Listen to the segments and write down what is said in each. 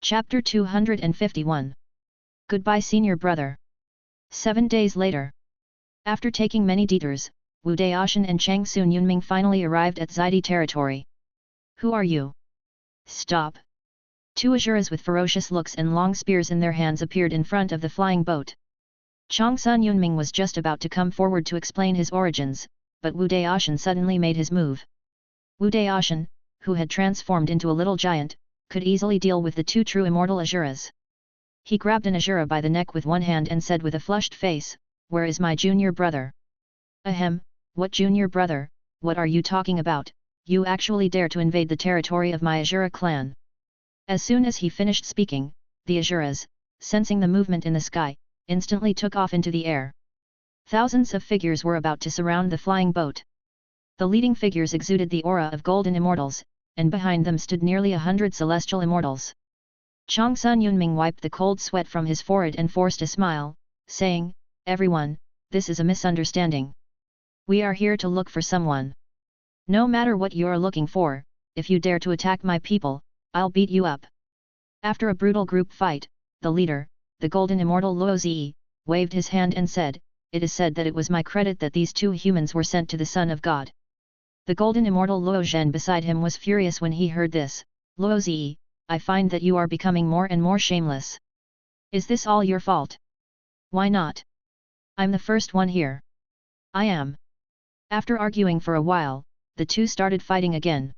Chapter 251. Goodbye senior brother. 7 days later. After taking many detours, Wu Daoshan and Chang Sun Yunming finally arrived at Zaidi territory. Who are you? Stop! Two Asuras with ferocious looks and long spears in their hands appeared in front of the flying boat. Chang Sun Yunming was just about to come forward to explain his origins, but Wu Daoshan suddenly made his move. Wu Daoshan, who had transformed into a little giant, could easily deal with the two true immortal Asuras. He grabbed an Asura by the neck with one hand and said with a flushed face, "Where is my junior brother?" "Ahem, what junior brother, what are you talking about? You actually dare to invade the territory of my Asura clan." As soon as he finished speaking, the Asuras, sensing the movement in the sky, instantly took off into the air. Thousands of figures were about to surround the flying boat. The leading figures exuded the aura of golden immortals, and behind them stood nearly 100 celestial immortals. Chang Sun Yunming wiped the cold sweat from his forehead and forced a smile, saying, "Everyone, this is a misunderstanding. We are here to look for someone. No matter what you are looking for, if you dare to attack my people, I'll beat you up." After a brutal group fight, the leader, the golden immortal Luo Zi, waved his hand and said, "It is said that it was my credit that these two humans were sent to the Son of God." The golden immortal Luo Zhen beside him was furious when he heard this. "Luo Zi, I find that you are becoming more and more shameless. Is this all your fault? Why not? I'm the first one here." "I am." After arguing for a while, the two started fighting again.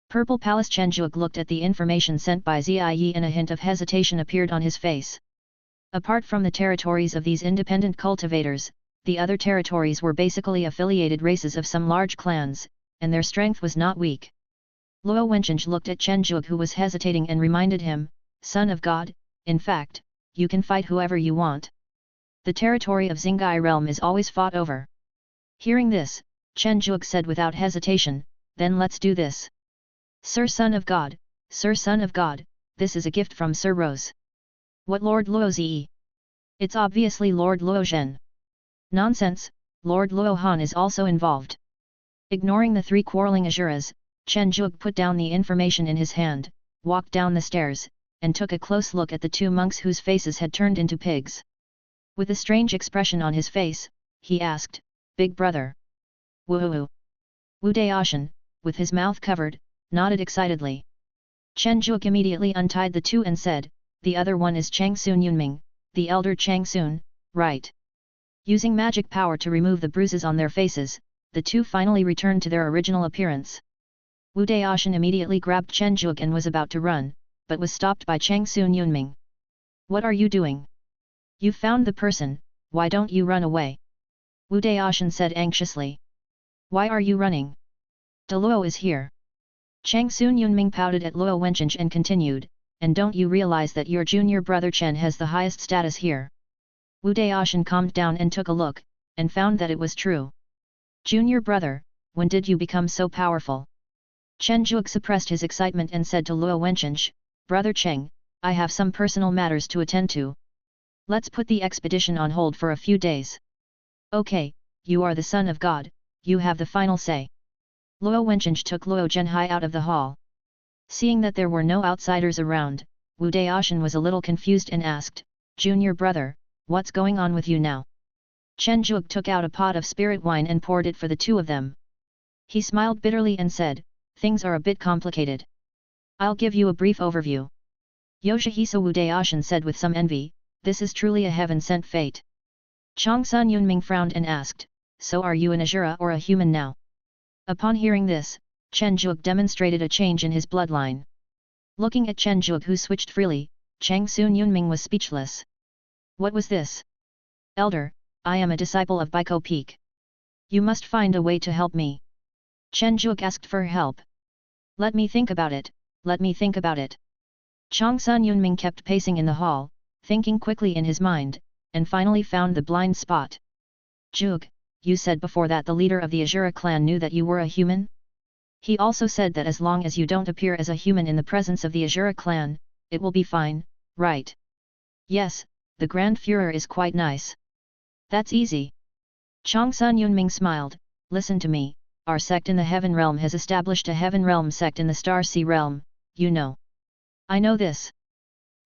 Purple Palace Chenjuak looked at the information sent by Ziyi and a hint of hesitation appeared on his face. Apart from the territories of these independent cultivators, the other territories were basically affiliated races of some large clans, and their strength was not weak. Luo Wencheng looked at Chenjuak who was hesitating and reminded him, "Son of God, in fact, you can fight whoever you want. The territory of Xingai realm is always fought over." Hearing this, Chenjuak said without hesitation, "Then let's do this. Sir Son of God, Sir Son of God, this is a gift from Sir Rose." "What Lord Luo Zi? It's obviously Lord Luo Zhen." "Nonsense, Lord Luo Han is also involved." Ignoring the three quarreling Asuras, Chenjuak put down the information in his hand, walked down the stairs, and took a close look at the two monks whose faces had turned into pigs. With a strange expression on his face, he asked, "Big brother?" "Woo-hoo." Wu Daoshan, with his mouth covered, nodded excitedly. Chenjuak immediately untied the two and said, "The other one is Chang Sun Yunming, the elder Chang Sun, right?" Using magic power to remove the bruises on their faces, the two finally returned to their original appearance. Wu Daoshan immediately grabbed Chenjuak and was about to run, but was stopped by Chang Sun Yunming. "What are you doing? You found the person, why don't you run away?" Wu Daoshan said anxiously. "Why are you running? Luo is here." Chang Sun Yunming pouted at Luo Wencheng and continued, "And don't you realize that your junior brother Chen has the highest status here?" Wu Daoshan calmed down and took a look, and found that it was true. "Junior brother, when did you become so powerful?" Chenjuak suppressed his excitement and said to Luo Wencheng, "Brother Cheng, I have some personal matters to attend to. Let's put the expedition on hold for a few days." "Okay, you are the Son of God, you have the final say." Luo Wencheng took Luo Zhenhai out of the hall. Seeing that there were no outsiders around, Wu Daoshan was a little confused and asked, "Junior brother, what's going on with you now?" Chenjuak took out a pot of spirit wine and poured it for the two of them. He smiled bitterly and said, "Things are a bit complicated. I'll give you a brief overview." "Yoshihisa," Wu Daoshan said with some envy, "this is truly a heaven-sent fate." Chang Sun Yunming frowned and asked, "So are you an Asura or a human now?" Upon hearing this, Chenjuak demonstrated a change in his bloodline. Looking at Chenjuak who switched freely, Chang Sun Yunming was speechless. "What was this?" "Elder, I am a disciple of Baiko Peak. You must find a way to help me." Chenjuak asked for help. "Let me think about it, let me think about it." Chang Sun Yunming kept pacing in the hall, thinking quickly in his mind, and finally found the blind spot. "Juk, you said before that the leader of the Asura clan knew that you were a human? He also said that as long as you don't appear as a human in the presence of the Asura clan, it will be fine, right?" "Yes, the Grand Führer is quite nice." "That's easy." Chang Sun Yunming smiled, "Listen to me, our sect in the Heaven Realm has established a Heaven Realm sect in the Star Sea Realm, you know." "I know this.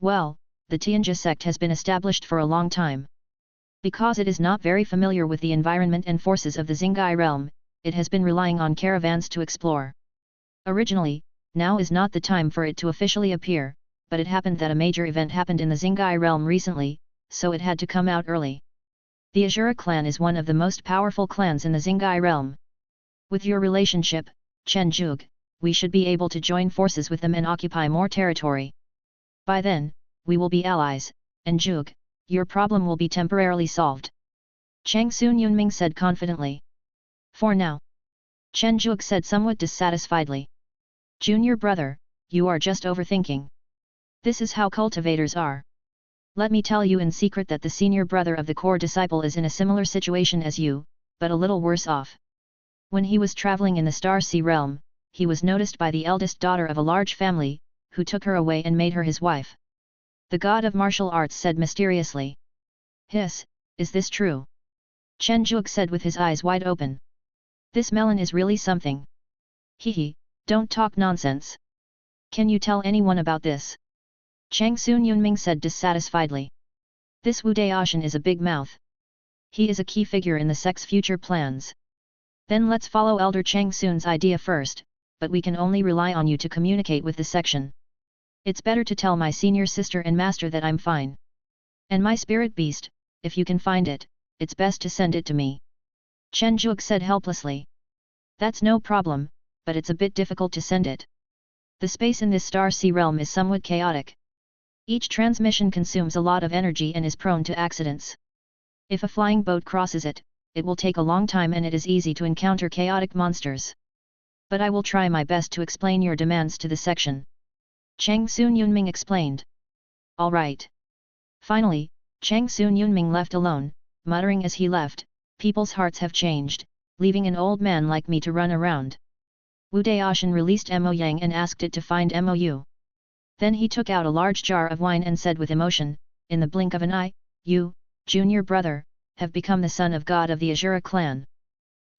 Well, the Tianjia sect has been established for a long time. Because it is not very familiar with the environment and forces of the Xingai realm, it has been relying on caravans to explore. Originally, now is not the time for it to officially appear, but it happened that a major event happened in the Xingai realm recently, so it had to come out early. The Azura clan is one of the most powerful clans in the Xingai realm. With your relationship, Chen Zhuge, we should be able to join forces with them and occupy more territory. By then, we will be allies, and Zhuge, your problem will be temporarily solved. Chang Sun Yunming said confidently. For now. Chen Zhuge said somewhat dissatisfiedly. Junior brother, you are just overthinking. This is how cultivators are. Let me tell you in secret that the senior brother of the core disciple is in a similar situation as you, but a little worse off. When he was traveling in the Star Sea realm, he was noticed by the eldest daughter of a large family, who took her away and made her his wife. The god of martial arts said mysteriously. Hiss, is this true? Chen Zhuge said with his eyes wide open. This melon is really something. Hehe, don't talk nonsense. Can you tell anyone about this? Chang Sun Yunming said dissatisfiedly. This Wu Daoshan is a big mouth. He is a key figure in the sect's future plans. Then let's follow Elder Chang Sun's idea first, but we can only rely on you to communicate with the section. It's better to tell my senior sister and master that I'm fine. And my spirit beast, if you can find it, it's best to send it to me. Chen Zhuge said helplessly. That's no problem, but it's a bit difficult to send it. The space in this Star Sea realm is somewhat chaotic. Each transmission consumes a lot of energy and is prone to accidents. If a flying boat crosses it, it will take a long time and it is easy to encounter chaotic monsters. But I will try my best to explain your demands to the section. Chang Sun Yunming explained. All right. Finally, Chang Sun Yunming left alone, muttering as he left, people's hearts have changed, leaving an old man like me to run around. Wu Daoshan released Mo Yang and asked it to find Mou. Then he took out a large jar of wine and said with emotion, in the blink of an eye, you, junior brother, have become the son of God of the Azura clan.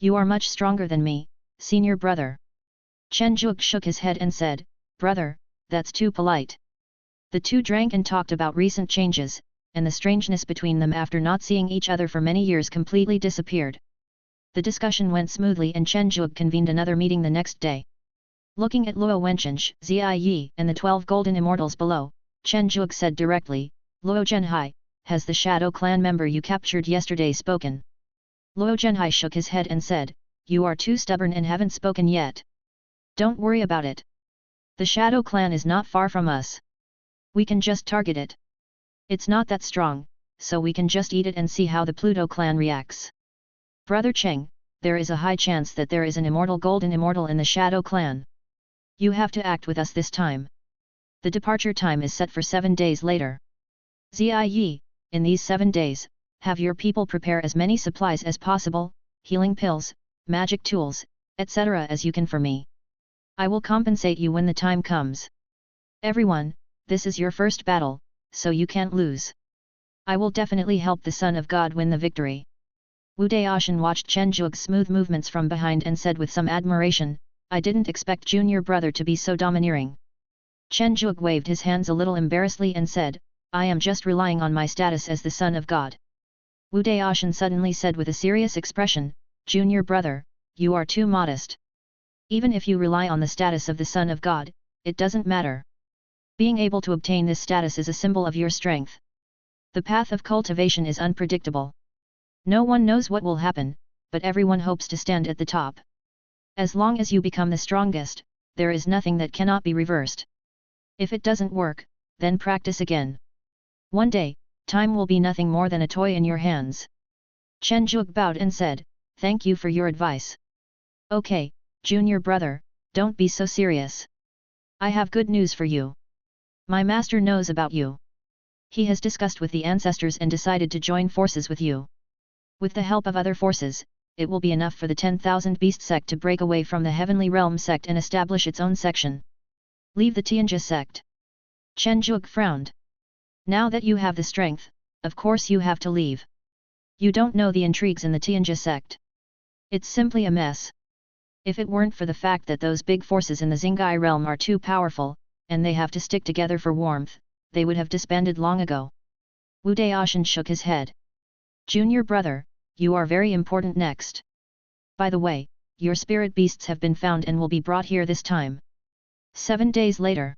You are much stronger than me, senior brother. Chen Zhuge shook his head and said, brother, that's too polite. The two drank and talked about recent changes, and the strangeness between them after not seeing each other for many years completely disappeared. The discussion went smoothly and Chen Zhuge convened another meeting the next day. Looking at Luo Wencheng, Ziyi and the 12 golden immortals below, Chen Zhuge said directly, Luo Zhenhai, has the Shadow Clan member you captured yesterday spoken? Luo Zhenhai shook his head and said, you are too stubborn and haven't spoken yet. Don't worry about it. The Shadow Clan is not far from us. We can just target it. It's not that strong, so we can just eat it and see how the Pluto clan reacts. Brother Cheng, there is a high chance that there is an immortal golden immortal in the Shadow Clan. You have to act with us this time. The departure time is set for 7 days later. Ziyi, in these 7 days, have your people prepare as many supplies as possible, healing pills, magic tools, etc. as you can for me. I will compensate you when the time comes. Everyone, this is your first battle, so you can't lose. I will definitely help the Son of God win the victory. Wu Daoshan watched Chen Zhuge's smooth movements from behind and said with some admiration, I didn't expect junior brother to be so domineering. Chen Zhuge waved his hands a little embarrassedly and said, I am just relying on my status as the Son of God. Wu Daoshan suddenly said with a serious expression, Junior brother, you are too modest. Even if you rely on the status of the Son of God, it doesn't matter. Being able to obtain this status is a symbol of your strength. The path of cultivation is unpredictable. No one knows what will happen, but everyone hopes to stand at the top. As long as you become the strongest, there is nothing that cannot be reversed. If it doesn't work, then practice again. One day, time will be nothing more than a toy in your hands. Chen Zhuge bowed and said, thank you for your advice. Okay, junior brother, don't be so serious. I have good news for you. My master knows about you. He has discussed with the ancestors and decided to join forces with you. With the help of other forces, it will be enough for the 10,000 Beast sect to break away from the Heavenly Realm sect and establish its own section. Leave the Tianjia sect. Chen Zhuge frowned. Now that you have the strength, of course you have to leave. You don't know the intrigues in the Tianjia sect. It's simply a mess. If it weren't for the fact that those big forces in the Xingai realm are too powerful, and they have to stick together for warmth, they would have disbanded long ago. Wu Daoshan shook his head. Junior brother, you are very important next. By the way, your spirit beasts have been found and will be brought here this time. 7 days later.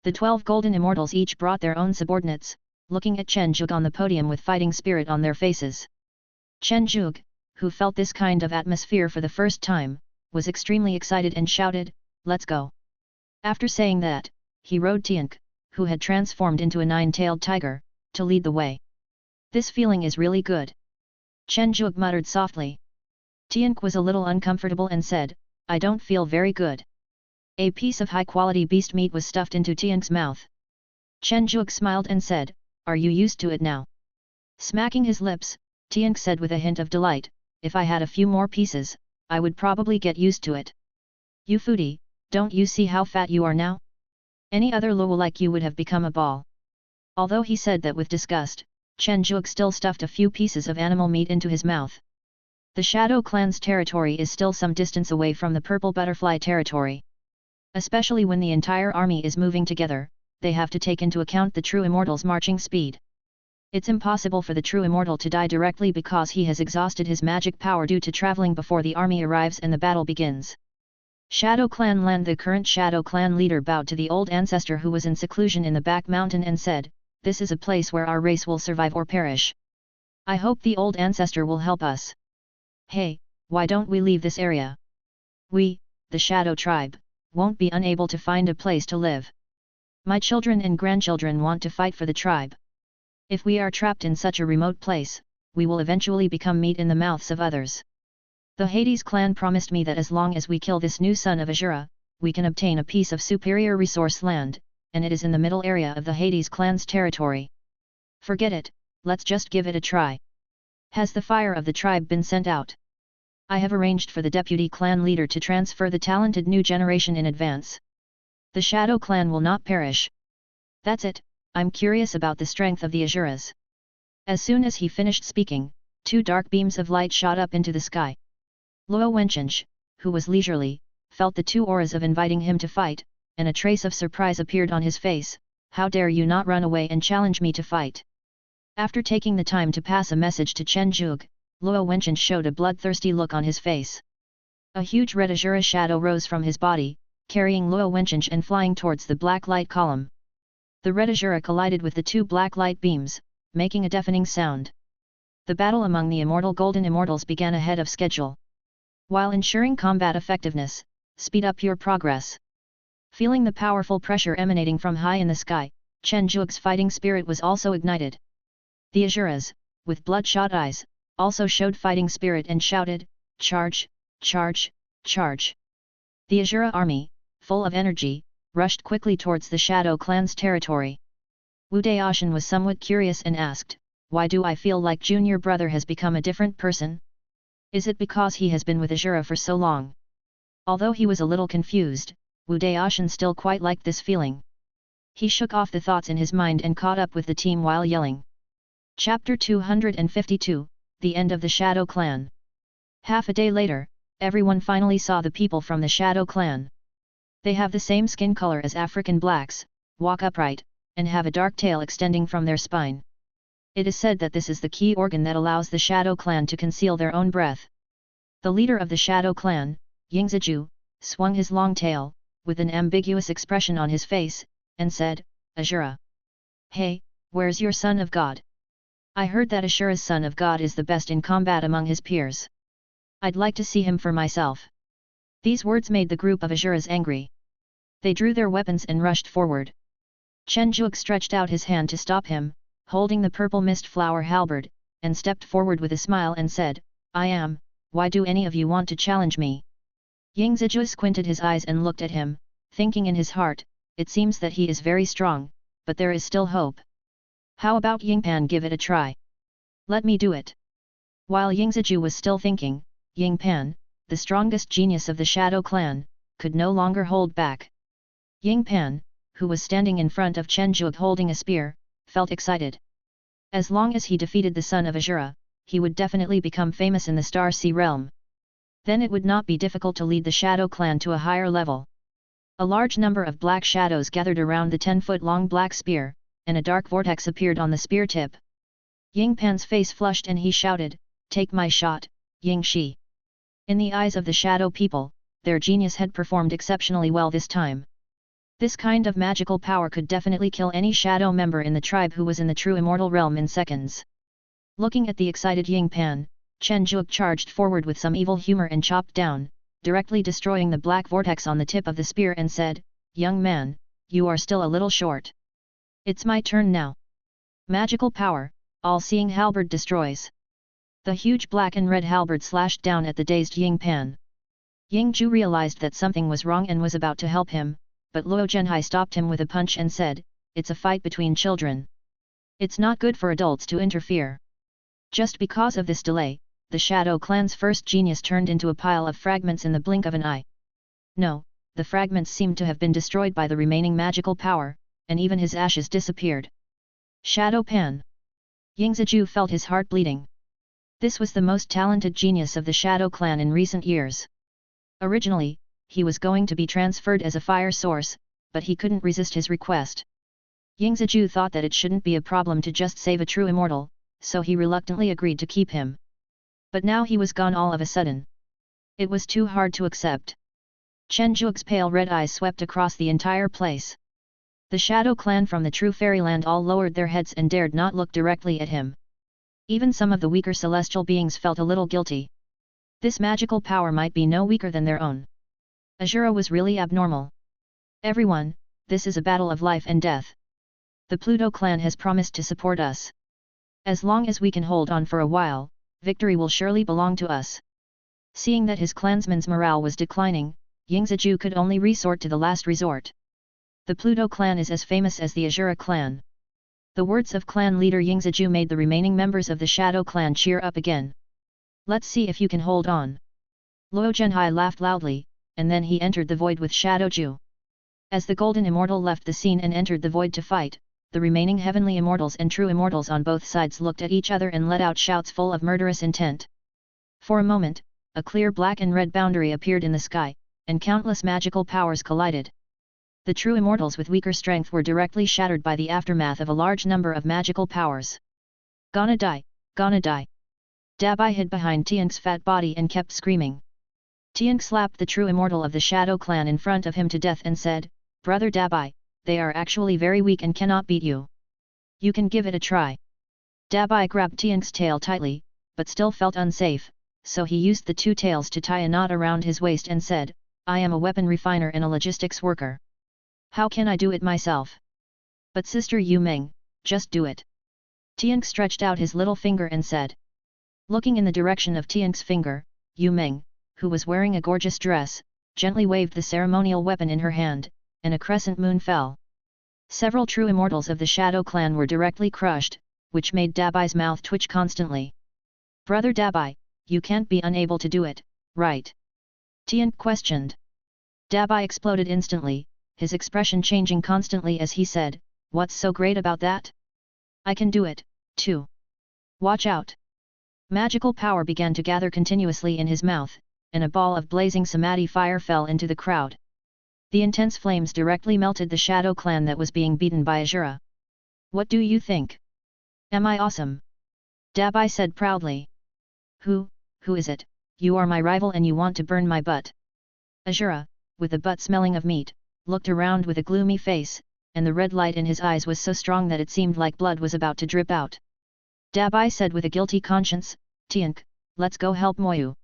The 12 golden immortals each brought their own subordinates, looking at Chen Zhuge on the podium with fighting spirit on their faces. Chen Zhuge, who felt this kind of atmosphere for the first time, was extremely excited and shouted, "Let's go!" After saying that, he rode Tiank, who had transformed into a 9-tailed tiger, to lead the way. This feeling is really good. Chen Zhuge muttered softly. Tiank was a little uncomfortable and said, "I don't feel very good." A piece of high-quality beast meat was stuffed into Tiank's mouth. Chen Zhuge smiled and said, "Are you used to it now?" Smacking his lips, Tiank said with a hint of delight, "If I had a few more pieces, I would probably get used to it." "You foodie, don't you see how fat you are now? Any other Luo like you would have become a ball." Although he said that with disgust, Chen Zhuge still stuffed a few pieces of animal meat into his mouth. The Shadow Clan's territory is still some distance away from the Purple Butterfly territory. Especially when the entire army is moving together, they have to take into account the true immortal's marching speed. It's impossible for the true immortal to die directly because he has exhausted his magic power due to traveling before the army arrives and the battle begins. Shadow Clan Lan, the current Shadow Clan leader, bowed to the old ancestor who was in seclusion in the back mountain and said, "This is a place where our race will survive or perish. I hope the old ancestor will help us. Hey, why don't we leave this area? We, the Shadow tribe, won't be unable to find a place to live. My children and grandchildren want to fight for the tribe. If we are trapped in such a remote place, we will eventually become meat in the mouths of others. The Hades clan promised me that as long as we kill this new son of Azura, we can obtain a piece of superior resource land, and it is in the middle area of the Hades clan's territory. Forget it, let's just give it a try. Has the fire of the tribe been sent out? I have arranged for the deputy clan leader to transfer the talented new generation in advance. The Shadow clan will not perish. That's it, I'm curious about the strength of the Azuras." As soon as he finished speaking, 2 dark beams of light shot up into the sky. Luo Wencheng, who was leisurely, felt the 2 auras of inviting him to fight, and a trace of surprise appeared on his face. "How dare you not run away and challenge me to fight?" After taking the time to pass a message to Chen Zhuge, Luo Wencheng showed a bloodthirsty look on his face. A huge red Azura shadow rose from his body, carrying Luo Wencheng and flying towards the black light column. The red Azura collided with the 2 black light beams, making a deafening sound. The battle among the immortal golden immortals began ahead of schedule. While ensuring combat effectiveness, speed up your progress. Feeling the powerful pressure emanating from high in the sky, Chen Zhuge's fighting spirit was also ignited. The Azuras, with bloodshot eyes, also showed fighting spirit and shouted, "Charge, charge, charge!" The Azura army, full of energy, rushed quickly towards the Shadow clan's territory. Wu Daoshan was somewhat curious and asked, "Why do I feel like junior brother has become a different person? Is it because he has been with Azura for so long?" Although he was a little confused, Wu Daoshan still quite liked this feeling. He shook off the thoughts in his mind and caught up with the team while yelling. Chapter 252, The End of the Shadow Clan. Half a day later, everyone finally saw the people from the Shadow Clan. They have the same skin color as African blacks, walk upright, and have a dark tail extending from their spine. It is said that this is the key organ that allows the Shadow Clan to conceal their own breath. The leader of the Shadow Clan, Yingziju, swung his long tail, with an ambiguous expression on his face, and said, "Azura. Hey, where's your son of God? I heard that Ashura's son of God is the best in combat among his peers. I'd like to see him for myself." These words made the group of Azuras angry. They drew their weapons and rushed forward. Chen Zhuge stretched out his hand to stop him, holding the purple mist flower halberd, and stepped forward with a smile and said, "I am, why do any of you want to challenge me?" Yingziju squinted his eyes and looked at him, thinking in his heart, it seems that he is very strong, but there is still hope. How about Yingpan give it a try? Let me do it. While Yingziju was still thinking, Yingpan, the strongest genius of the Shadow Clan, could no longer hold back. Yingpan, who was standing in front of Chen Zhuge holding a spear, felt excited. As long as he defeated the son of Azura, he would definitely become famous in the Star Sea realm. Then it would not be difficult to lead the Shadow Clan to a higher level. A large number of black shadows gathered around the 10-foot-long black spear, and a dark vortex appeared on the spear tip. Ying Pan's face flushed and he shouted, "Take my shot, Ying Shi." In the eyes of the shadow people, their genius had performed exceptionally well this time. This kind of magical power could definitely kill any shadow member in the tribe who was in the true immortal realm in seconds. Looking at the excited Ying Pan, Chen Zhuge charged forward with some evil humor and chopped down, directly destroying the black vortex on the tip of the spear and said, "Young man, you are still a little short. It's my turn now." Magical power, all-seeing halberd destroys. The huge black and red halberd slashed down at the dazed Ying Pan. Ying Zhu realized that something was wrong and was about to help him, but Luo Zhenhai stopped him with a punch and said, "It's a fight between children. It's not good for adults to interfere." Just because of this delay, the Shadow Clan's first genius turned into a pile of fragments in the blink of an eye. No, the fragments seemed to have been destroyed by the remaining magical power, and even his ashes disappeared. Shadow Pan. Ying Ziju felt his heart bleeding. This was the most talented genius of the Shadow Clan in recent years. Originally, he was going to be transferred as a fire source, but he couldn't resist his request. Ying Ziju thought that it shouldn't be a problem to just save a true immortal, so he reluctantly agreed to keep him. But now he was gone all of a sudden. It was too hard to accept. Chen Zhuge's pale red eyes swept across the entire place. The Shadow Clan from the true fairyland all lowered their heads and dared not look directly at him. Even some of the weaker celestial beings felt a little guilty. This magical power might be no weaker than their own. Azura was really abnormal. "Everyone, this is a battle of life and death. The Pluto clan has promised to support us. As long as we can hold on for a while, victory will surely belong to us." Seeing that his clansmen's morale was declining, Ying Ziju could only resort to the last resort. The Pluto clan is as famous as the Azura clan. The words of clan leader Ying Ziju made the remaining members of the Shadow clan cheer up again. "Let's see if you can hold on." Luo Zhenhai laughed loudly, and then he entered the void with Shadow Ju. As the Golden Immortal left the scene and entered the void to fight, the remaining heavenly immortals and true immortals on both sides looked at each other and let out shouts full of murderous intent. For a moment, a clear black and red boundary appeared in the sky, and countless magical powers collided. The true immortals with weaker strength were directly shattered by the aftermath of a large number of magical powers. "Gonna die, gonna die." Dabai hid behind Tiank's fat body and kept screaming. Tiank slapped the true immortal of the Shadow clan in front of him to death and said, "Brother Dabai, they are actually very weak and cannot beat you. You can give it a try." Dabai grabbed Tiank's tail tightly, but still felt unsafe, so he used the two tails to tie a knot around his waist and said, "I am a weapon refiner and a logistics worker. How can I do it myself?" "But Sister Yu Meng, just do it." Tiank stretched out his little finger and said. Looking in the direction of Tiank's finger, Yu Meng, who was wearing a gorgeous dress, gently waved the ceremonial weapon in her hand, and a crescent moon fell. Several true immortals of the Shadow clan were directly crushed, which made Dabai's mouth twitch constantly. "Brother Dabai, you can't be unable to do it, right?" Tiank questioned. Dabai exploded instantly, his expression changing constantly as he said, "What's so great about that? I can do it, too. Watch out." Magical power began to gather continuously in his mouth, and a ball of blazing samadhi fire fell into the crowd. The intense flames directly melted the Shadow clan that was being beaten by Azura. "What do you think? Am I awesome?" Dabai said proudly. Who is it? You are my rival and you want to burn my butt." Azura, with the butt smelling of meat, looked around with a gloomy face, and the red light in his eyes was so strong that it seemed like blood was about to drip out. Dabai said with a guilty conscience, "Tiank, let's go help Moyu.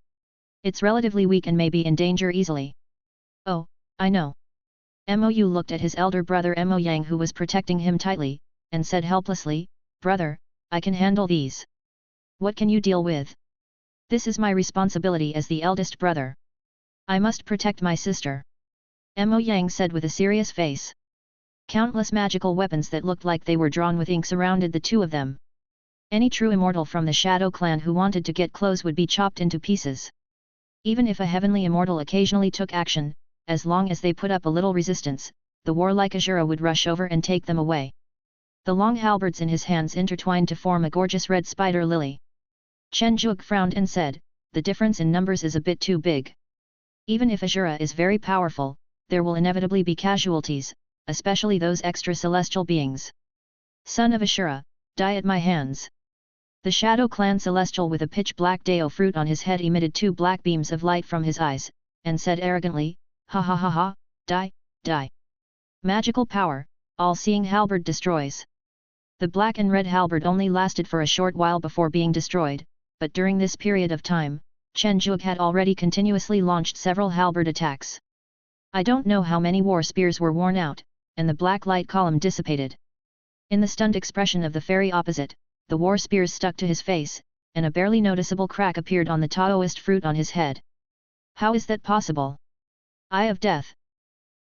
It's relatively weak and may be in danger easily." "Oh, I know." Mou looked at his elder brother Mo Yang who was protecting him tightly, and said helplessly, "Brother, I can handle these. What can you deal with? This is my responsibility as the eldest brother. I must protect my sister." Mo Yang said with a serious face. Countless magical weapons that looked like they were drawn with ink surrounded the two of them. Any true immortal from the Shadow clan who wanted to get close would be chopped into pieces. Even if a heavenly immortal occasionally took action, as long as they put up a little resistance, the warlike Azura would rush over and take them away. The long halberds in his hands intertwined to form a gorgeous red spider lily. Chen Zhuge frowned and said, "The difference in numbers is a bit too big. Even if Azura is very powerful, there will inevitably be casualties, especially those extra celestial beings. Son of Ashura, die at my hands. The Shadow Clan Celestial with a pitch-black Dao fruit on his head emitted 2 black beams of light from his eyes, and said arrogantly, "Ha ha ha ha, die, die. Magical power, all-seeing halberd destroys." The black and red halberd only lasted for a short while before being destroyed, but during this period of time, Chen Zhuge had already continuously launched several halberd attacks. I don't know how many war spears were worn out, and the black light column dissipated. In the stunned expression of the fairy opposite, the war spears stuck to his face, and a barely noticeable crack appeared on the Taoist fruit on his head. How is that possible? Eye of Death.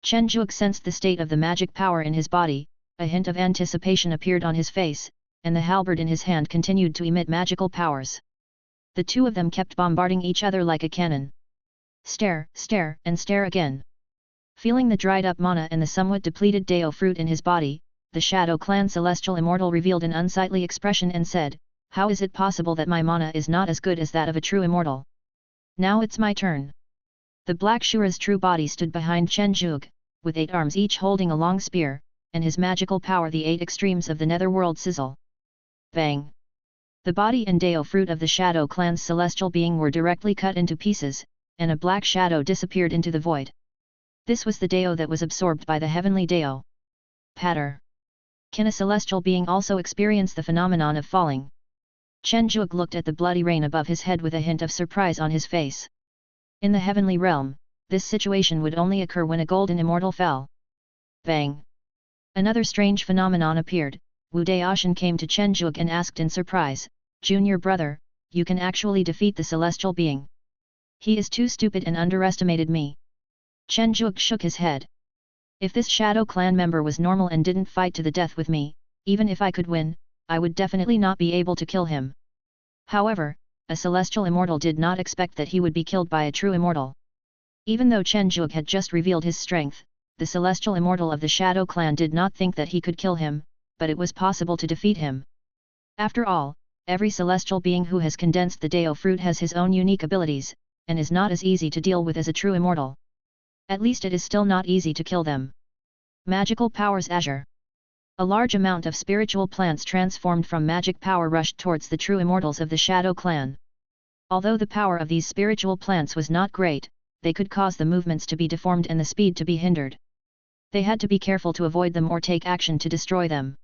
Chen Zhuge sensed the state of the magic power in his body, a hint of anticipation appeared on his face, and the halberd in his hand continued to emit magical powers. The two of them kept bombarding each other like a cannon. Stare, stare, and stare again. Feeling the dried-up mana and the somewhat depleted Dao fruit in his body, the Shadow Clan Celestial Immortal revealed an unsightly expression and said, "How is it possible that my mana is not as good as that of a true immortal? Now it's my turn." The Black Shura's true body stood behind Chen Zhuge, with 8 arms each holding a long spear, and his magical power the 8 extremes of the netherworld sizzle. Bang! The body and Dao fruit of the Shadow Clan's celestial being were directly cut into pieces, and a black shadow disappeared into the void. This was the Dao that was absorbed by the heavenly Dao. Patter! Can a celestial being also experience the phenomenon of falling? Chen Zhuge looked at the bloody rain above his head with a hint of surprise on his face. In the heavenly realm, this situation would only occur when a golden immortal fell. Bang! Another strange phenomenon appeared. Wu Daoshan came to Chen Zhuge and asked in surprise, "Junior brother, you can actually defeat the celestial being?" "He is too stupid and underestimated me." Chen Zhuge shook his head. "If this Shadow Clan member was normal and didn't fight to the death with me, even if I could win, I would definitely not be able to kill him." However, a celestial immortal did not expect that he would be killed by a true immortal. Even though Chen Zhuge had just revealed his strength, the celestial immortal of the Shadow Clan did not think that he could kill him, but it was possible to defeat him. After all, every celestial being who has condensed the Dao fruit has his own unique abilities, and is not as easy to deal with as a true immortal. At least it is still not easy to kill them. Magical powers Azure. A large amount of spiritual plants transformed from magic power rushed towards the true immortals of the Shadow Clan. Although the power of these spiritual plants was not great, they could cause the movements to be deformed and the speed to be hindered. They had to be careful to avoid them or take action to destroy them.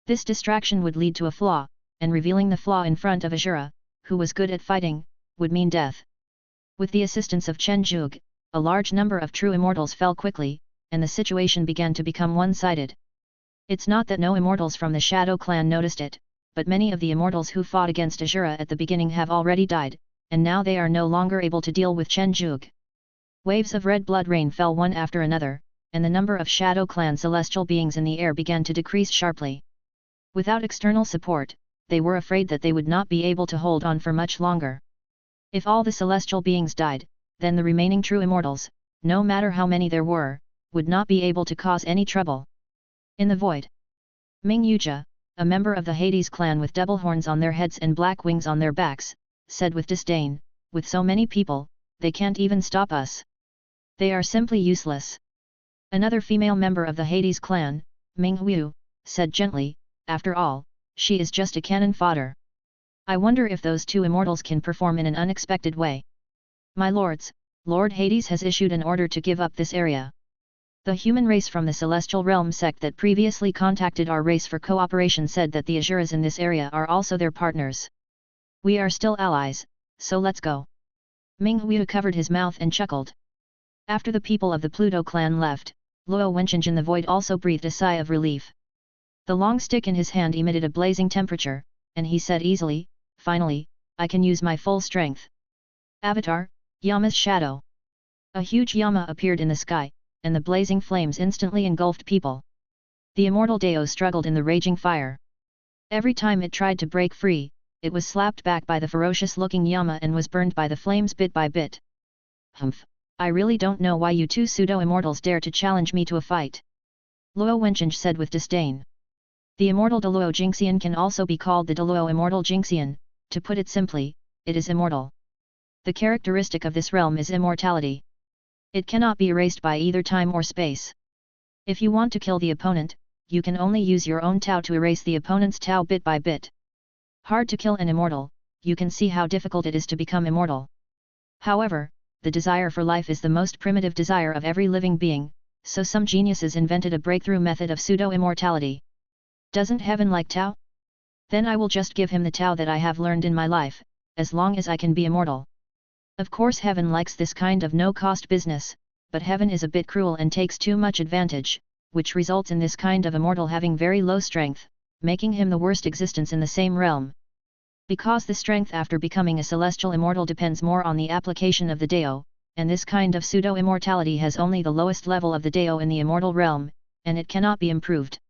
This distraction would lead to a flaw, and revealing the flaw in front of Ashura, who was good at fighting, would mean death. With the assistance of Chen Zhuge, a large number of true immortals fell quickly, and the situation began to become one-sided. It's not that no immortals from the Shadow Clan noticed it, but many of the immortals who fought against Ashura at the beginning have already died, and now they are no longer able to deal with Chen Zhuge. Waves of red blood rain fell one after another, and the number of Shadow Clan celestial beings in the air began to decrease sharply. Without external support, they were afraid that they would not be able to hold on for much longer. If all the celestial beings died, then the remaining true immortals, no matter how many there were, would not be able to cause any trouble. In the void, Ming Yuja, a member of the Hades clan with double horns on their heads and black wings on their backs, said with disdain, "With so many people, they can't even stop us. They are simply useless." Another female member of the Hades clan, Ming Hu, said gently, "After all, she is just a cannon fodder. I wonder if those two immortals can perform in an unexpected way. My lords, Lord Hades has issued an order to give up this area. The human race from the Celestial Realm sect that previously contacted our race for cooperation said that the Asuras in this area are also their partners. We are still allies, so let's go." Ming Hu covered his mouth and chuckled. After the people of the Pluto clan left, Luo Wencheng in the void also breathed a sigh of relief. The long stick in his hand emitted a blazing temperature, and he said easily, "Finally, I can use my full strength." Avatar, Yama's shadow. A huge Yama appeared in the sky, and the blazing flames instantly engulfed people. The immortal Dao struggled in the raging fire. Every time it tried to break free, it was slapped back by the ferocious-looking Yama and was burned by the flames bit by bit. "Humph, I really don't know why you two pseudo-immortals dare to challenge me to a fight," Luo Wencheng said with disdain. The immortal Deluo Jingxian can also be called the Deluo Immortal Jingxian. To put it simply, it is immortal. The characteristic of this realm is immortality. It cannot be erased by either time or space. If you want to kill the opponent, you can only use your own Tao to erase the opponent's Tao bit by bit. Hard to kill an immortal, you can see how difficult it is to become immortal. However, the desire for life is the most primitive desire of every living being, so some geniuses invented a breakthrough method of pseudo-immortality. Doesn't heaven like Tao? Then I will just give him the Tao that I have learned in my life, as long as I can be immortal. Of course heaven likes this kind of no-cost business, but heaven is a bit cruel and takes too much advantage, which results in this kind of immortal having very low strength, making him the worst existence in the same realm. Because the strength after becoming a celestial immortal depends more on the application of the Dao, and this kind of pseudo-immortality has only the lowest level of the Dao in the immortal realm, and it cannot be improved.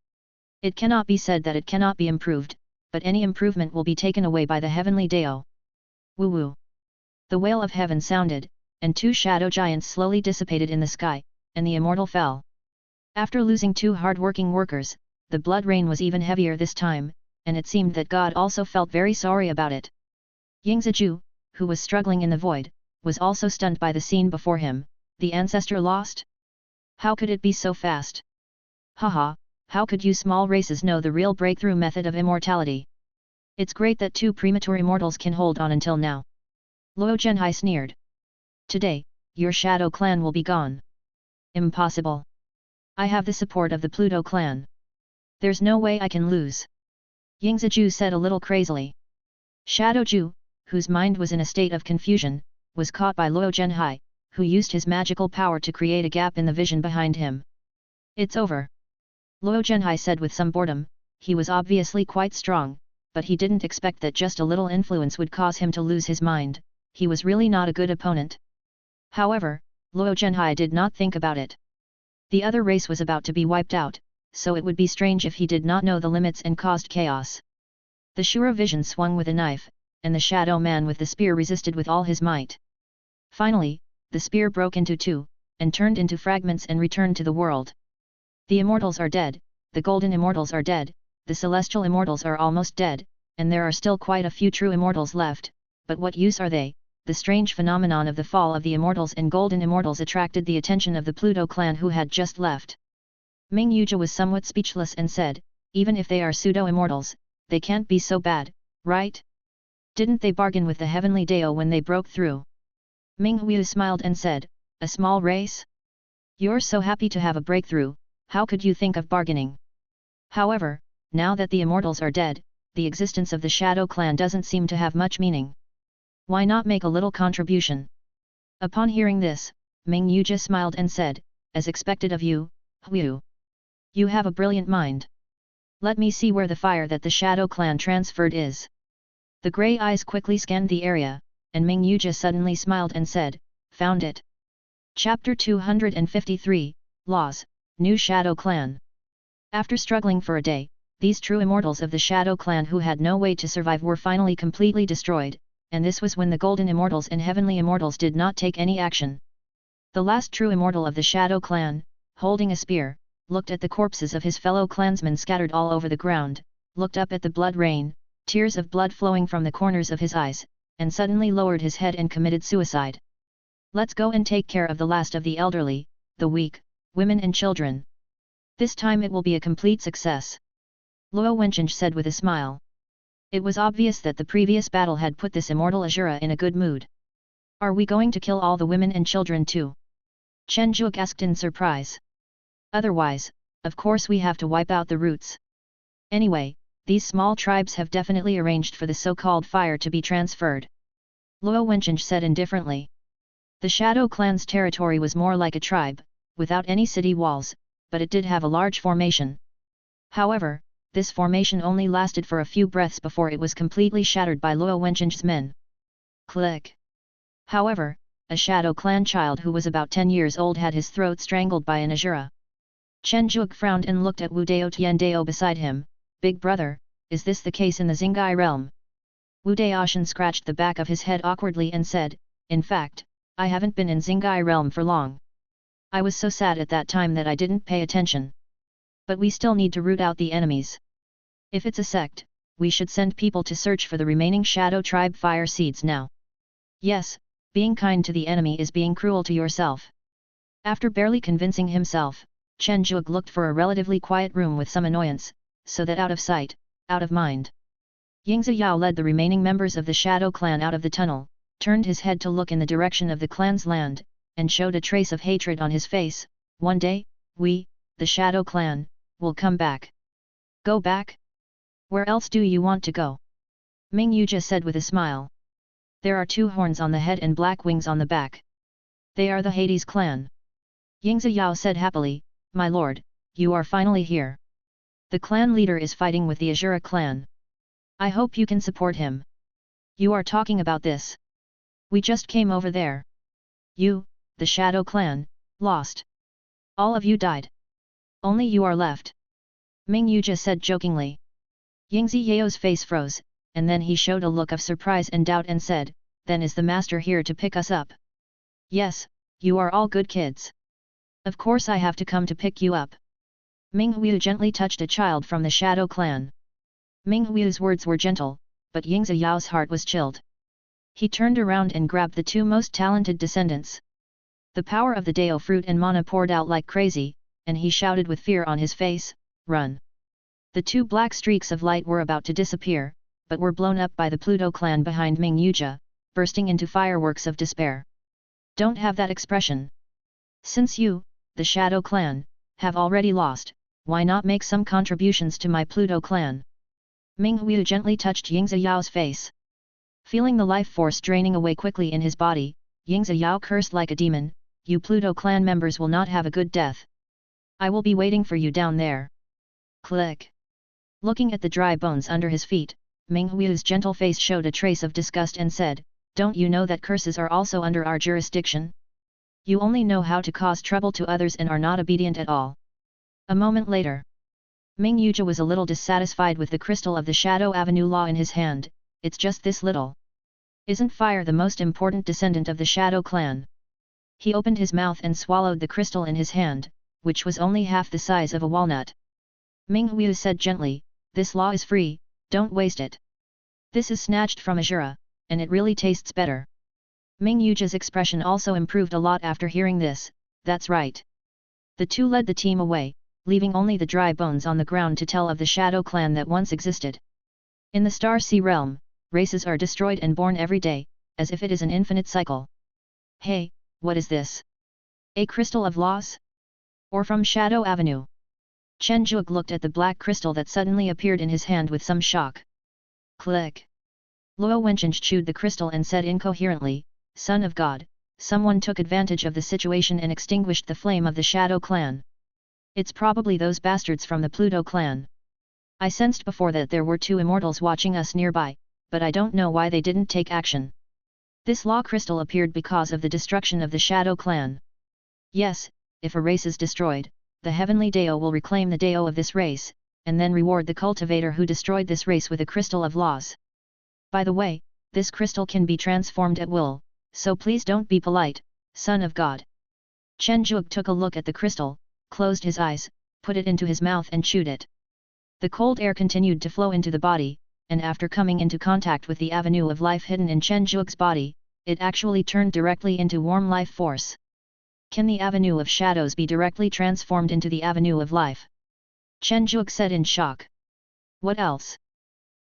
It cannot be said that it cannot be improved, but any improvement will be taken away by the heavenly Dao. Woo-woo. The wail of heaven sounded, and 2 shadow giants slowly dissipated in the sky, and the immortal fell. After losing 2 hard-working workers, the blood rain was even heavier this time, and it seemed that God also felt very sorry about it. Yingziju, who was struggling in the void, was also stunned by the scene before him. The ancestor lost? How could it be so fast? Haha, how could you small races know the real breakthrough method of immortality? It's great that 2 premature immortals can hold on until now. Luo Zhenhai sneered. Today, your Shadow clan will be gone. Impossible. I have the support of the Pluto clan. There's no way I can lose. Yingziju said a little crazily. Shadow Ju, whose mind was in a state of confusion, was caught by Luo Zhenhai, who used his magical power to create a gap in the vision behind him. It's over. Luo Zhenhai said with some boredom. He was obviously quite strong, but he didn't expect that just a little influence would cause him to lose his mind. He was really not a good opponent. However, Luo Zhenhai did not think about it. The other race was about to be wiped out, so it would be strange if he did not know the limits and caused chaos. The Shura vision swung with a knife, and the shadow man with the spear resisted with all his might. Finally, the spear broke into 2, and turned into fragments and returned to the world. The immortals are dead, the golden immortals are dead, the celestial immortals are almost dead, and there are still quite a few true immortals left, but what use are they? The strange phenomenon of the fall of the immortals and golden immortals attracted the attention of the Pluto clan who had just left. Ming Yuzha was somewhat speechless and said, even if they are pseudo-immortals, they can't be so bad, right? Didn't they bargain with the heavenly Dao when they broke through? Ming Hu smiled and said, a small race? You're so happy to have a breakthrough, how could you think of bargaining? However, now that the immortals are dead, the existence of the Shadow clan doesn't seem to have much meaning. Why not make a little contribution? Upon hearing this, Ming Yuzha smiled and said, as expected of you, Hu. You have a brilliant mind. Let me see where the fire that the Shadow clan transferred is. The grey eyes quickly scanned the area, and Ming Yuzha suddenly smiled and said, found it. Chapter 253, Laws, New Shadow Clan. After struggling for a day, these true immortals of the Shadow clan who had no way to survive were finally completely destroyed, and this was when the golden immortals and heavenly immortals did not take any action. The last true immortal of the Shadow clan, holding a spear, looked at the corpses of his fellow clansmen scattered all over the ground, looked up at the blood rain, tears of blood flowing from the corners of his eyes, and suddenly lowered his head and committed suicide. Let's go and take care of the last of the elderly, the weak, women and children. This time it will be a complete success. Luo Wencheng said with a smile. It was obvious that the previous battle had put this immortal Azura in a good mood. Are we going to kill all the women and children too? Chen Zhuok asked in surprise. Otherwise, of course we have to wipe out the roots. Anyway, these small tribes have definitely arranged for the so-called fire to be transferred. Luo Wencheng said indifferently. The Shadow clan's territory was more like a tribe, without any city walls, but it did have a large formation. However, this formation only lasted for a few breaths before it was completely shattered by Luo Wencheng's men. Click. However, a Shadow clan child who was about 10 years old had his throat strangled by an Azura. Chen Zhuok frowned and looked at Wu Dao Tiandao beside him. Big brother, is this the case in the Xingai realm? Wu Daoshan scratched the back of his head awkwardly and said, in fact, I haven't been in Xingai realm for long. I was so sad at that time that I didn't pay attention. But we still need to root out the enemies. If it's a sect, we should send people to search for the remaining Shadow tribe fire seeds now. Yes, being kind to the enemy is being cruel to yourself. After barely convincing himself, Chen Zhuge looked for a relatively quiet room with some annoyance, so that out of sight, out of mind. Yingzi Yao led the remaining members of the Shadow clan out of the tunnel, turned his head to look in the direction of the clan's land, and showed a trace of hatred on his face. One day, we, the Shadow clan, will come back. Go back? Where else do you want to go? Ming Yuzha said with a smile. There are 2 horns on the head and black wings on the back. They are the Hades clan. Yingzi Yao said happily, my lord, you are finally here. The clan leader is fighting with the Azura clan. I hope you can support him. You are talking about this. We just came over there. You, the Shadow clan, lost. All of you died. Only you are left. Ming Yuzha said jokingly. Yingzi Yao's face froze, and then he showed a look of surprise and doubt and said, then is the master here to pick us up? Yes, you are all good kids. Of course I have to come to pick you up. Ming Hu gently touched a child from the Shadow clan. Ming Hu's words were gentle, but Yingzi Yao's heart was chilled. He turned around and grabbed the 2 most talented descendants. The power of the Dao fruit and mana poured out like crazy, and he shouted with fear on his face, run! The 2 black streaks of light were about to disappear, but were blown up by the Pluto clan behind Ming Yuzha, bursting into fireworks of despair. Don't have that expression. Since you, the Shadow clan, have already lost, why not make some contributions to my Pluto clan? Ming Hu gently touched Yingzi Yao's face. Feeling the life force draining away quickly in his body, Yingzi Yao cursed like a demon, you Pluto clan members will not have a good death. I will be waiting for you down there. Click. Looking at the dry bones under his feet, Ming Hu's gentle face showed a trace of disgust and said, don't you know that curses are also under our jurisdiction? You only know how to cause trouble to others and are not obedient at all. A moment later, Ming Yuzha was a little dissatisfied with the crystal of the Shadow Avenue Law in his hand. It's just this little. Isn't fire the most important descendant of the Shadow clan? He opened his mouth and swallowed the crystal in his hand, which was only half the size of a walnut. Ming Hu said gently, this law is free, don't waste it. This is snatched from Azura, and it really tastes better. Ming Yuzha's expression also improved a lot after hearing this. That's right. The 2 led the team away, leaving only the dry bones on the ground to tell of the Shadow clan that once existed. In the Star Sea realm, races are destroyed and born every day, as if it is an infinite cycle. Hey, what is this? A crystal of laws? Or from Shadow Avenue? Chen Zhuge looked at the black crystal that suddenly appeared in his hand with some shock. Click. Luo Wencheng chewed the crystal and said incoherently, Son of God, someone took advantage of the situation and extinguished the flame of the Shadow clan. It's probably those bastards from the Pluto clan. I sensed before that there were 2 immortals watching us nearby, but I don't know why they didn't take action. This law crystal appeared because of the destruction of the Shadow clan. Yes, if a race is destroyed, the heavenly Dao will reclaim the Dao of this race, and then reward the cultivator who destroyed this race with a crystal of laws. By the way, this crystal can be transformed at will, so please don't be polite, son of God. Chen Zhuge took a look at the crystal, closed his eyes, put it into his mouth and chewed it. The cold air continued to flow into the body, and after coming into contact with the avenue of life hidden in Chen Zhuge's body, it actually turned directly into warm life force. Can the avenue of shadows be directly transformed into the avenue of life? Chen Zhuge said in shock. What else?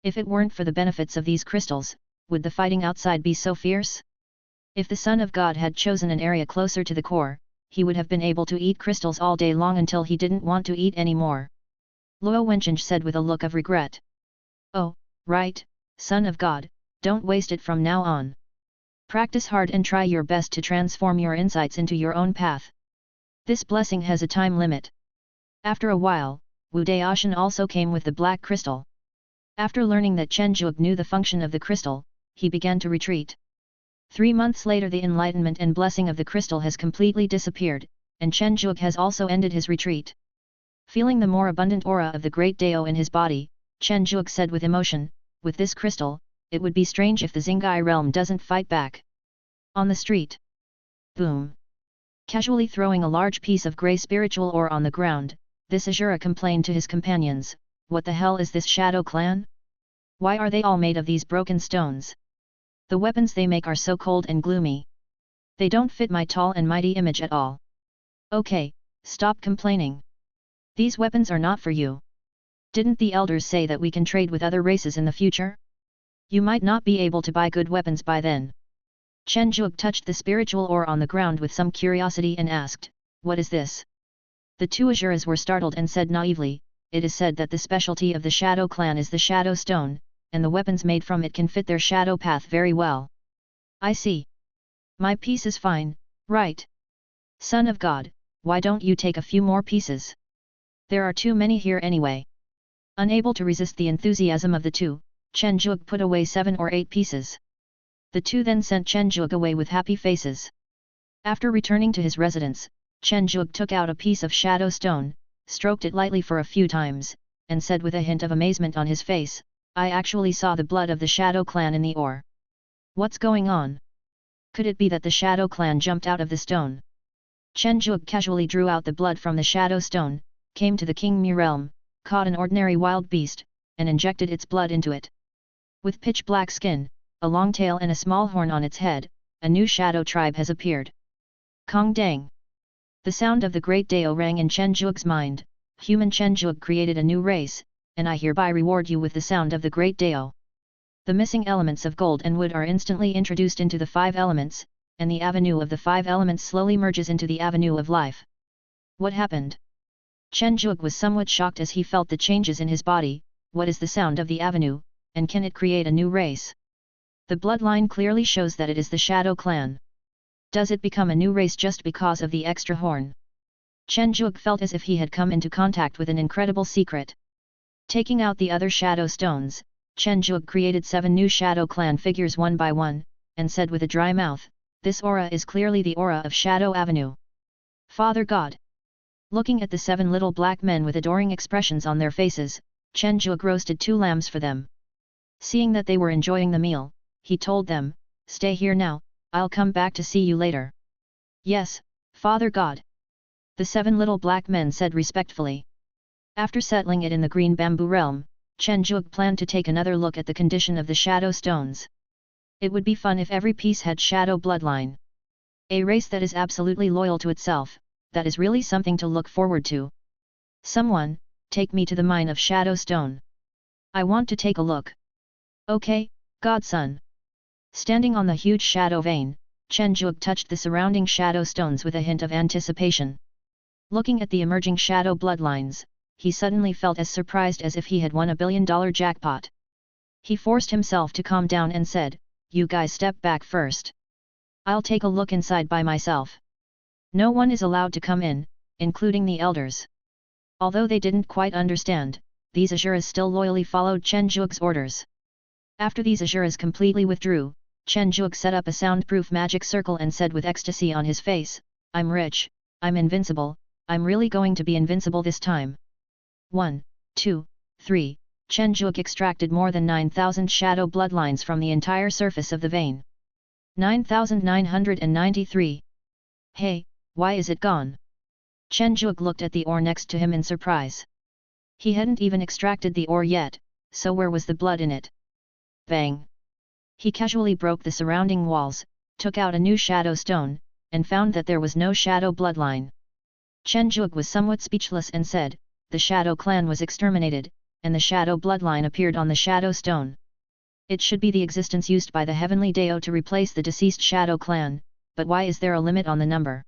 If it weren't for the benefits of these crystals, would the fighting outside be so fierce? If the Son of God had chosen an area closer to the core, he would have been able to eat crystals all day long until he didn't want to eat any more. Luo Wencheng said with a look of regret. Oh, right, Son of God, don't waste it from now on. Practice hard and try your best to transform your insights into your own path. This blessing has a time limit. After a while, Wu Daoshan also came with the black crystal. After learning that Chen Zhuge knew the function of the crystal, he began to retreat. 3 months later the enlightenment and blessing of the crystal has completely disappeared, and Chen Zhuge has also ended his retreat. Feeling the more abundant aura of the great Dao in his body, Chen Zhuge said with emotion, with this crystal, it would be strange if the Xingai realm doesn't fight back. On the street. Boom. Casually throwing a large piece of grey spiritual ore on the ground, this Azura complained to his companions, what the hell is this shadow clan? Why are they all made of these broken stones? The weapons they make are so cold and gloomy. They don't fit my tall and mighty image at all. Okay, stop complaining. These weapons are not for you. Didn't the elders say that we can trade with other races in the future? You might not be able to buy good weapons by then. Chen Zhuge touched the spiritual ore on the ground with some curiosity and asked, "What is this?" The two Asuras were startled and said naively, "It is said that the specialty of the Shadow clan is the Shadow Stone, and the weapons made from it can fit their shadow path very well." "I see. My piece is fine, right? Son of God, why don't you take a few more pieces? There are too many here anyway." Unable to resist the enthusiasm of the two, Chen Zhuge put away 7 or 8 pieces. The two then sent Chen Zhuge away with happy faces. After returning to his residence, Chen Zhuge took out a piece of shadow stone, stroked it lightly for a few times, and said with a hint of amazement on his face, "I actually saw the blood of the Shadow clan in the ore. What's going on? Could it be that the Shadow clan jumped out of the stone?" Chen Zhuge casually drew out the blood from the Shadow stone, came to the King realm, caught an ordinary wild beast, and injected its blood into it. With pitch-black skin, a long tail and a small horn on its head, a new shadow tribe has appeared. Kong Dang! The sound of the great Dao rang in Chen Zhuge's mind. Human Chen Zhuge created a new race, and I hereby reward you with the sound of the great Dao. The missing elements of gold and wood are instantly introduced into the 5 elements, and the avenue of the 5 elements slowly merges into the avenue of life. What happened? Chen Zhuge was somewhat shocked as he felt the changes in his body. What is the sound of the avenue, and can it create a new race? The bloodline clearly shows that it is the Shadow clan. Does it become a new race just because of the extra horn? Chen Zhuge felt as if he had come into contact with an incredible secret. Taking out the other shadow stones, Chen Zhuge created 7 new Shadow clan figures one by one, and said with a dry mouth, "This aura is clearly the aura of Shadow Avenue. Father God!" Looking at the 7 little black men with adoring expressions on their faces, Chen Zhuge roasted 2 lambs for them. Seeing that they were enjoying the meal, he told them, "Stay here now, I'll come back to see you later." "Yes, Father God," the 7 little black men said respectfully. After settling it in the green bamboo realm, Chen Zhuge planned to take another look at the condition of the shadow stones. It would be fun if every piece had shadow bloodline. A race that is absolutely loyal to itself, that is really something to look forward to. "Someone, take me to the mine of Shadow Stone. I want to take a look." "Okay, Godson." Standing on the huge shadow vein, Chen Zhuge touched the surrounding shadow stones with a hint of anticipation. Looking at the emerging shadow bloodlines, he suddenly felt as surprised as if he had won a $1 billion jackpot. He forced himself to calm down and said, "You guys step back first. I'll take a look inside by myself." No one is allowed to come in, including the elders. Although they didn't quite understand, these Asuras still loyally followed Chen Zhuge's orders. After these Asuras completely withdrew, Chen Zhuge set up a soundproof magic circle and said with ecstasy on his face, "I'm rich, I'm invincible, I'm really going to be invincible this time." 1, 2, 3, Chen Zhuge extracted more than 9,000 shadow bloodlines from the entire surface of the vein. 9,993. "Hey, why is it gone?" Chen Zhuge looked at the ore next to him in surprise. He hadn't even extracted the ore yet, so where was the blood in it? Bang! He casually broke the surrounding walls, took out a new shadow stone, and found that there was no shadow bloodline. Chen Zhuge was somewhat speechless and said, "The Shadow clan was exterminated, and the shadow bloodline appeared on the shadow stone. It should be the existence used by the heavenly Dao to replace the deceased Shadow clan, but why is there a limit on the number?"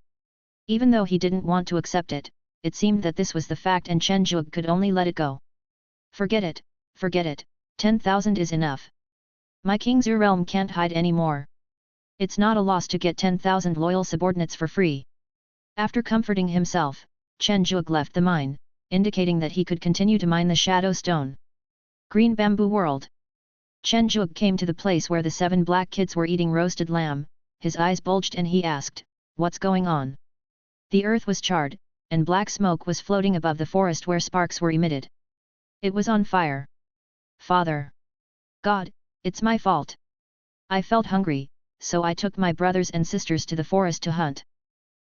Even though he didn't want to accept it, it seemed that this was the fact and Chen Zhuge could only let it go. Forget it, 10,000 is enough. My king's realm can't hide any more. It's not a loss to get 10,000 loyal subordinates for free." After comforting himself, Chen Zhuge left the mine, indicating that he could continue to mine the shadow stone. Green Bamboo World. Chen Zhuge came to the place where the 7 black kids were eating roasted lamb, his eyes bulged and he asked, "What's going on?" The earth was charred, and black smoke was floating above the forest where sparks were emitted. It was on fire. "Father God, it's my fault. I felt hungry, so I took my brothers and sisters to the forest to hunt.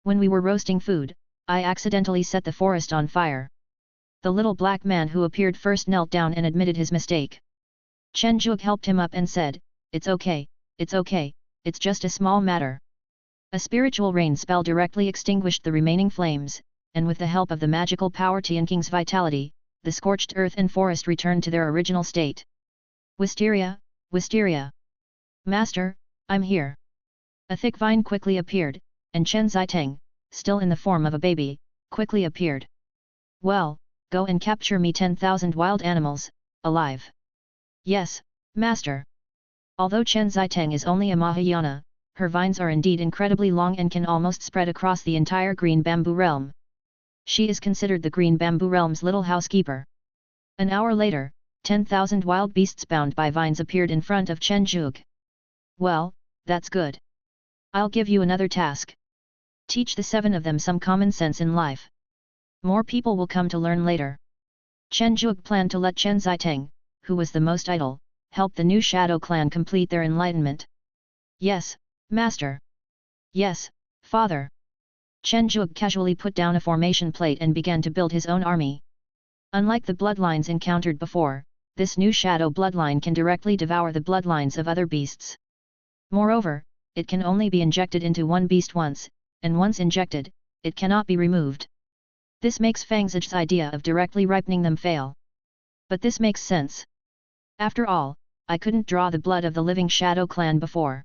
When we were roasting food, I accidentally set the forest on fire." The little black man who appeared first knelt down and admitted his mistake. Chen Zhuge helped him up and said, it's okay, it's just a small matter." A spiritual rain spell directly extinguished the remaining flames, and with the help of the magical power Tian King's vitality, the scorched earth and forest returned to their original state. Wisteria, Wisteria! Master, I'm here! A thick vine quickly appeared, and Chen Ziteng, still in the form of a baby, quickly appeared. Well, go and capture me 10,000 wild animals, alive. Yes, Master. Although Chen Ziteng is only a Mahayana, her vines are indeed incredibly long and can almost spread across the entire green bamboo realm. She is considered the green bamboo realm's little housekeeper. An hour later, 10,000 wild beasts bound by vines appeared in front of Chen Zhuge. Well, that's good. I'll give you another task. Teach the 7 of them some common sense in life. More people will come to learn later. Chen Zhuge planned to let Chen Ziteng, who was the most idle, help the new Shadow Clan complete their enlightenment. Yes, Master. Yes, Father. Chen Zhuge casually put down a formation plate and began to build his own army. Unlike the bloodlines encountered before, this new shadow bloodline can directly devour the bloodlines of other beasts. Moreover, it can only be injected into one beast once, and once injected, it cannot be removed. This makes Fang Zhi's idea of directly ripening them fail. But this makes sense. After all, I couldn't draw the blood of the living Shadow Clan before.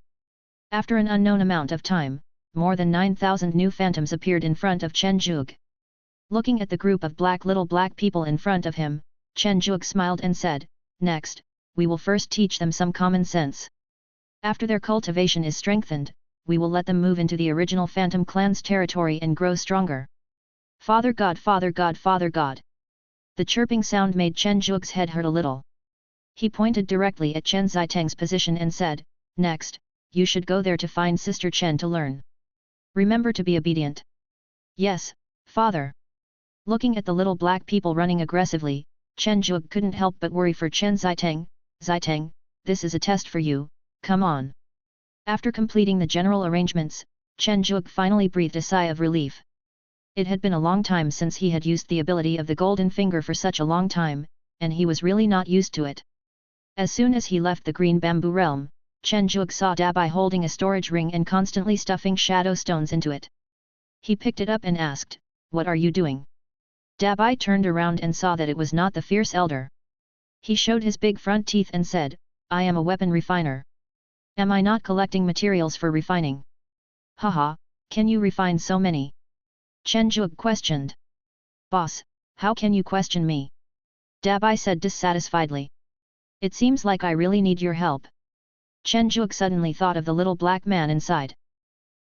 After an unknown amount of time, more than 9,000 new phantoms appeared in front of Chen Zhuge. Looking at the group of little black people in front of him, Chen Zhuge smiled and said, "Next, we will first teach them some common sense. After their cultivation is strengthened, we will let them move into the original Phantom Clan's territory and grow stronger." Father God, Father God, Father God! The chirping sound made Chen Zhuge's head hurt a little. He pointed directly at Chen Ziteng's position and said, "Next, you should go there to find Sister Chen to learn. Remember to be obedient." "Yes, Father." Looking at the little black people running aggressively, Chen Zhuge couldn't help but worry for Chen Ziteng. "Ziteng, this is a test for you, come on." After completing the general arrangements, Chen Zhuge finally breathed a sigh of relief. It had been a long time since he had used the ability of the Golden Finger for such a long time, and he was really not used to it. As soon as he left the green bamboo realm, Chen Zhuge saw Dabai holding a storage ring and constantly stuffing shadow stones into it. He picked it up and asked, "What are you doing?" Dabai turned around and saw that it was not the fierce elder. He showed his big front teeth and said, "I am a weapon refiner. Am I not collecting materials for refining?" "Haha, can you refine so many?" Chen Zhuge questioned. "Boss, how can you question me?" Dabai said dissatisfiedly. "It seems like I really need your help." Chen Zhuge suddenly thought of the little black man inside.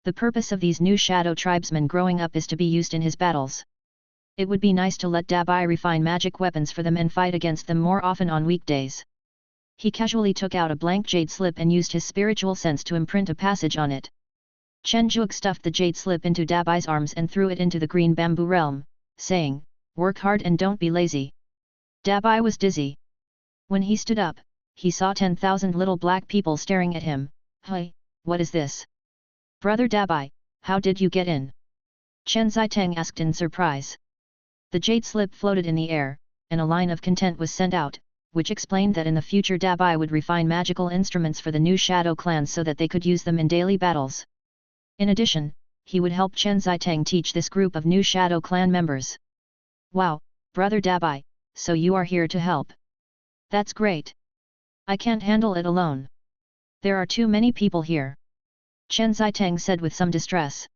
The purpose of these new shadow tribesmen growing up is to be used in his battles. It would be nice to let Dabai refine magic weapons for them and fight against them more often on weekdays. He casually took out a blank jade slip and used his spiritual sense to imprint a passage on it. Chen Zhuge stuffed the jade slip into Dabai's arms and threw it into the green bamboo realm, saying, "Work hard and don't be lazy." Dabai was dizzy. When he stood up, he saw 10,000 little black people staring at him. "Hey, what is this?" "Brother Dabai, how did you get in?" Chen Ziteng asked in surprise. The jade slip floated in the air, and a line of content was sent out, which explained that in the future Dabai would refine magical instruments for the new Shadow Clans so that they could use them in daily battles. In addition, he would help Chen Ziteng teach this group of new Shadow Clan members. "Wow, Brother Dabai, so you are here to help. That's great. I can't handle it alone. There are too many people here." Chen Ziteng said with some distress.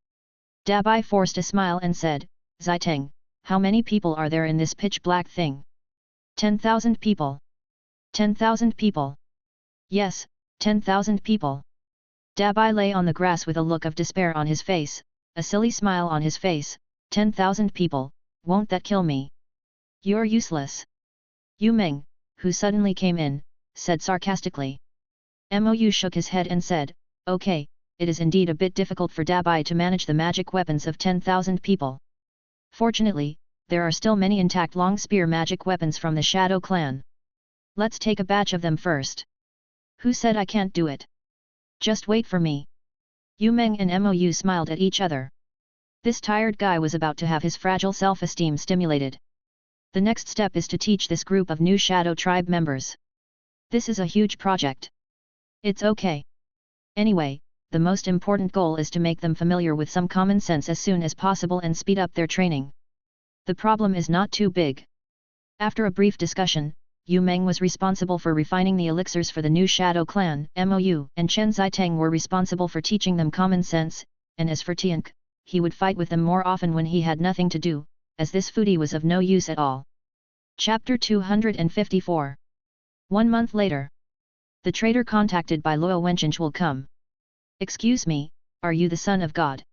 Dabai forced a smile and said, "Ziteng, how many people are there in this pitch-black thing?" 10,000 people. 10,000 people. Yes, 10,000 people. Dabai lay on the grass with a look of despair on his face, a silly smile on his face. 10,000 people, won't that kill me? You're useless. Yu Meng, who suddenly came in, said sarcastically. Mou shook his head and said, "Okay, it is indeed a bit difficult for Dabai to manage the magic weapons of 10,000 people. Fortunately, there are still many intact long spear magic weapons from the Shadow Clan. Let's take a batch of them first." "Who said I can't do it? Just wait for me." Yu Meng and Mou smiled at each other. This tired guy was about to have his fragile self-esteem stimulated. The next step is to teach this group of new Shadow Tribe members. This is a huge project. It's okay. Anyway, the most important goal is to make them familiar with some common sense as soon as possible and speed up their training. The problem is not too big. After a brief discussion, Yu Meng was responsible for refining the elixirs for the new Shadow Clan, MOU, and Chen Zitang were responsible for teaching them common sense, and as for Tiank, he would fight with them more often when he had nothing to do, as this foodie was of no use at all. Chapter 254. 1 month later. The trader contacted by Luo Wencheng will come. Excuse me, are you the son of God?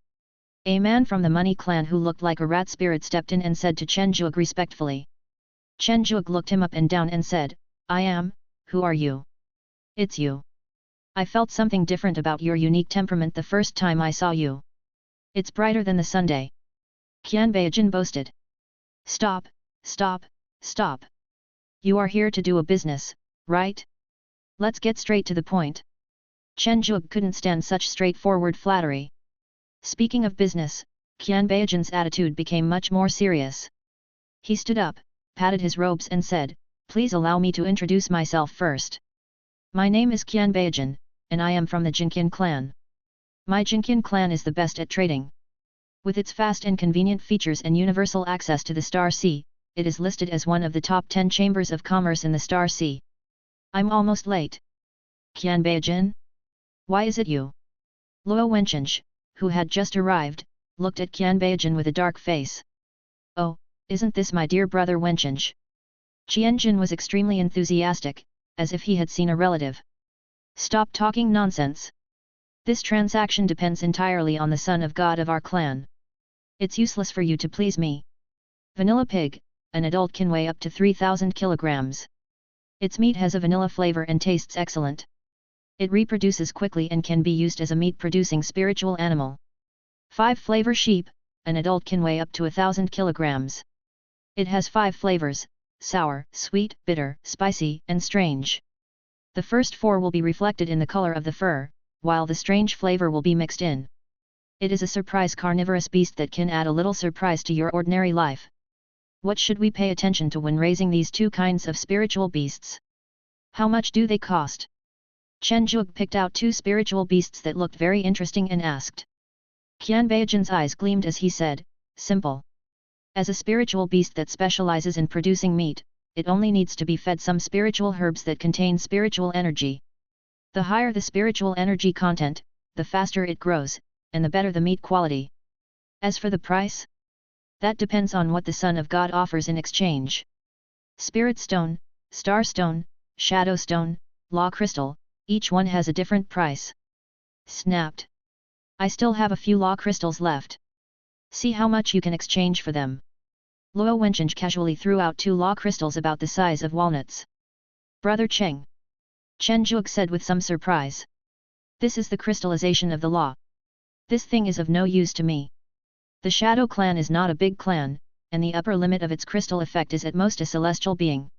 A man from the money clan who looked like a rat spirit stepped in and said to Chen Zhuge respectfully. Chen Zhuge looked him up and down and said, I am, who are you? It's you. I felt something different about your unique temperament the first time I saw you. It's brighter than the Sunday. Qian Beijin boasted. Stop, stop, stop. You are here to do a business, right? Let's get straight to the point. Chen Zhuge couldn't stand such straightforward flattery. Speaking of business, Qian Beijin's attitude became much more serious. He stood up, patted his robes and said, please allow me to introduce myself first. My name is Qian Beijin, and I am from the Jinqian clan. My Jinqian clan is the best at trading. With its fast and convenient features and universal access to the Star Sea, it is listed as one of the top 10 chambers of commerce in the Star Sea. I'm almost late. Qian Beijin? Why is it you? Luo Wencheng, who had just arrived, looked at Qian Beijin with a dark face. Oh, isn't this my dear brother Wencheng? Qianjin was extremely enthusiastic, as if he had seen a relative. Stop talking nonsense. This transaction depends entirely on the son of God of our clan. It's useless for you to please me. Vanilla pig, an adult can weigh up to 3,000 kilograms. Its meat has a vanilla flavor and tastes excellent. It reproduces quickly and can be used as a meat-producing spiritual animal. 5 flavor sheep, an adult can weigh up to 1,000 kilograms. It has 5 flavors, sour, sweet, bitter, spicy, and strange. The first 4 will be reflected in the color of the fur, while the strange flavor will be mixed in. It is a surprise carnivorous beast that can add a little surprise to your ordinary life. What should we pay attention to when raising these 2 kinds of spiritual beasts? How much do they cost? Chen Zhuge picked out 2 spiritual beasts that looked very interesting and asked. Qian Beijin's eyes gleamed as he said, simple. As a spiritual beast that specializes in producing meat, it only needs to be fed some spiritual herbs that contain spiritual energy. The higher the spiritual energy content, the faster it grows, and the better the meat quality. As for the price? That depends on what the Son of God offers in exchange. Spirit Stone, Star Stone, Shadow Stone, Law Crystal, each one has a different price. Snapped. I still have a few Law Crystals left. See how much you can exchange for them. Luo Wencheng casually threw out 2 Law Crystals about the size of walnuts. Brother Cheng. Chen Zhuge said with some surprise. This is the crystallization of the law. This thing is of no use to me. The Shadow Clan is not a big clan, and the upper limit of its crystal effect is at most a celestial being.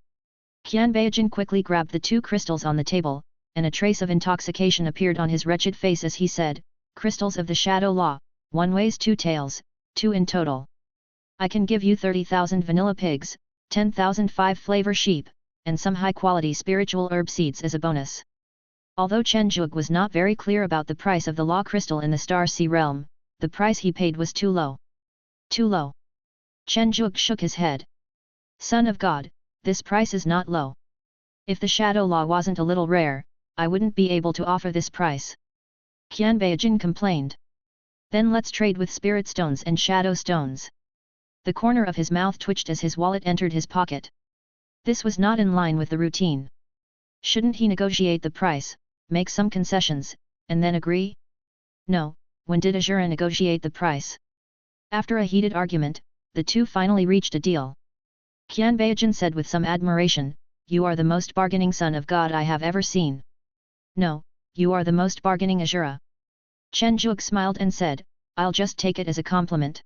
Qian Beijin quickly grabbed the 2 crystals on the table, and a trace of intoxication appeared on his wretched face as he said, crystals of the Shadow Law, 1 weighs 2 taels, 2 in total. I can give you 30,000 vanilla pigs, 10,000 5 flavor sheep, and some high-quality spiritual herb seeds as a bonus. Although Chen Zhuge was not very clear about the price of the Law Crystal in the Star Sea realm, the price he paid was too low. Too low. Chen Zhuge shook his head. Son of God, this price is not low. If the Shadow Law wasn't a little rare, I wouldn't be able to offer this price. Qian Beijin complained. Then let's trade with Spirit Stones and Shadow Stones. The corner of his mouth twitched as his wallet entered his pocket. This was not in line with the routine. Shouldn't he negotiate the price, make some concessions, and then agree? No, when did Azura negotiate the price? After a heated argument, the 2 finally reached a deal. Qian Beijin said with some admiration, you are the most bargaining son of God I have ever seen. No, you are the most bargaining Azura. Chen Zhuge smiled and said, I'll just take it as a compliment.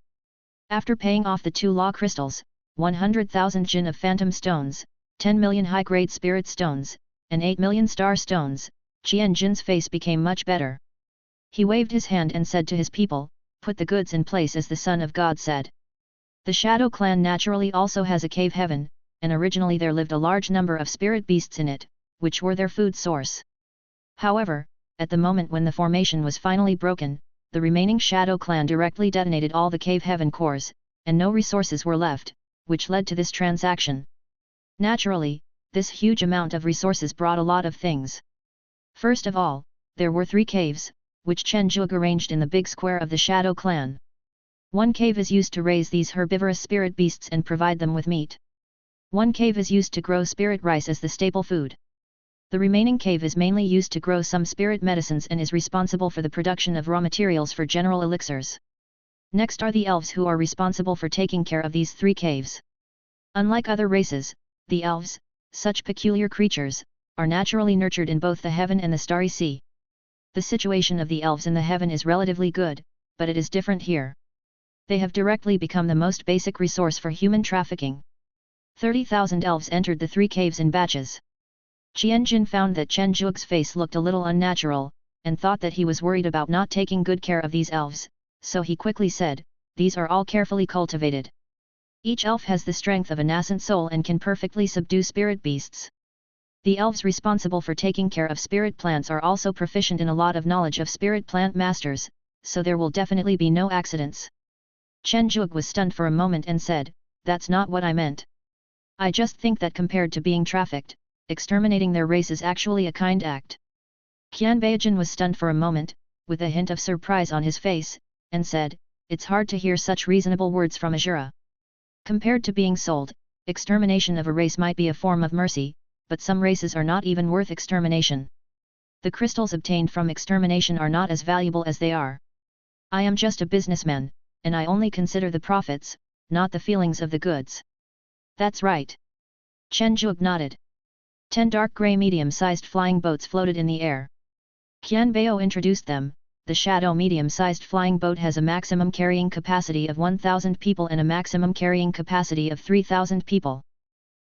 After paying off the 2 Law Crystals, 100,000 Jin of Phantom Stones, 10 million high-grade Spirit Stones, and 8 million Star Stones, Qian Jin's face became much better. He waved his hand and said to his people, put the goods in place as the Son of God said. The Shadow Clan naturally also has a cave heaven, and originally there lived a large number of spirit beasts in it, which were their food source. However, at the moment when the formation was finally broken, the remaining Shadow Clan directly detonated all the cave heaven cores, and no resources were left, which led to this transaction. Naturally, this huge amount of resources brought a lot of things. First of all, there were 3 caves, which Chen Zhuge arranged in the big square of the Shadow clan. One cave is used to raise these herbivorous spirit beasts and provide them with meat. One cave is used to grow spirit rice as the staple food. The remaining cave is mainly used to grow some spirit medicines and is responsible for the production of raw materials for general elixirs. Next are the elves, who are responsible for taking care of these 3 caves. Unlike other races, the elves, such peculiar creatures, are naturally nurtured in both the heaven and the starry sea. The situation of the elves in the heaven is relatively good, but it is different here. They have directly become the most basic resource for human trafficking. 30,000 elves entered the 3 caves in batches. Qianjin found that Chen Zhuge's face looked a little unnatural, and thought that he was worried about not taking good care of these elves, so he quickly said, "These are all carefully cultivated. Each elf has the strength of a nascent soul and can perfectly subdue spirit beasts. The elves responsible for taking care of spirit plants are also proficient in a lot of knowledge of spirit plant masters, so there will definitely be no accidents." Chen Zhuge was stunned for a moment and said, "That's not what I meant. I just think that compared to being trafficked, exterminating their race is actually a kind act." Qian Beijin was stunned for a moment, with a hint of surprise on his face, and said, "It's hard to hear such reasonable words from Azura. Compared to being sold, extermination of a race might be a form of mercy, but some races are not even worth extermination. The crystals obtained from extermination are not as valuable as they are. I am just a businessman, and I only consider the profits, not the feelings of the goods." "That's right." Chen Zhuge nodded. 10 dark grey medium-sized flying boats floated in the air. Qian Bao introduced them. The Shadow medium-sized flying boat has a maximum carrying capacity of 1,000 people and a maximum carrying capacity of 3,000 people.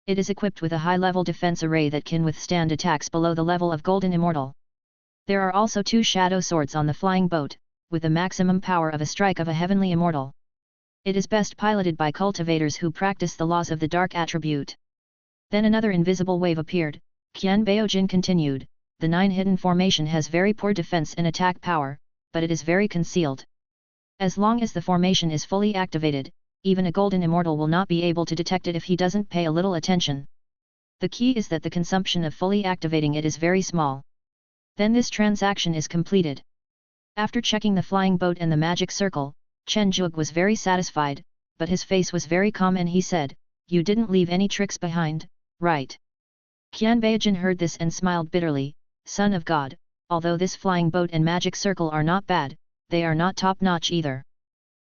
It is equipped with a high-level defense array that can withstand attacks below the level of Golden Immortal. There are also 2 shadow swords on the flying boat, with the maximum power of a strike of a heavenly immortal. It is best piloted by cultivators who practice the laws of the dark attribute. Then another invisible wave appeared. Qian Baojin continued, "The 9 hidden formation has very poor defense and attack power, but it is very concealed. As long as the formation is fully activated, even a golden immortal will not be able to detect it if he doesn't pay a little attention. The key is that the consumption of fully activating it is very small. Then this transaction is completed." After checking the flying boat and the magic circle, Chen Zhuge was very satisfied, but his face was very calm and he said, "You didn't leave any tricks behind, right?" Qian Beijin heard this and smiled bitterly, "Son of God, although this flying boat and magic circle are not bad, they are not top-notch either.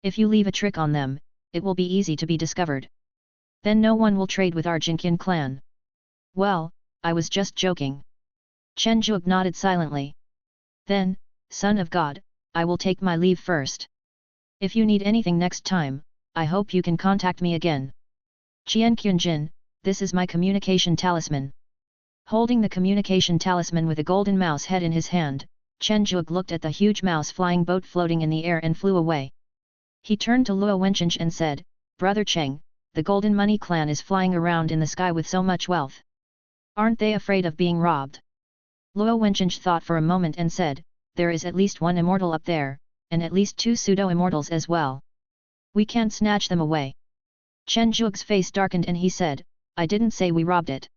If you leave a trick on them, it will be easy to be discovered. Then no one will trade with our Jinqian clan." "Well, I was just joking." Chen Zhuge nodded silently. "Then, Son of God, I will take my leave first. If you need anything next time, I hope you can contact me again. Qian Qianjin, this is my communication talisman." Holding the communication talisman with a golden mouse head in his hand, Chen Zhuge looked at the huge mouse flying boat floating in the air and flew away. He turned to Luo Wencheng and said, "Brother Cheng, the Golden Money clan is flying around in the sky with so much wealth. Aren't they afraid of being robbed?" Luo Wencheng thought for a moment and said, "There is at least 1 immortal up there, and at least 2 pseudo-immortals as well. We can't snatch them away." Chen Zhuge's face darkened and he said, "I didn't say we robbed it."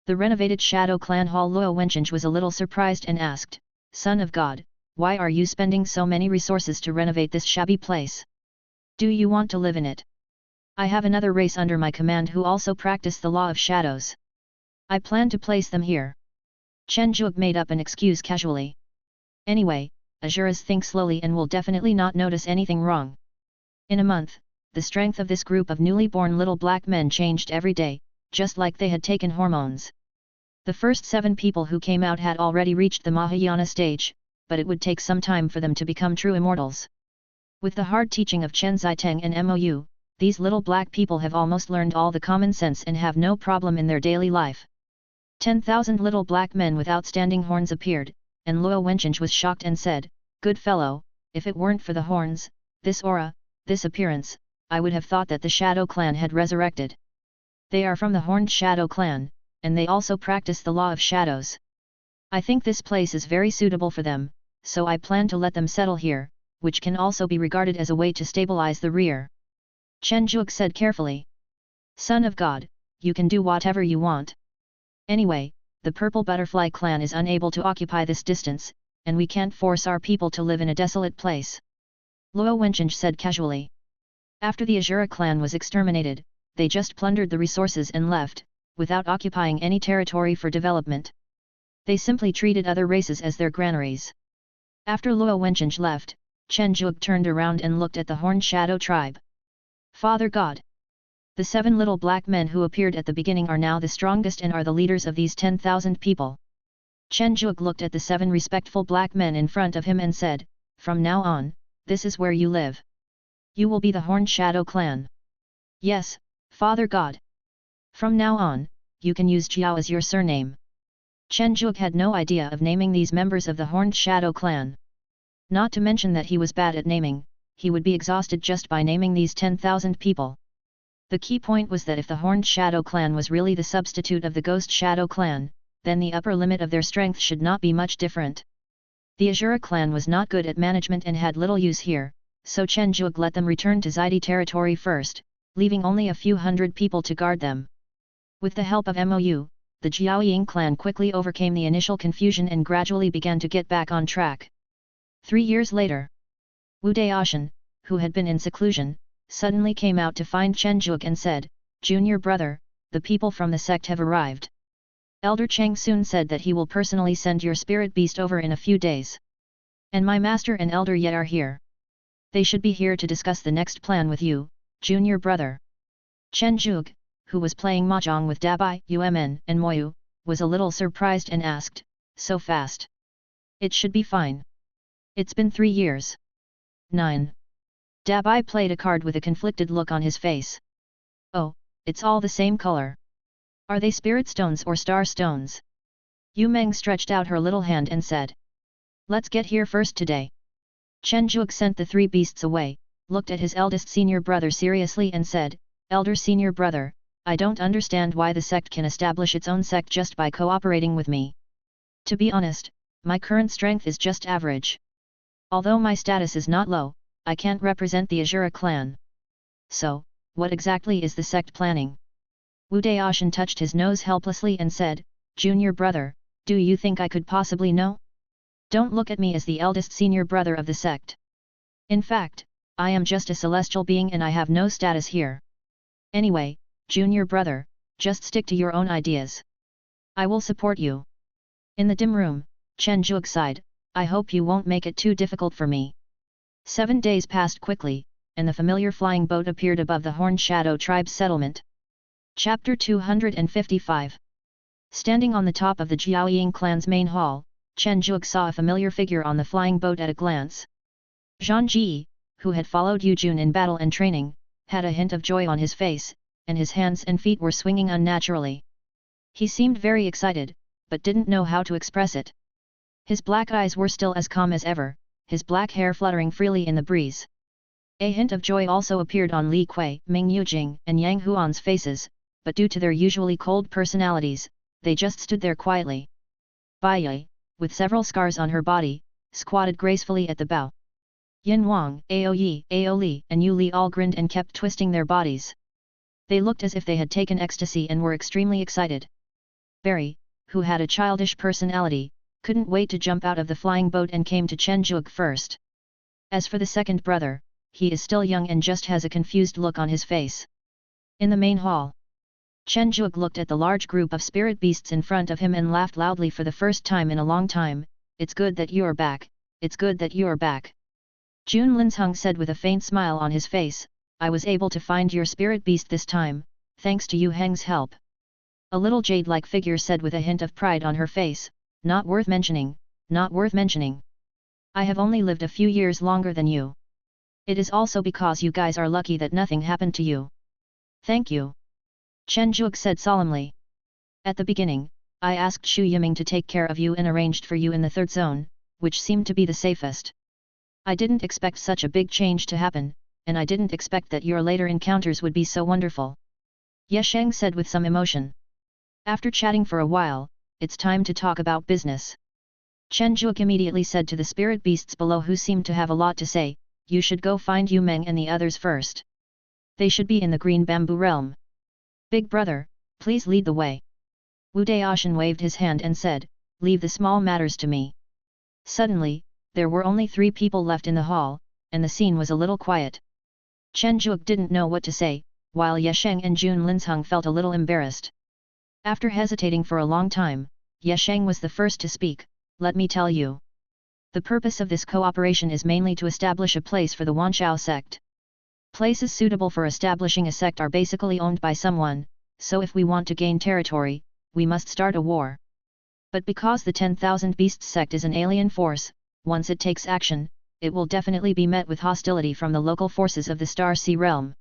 The renovated Shadow Clan Hall. Luo Wencheng was a little surprised and asked, "Son of God, why are you spending so many resources to renovate this shabby place? Do you want to live in it? I have another race under my command who also practice the law of shadows. I plan to place them here." Chen Zhuge made up an excuse casually. "Anyway, Azuras think slowly and will definitely not notice anything wrong." In a month, the strength of this group of newly born little black men changed every day, just like they had taken hormones. The first 7 people who came out had already reached the Mahayana stage, but it would take some time for them to become true immortals. With the hard teaching of Chen Ziteng and Mou, these little black people have almost learned all the common sense and have no problem in their daily life. 10,000 little black men with outstanding horns appeared, and Luo Wencheng was shocked and said, "Good fellow, if it weren't for the horns, this aura, this appearance, I would have thought that the Shadow Clan had resurrected. They are from the Horned Shadow Clan, and they also practice the law of shadows. I think this place is very suitable for them, so I plan to let them settle here, which can also be regarded as a way to stabilize the rear." Chen Zhuge said carefully. Son of God, you can do whatever you want. Anyway, the Purple Butterfly clan is unable to occupy this distance, and we can't force our people to live in a desolate place. Luo Wencheng said casually. After the Azura clan was exterminated, they just plundered the resources and left, without occupying any territory for development. They simply treated other races as their granaries. After Luo Wencheng left, Chen Zhuge turned around and looked at the Horned Shadow tribe. Father God! The 7 little black men who appeared at the beginning are now the strongest and are the leaders of these 10,000 people. Chen Zhuge looked at the 7 respectful black men in front of him and said, "From now on, this is where you live. You will be the Horned Shadow clan." "Yes, Father God. From now on, you can use Jiao as your surname." Chen Zhuge had no idea of naming these members of the Horned Shadow clan. Not to mention that he was bad at naming, he would be exhausted just by naming these 10,000 people. The key point was that if the Horned Shadow clan was really the substitute of the Ghost Shadow clan, then the upper limit of their strength should not be much different. The Azura clan was not good at management and had little use here, so Chen Zhuge let them return to Zidi territory first, leaving only a few hundred people to guard them. With the help of MOU, the Jiaoying clan quickly overcame the initial confusion and gradually began to get back on track. 3 years later, Wu Daoshan, who had been in seclusion, suddenly came out to find Chen Zhuge and said, "Junior brother, the people from the sect have arrived. Elder Chang soon said that he will personally send your spirit beast over in a few days. And my master and Elder Ye are here. They should be here to discuss the next plan with you, junior brother." Chen Zhuge, who was playing mahjong with Dabai, Yuemen and Moyu, was a little surprised and asked, "So fast? It should be fine. It's been 3 years. 9. Dabai played a card with a conflicted look on his face. "Oh, it's all the same color. Are they spirit stones or star stones?" Yu Meng stretched out her little hand and said, "Let's get here first today." Chen Zhuge sent the 3 beasts away, looked at his eldest senior brother seriously and said, "Elder senior brother, I don't understand why the sect can establish its own sect just by cooperating with me. To be honest, my current strength is just average. Although my status is not low, I can't represent the Azura clan. So, what exactly is the sect planning?" Wu Daoshan touched his nose helplessly and said, "Junior brother, do you think I could possibly know? Don't look at me as the eldest senior brother of the sect. In fact, I am just a celestial being and I have no status here. Anyway, junior brother, just stick to your own ideas. I will support you." In the dim room, Chen Zhuge sighed, "I hope you won't make it too difficult for me." 7 days passed quickly, and the familiar flying boat appeared above the Horned Shadow tribe's settlement. Chapter 255. Standing on the top of the Jiaoying clan's main hall, Chen Zhuge saw a familiar figure on the flying boat at a glance. Zhang Ji, who had followed Yu Jun in battle and training, had a hint of joy on his face, and his hands and feet were swinging unnaturally. He seemed very excited, but didn't know how to express it. His black eyes were still as calm as ever, his black hair fluttering freely in the breeze. A hint of joy also appeared on Li Kui, Ming Yujing and Yang Huan's faces, but due to their usually cold personalities, they just stood there quietly. Bai Yi, with several scars on her body, squatted gracefully at the bow. Yin Wang, Ao Yi, Ao Li and Yu Li all grinned and kept twisting their bodies. They looked as if they had taken ecstasy and were extremely excited. Barry, who had a childish personality, couldn't wait to jump out of the flying boat and came to Chen Zhuge first. As for the second brother, he is still young and just has a confused look on his face. In the main hall, Chen Zhuge looked at the large group of spirit beasts in front of him and laughed loudly for the first time in a long time. "It's good that you're back, it's good that you're back." Jun Linsheng said with a faint smile on his face, "I was able to find your spirit beast this time, thanks to Yu Heng's help." A little jade-like figure said with a hint of pride on her face, "Not worth mentioning, not worth mentioning. I have only lived a few years longer than you. It is also because you guys are lucky that nothing happened to you. Thank you." Chen Zhuge said solemnly. "At the beginning, I asked Xu Yiming to take care of you and arranged for you in the 3rd zone, which seemed to be the safest. I didn't expect such a big change to happen, and I didn't expect that your later encounters would be so wonderful." Ye Sheng said with some emotion. After chatting for a while, "It's time to talk about business." Chen Zhuge immediately said to the spirit beasts below who seemed to have a lot to say, "You should go find Yu Meng and the others first. They should be in the green bamboo realm. Big brother, please lead the way. Wu Daoshan waved his hand and said, leave the small matters to me. Suddenly, there were only 3 people left in the hall, and the scene was a little quiet. Chen Zhuge didn't know what to say, while Yesheng and Jun Linzheng felt a little embarrassed. After hesitating for a long time, Yesheng was the first to speak, let me tell you. The purpose of this cooperation is mainly to establish a place for the Wanshao sect. Places suitable for establishing a sect are basically owned by someone, so if we want to gain territory, we must start a war. But because the 10,000 Beasts sect is an alien force, once it takes action, it will definitely be met with hostility from the local forces of the Star Sea realm.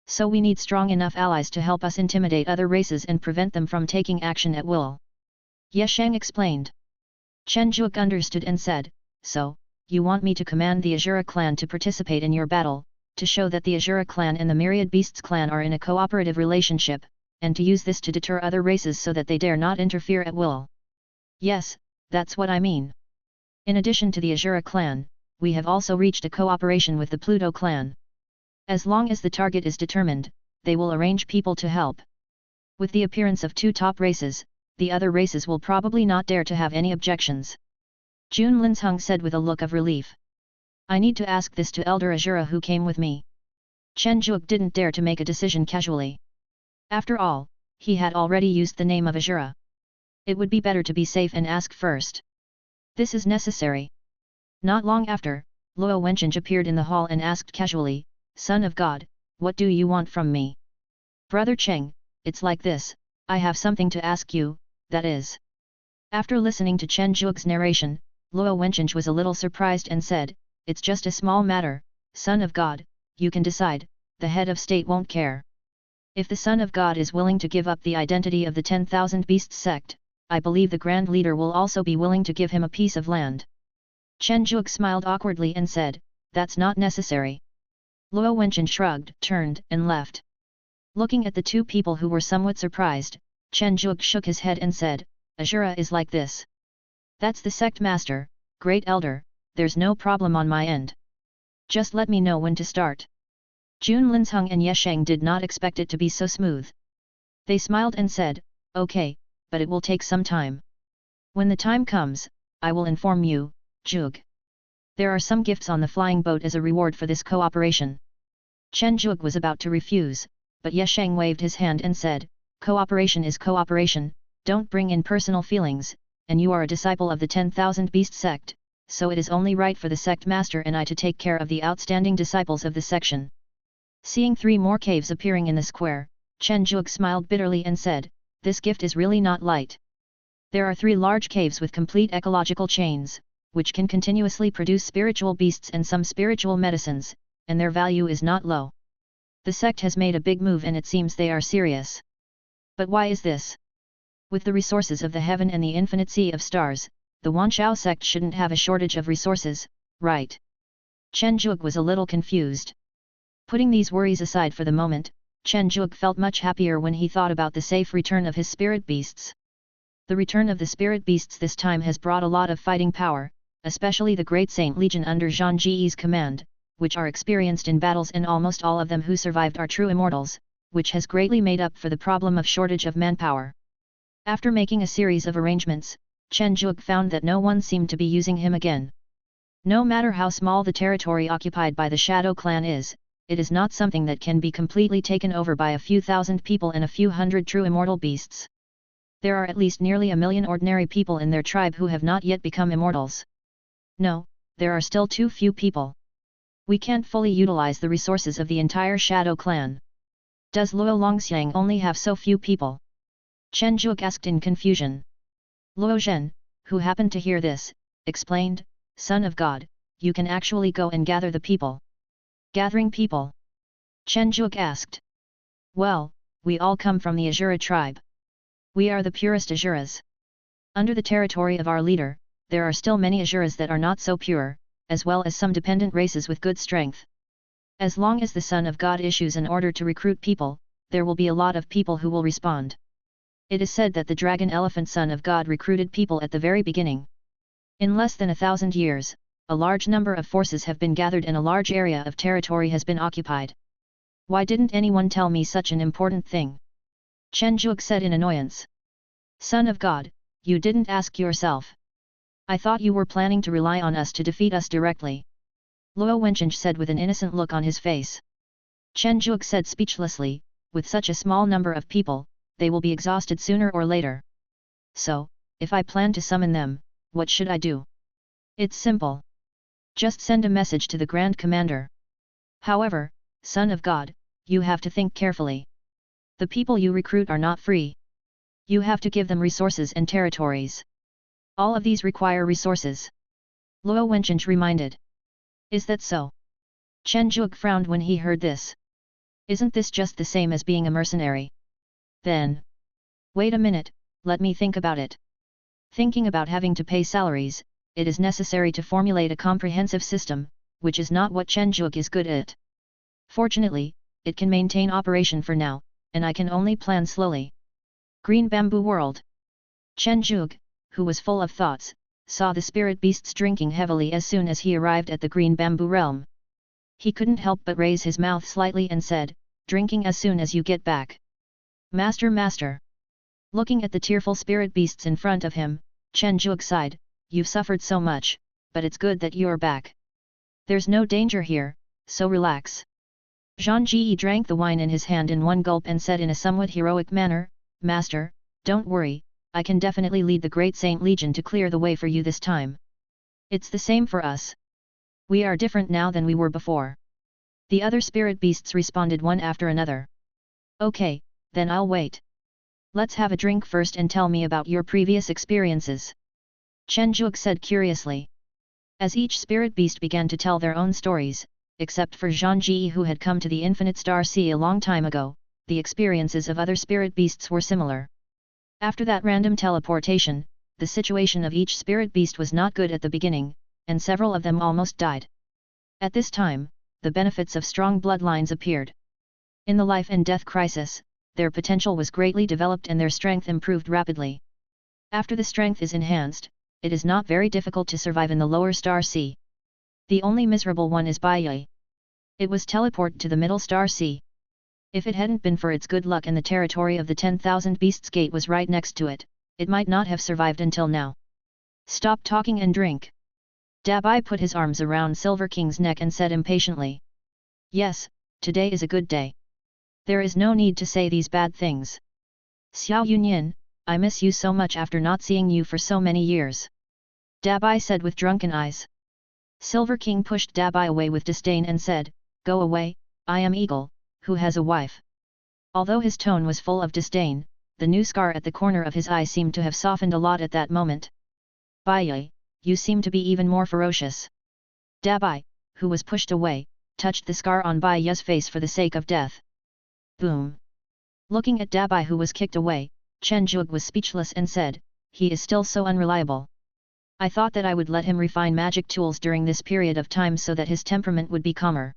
So we need strong enough allies to help us intimidate other races and prevent them from taking action at will. Yesheng explained. Chen Zhuge understood and said, so, you want me to command the Azura clan to participate in your battle, to show that the Azura clan and the Myriad Beasts clan are in a cooperative relationship, and to use this to deter other races so that they dare not interfere at will. Yes, that's what I mean. In addition to the Azura clan, we have also reached a cooperation with the Pluto clan. As long as the target is determined, they will arrange people to help. With the appearance of 2 top races, the other races will probably not dare to have any objections. Jun Linzheng said with a look of relief. I need to ask this to Elder Azura who came with me. Chen Zhuge didn't dare to make a decision casually. After all, he had already used the name of Azura. It would be better to be safe and ask first. This is necessary. Not long after, Luo Wenqing appeared in the hall and asked casually, Son of God, what do you want from me? Brother Cheng, it's like this, I have something to ask you, that is. After listening to Chen Zhuge's narration, Luo Wenqing was a little surprised and said, it's just a small matter, Son of God, you can decide, the head of state won't care. If the Son of God is willing to give up the identity of the 10,000 Beasts sect, I believe the Grand Leader will also be willing to give him a piece of land. Chen Zhuge smiled awkwardly and said, that's not necessary. Luo Wenqing shrugged, turned, and left. Looking at the 2 people who were somewhat surprised, Chen Zhuge shook his head and said, Azura is like this. That's the sect master, great elder, there's no problem on my end. Just let me know when to start. Jun Linzheng and Yesheng did not expect it to be so smooth. They smiled and said, okay, but it will take some time. When the time comes, I will inform you, Zhuge. There are some gifts on the flying boat as a reward for this cooperation. Chen Zhuge was about to refuse, but Yesheng waved his hand and said, cooperation is cooperation, don't bring in personal feelings, and you are a disciple of the 10,000 Beast sect, so it is only right for the sect master and I to take care of the outstanding disciples of the section. Seeing 3 more caves appearing in the square, Chen Zhuge smiled bitterly and said, this gift is really not light. There are 3 large caves with complete ecological chains, which can continuously produce spiritual beasts and some spiritual medicines, and their value is not low. The sect has made a big move and it seems they are serious. But why is this? With the resources of the heaven and the infinite sea of stars, the Wanshao sect shouldn't have a shortage of resources, right? Chen Zhuge was a little confused. Putting these worries aside for the moment, Chen Zhuge felt much happier when he thought about the safe return of his spirit beasts. The return of the spirit beasts this time has brought a lot of fighting power, especially the Great Saint Legion under Zhang Ji's command, which are experienced in battles and almost all of them who survived are true immortals, which has greatly made up for the problem of shortage of manpower. After making a series of arrangements, Chen Zhuge found that no one seemed to be using him again. No matter how small the territory occupied by the Shadow clan is, it is not something that can be completely taken over by a few thousand people and a few hundred true immortal beasts. There are at least nearly 1 million ordinary people in their tribe who have not yet become immortals. No, there are still too few people. We can't fully utilize the resources of the entire Shadow clan. Does Luo Longxiang only have so few people? Chen Zhuge asked in confusion. Luo Zhen, who happened to hear this, explained, Son of God, you can actually go and gather the people. Gathering people? Chen Zhuge asked. Well, we all come from the Azura tribe. We are the purest Azuras. Under the territory of our leader, there are still many Azuras that are not so pure, as well as some dependent races with good strength. As long as the Son of God issues an order to recruit people, there will be a lot of people who will respond. It is said that the Dragon Elephant Son of God recruited people at the very beginning. In less than 1,000 years, a large number of forces have been gathered and a large area of territory has been occupied. Why didn't anyone tell me such an important thing? Chen Zhuge said in annoyance. Son of God, you didn't ask yourself. I thought you were planning to rely on us to defeat us directly. Luo Wencheng said with an innocent look on his face. Chen Zhuge said speechlessly, with such a small number of people, they will be exhausted sooner or later. So, if I plan to summon them, what should I do? It's simple. Just send a message to the Grand Commander. However, Son of God, you have to think carefully. The people you recruit are not free. You have to give them resources and territories. All of these require resources. Luo Wencheng reminded. Is that so? Chen Zhuge frowned when he heard this. Isn't this just the same as being a mercenary? Then. Wait a minute, let me think about it. Thinking about having to pay salaries, it is necessary to formulate a comprehensive system, which is not what Chen Zhuge is good at. Fortunately, it can maintain operation for now, and I can only plan slowly. Green Bamboo World. Chen Zhuge, who was full of thoughts, saw the spirit beasts drinking heavily as soon as he arrived at the Green Bamboo realm. He couldn't help but raise his mouth slightly and said, drinking as soon as you get back. Master. Looking at the tearful spirit beasts in front of him, Chen Zhuge sighed, you've suffered so much, but it's good that you're back. There's no danger here, so relax. Zhang Ji drank the wine in his hand in one gulp and said in a somewhat heroic manner, Master, don't worry, I can definitely lead the Great Saint Legion to clear the way for you this time. It's the same for us. We are different now than we were before. The other spirit beasts responded one after another. Okay, then I'll wait. Let's have a drink first and tell me about your previous experiences. Chen Zhuge said curiously. As each spirit beast began to tell their own stories, except for Zhang Ji who had come to the Infinite Star Sea a long time ago, the experiences of other spirit beasts were similar. After that random teleportation, the situation of each spirit beast was not good at the beginning, and several of them almost died. At this time, the benefits of strong bloodlines appeared. In the life and death crisis, their potential was greatly developed and their strength improved rapidly. After the strength is enhanced, it is not very difficult to survive in the lower star sea. The only miserable one is Bai Yi. It was teleported to the middle star sea. If it hadn't been for its good luck and the territory of the 10,000 Beasts Gate was right next to it, it might not have survived until now. Stop talking and drink. Dabai put his arms around Silver King's neck and said impatiently. Yes, today is a good day. There is no need to say these bad things. Xiao Yunyan, I miss you so much after not seeing you for so many years. Dabai said with drunken eyes. Silver King pushed Dabai away with disdain and said, Go away, I am Eagle, who has a wife. Although his tone was full of disdain, the new scar at the corner of his eye seemed to have softened a lot at that moment. Bai Yi, you seem to be even more ferocious. Dabai, who was pushed away, touched the scar on Bai Yi's face for the sake of death. Boom. Looking at Dabai who was kicked away, Chen Zhuge was speechless and said, he is still so unreliable. I thought that I would let him refine magic tools during this period of time so that his temperament would be calmer.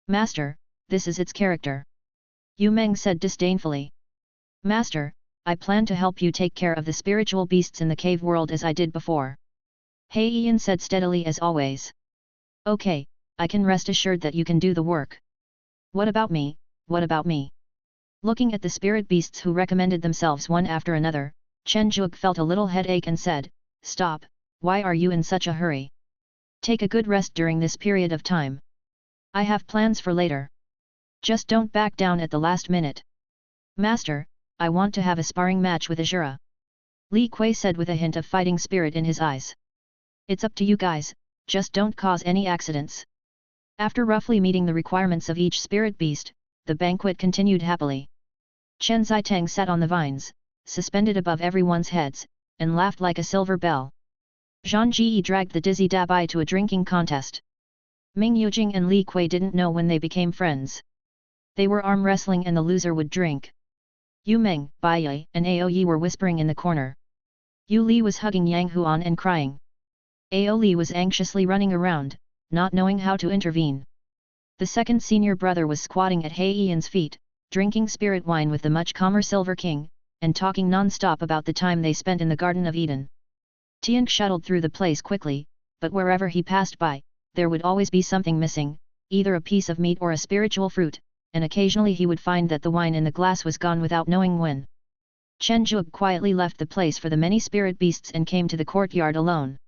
Master, this is its character. Yu Meng said disdainfully. Master, I plan to help you take care of the spiritual beasts in the cave world as I did before. He Ian said steadily as always. Okay, I can rest assured that you can do the work. What about me, what about me? Looking at the spirit beasts who recommended themselves one after another, Chen Zhuge felt a little headache and said, Stop, why are you in such a hurry? Take a good rest during this period of time. I have plans for later. Just don't back down at the last minute. Master, I want to have a sparring match with Azura. Li Kui said with a hint of fighting spirit in his eyes. It's up to you guys, just don't cause any accidents. After roughly meeting the requirements of each spirit beast, the banquet continued happily. Chen Zitang sat on the vines, suspended above everyone's heads, and laughed like a silver bell. Zhang Ji dragged the dizzy Dabai to a drinking contest. Ming Yujing and Li Kui didn't know when they became friends. They were arm wrestling and the loser would drink. Yu Meng, Bai Yi and Ao Yi were whispering in the corner. Yu Li was hugging Yang Huan and crying. Ao Li was anxiously running around, not knowing how to intervene. The second senior brother was squatting at He Ian's feet, drinking spirit wine with the much calmer Silver King, and talking non-stop about the time they spent in the Garden of Eden. Tian shuttled through the place quickly, but wherever he passed by, there would always be something missing, either a piece of meat or a spiritual fruit, and occasionally he would find that the wine in the glass was gone without knowing when. Chen Zhuge quietly left the place for the many spirit beasts and came to the courtyard alone.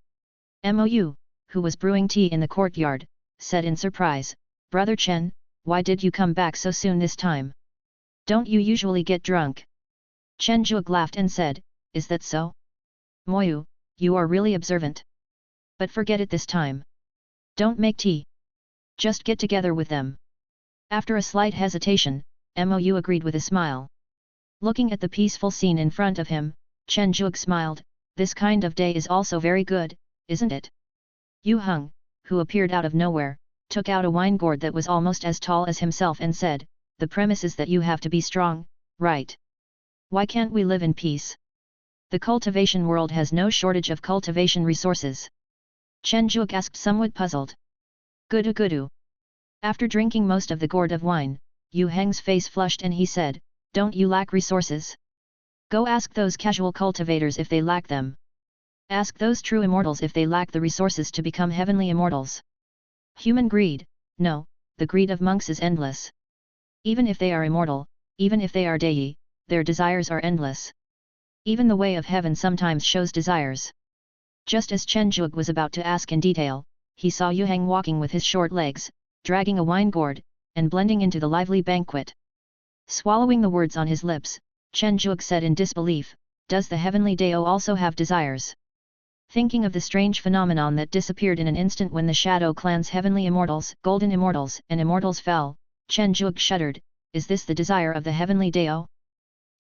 Mou, who was brewing tea in the courtyard, said in surprise, "Brother Chen, why did you come back so soon this time? Don't you usually get drunk?" Chen Zhuge laughed and said, "Is that so? Moyu, you are really observant. But forget it this time. Don't make tea. Just get together with them." After a slight hesitation, Mou agreed with a smile. Looking at the peaceful scene in front of him, Chen Zhuge smiled, "This kind of day is also very good, isn't it?" Yu Heng, who appeared out of nowhere, took out a wine gourd that was almost as tall as himself and said, "The premise is that you have to be strong, right? Why can't we live in peace? The cultivation world has no shortage of cultivation resources." Chen Zhuge asked, somewhat puzzled. Gudu. After drinking most of the gourd of wine, Yu Heng's face flushed and he said, "Don't you lack resources? Go ask those casual cultivators if they lack them. Ask those true immortals if they lack the resources to become heavenly immortals. Human greed, no, the greed of monks is endless. Even if they are immortal, even if they are deyi, their desires are endless. Even the way of heaven sometimes shows desires." Just as Chen Zhuge was about to ask in detail, he saw Yu Heng walking with his short legs, dragging a wine gourd, and blending into the lively banquet. Swallowing the words on his lips, Chen Zhuge said in disbelief, "Does the heavenly Dao also have desires?" Thinking of the strange phenomenon that disappeared in an instant when the Shadow Clan's heavenly immortals, golden immortals and immortals fell, Chen Zhuge shuddered, "Is this the desire of the heavenly Dao?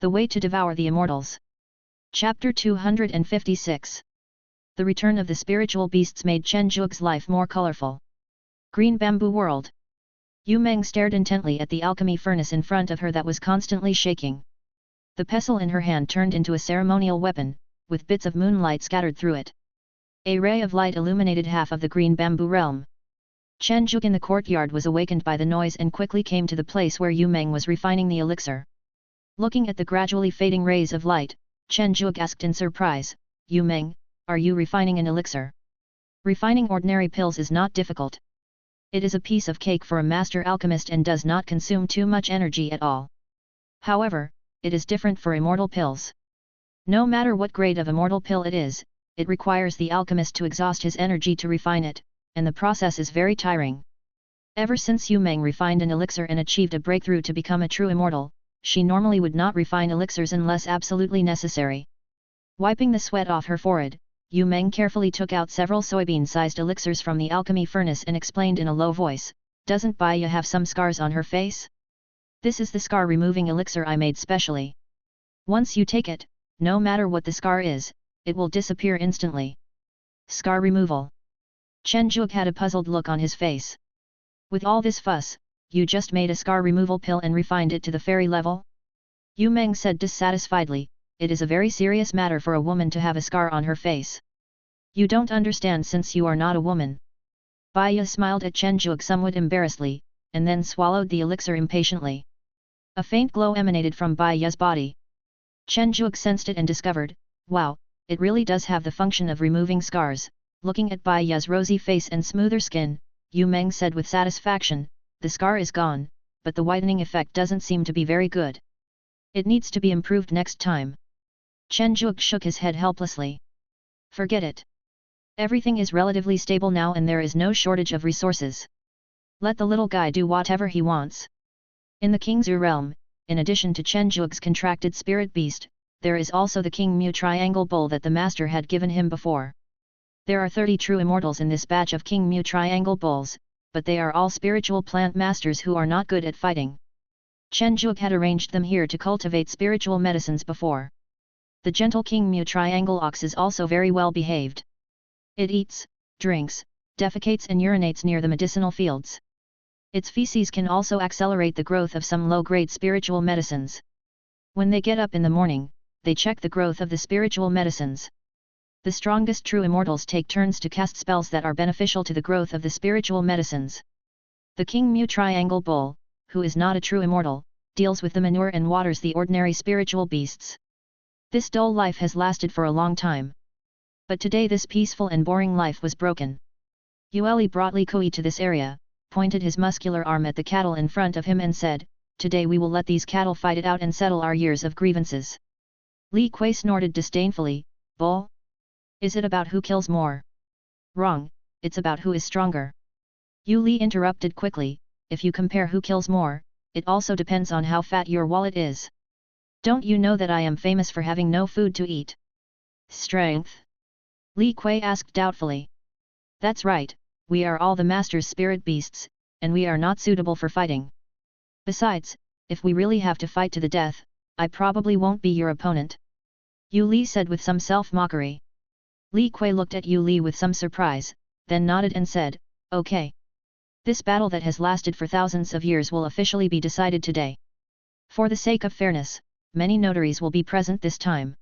The way to devour the immortals?" Chapter 256. The return of the spiritual beasts made Chen Zhuge's life more colorful. Green Bamboo World. Yu Meng stared intently at the alchemy furnace in front of her that was constantly shaking. The pestle in her hand turned into a ceremonial weapon, with bits of moonlight scattered through it. A ray of light illuminated half of the green bamboo realm. Chen Zhuge in the courtyard was awakened by the noise and quickly came to the place where Yu Meng was refining the elixir. Looking at the gradually fading rays of light, Chen Zhuge asked in surprise, "Yu Meng, are you refining an elixir?" Refining ordinary pills is not difficult. It is a piece of cake for a master alchemist and does not consume too much energy at all. However, it is different for immortal pills. No matter what grade of immortal pill it is, it requires the alchemist to exhaust his energy to refine it, and the process is very tiring. Ever since Yu Meng refined an elixir and achieved a breakthrough to become a true immortal, she normally would not refine elixirs unless absolutely necessary. Wiping the sweat off her forehead, Yu Meng carefully took out several soybean-sized elixirs from the alchemy furnace and explained in a low voice, "Doesn't Baiya have some scars on her face? This is the scar-removing elixir I made specially. Once you take it, no matter what the scar is, it will disappear instantly." Scar removal. Chen Zhuge had a puzzled look on his face. "With all this fuss, you just made a scar removal pill and refined it to the fairy level?" Yu Meng said dissatisfiedly, "It is a very serious matter for a woman to have a scar on her face. You don't understand since you are not a woman." Baiya smiled at Chen Zhuge somewhat embarrassedly, and then swallowed the elixir impatiently. A faint glow emanated from Baiya's body. Chen Zhuge sensed it and discovered, "Wow, it really does have the function of removing scars." Looking at Baiya's rosy face and smoother skin, Yu Meng said with satisfaction, "The scar is gone, but the whitening effect doesn't seem to be very good. It needs to be improved next time." Chen Zhuge shook his head helplessly. "Forget it. Everything is relatively stable now and there is no shortage of resources. Let the little guy do whatever he wants." In the Kingzu realm, in addition to Chen Zhuge's contracted spirit beast, there is also the King Mu triangle bowl that the master had given him before. There are 30 true immortals in this batch of King Mu triangle bowls, but they are all spiritual plant masters who are not good at fighting. Chen Zhuge had arranged them here to cultivate spiritual medicines before. The gentle King Mu triangle ox is also very well behaved. It eats, drinks, defecates and urinates near the medicinal fields. Its feces can also accelerate the growth of some low-grade spiritual medicines. When they get up in the morning, they check the growth of the spiritual medicines. The strongest true immortals take turns to cast spells that are beneficial to the growth of the spiritual medicines. The King Mu triangle bull, who is not a true immortal, deals with the manure and waters the ordinary spiritual beasts. This dull life has lasted for a long time. But today this peaceful and boring life was broken. Yueli brought Li Kui to this area, pointed his muscular arm at the cattle in front of him and said, today we will let these cattle fight it out and settle our years of grievances. Li Kui snorted disdainfully, bull? Is it about who kills more? Wrong, it's about who is stronger. Yu Li interrupted quickly, if you compare who kills more, it also depends on how fat your wallet is. Don't you know that I am famous for having no food to eat? Strength? Li Kui asked doubtfully. That's right, we are all the master's spirit beasts, and we are not suitable for fighting. Besides, if we really have to fight to the death, I probably won't be your opponent. Yu Li said with some self-mockery. Li Kui looked at Yu Li with some surprise, then nodded and said, okay. This battle that has lasted for thousands of years will officially be decided today. For the sake of fairness, many notaries will be present this time.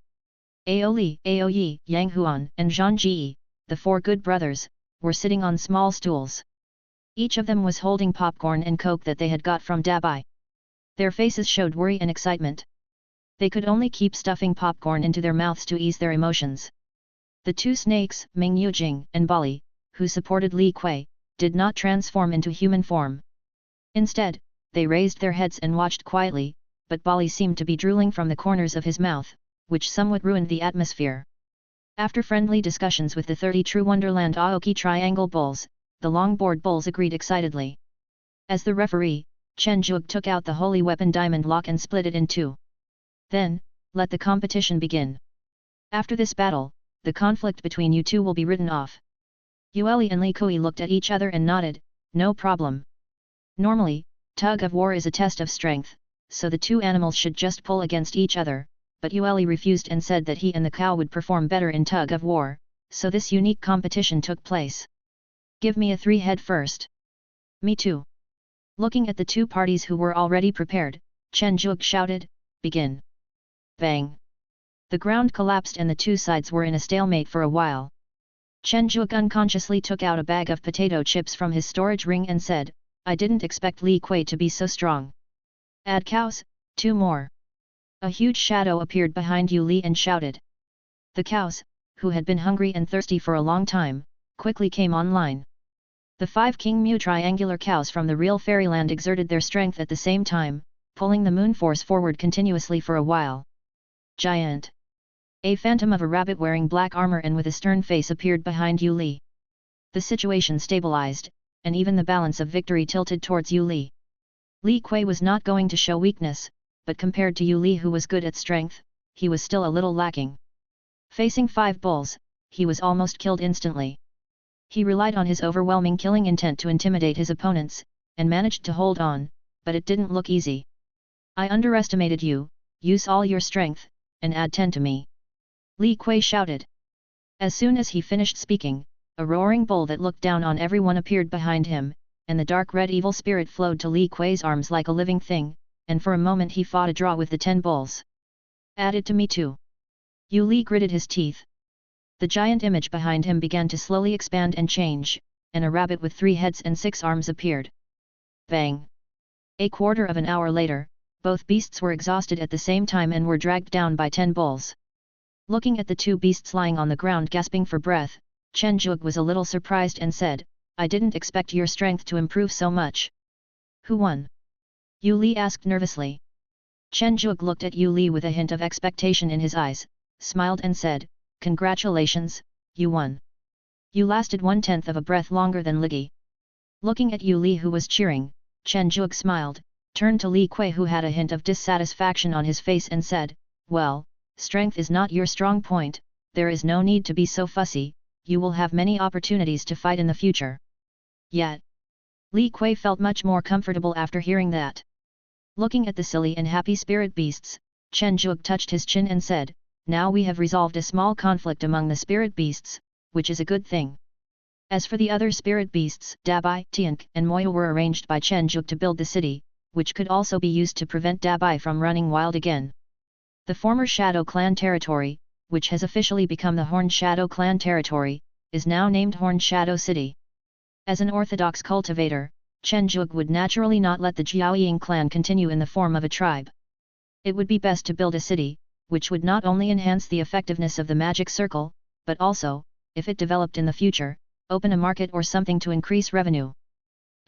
Ao Li, Ao Yi, Yang Huan, and Zhang Ji, the four good brothers, were sitting on small stools. Each of them was holding popcorn and coke that they had got from Dabai. Their faces showed worry and excitement. They could only keep stuffing popcorn into their mouths to ease their emotions. The two snakes, Ming Yujing and Bali, who supported Li Kui, did not transform into human form. Instead, they raised their heads and watched quietly, but Bali seemed to be drooling from the corners of his mouth, which somewhat ruined the atmosphere. After friendly discussions with the 30 True Wonderland Aoki Triangle Bulls, the Longboard Bulls agreed excitedly. As the referee, Chen Zhuge took out the holy weapon Diamond Lock and split it in two. Then, let the competition begin. After this battle, the conflict between you two will be written off. Yueli and Li Kui looked at each other and nodded, no problem. Normally, tug of war is a test of strength, so the two animals should just pull against each other, but Yueli refused and said that he and the cow would perform better in tug of war, so this unique competition took place. Give me a 3-head first. Me too. Looking at the two parties who were already prepared, Chen Zhuge shouted, begin. Bang. The ground collapsed and the two sides were in a stalemate for a while. Chen Zhuge unconsciously took out a bag of potato chips from his storage ring and said, I didn't expect Li Kui to be so strong. Add cows, 2 more. A huge shadow appeared behind Yu Li and shouted. The cows, who had been hungry and thirsty for a long time, quickly came online. The 5 King Mu triangular cows from the real fairyland exerted their strength at the same time, pulling the moon force forward continuously for a while. Giant. A phantom of a rabbit wearing black armor and with a stern face appeared behind Yu Li. The situation stabilized, and even the balance of victory tilted towards Yu Li. Li Kui was not going to show weakness, but compared to Yu Li who was good at strength, he was still a little lacking. Facing 5 bulls, he was almost killed instantly. He relied on his overwhelming killing intent to intimidate his opponents, and managed to hold on, but it didn't look easy. I underestimated you, use all your strength, and add 10 to me. Li Kui shouted. As soon as he finished speaking, a roaring bull that looked down on everyone appeared behind him, and the dark red evil spirit flowed to Li Kui's arms like a living thing, and for a moment he fought a draw with the 10 bulls. Add it to me too. Yu Li gritted his teeth. The giant image behind him began to slowly expand and change, and a rabbit with 3 heads and 6 arms appeared. Bang! A quarter of an hour later, both beasts were exhausted at the same time and were dragged down by 10 bulls. Looking at the 2 beasts lying on the ground gasping for breath, Chen Zhuge was a little surprised and said, I didn't expect your strength to improve so much. Who won? Yu Li asked nervously. Chen Zhuge looked at Yu Li with a hint of expectation in his eyes, smiled and said, Congratulations, you won. You lasted 1/10 of a breath longer than Liggy. Looking at Yu Li who was cheering, Chen Zhuge smiled, turned to Li Kui who had a hint of dissatisfaction on his face and said, well, strength is not your strong point, there is no need to be so fussy, you will have many opportunities to fight in the future. Yet, Li Kui felt much more comfortable after hearing that. Looking at the silly and happy spirit beasts, Chen Zhuge touched his chin and said, now we have resolved a small conflict among the spirit beasts, which is a good thing. As for the other spirit beasts, Dabai, Tiank and Moya were arranged by Chen Zhuge to build the city, which could also be used to prevent Dabai from running wild again. The former Shadow Clan territory, which has officially become the Horned Shadow Clan territory, is now named Horned Shadow City. As an orthodox cultivator, Chen Zhuge would naturally not let the Jiaoying clan continue in the form of a tribe. It would be best to build a city, which would not only enhance the effectiveness of the magic circle, but also, if it developed in the future, open a market or something to increase revenue.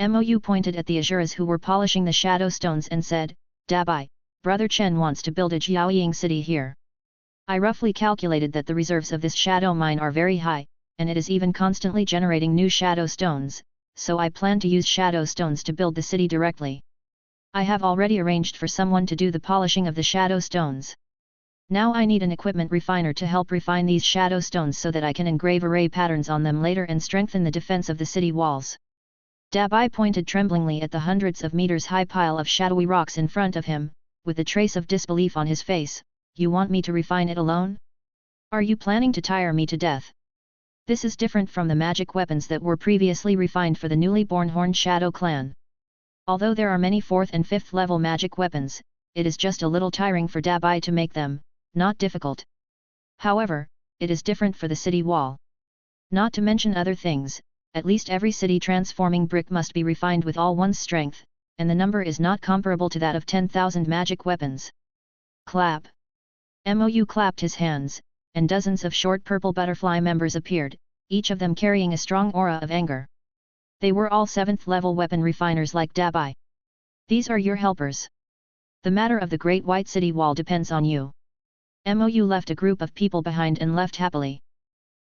Mou pointed at the Asuras who were polishing the shadow stones and said, Dabai, Brother Chen wants to build a Jiaoying city here. I roughly calculated that the reserves of this shadow mine are very high, and it is even constantly generating new shadow stones, so I plan to use shadow stones to build the city directly. I have already arranged for someone to do the polishing of the shadow stones. Now I need an equipment refiner to help refine these shadow stones so that I can engrave array patterns on them later and strengthen the defense of the city walls. Dabai pointed tremblingly at the hundreds of meters high pile of shadowy rocks in front of him, with a trace of disbelief on his face. You want me to refine it alone? Are you planning to tire me to death? This is different from the magic weapons that were previously refined for the newly born Horned Shadow clan. Although there are many 4th and 5th level magic weapons, it is just a little tiring for Dabai to make them, not difficult. However, it is different for the city wall. Not to mention other things, at least every city transforming brick must be refined with all one's strength, and the number is not comparable to that of 10,000 magic weapons. Clap. Mou clapped his hands, and dozens of short purple butterfly members appeared, each of them carrying a strong aura of anger. They were all 7th level weapon refiners like Dabai. These are your helpers. The matter of the Great White City Wall depends on you. Mou left a group of people behind and left happily.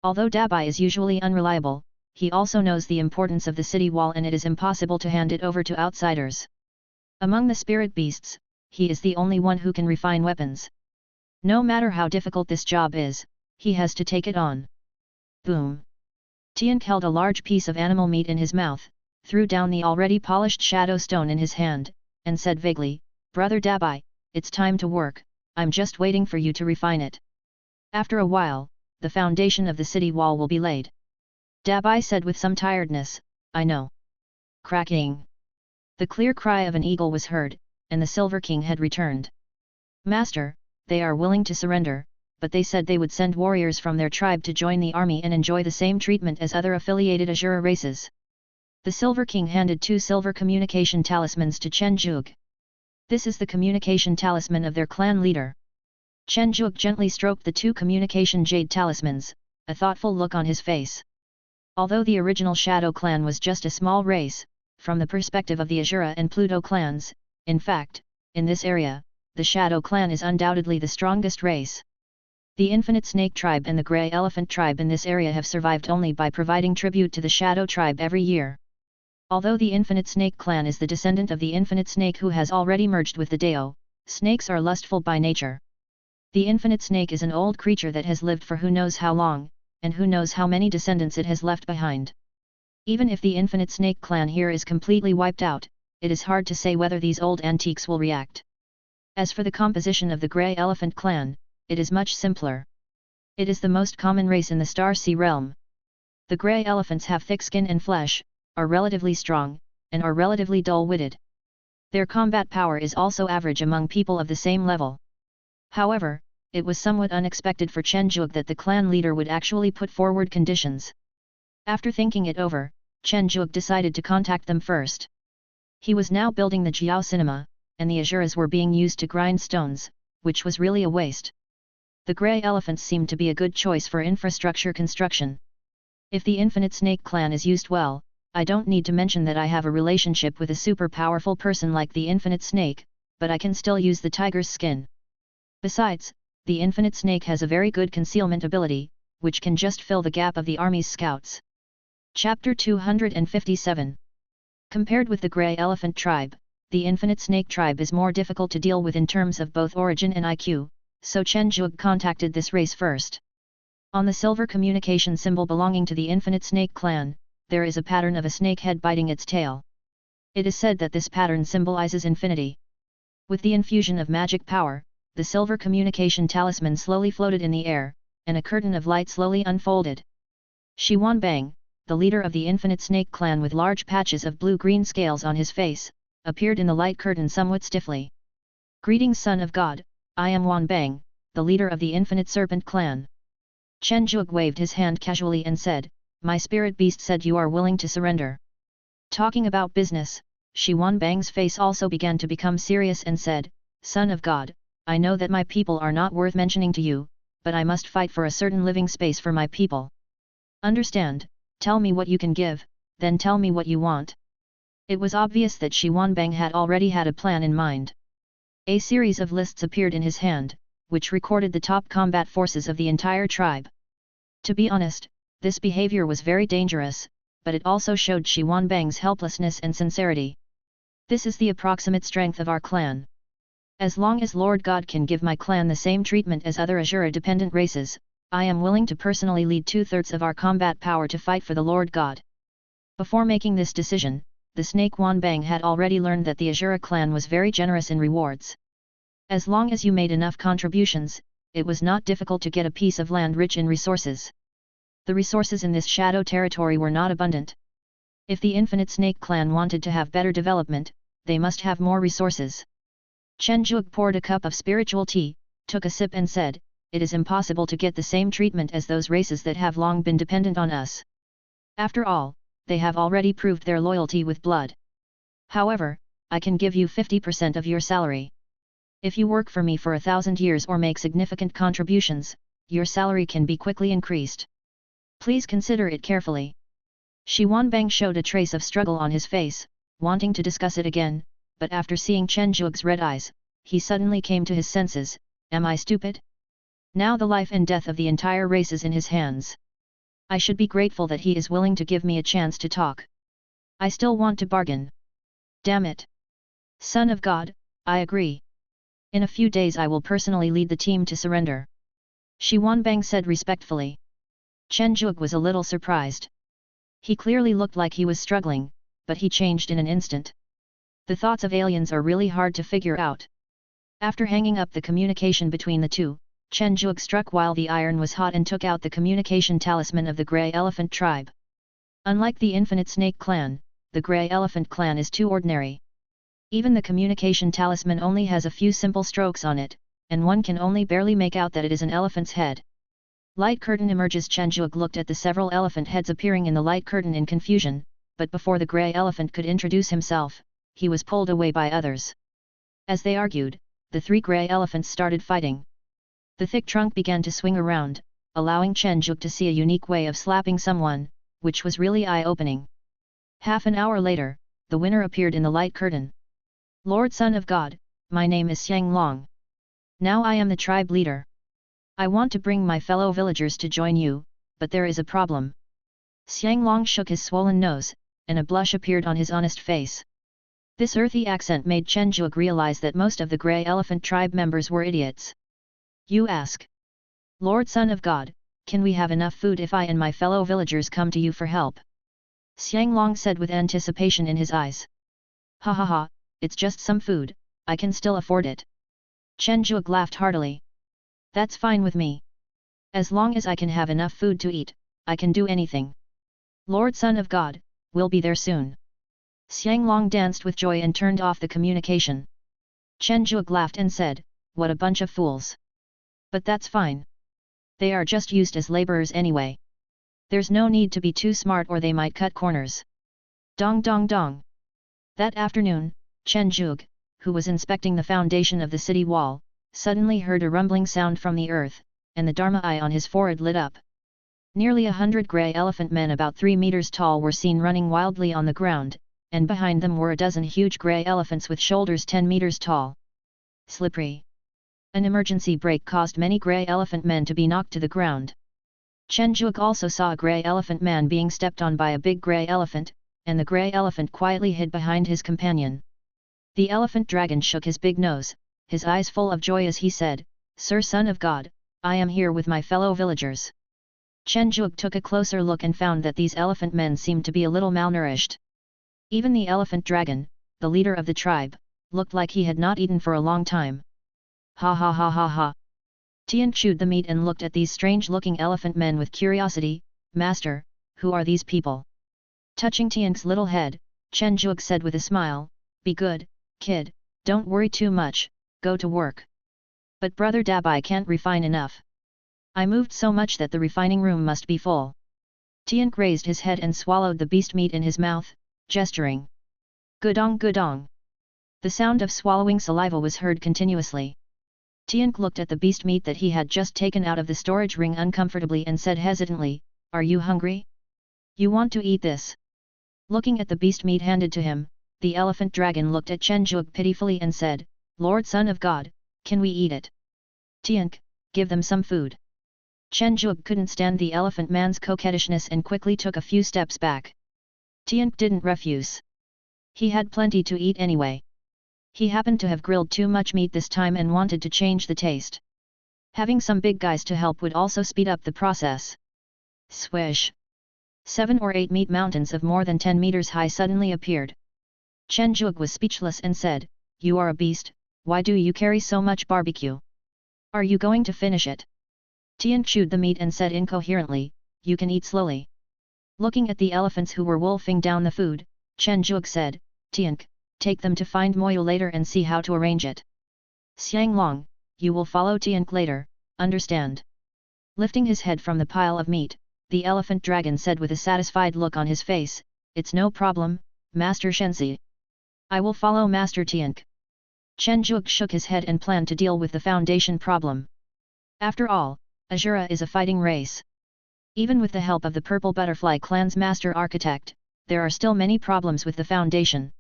Although Dabai is usually unreliable, he also knows the importance of the city wall and it is impossible to hand it over to outsiders. Among the spirit beasts, he is the only one who can refine weapons. No matter how difficult this job is, he has to take it on. Boom! Tian held a large piece of animal meat in his mouth, threw down the already polished shadow stone in his hand, and said vaguely, Brother Dabai, it's time to work, I'm just waiting for you to refine it. After a while, the foundation of the city wall will be laid. Dabai said with some tiredness, I know. Cracking. The clear cry of an eagle was heard, and the Silver King had returned. Master, they are willing to surrender, but they said they would send warriors from their tribe to join the army and enjoy the same treatment as other affiliated Azura races. The Silver King handed 2 silver communication talismans to Chen Zhuge. This is the communication talisman of their clan leader. Chen Zhuge gently stroked the 2 communication jade talismans, a thoughtful look on his face. Although the original Shadow clan was just a small race, from the perspective of the Azura and Pluto clans, in fact, in this area, the Shadow clan is undoubtedly the strongest race. The Infinite Snake tribe and the Grey Elephant tribe in this area have survived only by providing tribute to the Shadow tribe every year. Although the Infinite Snake clan is the descendant of the Infinite Snake who has already merged with the Dao, snakes are lustful by nature. The Infinite Snake is an old creature that has lived for who knows how long, and who knows how many descendants it has left behind. Even if the Infinite Snake clan here is completely wiped out, it is hard to say whether these old antiques will react. As for the composition of the Grey Elephant clan, it is much simpler. It is the most common race in the Star Sea realm. The Grey Elephants have thick skin and flesh, are relatively strong, and are relatively dull-witted. Their combat power is also average among people of the same level. However, it was somewhat unexpected for Chen Zhuge that the clan leader would actually put forward conditions. After thinking it over, Chen Zhuge decided to contact them first. He was now building the Jiao Cinema, and the Azuras were being used to grind stones, which was really a waste. The Grey Elephants seemed to be a good choice for infrastructure construction. If the Infinite Snake clan is used well, I don't need to mention that I have a relationship with a super powerful person like the Infinite Snake, but I can still use the tiger's skin. Besides, the Infinite Snake has a very good concealment ability, which can just fill the gap of the army's scouts. Chapter 257. Compared with the Grey Elephant tribe, the Infinite Snake tribe is more difficult to deal with in terms of both origin and IQ, so Chen Zhuge contacted this race first. On the silver communication symbol belonging to the Infinite Snake clan, there is a pattern of a snake head biting its tail. It is said that this pattern symbolizes infinity. With the infusion of magic power, the silver communication talisman slowly floated in the air, and a curtain of light slowly unfolded. Shi Wanbang, the leader of the Infinite Snake clan with large patches of blue-green scales on his face, appeared in the light curtain somewhat stiffly. Greetings, son of God, I am Wanbang, the leader of the Infinite Serpent clan. Chen Zhuge waved his hand casually and said, My spirit beast said you are willing to surrender. Talking about business, Shi Wanbang's face also began to become serious and said, Son of God, I know that my people are not worth mentioning to you, but I must fight for a certain living space for my people. Understand, tell me what you can give, then tell me what you want. It was obvious that Shi Wanbang had already had a plan in mind. A series of lists appeared in his hand, which recorded the top combat forces of the entire tribe. To be honest, this behavior was very dangerous, but it also showed Shi Wanbang's helplessness and sincerity. This is the approximate strength of our clan. As long as Lord God can give my clan the same treatment as other Asura-dependent races, I am willing to personally lead 2/3 of our combat power to fight for the Lord God. Before making this decision, the snake Wanbang had already learned that the Asura clan was very generous in rewards. As long as you made enough contributions, it was not difficult to get a piece of land rich in resources. The resources in this shadow territory were not abundant. If the Infinite Snake clan wanted to have better development, they must have more resources. Chen Zhuge poured a cup of spiritual tea, took a sip and said, "It is impossible to get the same treatment as those races that have long been dependent on us. After all, they have already proved their loyalty with blood. However, I can give you 50% of your salary. If you work for me for 1,000 years or make significant contributions, your salary can be quickly increased. Please consider it carefully." Shi Wanbang showed a trace of struggle on his face, wanting to discuss it again, but after seeing Chen Zhuge's red eyes, he suddenly came to his senses. Am I stupid? Now the life and death of the entire race is in his hands. I should be grateful that he is willing to give me a chance to talk. I still want to bargain. Damn it. Son of God, I agree. In a few days I will personally lead the team to surrender. Shi Wanbang said respectfully. Chen Zhuge was a little surprised. He clearly looked like he was struggling, but he changed in an instant. The thoughts of aliens are really hard to figure out. After hanging up the communication between the two, Chen Zhuge struck while the iron was hot and took out the communication talisman of the Grey Elephant tribe. Unlike the Infinite Snake clan, the Grey Elephant clan is too ordinary. Even the communication talisman only has a few simple strokes on it, and one can only barely make out that it is an elephant's head. Light curtain emerges. Chen Zhuge looked at the several elephant heads appearing in the light curtain in confusion, but before the Grey Elephant could introduce himself, he was pulled away by others. As they argued, the 3 Grey Elephants started fighting. The thick trunk began to swing around, allowing Chen Zhuge to see a unique way of slapping someone, which was really eye-opening. Half an hour later, the winner appeared in the light curtain. Lord Son of God, my name is Xiang Long. Now I am the tribe leader. I want to bring my fellow villagers to join you, but there is a problem. Xiang Long shook his swollen nose, and a blush appeared on his honest face. This earthy accent made Chen Zhuge realize that most of the Grey Elephant tribe members were idiots. You ask. Lord Son of God, can we have enough food if I and my fellow villagers come to you for help? Xiang Long said with anticipation in his eyes. Ha ha ha, it's just some food, I can still afford it. Chen Zhuge laughed heartily. That's fine with me. As long as I can have enough food to eat, I can do anything. Lord Son of God, we'll be there soon. Xiang Long danced with joy and turned off the communication. Chen Zhuge laughed and said, what a bunch of fools. But that's fine. They are just used as laborers anyway. There's no need to be too smart or they might cut corners. Dong dong dong. That afternoon, Chen Zhuge, who was inspecting the foundation of the city wall, suddenly heard a rumbling sound from the earth, and the Dharma eye on his forehead lit up. Nearly 100 Grey Elephant men about 3 meters tall were seen running wildly on the ground, and behind them were a dozen huge Grey Elephants with shoulders 10 meters tall. Slippery. An emergency brake caused many Grey Elephant men to be knocked to the ground. Chen Zhuge also saw a Grey Elephant man being stepped on by a big Grey Elephant, and the Grey Elephant quietly hid behind his companion. The Elephant Dragon shook his big nose, his eyes full of joy as he said, Sir Son of God, I am here with my fellow villagers. Chen Zhuge took a closer look and found that these elephant men seemed to be a little malnourished. Even the Elephant Dragon, the leader of the tribe, looked like he had not eaten for a long time. Ha ha ha ha ha. Tian chewed the meat and looked at these strange-looking elephant men with curiosity. Master, who are these people? Touching Tian's little head, Chen Zhuge said with a smile, be good, kid, don't worry too much, go to work. But Brother Dabai can't refine enough. I moved so much that the refining room must be full. Tian raised his head and swallowed the beast meat in his mouth, gesturing. Gudong gudong. The sound of swallowing saliva was heard continuously. Tian looked at the beast meat that he had just taken out of the storage ring uncomfortably and said hesitantly, are you hungry? You want to eat this? Looking at the beast meat handed to him, the elephant dragon looked at Chenjuk pitifully and said, Lord Son of God, can we eat it? Tiank, give them some food. Chenjuk couldn't stand the elephant man's coquettishness and quickly took a few steps back. Tiank didn't refuse. He had plenty to eat anyway. He happened to have grilled too much meat this time and wanted to change the taste. Having some big guys to help would also speed up the process. Swish! 7 or 8 meat mountains of more than 10 meters high suddenly appeared. Chenjuk was speechless and said, You are a beast, why do you carry so much barbecue? Are you going to finish it? Tiank chewed the meat and said incoherently, You can eat slowly. Looking at the elephants who were wolfing down the food, Chenjuk said, Tiank, take them to find Moyu later and see how to arrange it. Xianglong, you will follow Tiank later, understand? Lifting his head from the pile of meat, the elephant dragon said with a satisfied look on his face, It's no problem, Master Shenzi. I will follow Master Tiank. Chenjuk shook his head and planned to deal with the foundation problem. After all, Azura is a fighting race. Even with the help of the Purple Butterfly clan's master architect, there are still many problems with the foundation.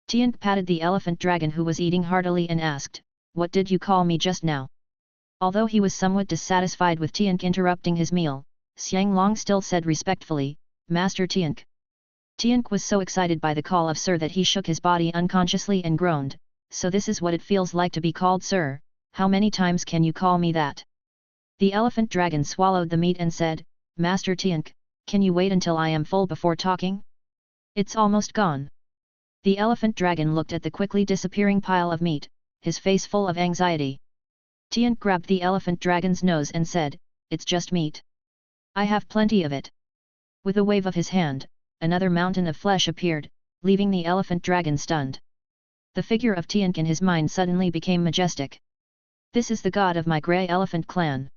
Tiank patted the elephant dragon who was eating heartily and asked, What did you call me just now? Although he was somewhat dissatisfied with Tiank interrupting his meal, Xianglong still said respectfully, Master Tiank. Tiank was so excited by the call of Sir that he shook his body unconsciously and groaned, So this is what it feels like to be called Sir, how many times can you call me that? The elephant dragon swallowed the meat and said, Master Tiank, can you wait until I am full before talking? It's almost gone. The elephant dragon looked at the quickly disappearing pile of meat, his face full of anxiety. Tiank grabbed the elephant dragon's nose and said, It's just meat. I have plenty of it. With a wave of his hand, another mountain of flesh appeared, leaving the elephant dragon stunned. The figure of Tiank in his mind suddenly became majestic. This is the god of my grey elephant clan.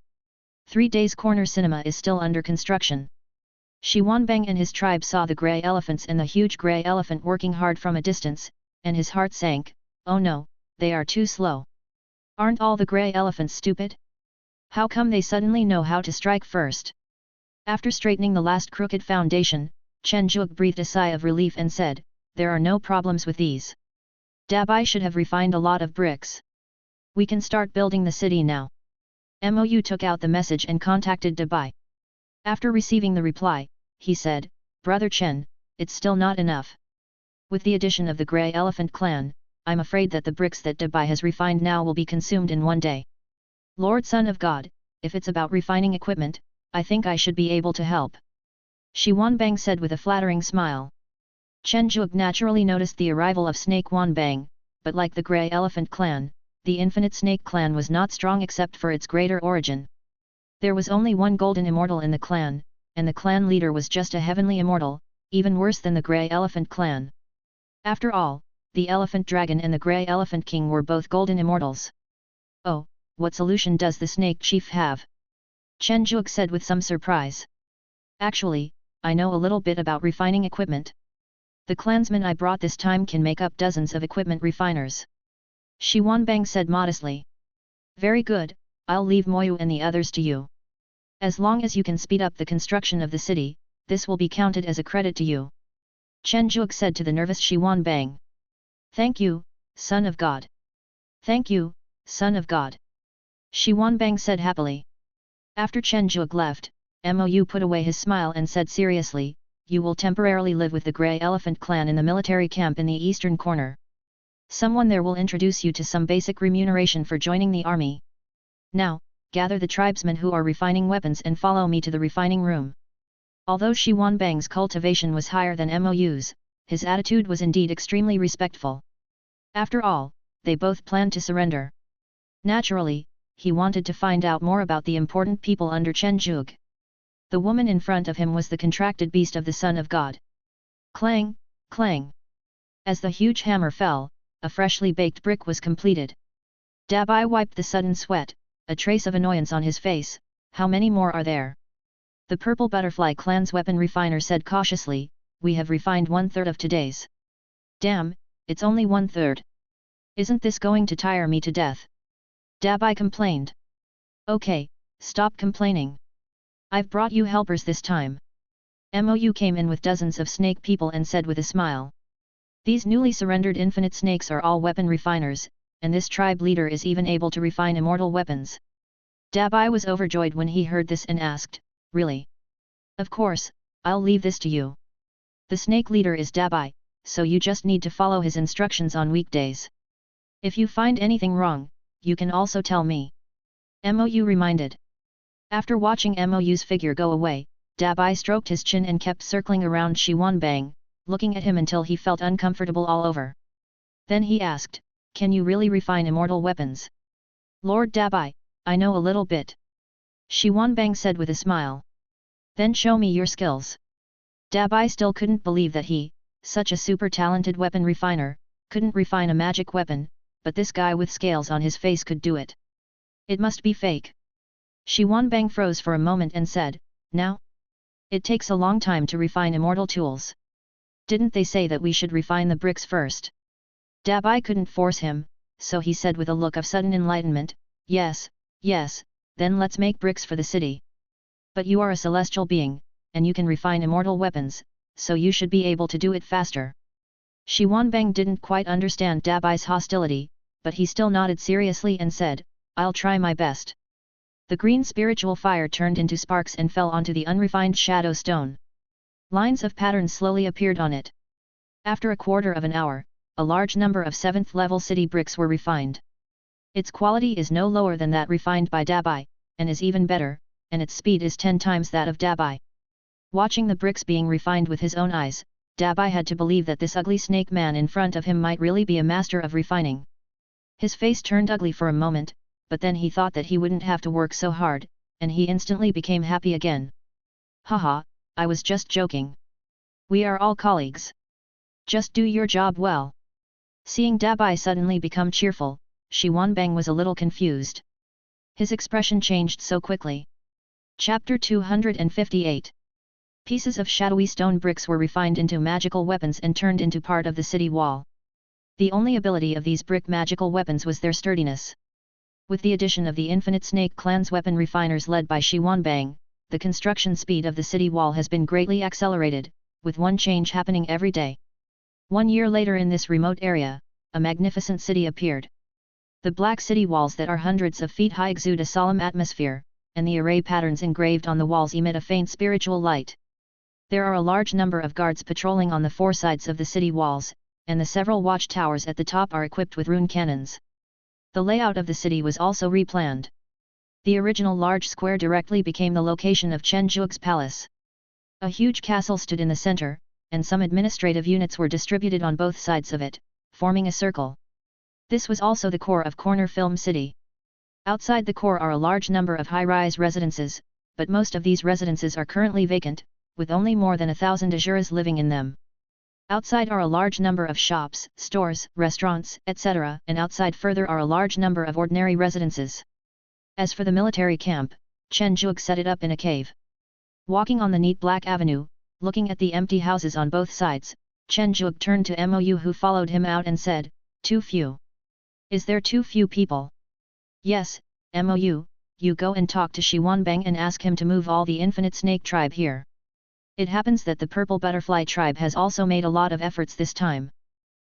3 days corner cinema is still under construction. Shi Wanbang and his tribe saw the grey elephants and the huge grey elephant working hard from a distance, and his heart sank, Oh no, they are too slow. Aren't all the grey elephants stupid? How come they suddenly know how to strike first? After straightening the last crooked foundation, Chenjuk breathed a sigh of relief and said, There are no problems with these. Dabai should have refined a lot of bricks. We can start building the city now. Mou took out the message and contacted Dabai. After receiving the reply, he said, Brother Chen, it's still not enough. With the addition of the Grey Elephant clan, I'm afraid that the bricks that Dabai has refined now will be consumed in one day. Lord Son of God, if it's about refining equipment, I think I should be able to help. Shi Wanbang said with a flattering smile. Chenjuk naturally noticed the arrival of Snake Wanbang, but like the Grey Elephant clan, the Infinite Snake clan was not strong except for its greater origin. There was only one golden immortal in the clan, and the clan leader was just a heavenly immortal, even worse than the Grey Elephant clan. After all, the Elephant Dragon and the Grey Elephant King were both golden immortals. Oh, what solution does the Snake Chief have? Chenjuk said with some surprise. Actually, I know a little bit about refining equipment. The clansmen I brought this time can make up dozens of equipment refiners. Shi Wanbang said modestly. Very good, I'll leave Moyu and the others to you. As long as you can speed up the construction of the city, this will be counted as a credit to you. Chenjuk said to the nervous Shi Wanbang. Thank you, Son of God. Thank you, Son of God. Shi Wanbang said happily. After Chenjuk left, Mou put away his smile and said seriously, You will temporarily live with the Grey Elephant clan in the military camp in the eastern corner. Someone there will introduce you to some basic remuneration for joining the army. Now, gather the tribesmen who are refining weapons and follow me to the refining room. Although Shi Wanbang's cultivation was higher than Mou's, his attitude was indeed extremely respectful. After all, they both planned to surrender. Naturally, he wanted to find out more about the important people under Chenjuk. The woman in front of him was the contracted beast of the Son of God. Clang, clang. As the huge hammer fell, a freshly baked brick was completed. Dabai wiped the sudden sweat, a trace of annoyance on his face. How many more are there? The Purple Butterfly clan's weapon refiner said cautiously, We have refined 1/3 of today's. Damn, it's only 1/3. Isn't this going to tire me to death? Dabai complained. Okay, stop complaining. I've brought you helpers this time. Mou came in with dozens of snake people and said with a smile. These newly surrendered infinite snakes are all weapon refiners, and this tribe leader is even able to refine immortal weapons. Dabai was overjoyed when he heard this and asked, "Really? Of course, I'll leave this to you. The snake leader is Dabai, so you just need to follow his instructions on weekdays. If you find anything wrong, you can also tell me." Mou reminded. After watching Mou's figure go away, Dabai stroked his chin and kept circling around Shi Wanbang, looking at him until he felt uncomfortable all over. Then he asked, "Can you really refine immortal weapons?" "Lord Dabai, I know a little bit," Shi Wanbang said with a smile. "Then show me your skills." Dabai still couldn't believe that he, such a super talented weapon refiner, couldn't refine a magic weapon, but this guy with scales on his face could do it. It must be fake. Shi Wanbang froze for a moment and said, "Now? It takes a long time to refine immortal tools. Didn't they say that we should refine the bricks first?" Dabai couldn't force him, so he said with a look of sudden enlightenment, yes, then let's make bricks for the city. But you are a celestial being, and you can refine immortal weapons, so you should be able to do it faster." Shi Wanbang didn't quite understand Dabai's hostility, but he still nodded seriously and said, "I'll try my best." The green spiritual fire turned into sparks and fell onto the unrefined shadow stone. Lines of patterns slowly appeared on it. After a quarter of an hour, a large number of 7th level city bricks were refined. Its quality is no lower than that refined by Dabai, and is even better, and its speed is 10 times that of Dabai. Watching the bricks being refined with his own eyes, Dabai had to believe that this ugly snake man in front of him might really be a master of refining. His face turned ugly for a moment, but then he thought that he wouldn't have to work so hard, and he instantly became happy again. "Haha, I was just joking. We are all colleagues. Just do your job well." Seeing Dabai suddenly become cheerful, Shi Wanbang was a little confused. His expression changed so quickly. Chapter 258. Pieces of shadowy stone bricks were refined into magical weapons and turned into part of the city wall. The only ability of these brick magical weapons was their sturdiness. With the addition of the Infinite Snake Clan's weapon refiners led by Shi Wanbang, the construction speed of the city wall has been greatly accelerated, with one change happening every day. 1 year later in this remote area, a magnificent city appeared. The black city walls that are hundreds of feet high exude a solemn atmosphere, and the array patterns engraved on the walls emit a faint spiritual light. There are a large number of guards patrolling on the 4 sides of the city walls, and the several watchtowers at the top are equipped with rune cannons. The layout of the city was also replanned. The original large square directly became the location of Chen Zhuge's palace. A huge castle stood in the center, and some administrative units were distributed on both sides of it, forming a circle. This was also the core of Corner Film City. Outside the core are a large number of high-rise residences, but most of these residences are currently vacant, with only more than 1,000 Azuras living in them. Outside are a large number of shops, stores, restaurants, etc., and outside further are a large number of ordinary residences. As for the military camp, Chen Zhuge set it up in a cave. Walking on the neat black avenue, looking at the empty houses on both sides, Chen Zhuge turned to Mou who followed him out and said, "Too few. Is there too few people?" "Yes, Mou, you go and talk to Shi Wanbang and ask him to move all the Infinite Snake tribe here. It happens that the Purple Butterfly tribe has also made a lot of efforts this time.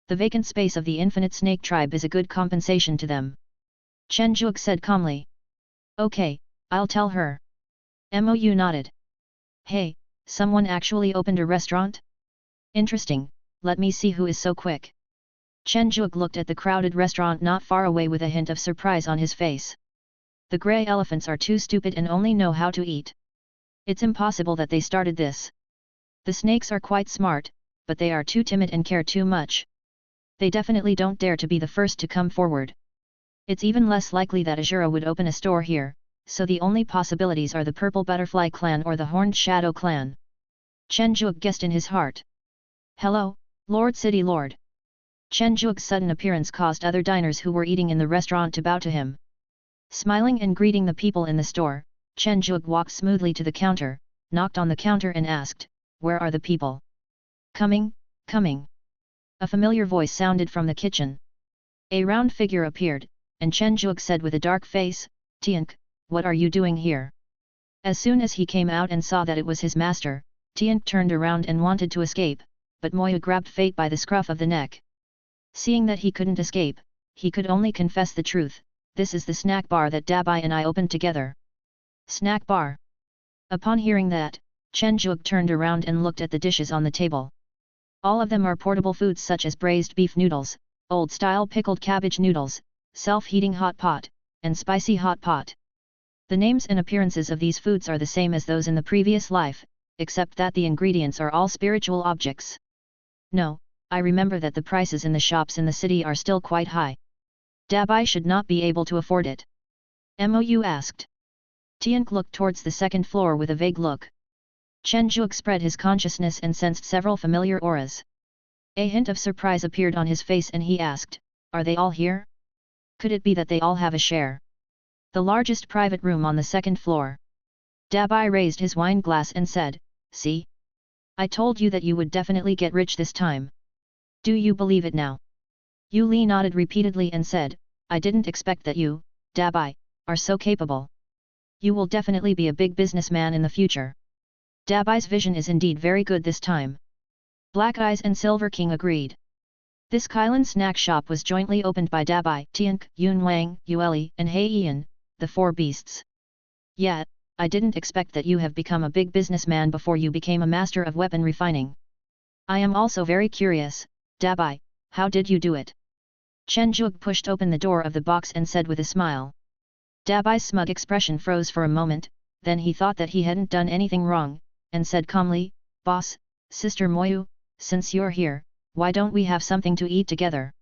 The vacant space of the Infinite Snake tribe is a good compensation to them." Chen Zhuge said calmly. "Okay, I'll tell her." Mou nodded. "Hey, someone actually opened a restaurant? Interesting, let me see who is so quick." Chen Zhuge looked at the crowded restaurant not far away with a hint of surprise on his face. The grey elephants are too stupid and only know how to eat. It's impossible that they started this. The snakes are quite smart, but they are too timid and care too much. They definitely don't dare to be the first to come forward. It's even less likely that Azura would open a store here, so the only possibilities are the Purple Butterfly clan or the Horned Shadow clan. Chen Zhuge guessed in his heart. "Hello, Lord City Lord." Chen Zhuge's sudden appearance caused other diners who were eating in the restaurant to bow to him. Smiling and greeting the people in the store, Chen Zhuge walked smoothly to the counter, knocked on the counter and asked, "Where are the people?" "Coming, coming." A familiar voice sounded from the kitchen. A round figure appeared, and Chen Zhuge said with a dark face, "Tiank, what are you doing here?" As soon as he came out and saw that it was his master, Tiank turned around and wanted to escape, but Moya grabbed Fate by the scruff of the neck. Seeing that he couldn't escape, he could only confess the truth. This is the snack bar that Dabai and I opened together. Snack bar. Upon hearing that, Chen Zhuge turned around and looked at the dishes on the table. All of them are portable foods such as braised beef noodles, old-style pickled cabbage noodles, self-heating hot pot, and spicy hot pot. The names and appearances of these foods are the same as those in the previous life, except that the ingredients are all spiritual objects. No, I remember that the prices in the shops in the city are still quite high. Dabai should not be able to afford it. Mou asked. Tiank looked towards the second floor with a vague look. Chen Zhuge spread his consciousness and sensed several familiar auras. A hint of surprise appeared on his face and he asked, "Are they all here? Could it be that they all have a share?" The largest private room on the second floor. Dabai raised his wine glass and said, "See? I told you that you would definitely get rich this time. Do you believe it now?" Yu Li nodded repeatedly and said, "I didn't expect that you, Dabai, are so capable. You will definitely be a big businessman in the future." Dabai's vision is indeed very good this time. Black Eyes and Silver King agreed. This Kailan snack shop was jointly opened by Dabai, Tiank, Yun Wang, Yueli, and Hei Ian, the four beasts. Yet, I didn't expect that you have become a big businessman before you became a master of weapon refining. I am also very curious, Dabai, how did you do it? Chen Zhuge pushed open the door of the box and said with a smile. Dabai's smug expression froze for a moment, then he thought that he hadn't done anything wrong, and said calmly, "Boss, Sister Moyu, since you're here, why don't we have something to eat together?"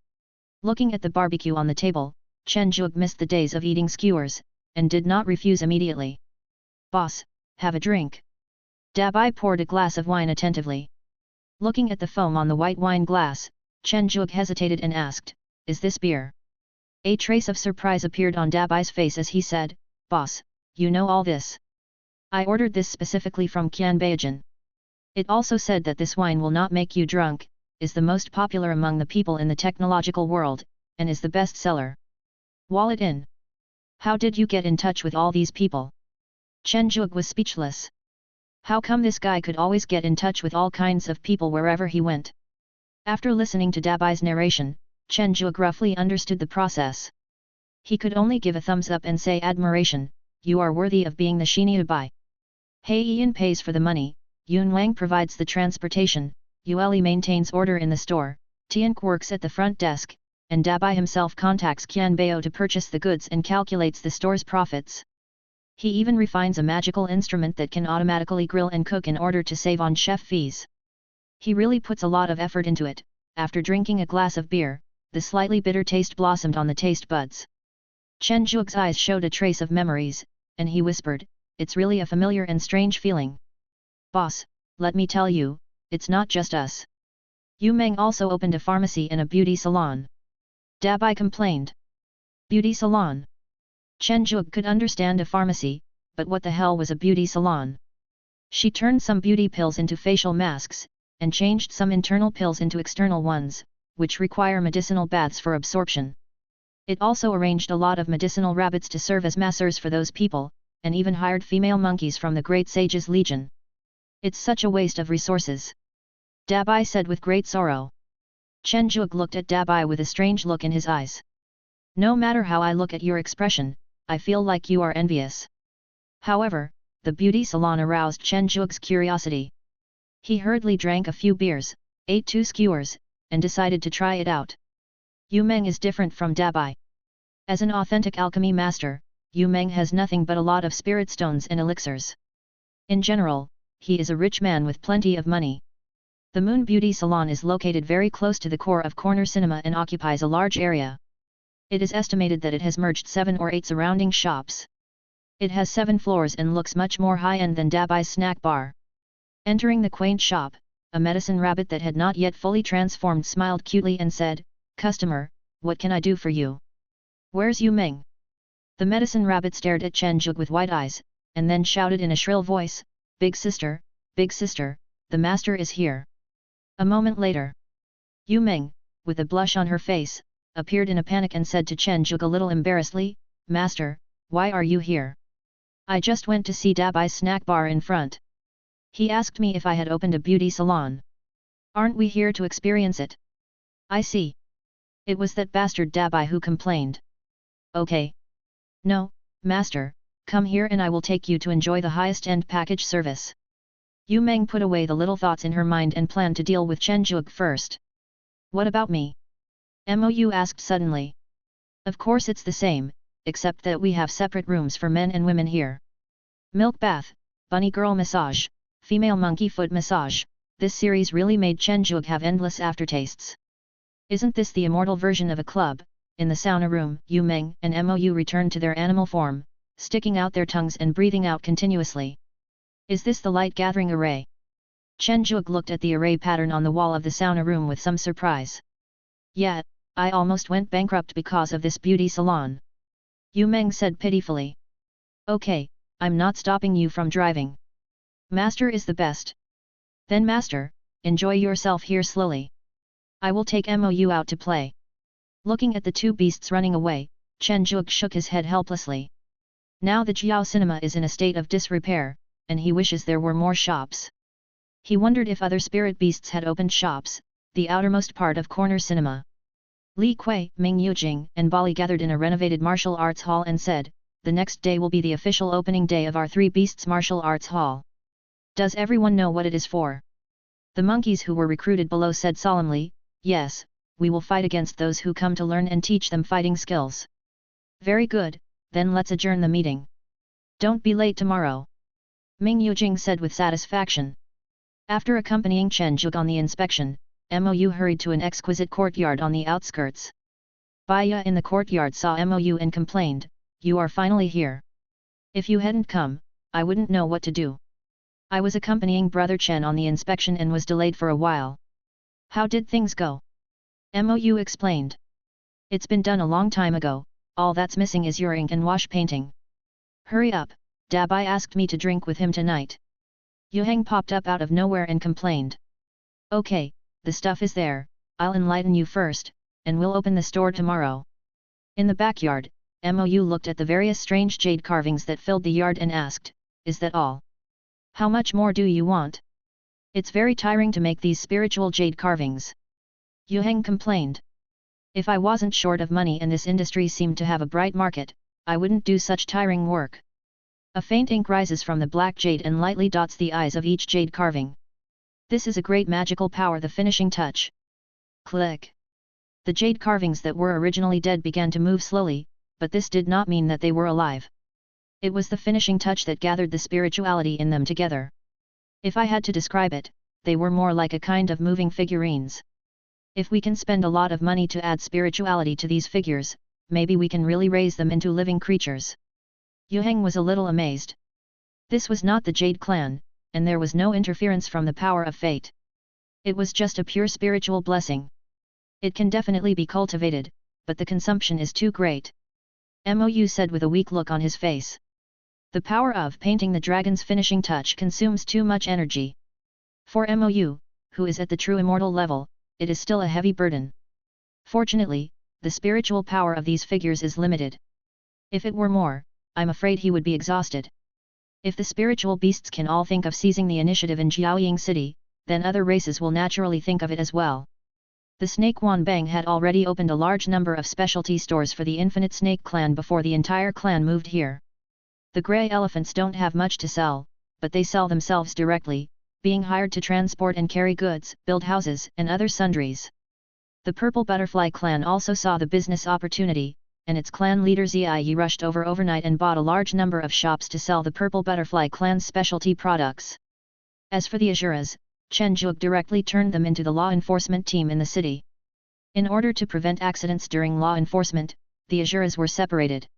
Looking at the barbecue on the table, Chen Zhuge missed the days of eating skewers, and did not refuse immediately. "Boss, have a drink." Dabai poured a glass of wine attentively. Looking at the foam on the white wine glass, Chen Zhuge hesitated and asked, "Is this beer?" A trace of surprise appeared on Dabai's face as he said, "Boss, you know all this. I ordered this specifically from Qianbeijan. It also said that this wine will not make you drunk, is the most popular among the people in the technological world, and is the best seller. Wallet in. How did you get in touch with all these people?" Chen Zhuge was speechless. How come this guy could always get in touch with all kinds of people wherever he went? After listening to Dabai's narration, Chen Zhuge roughly understood the process. He could only give a thumbs up and say admiration, "You are worthy of being the Shinia Bai." Hei Ian pays for the money, Yun Wang provides the transportation, Yueli maintains order in the store, Tiank works at the front desk, and Dabai himself contacts Qianbei to purchase the goods and calculates the store's profits. He even refines a magical instrument that can automatically grill and cook in order to save on chef fees. He really puts a lot of effort into it. After drinking a glass of beer, the slightly bitter taste blossomed on the taste buds. Chen Zhuge's eyes showed a trace of memories, and he whispered, "It's really a familiar and strange feeling. Boss, let me tell you, it's not just us. Yu Meng also opened a pharmacy and a beauty salon." Dabai complained. Beauty salon? Chen Zhuge could understand a pharmacy, but what the hell was a beauty salon? She turned some beauty pills into facial masks, and changed some internal pills into external ones, which require medicinal baths for absorption. It also arranged a lot of medicinal rabbits to serve as masseurs for those people, and even hired female monkeys from the Great Sage's Legion. It's such a waste of resources. Dabai said with great sorrow. Chen Zhuge looked at Dabai with a strange look in his eyes. "No matter how I look at your expression, I feel like you are envious." However, the beauty salon aroused Chen Zhuge's curiosity. He hurriedly drank a few beers, ate 2 skewers, and decided to try it out. Yu Meng is different from Dabai. As an authentic alchemy master, Yu Meng has nothing but a lot of spirit stones and elixirs. In general, he is a rich man with plenty of money. The Moon Beauty Salon is located very close to the core of Corner Cinema and occupies a large area. It is estimated that it has merged 7 or 8 surrounding shops. It has 7 floors and looks much more high-end than Dabai's snack bar. Entering the quaint shop, a medicine rabbit that had not yet fully transformed smiled cutely and said, "Customer, what can I do for you? Where's Yu Meng?" The medicine rabbit stared at Chen Zhuge with wide eyes, and then shouted in a shrill voice, Big sister, the master is here." A moment later, Yu Meng, with a blush on her face, appeared in a panic and said to Chen Zhuge a little embarrassedly, "Master, why are you here? I just went to see Dabai's snack bar in front. He asked me if I had opened a beauty salon. Aren't we here to experience it? I see. It was that bastard Dabai who complained. Okay. No, master, come here and I will take you to enjoy the highest end package service. Yu Meng put away the little thoughts in her mind and planned to deal with Chen Zhuge first. What about me? Mou asked suddenly. Of course it's the same, except that we have separate rooms for men and women here. Milk bath, bunny girl massage, female monkey foot massage, this series really made Chen Zhuge have endless aftertastes. Isn't this the immortal version of a club? In the sauna room, Yu Meng and Mou returned to their animal form, sticking out their tongues and breathing out continuously. Is this the light gathering array? Chen Zhuge looked at the array pattern on the wall of the sauna room with some surprise. Yeah, I almost went bankrupt because of this beauty salon. Yu Meng said pitifully. Okay, I'm not stopping you from driving. Master is the best. Then master, enjoy yourself here slowly. I will take Mou out to play. Looking at the two beasts running away, Chen Zhuge shook his head helplessly. Now the Jiao cinema is in a state of disrepair, and he wishes there were more shops. He wondered if other spirit beasts had opened shops, the outermost part of corner cinema. Li Kui, Ming Yujing and Bali gathered in a renovated martial arts hall and said, the next day will be the official opening day of our Three Beasts Martial Arts Hall. Does everyone know what it is for? The monkeys who were recruited below said solemnly, yes, we will fight against those who come to learn and teach them fighting skills. Very good, then let's adjourn the meeting. Don't be late tomorrow. Ming Yujing said with satisfaction. After accompanying Chen Zhuge on the inspection, Mou hurried to an exquisite courtyard on the outskirts. Baya in the courtyard saw Mou and complained, you are finally here. If you hadn't come, I wouldn't know what to do. I was accompanying Brother Chen on the inspection and was delayed for a while. How did things go? Mou explained. It's been done a long time ago, all that's missing is your ink and wash painting. Hurry up, Dabai asked me to drink with him tonight. Yuheng popped up out of nowhere and complained. Okay, the stuff is there, I'll enlighten you first, and we'll open the store tomorrow. In the backyard, Mou looked at the various strange jade carvings that filled the yard and asked, is that all? How much more do you want? It's very tiring to make these spiritual jade carvings. Yuheng complained. If I wasn't short of money and this industry seemed to have a bright market, I wouldn't do such tiring work. A faint ink rises from the black jade and lightly dots the eyes of each jade carving. This is a great magical power, the finishing touch. Click. The jade carvings that were originally dead began to move slowly, but this did not mean that they were alive. It was the finishing touch that gathered the spirituality in them together. If I had to describe it, they were more like a kind of moving figurines. If we can spend a lot of money to add spirituality to these figures, maybe we can really raise them into living creatures. Yuheng was a little amazed. This was not the Jade Clan, and there was no interference from the power of fate. It was just a pure spiritual blessing. It can definitely be cultivated, but the consumption is too great. Mou said with a weak look on his face. The power of painting the dragon's finishing touch consumes too much energy. For Mou, who is at the true immortal level, it is still a heavy burden. Fortunately, the spiritual power of these figures is limited. If it were more, I'm afraid he would be exhausted. If the spiritual beasts can all think of seizing the initiative in Jiaoying City, then other races will naturally think of it as well. The Snake Wanbang had already opened a large number of specialty stores for the Infinite Snake Clan before the entire clan moved here. The grey elephants don't have much to sell, but they sell themselves directly, being hired to transport and carry goods, build houses and other sundries. The Purple Butterfly Clan also saw the business opportunity, and its clan leader Ziyi rushed over overnight and bought a large number of shops to sell the Purple Butterfly Clan's specialty products. As for the Asuras, Chen Zhuge directly turned them into the law enforcement team in the city. In order to prevent accidents during law enforcement, the Asuras were separated.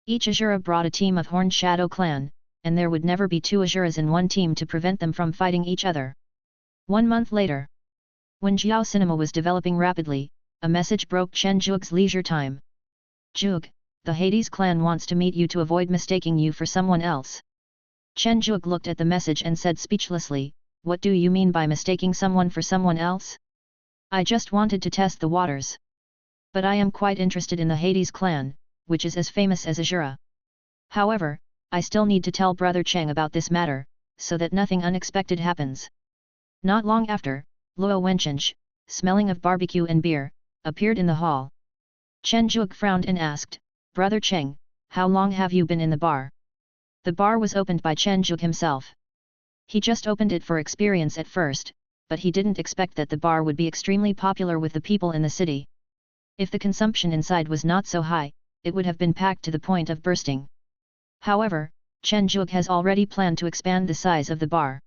Each Asura brought a team of Horned Shadow Clan, and there would never be two Asuras in one team to prevent them from fighting each other. 1 month later, when Jiao Cinema was developing rapidly, a message broke Chen Zhuge's leisure time. Zhuge, the Hades clan wants to meet you to avoid mistaking you for someone else. Chen Zhuge looked at the message and said speechlessly, what do you mean by mistaking someone for someone else? I just wanted to test the waters. But I am quite interested in the Hades clan, which is as famous as Asura. However, I still need to tell Brother Cheng about this matter, so that nothing unexpected happens. Not long after, Luo Wencheng, smelling of barbecue and beer, appeared in the hall. Chen Zhuge frowned and asked, "Brother Cheng, how long have you been in the bar?" The bar was opened by Chen Zhuge himself. He just opened it for experience at first, but he didn't expect that the bar would be extremely popular with the people in the city. If the consumption inside was not so high, it would have been packed to the point of bursting. However, Chen Zhuge has already planned to expand the size of the bar.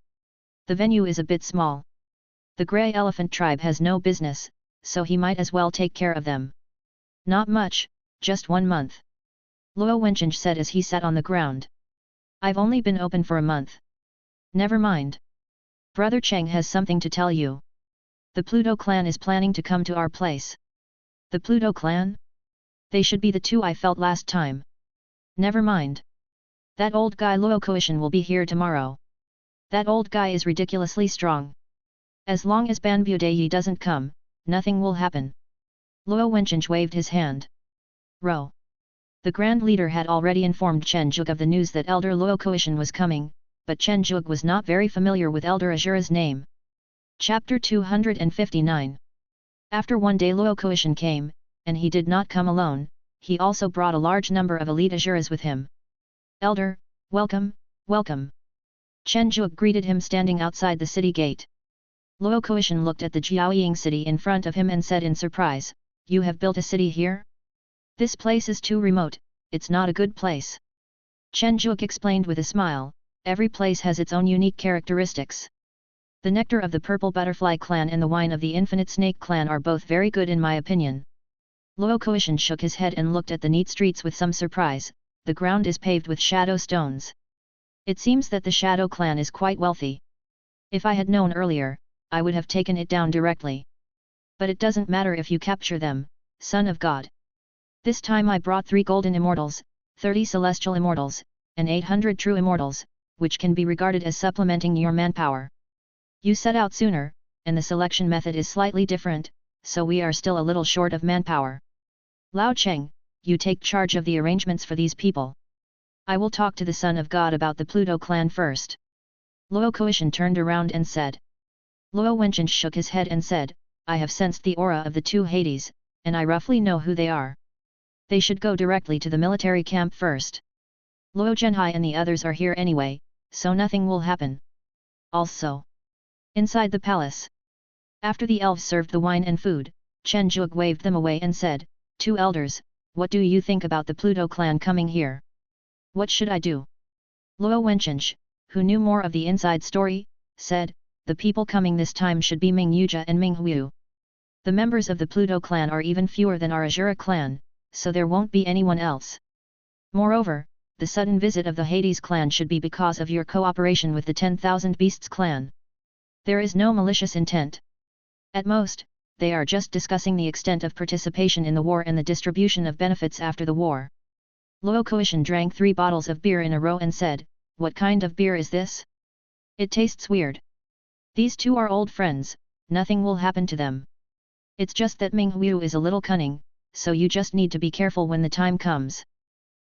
The venue is a bit small. The Grey Elephant tribe has no business, so he might as well take care of them. Not much, just 1 month. Luo Wencheng said as he sat on the ground. I've only been open for a month. Never mind. Brother Cheng has something to tell you. The Pluto clan is planning to come to our place. The Pluto clan? They should be the two I felt last time. Never mind. That old guy Luo Koishan will be here tomorrow. That old guy is ridiculously strong. As long as Ban Budayi doesn't come, nothing will happen. Luo Wencheng waved his hand. Ro. The Grand Leader had already informed Chen Zhuge of the news that Elder Luo Koishan was coming, but Chen Zhuge was not very familiar with Elder Azura's name. Chapter 259. After one day Luo Koishan came, and he did not come alone, he also brought a large number of elite Azuras with him. Elder, welcome, welcome. Chen Zhuge greeted him standing outside the city gate. Luo Koishan looked at the Jiaoying city in front of him and said in surprise, "You have built a city here? This place is too remote, it's not a good place." Chen Zhuge explained with a smile, "Every place has its own unique characteristics. The nectar of the Purple Butterfly clan and the wine of the Infinite Snake clan are both very good in my opinion." Luo Koishan shook his head and looked at the neat streets with some surprise. The ground is paved with shadow stones. It seems that the Shadow clan is quite wealthy. If I had known earlier, I would have taken it down directly. But it doesn't matter if you capture them, son of God. This time I brought 3 golden immortals, 30 celestial immortals, and 800 true immortals, which can be regarded as supplementing your manpower. You set out sooner, and the selection method is slightly different, so we are still a little short of manpower. Lao Cheng, you take charge of the arrangements for these people. I will talk to the Son of God about the Pluto clan first. Luo Koishan turned around and said. Luo Wencheng shook his head and said, I have sensed the aura of the 2 Hades, and I roughly know who they are. They should go directly to the military camp first. Luo Zhenhai and the others are here anyway, so nothing will happen. Also, inside the palace. After the elves served the wine and food, Chen Zhuge waved them away and said, 2 elders, what do you think about the Pluto clan coming here? What should I do? Luo Wencheng, who knew more of the inside story, said, the people coming this time should be Ming Yuja and Ming Huyu. The members of the Pluto clan are even fewer than our Azura clan, so there won't be anyone else. Moreover, the sudden visit of the Hades clan should be because of your cooperation with the 10,000 Beasts clan. There is no malicious intent. At most, they are just discussing the extent of participation in the war and the distribution of benefits after the war. Luo Koishan drank 3 bottles of beer in a row and said, what kind of beer is this? It tastes weird. These 2 are old friends, nothing will happen to them. It's just that Ming Huyu is a little cunning, so you just need to be careful when the time comes.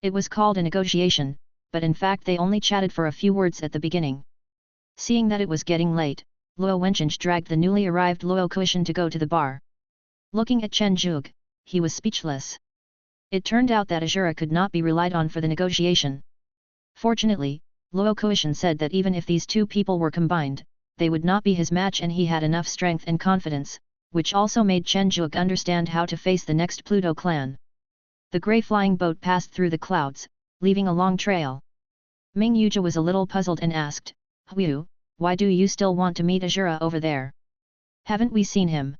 It was called a negotiation, but in fact they only chatted for a few words at the beginning. Seeing that it was getting late, Luo Wencheng dragged the newly arrived Luo Koishan to go to the bar. Looking at Chen Zhuge, he was speechless. It turned out that Azura could not be relied on for the negotiation. Fortunately, Luo Koishan said that even if these 2 people were combined, they would not be his match, and he had enough strength and confidence, which also made Chen Zhuge understand how to face the next Pluto clan. The grey flying boat passed through the clouds, leaving a long trail. Ming Yuja was a little puzzled and asked, Huyu, why do you still want to meet Azura over there? Haven't we seen him?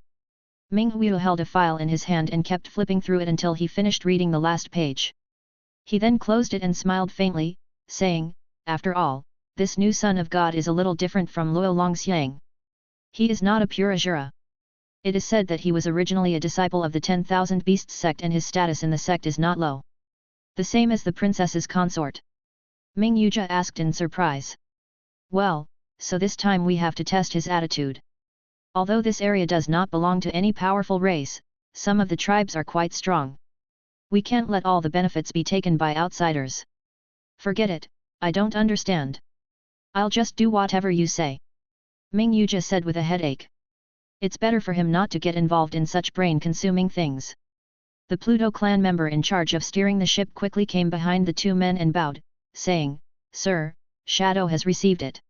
Ming Huyu held a file in his hand and kept flipping through it until he finished reading the last page. He then closed it and smiled faintly, saying, after all, this new son of God is a little different from Luo Longxiang. He is not a pure Azura. It is said that he was originally a disciple of the 10,000 Beasts sect, and his status in the sect is not low. The same as the princess's consort. Ming Yuja asked in surprise. Well, so this time we have to test his attitude. Although this area does not belong to any powerful race, some of the tribes are quite strong. We can't let all the benefits be taken by outsiders. Forget it, I don't understand. I'll just do whatever you say. Ming Yuja said with a headache. It's better for him not to get involved in such brain-consuming things. The Pluto clan member in charge of steering the ship quickly came behind the two men and bowed, saying, "Sir, Shadow has received it."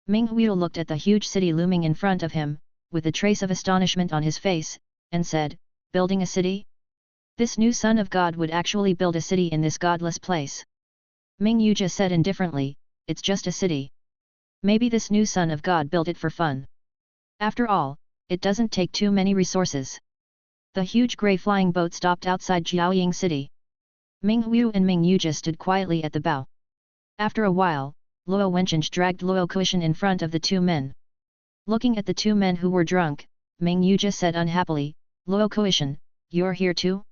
Ming Huiyu looked at the huge city looming in front of him, with a trace of astonishment on his face, and said, "Building a city? This new son of God would actually build a city in this godless place." Ming Yuja said indifferently, "It's just a city. Maybe this new son of God built it for fun. After all, it doesn't take too many resources." The huge grey flying boat stopped outside Jiaoying city. Ming Huiyu and Ming Yuja stood quietly at the bow. After a while, Luo Wencheng dragged Luo Kuishan in front of the two men. Looking at the two men who were drunk, Ming Yuja said unhappily, "Luo Kuishan, you're here too?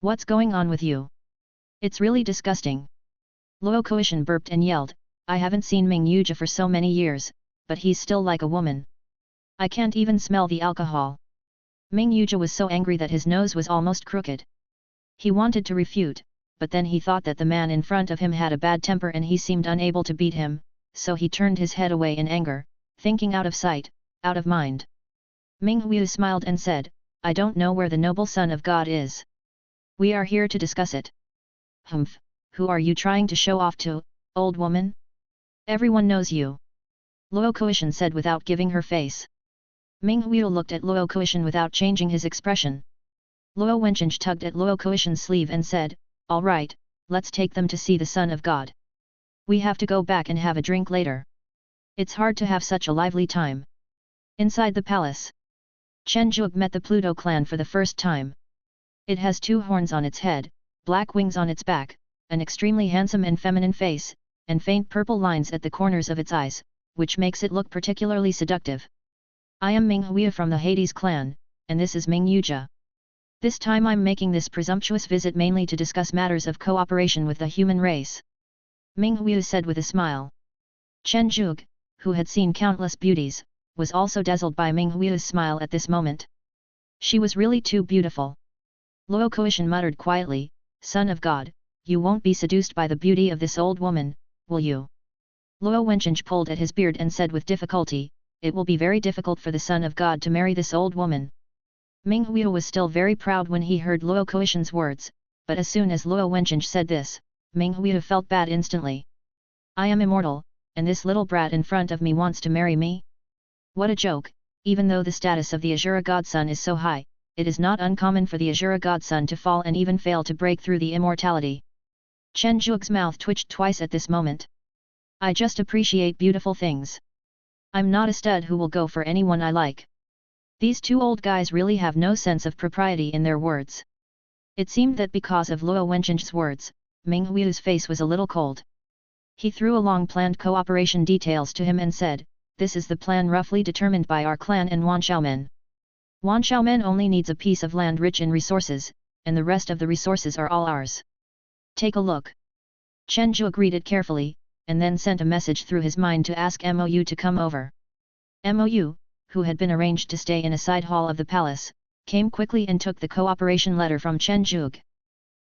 What's going on with you? It's really disgusting." Luo Kuishan burped and yelled, "I haven't seen Ming Yuja for so many years, but he's still like a woman. I can't even smell the alcohol." Ming Yuja was so angry that his nose was almost crooked. He wanted to refute, but then he thought that the man in front of him had a bad temper and he seemed unable to beat him, so he turned his head away in anger, thinking out of sight, out of mind. Ming Huiyu smiled and said, "I don't know where the noble son of God is. We are here to discuss it." "Humph, who are you trying to show off to, old woman? Everyone knows you," Luo Kuishan said without giving her face. Ming Huiyu looked at Luo Kuishan without changing his expression. Luo Wencheng tugged at Luo Kuishan's sleeve and said, "All right, let's take them to see the Son of God. We have to go back and have a drink later. It's hard to have such a lively time." Inside the palace, Chen Zhuge met the Pluto clan for the first time. It has two horns on its head, black wings on its back, an extremely handsome and feminine face, and faint purple lines at the corners of its eyes, which makes it look particularly seductive. "I am Ming Huiyu from the Hades clan, and this is Ming Yuja. This time I'm making this presumptuous visit mainly to discuss matters of cooperation with the human race," Ming Huiyu said with a smile. Chen Zhuge, who had seen countless beauties, was also dazzled by Ming Huiyu's smile at this moment. She was really too beautiful. Luo Kuishan muttered quietly, "Son of God, you won't be seduced by the beauty of this old woman, will you?" Luo Wencheng pulled at his beard and said with difficulty, "It will be very difficult for the Son of God to marry this old woman." Ming Huiyu was still very proud when he heard Luo Kuishan's words, but as soon as Luo Wencheng said this, Ming Huiyu felt bad instantly. "I am immortal, and this little brat in front of me wants to marry me? What a joke! Even though the status of the Azura godson is so high, it is not uncommon for the Azura godson to fall and even fail to break through the immortality." Chen Zhuge's mouth twitched twice at this moment. "I just appreciate beautiful things. I'm not a stud who will go for anyone I like." These two old guys really have no sense of propriety in their words. It seemed that because of Luo Wencheng's words, Ming Huiyu's face was a little cold. He threw along planned cooperation details to him and said, "This is the plan roughly determined by our clan and Wanxiaomen. Wanxiaomen only needs a piece of land rich in resources, and the rest of the resources are all ours. Take a look." Chen Zhuge read it carefully, and then sent a message through his mind to ask Mou to come over. Mou, who had been arranged to stay in a side hall of the palace, came quickly and took the cooperation letter from Chen Zhuge.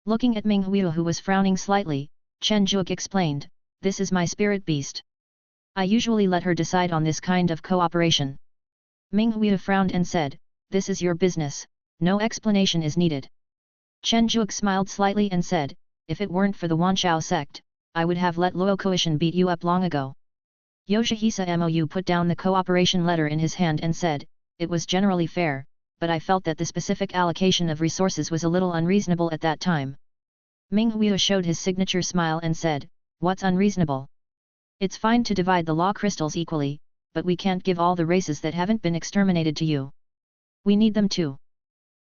Looking at Ming Huiyu who was frowning slightly, Chen Zhuge explained, "This is my spirit beast. I usually let her decide on this kind of cooperation." Ming Huiyu frowned and said, "This is your business, no explanation is needed." Chen Zhuge smiled slightly and said, "If it weren't for the Wanxiao sect, I would have let Luo Kuishan beat you up long ago." Yoshihisa Mou put down the cooperation letter in his hand and said, "It was generally fair, but I felt that the specific allocation of resources was a little unreasonable at that time." Ming Huiyu showed his signature smile and said, "What's unreasonable? It's fine to divide the law crystals equally, but we can't give all the races that haven't been exterminated to you. We need them too.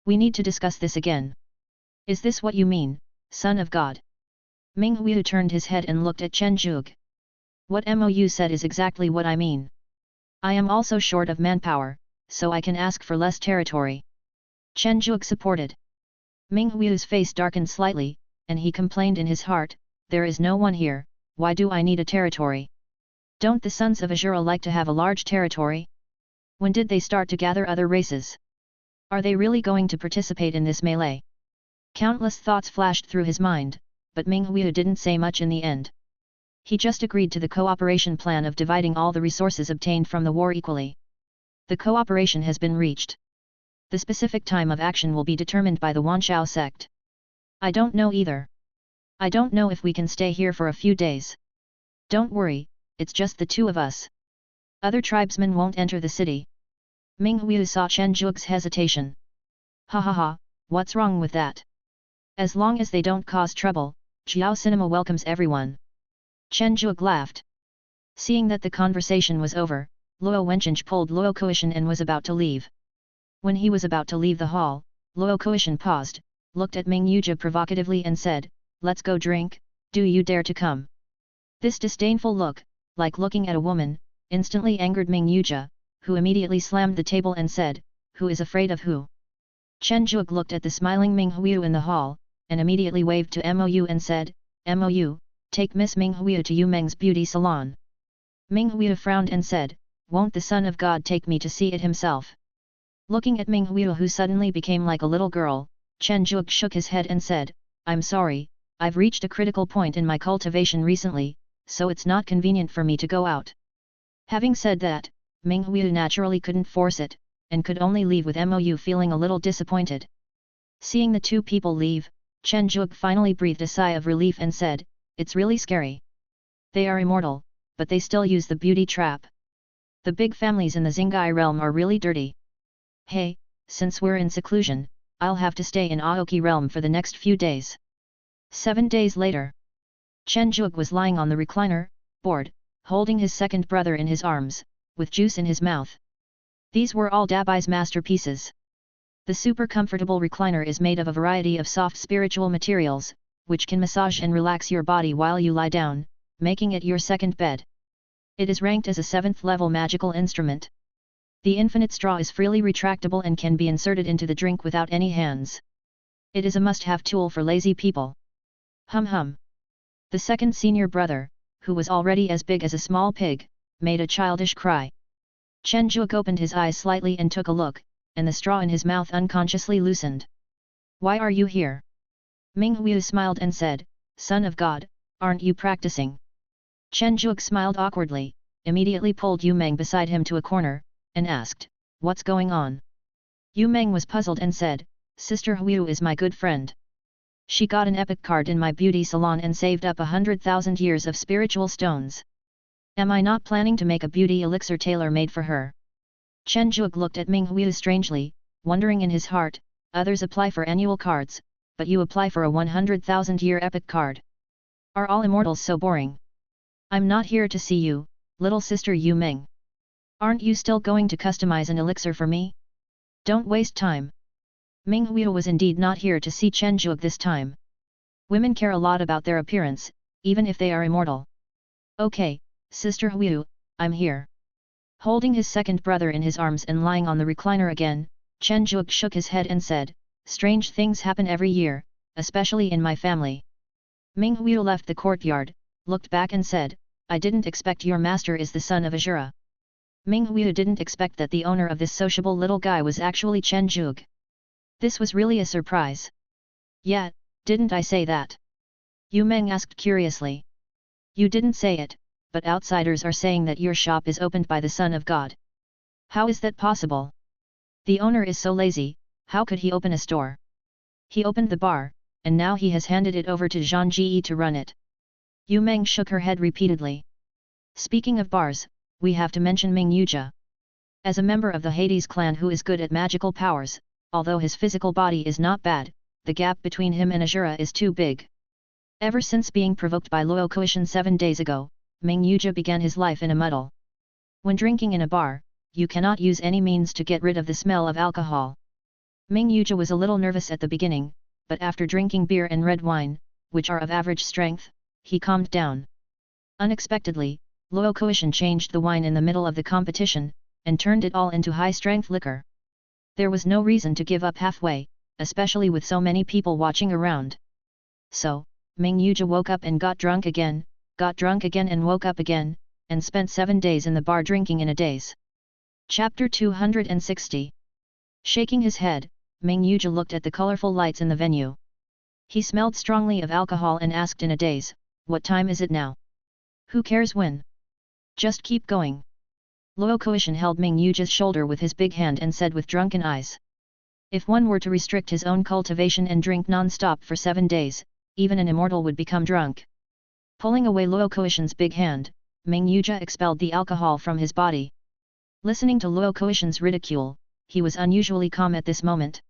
We need to discuss this again." "Is this what you mean, Son of God?" Ming Huiyu turned his head and looked at Chen Zhuge. "What Mou said is exactly what I mean. I am also short of manpower, so I can ask for less territory." Chen Zhuge supported. Ming Huiyu's face darkened slightly, and he complained in his heart, "There is no one here, why do I need a territory? Don't the sons of Azura like to have a large territory? When did they start to gather other races? Are they really going to participate in this melee?" Countless thoughts flashed through his mind, but Ming Huiyu didn't say much in the end. He just agreed to the cooperation plan of dividing all the resources obtained from the war equally. The cooperation has been reached. The specific time of action will be determined by the Wanshao sect. I don't know either. I don't know if we can stay here for a few days. Don't worry, it's just the two of us. Other tribesmen won't enter the city. Ming Huiyu saw Chen Zhuge's hesitation. Ha ha ha, what's wrong with that? As long as they don't cause trouble, Jiao Cinema welcomes everyone. Chen Zhuge laughed. Seeing that the conversation was over, Luo Wenqing pulled Luo Kuishan and was about to leave. When he was about to leave the hall, Luo Kuishan paused, looked at Ming Yuja provocatively and said, "Let's go drink, do you dare to come?" This disdainful look, like looking at a woman, instantly angered Ming Yuja, who immediately slammed the table and said, "Who is afraid of who?" Chen Zhuge looked at the smiling Ming Huiyu in the hall, and immediately waved to Mou and said, "Mou, take Miss Ming Huiyu to Yu Meng's beauty salon." Ming Huiyu frowned and said, "Won't the Son of God take me to see it himself?" Looking at Ming Huiyu, who suddenly became like a little girl, Chen Zhuge shook his head and said, "I'm sorry, I've reached a critical point in my cultivation recently, so it's not convenient for me to go out." Having said that, Ming Huiyu naturally couldn't force it, and could only leave with Mou feeling a little disappointed. Seeing the two people leave, Chen Zhuge finally breathed a sigh of relief and said, "It's really scary. They are immortal, but they still use the beauty trap. The big families in the Xingai realm are really dirty. Hey, since we're in seclusion, I'll have to stay in Aoki realm for the next few days." 7 days later, Chen Zhuge was lying on the recliner, bored, holding his second brother in his arms, with juice in his mouth. These were all Dabai's masterpieces. The super comfortable recliner is made of a variety of soft spiritual materials, which can massage and relax your body while you lie down, making it your second bed. It is ranked as a 7th level magical instrument. The infinite straw is freely retractable and can be inserted into the drink without any hands. It is a must-have tool for lazy people. Hum hum. The second senior brother, who was already as big as a small pig, made a childish cry. Chen Zhuge opened his eyes slightly and took a look, and the straw in his mouth unconsciously loosened. "Why are you here?" Ming Huiyu smiled and said, "Son of God, aren't you practicing?" Chen Zhuge smiled awkwardly, immediately pulled Yu Meng beside him to a corner, and asked, "What's going on?" Yu Meng was puzzled and said, "Sister Huiyu is my good friend. She got an epic card in my beauty salon and saved up 100,000 years of spiritual stones. Am I not planning to make a beauty elixir tailor-made for her?" Chen Zhuge looked at Ming Huiyu strangely, wondering in his heart, others apply for annual cards, but you apply for a 100,000-year epic card. Are all immortals so boring? I'm not here to see you, little sister Yu Meng. Aren't you still going to customize an elixir for me? Don't waste time. Ming Huiyu was indeed not here to see Chen Zhuge this time. Women care a lot about their appearance, even if they are immortal. "Okay, Sister Huiyu, I'm here." Holding his second brother in his arms and lying on the recliner again, Chen Zhuge shook his head and said, "Strange things happen every year, especially in my family." Ming Huiyu left the courtyard, looked back and said, "I didn't expect your master is the son of Azura." Ming Huiyu didn't expect that the owner of this sociable little guy was actually Chen Zhuge. This was really a surprise. "Yeah, didn't I say that?" Yu Meng asked curiously. "You didn't say it, but outsiders are saying that your shop is opened by the Son of God. How is that possible? The owner is so lazy, how could he open a store? He opened the bar, and now he has handed it over to Zhang Ji to run it." Yu Meng shook her head repeatedly. "Speaking of bars, we have to mention Ming Yuja. As a member of the Hades clan who is good at magical powers, although his physical body is not bad, the gap between him and Azura is too big. Ever since being provoked by Luo Kuishan 7 days ago, Ming Yuja began his life in a muddle. When drinking in a bar, you cannot use any means to get rid of the smell of alcohol. Ming Yuja was a little nervous at the beginning, but after drinking beer and red wine, which are of average strength, he calmed down. Unexpectedly, Luo Kuishan changed the wine in the middle of the competition, and turned it all into high-strength liquor. There was no reason to give up halfway, especially with so many people watching around. So, Ming Yuja woke up and got drunk again and woke up again, and spent 7 days in the bar drinking in a daze. Chapter 260. Shaking his head, Ming Yuja looked at the colorful lights in the venue. He smelled strongly of alcohol and asked in a daze, "What time is it now? Who cares when? Just keep going." Luo Kuishan held Ming Yuja's shoulder with his big hand and said with drunken eyes. If one were to restrict his own cultivation and drink non-stop for 7 days, even an immortal would become drunk. Pulling away Luo Kuishan's big hand, Ming Yuja expelled the alcohol from his body. Listening to Luo Kuishan's ridicule, he was unusually calm at this moment.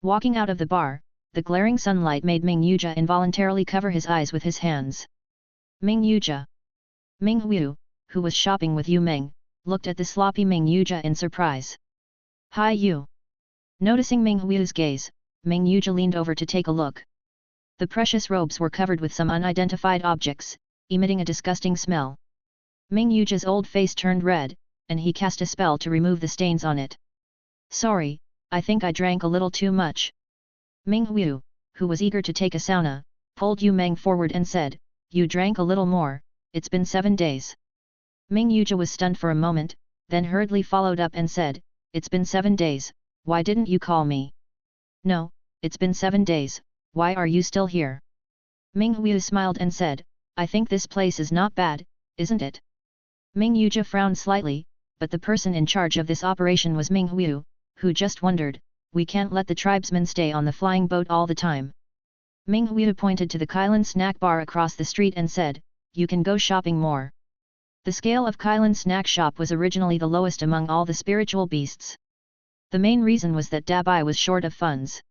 Walking out of the bar, the glaring sunlight made Ming Yuja involuntarily cover his eyes with his hands. Ming Yuja. Ming Hu, who was shopping with Yu Meng, looked at the sloppy Ming Yuja in surprise. Hi Yu. Noticing Ming Hu's gaze, Ming Yuja leaned over to take a look. The precious robes were covered with some unidentified objects, emitting a disgusting smell. Ming Yuja's old face turned red, and he cast a spell to remove the stains on it. Sorry, I think I drank a little too much. Ming Hu, who was eager to take a sauna, pulled Yu Meng forward and said, You drank a little more, it's been 7 days. Ming Yuja was stunned for a moment, then hurriedly followed up and said, It's been 7 days, why didn't you call me? No, it's been 7 days, why are you still here? Ming Hu smiled and said, I think this place is not bad, isn't it? Ming Yuja frowned slightly, but the person in charge of this operation was Ming Hu, who just wondered, we can't let the tribesmen stay on the flying boat all the time. Ming Hu pointed to the Kailan snack bar across the street and said, You can go shopping more. The scale of Kailan snack shop was originally the lowest among all the spiritual beasts. The main reason was that Dabai was short of funds.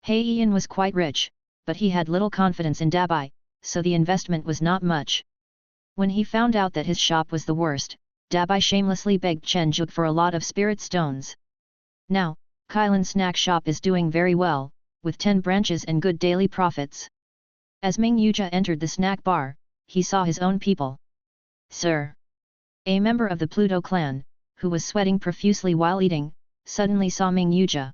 Heian was quite rich, but he had little confidence in Dabai, so the investment was not much. When he found out that his shop was the worst, Dabai shamelessly begged Chen Juk for a lot of spirit stones. Now, Kailan snack shop is doing very well, with 10 branches and good daily profits. As Ming Yuja entered the snack bar, he saw his own people. Sir! A member of the Pluto clan, who was sweating profusely while eating, suddenly saw Ming Yuja.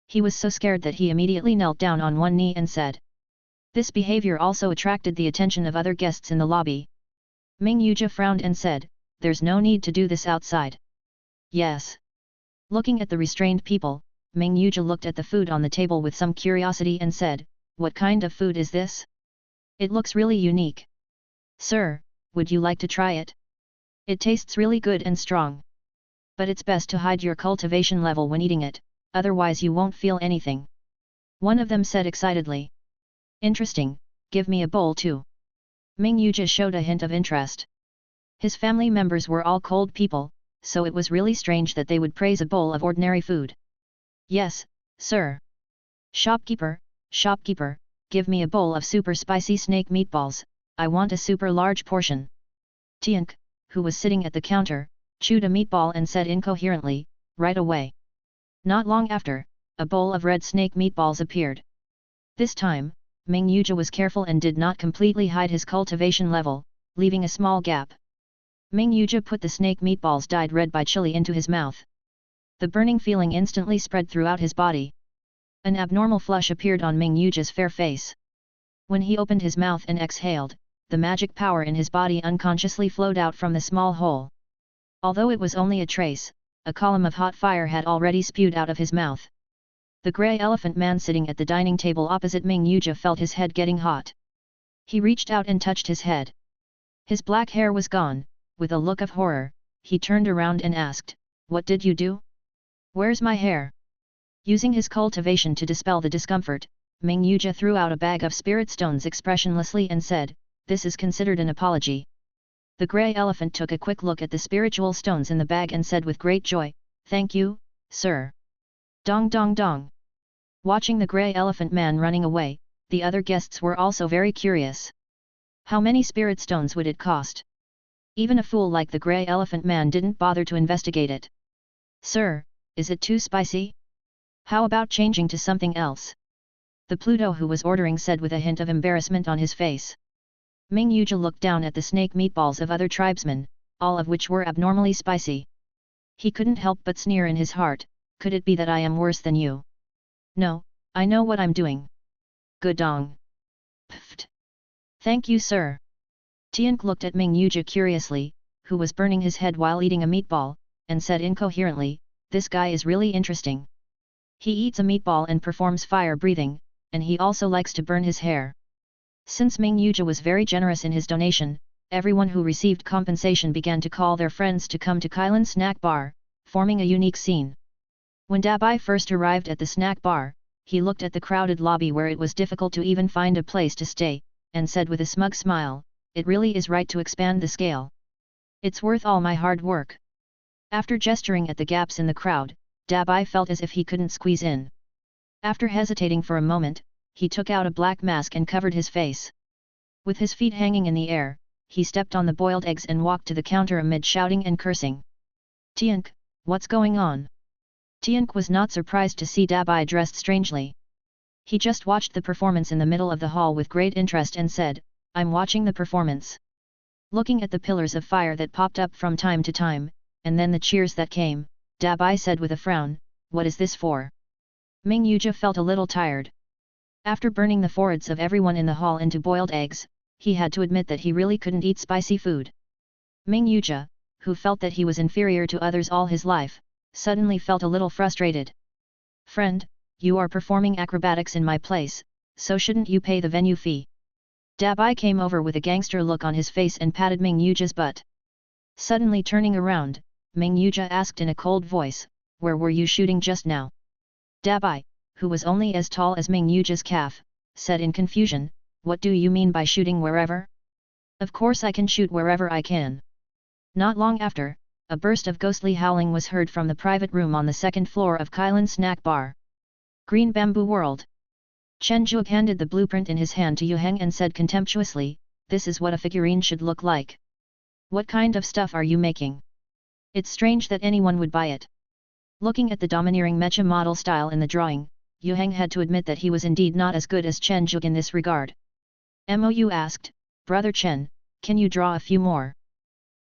He was so scared that he immediately knelt down on one knee and said. This behavior also attracted the attention of other guests in the lobby. Ming Yuja frowned and said, There's no need to do this outside. Yes. Looking at the restrained people, Ming Yuja looked at the food on the table with some curiosity and said, What kind of food is this? It looks really unique. Sir, would you like to try it? It tastes really good and strong. But it's best to hide your cultivation level when eating it, otherwise you won't feel anything. One of them said excitedly. Interesting, give me a bowl too. Ming Yuja showed a hint of interest. His family members were all cold people, so it was really strange that they would praise a bowl of ordinary food. Yes, sir. Shopkeeper, give me a bowl of super spicy snake meatballs, I want a super large portion. Tiank, who was sitting at the counter, chewed a meatball and said incoherently, right away. Not long after, a bowl of red snake meatballs appeared. This time, Ming Yuja was careful and did not completely hide his cultivation level, leaving a small gap. Ming Yuja put the snake meatballs dyed red by chili into his mouth. The burning feeling instantly spread throughout his body. An abnormal flush appeared on Ming Yuja's fair face. When he opened his mouth and exhaled, the magic power in his body unconsciously flowed out from the small hole. Although it was only a trace, a column of hot fire had already spewed out of his mouth. The grey elephant man sitting at the dining table opposite Ming Yuja felt his head getting hot. He reached out and touched his head. His black hair was gone. With a look of horror, he turned around and asked, What did you do? Where's my hair? Using his cultivation to dispel the discomfort, Ming Yuja threw out a bag of spirit stones expressionlessly and said, This is considered an apology. The grey elephant took a quick look at the spiritual stones in the bag and said with great joy, Thank you, sir. Dong dong dong. Watching the grey elephant man running away, the other guests were also very curious. How many spirit stones would it cost? Even a fool like the grey elephant man didn't bother to investigate it. Sir, is it too spicy? How about changing to something else? The Pluto who was ordering said with a hint of embarrassment on his face. Ming Yuja looked down at the snake meatballs of other tribesmen, all of which were abnormally spicy. He couldn't help but sneer in his heart, Could it be that I am worse than you? No, I know what I'm doing. Good dong. Pfft. Thank you sir. Tiank looked at Ming Yuja curiously, who was burning his head while eating a meatball, and said incoherently, This guy is really interesting. He eats a meatball and performs fire breathing, and he also likes to burn his hair. Since Ming Yuja was very generous in his donation, everyone who received compensation began to call their friends to come to Kailan snack bar, forming a unique scene. When Dabai first arrived at the snack bar, he looked at the crowded lobby where it was difficult to even find a place to stay, and said with a smug smile, "It really is right to expand the scale. It's worth all my hard work." After gesturing at the gaps in the crowd, Dabai felt as if he couldn't squeeze in. After hesitating for a moment, he took out a black mask and covered his face. With his feet hanging in the air, he stepped on the boiled eggs and walked to the counter amid shouting and cursing. "Tiank, what's going on?" Tiank was not surprised to see Dabai dressed strangely. He just watched the performance in the middle of the hall with great interest and said, "I'm watching the performance." Looking at the pillars of fire that popped up from time to time, and then the cheers that came, Dabai said with a frown, "What is this for?" Ming Yuja felt a little tired. After burning the foreheads of everyone in the hall into boiled eggs, he had to admit that he really couldn't eat spicy food. Ming Yuja, who felt that he was inferior to others all his life, suddenly felt a little frustrated. "Friend, you are performing acrobatics in my place, so shouldn't you pay the venue fee?" Dabai came over with a gangster look on his face and patted Ming Yuja's butt. Suddenly turning around, Ming Yuja asked in a cold voice, "Where were you shooting just now?" Dabai, who was only as tall as Ming Yuja's calf, said in confusion, "What do you mean by shooting wherever? Of course I can shoot wherever I can." Not long after, a burst of ghostly howling was heard from the private room on the second floor of Kailan snack bar. Green Bamboo World. Chen Zhuge handed the blueprint in his hand to Yu Heng and said contemptuously, "This is what a figurine should look like. What kind of stuff are you making? It's strange that anyone would buy it." Looking at the domineering mecha model style in the drawing, Yu Heng had to admit that he was indeed not as good as Chen Zhuge in this regard. Mou asked, "Brother Chen, can you draw a few more?"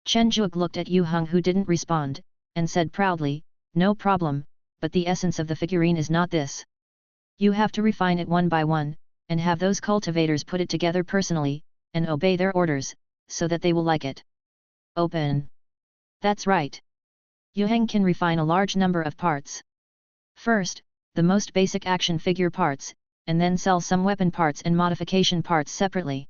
Chen Zhuge looked at Yu Heng who didn't respond, and said proudly, "No problem, but the essence of the figurine is not this. You have to refine it one by one, and have those cultivators put it together personally, and obey their orders, so that they will like it." Open. That's right. Yu Heng can refine a large number of parts. First, the most basic action figure parts, and then sell some weapon parts and modification parts separately.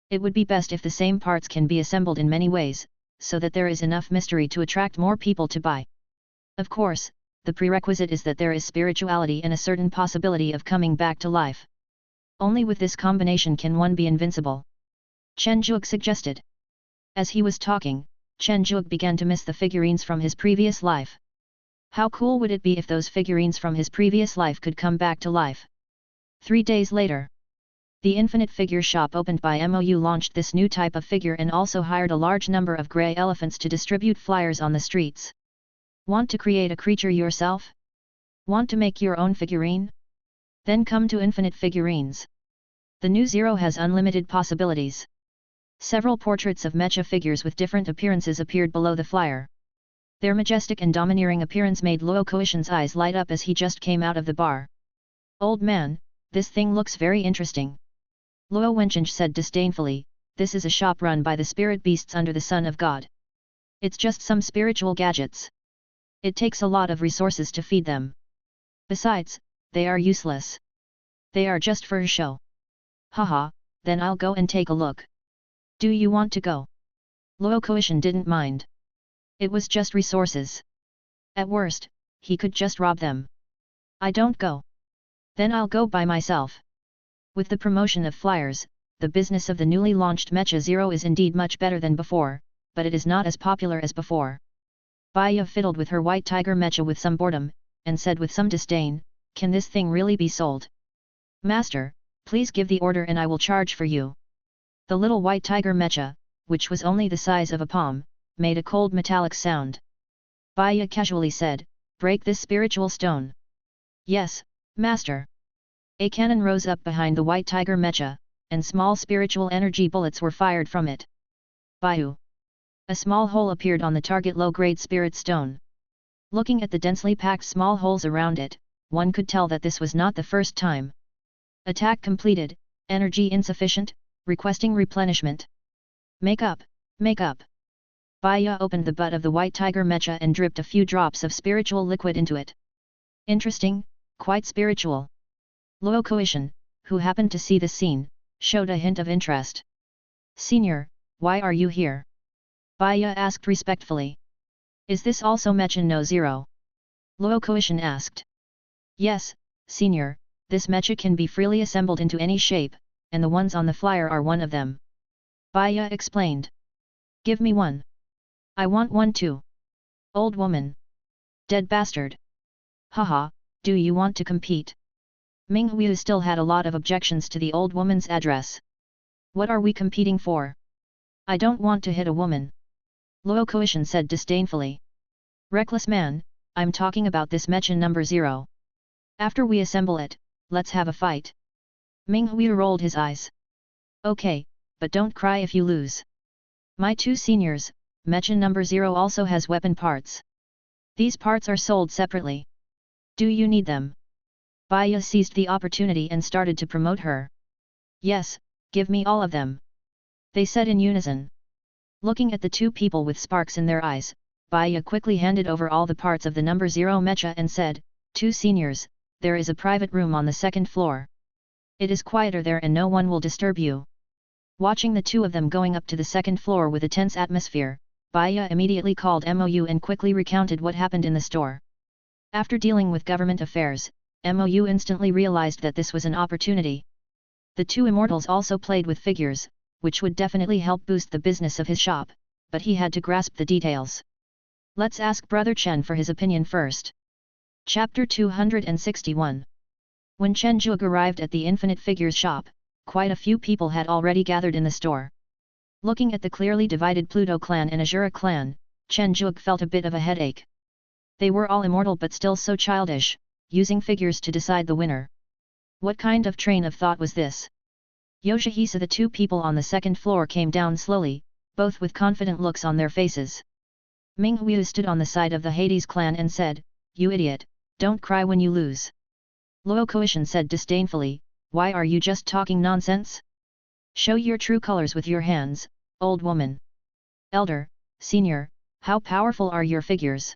It would be best if the same parts can be assembled in many ways, so that there is enough mystery to attract more people to buy. Of course, the prerequisite is that there is spirituality and a certain possibility of coming back to life. Only with this combination can one be invincible. Chen Zhuge suggested. As he was talking, Chen Zhuge began to miss the figurines from his previous life. How cool would it be if those figurines from his previous life could come back to life? 3 days later, the Infinite Figure shop opened by MOU launched this new type of figure and also hired a large number of grey elephants to distribute flyers on the streets. Want to create a creature yourself? Want to make your own figurine? Then come to Infinite Figurines. The new Zero has unlimited possibilities. Several portraits of mecha figures with different appearances appeared below the flyer. Their majestic and domineering appearance made Luo Koishan's eyes light up as he just came out of the bar. "Old man, this thing looks very interesting." Luo Wencheng said disdainfully, "This is a shop run by the spirit beasts under the Son of God. It's just some spiritual gadgets. It takes a lot of resources to feed them. Besides, they are useless. They are just for a show." "Haha, then I'll go and take a look." "Do you want to go?" Luo Koishan didn't mind. It was just resources. At worst, he could just rob them. "I don't go. Then I'll go by myself." With the promotion of flyers, the business of the newly launched Mecha Zero is indeed much better than before, but it is not as popular as before. Baya fiddled with her white tiger mecha with some boredom, and said with some disdain, "Can this thing really be sold?" "Master, please give the order and I will charge for you." The little white tiger mecha, which was only the size of a palm, made a cold metallic sound. Baya casually said, "Break this spiritual stone." "Yes, Master." A cannon rose up behind the white tiger mecha, and small spiritual energy bullets were fired from it. Bayu! A small hole appeared on the target low-grade spirit stone. Looking at the densely packed small holes around it, one could tell that this was not the first time. Attack completed, energy insufficient, requesting replenishment. Make up, make up. Baya opened the butt of the white tiger mecha and dripped a few drops of spiritual liquid into it. Interesting, quite spiritual. Luo Koishan, who happened to see the scene, showed a hint of interest. "Senior, why are you here? Baya asked respectfully. Is this also Mechen no Zero? Luo Koishan asked. Yes, senior, this mecha can be freely assembled into any shape, and the ones on the flyer are one of them. Baya explained. Give me one. I want one too. Old woman. Dead bastard. Haha, do you want to compete? Ming Hu still had a lot of objections to the old woman's address. What are we competing for? I don't want to hit a woman. Luo Koishan said disdainfully. Reckless man, I'm talking about this Mechen number 0. After we assemble it, let's have a fight. Ming Hu rolled his eyes. Okay, but don't cry if you lose. My two seniors, Mechen number 0 also has weapon parts. These parts are sold separately. Do you need them? Baya seized the opportunity and started to promote her. Yes, give me all of them. They said in unison. Looking at the two people with sparks in their eyes, Baya quickly handed over all the parts of the number 0 mecha and said, Two seniors, there is a private room on the second floor. It is quieter there and no one will disturb you. Watching the two of them going up to the second floor with a tense atmosphere, Baya immediately called MOU and quickly recounted what happened in the store. After dealing with government affairs, MOU instantly realized that this was an opportunity. The two immortals also played with figures, which would definitely help boost the business of his shop, but he had to grasp the details. Let's ask Brother Chen for his opinion first. Chapter 261. When Chen Zhuge arrived at the Infinite Figures shop, quite a few people had already gathered in the store. Looking at the clearly divided Pluto clan and Azura clan, Chen Zhuge felt a bit of a headache. They were all immortal but still so childish, using figures to decide the winner. What kind of train of thought was this? Yoshihisa. The two people on the second floor came down slowly, both with confident looks on their faces. Ming Hu stood on the side of the Hades clan and said, You idiot, don't cry when you lose. Luo Koishan said disdainfully, Why are you just talking nonsense? Show your true colors with your hands, old woman. Elder, senior, how powerful are your figures?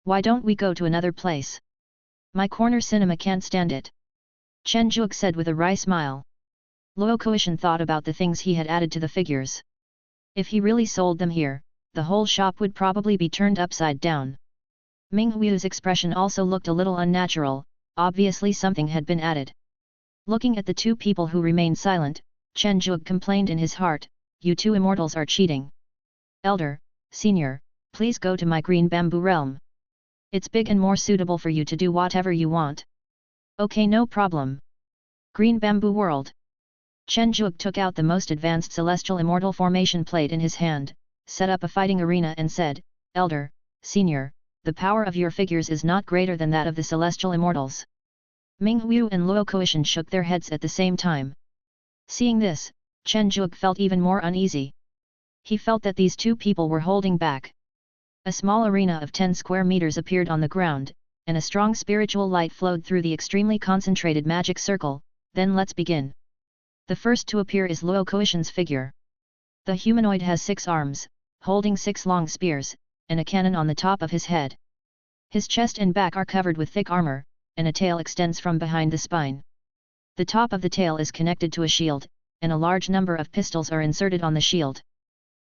Why don't we go to another place? My corner cinema can't stand it. Chen Zhuge said with a wry smile. Luo Koishan thought about the things he had added to the figures. If he really sold them here, the whole shop would probably be turned upside down. Ming Hu's expression also looked a little unnatural, obviously something had been added. Looking at the two people who remained silent, Chen Zhuge complained in his heart, You two immortals are cheating. Elder, senior, please go to my green bamboo realm. It's big and more suitable for you to do whatever you want. Okay, no problem. Green bamboo world. Chen Zhuge took out the most advanced celestial immortal formation plate in his hand, set up a fighting arena and said, Elder, senior, the power of your figures is not greater than that of the celestial immortals. Ming Hu and Luo Koishan shook their heads at the same time. Seeing this, Chen Zhuge felt even more uneasy. He felt that these two people were holding back. A small arena of 10 square meters appeared on the ground, and a strong spiritual light flowed through the extremely concentrated magic circle. Then let's begin. The first to appear is Luo Koishan's figure. The humanoid has 6 arms, holding 6 long spears, and a cannon on the top of his head. His chest and back are covered with thick armor, and a tail extends from behind the spine. The top of the tail is connected to a shield, and a large number of pistols are inserted on the shield.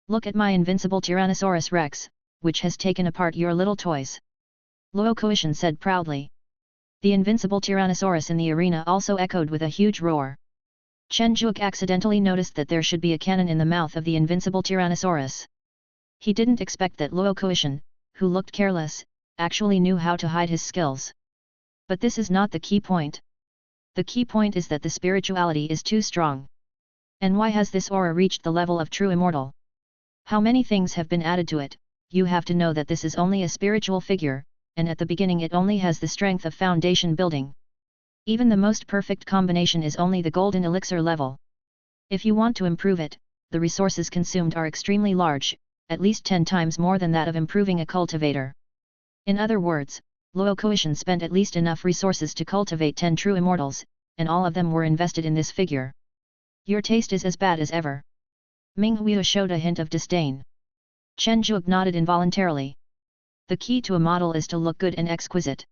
Look at my invincible Tyrannosaurus Rex, which has taken apart your little toys. Luo Koishan said proudly. The invincible Tyrannosaurus in the arena also echoed with a huge roar. Chen Zhuge accidentally noticed that there should be a cannon in the mouth of the invincible Tyrannosaurus. He didn't expect that Luo Koishan, who looked careless, actually knew how to hide his skills. But this is not the key point. The key point is that the spirituality is too strong. And why has this aura reached the level of true immortal? How many things have been added to it? You have to know that this is only a spiritual figure, and at the beginning it only has the strength of foundation building. Even the most perfect combination is only the golden elixir level. If you want to improve it, the resources consumed are extremely large, at least 10 times more than that of improving a cultivator. In other words, Luo Koishan spent at least enough resources to cultivate 10 true immortals, and all of them were invested in this figure. Your taste is as bad as ever. Ming Hu showed a hint of disdain. Chen Zhuge nodded involuntarily. The key to a model is to look good and exquisite.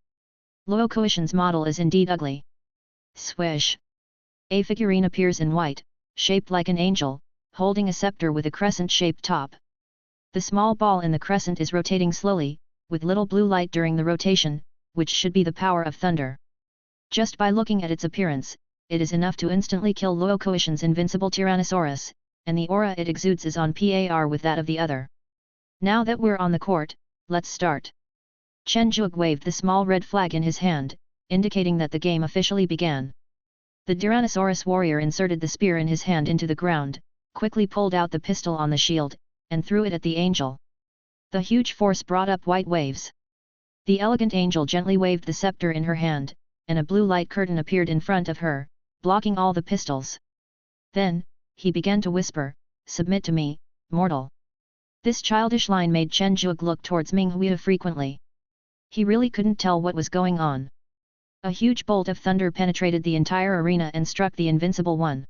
Luo Koishan's model is indeed ugly. Swish! A figurine appears in white, shaped like an angel, holding a scepter with a crescent-shaped top. The small ball in the crescent is rotating slowly, with little blue light during the rotation, which should be the power of thunder. Just by looking at its appearance, it is enough to instantly kill Luocoitian's invincible Tyrannosaurus, and the aura it exudes is on par with that of the other. Now that we're on the court, let's start. Chen Zhuge waved the small red flag in his hand, indicating that the game officially began. The Tyrannosaurus warrior inserted the spear in his hand into the ground, quickly pulled out the pistol on the shield, and threw it at the angel. The huge force brought up white waves. The elegant angel gently waved the scepter in her hand, and a blue light curtain appeared in front of her, blocking all the pistols. Then, he began to whisper, "Submit to me, mortal." This childish line made Chen Zhuge look towards Ming Huiyu frequently. He really couldn't tell what was going on. A huge bolt of thunder penetrated the entire arena and struck the invincible one.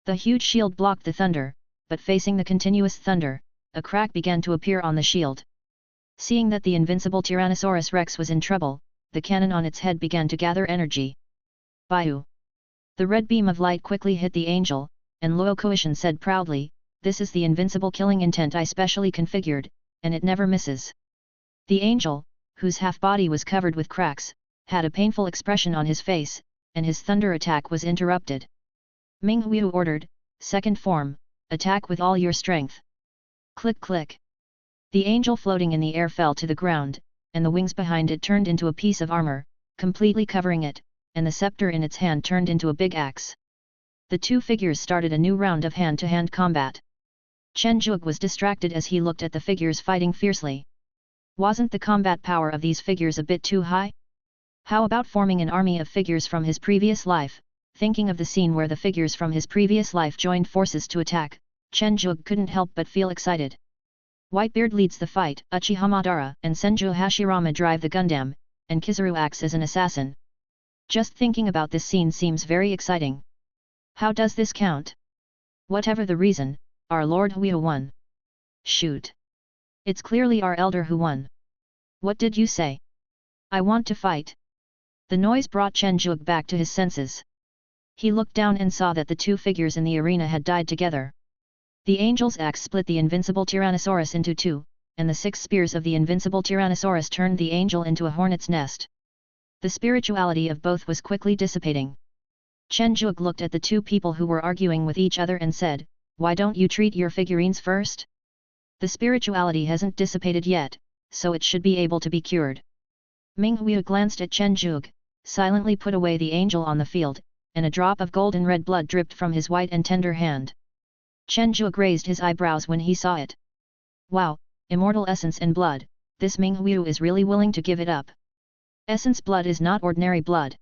The huge shield blocked the thunder, but facing the continuous thunder, a crack began to appear on the shield. Seeing that the invincible Tyrannosaurus Rex was in trouble, the cannon on its head began to gather energy. Baiu! The red beam of light quickly hit the angel, and Luocoitian said proudly, "This is the invincible killing intent I specially configured, and it never misses." The angel, whose half-body was covered with cracks, had a painful expression on his face, and his thunder attack was interrupted. Ming Huiyu ordered, "Second form, attack with all your strength." Click click. The angel floating in the air fell to the ground, and the wings behind it turned into a piece of armor, completely covering it, and the scepter in its hand turned into a big axe. The two figures started a new round of hand-to-hand combat. Chen Zhuge was distracted as he looked at the figures fighting fiercely. Wasn't the combat power of these figures a bit too high? How about forming an army of figures from his previous life? Thinking of the scene where the figures from his previous life joined forces to attack, Chen Zhuge couldn't help but feel excited. Whitebeard leads the fight, Uchiha Madara and Senju Hashirama drive the Gundam, and Kizaru acts as an assassin. Just thinking about this scene seems very exciting. How does this count? Whatever the reason, our Lord Huiyu won. Shoot! It's clearly our elder who won. What did you say? I want to fight. The noise brought Chen Zhuge back to his senses. He looked down and saw that the two figures in the arena had died together. The angel's axe split the invincible Tyrannosaurus into two, and the 6 spears of the invincible Tyrannosaurus turned the angel into a hornet's nest. The spirituality of both was quickly dissipating. Chen Zhuge looked at the two people who were arguing with each other and said, "Why don't you treat your figurines first? The spirituality hasn't dissipated yet, so it should be able to be cured." Ming Huiyu glanced at Chen Zhuge, silently put away the angel on the field, and a drop of golden red blood dripped from his white and tender hand. Chen Zhuge raised his eyebrows when he saw it. Wow, immortal essence and blood, this Ming Huiyu is really willing to give it up. Essence blood is not ordinary blood.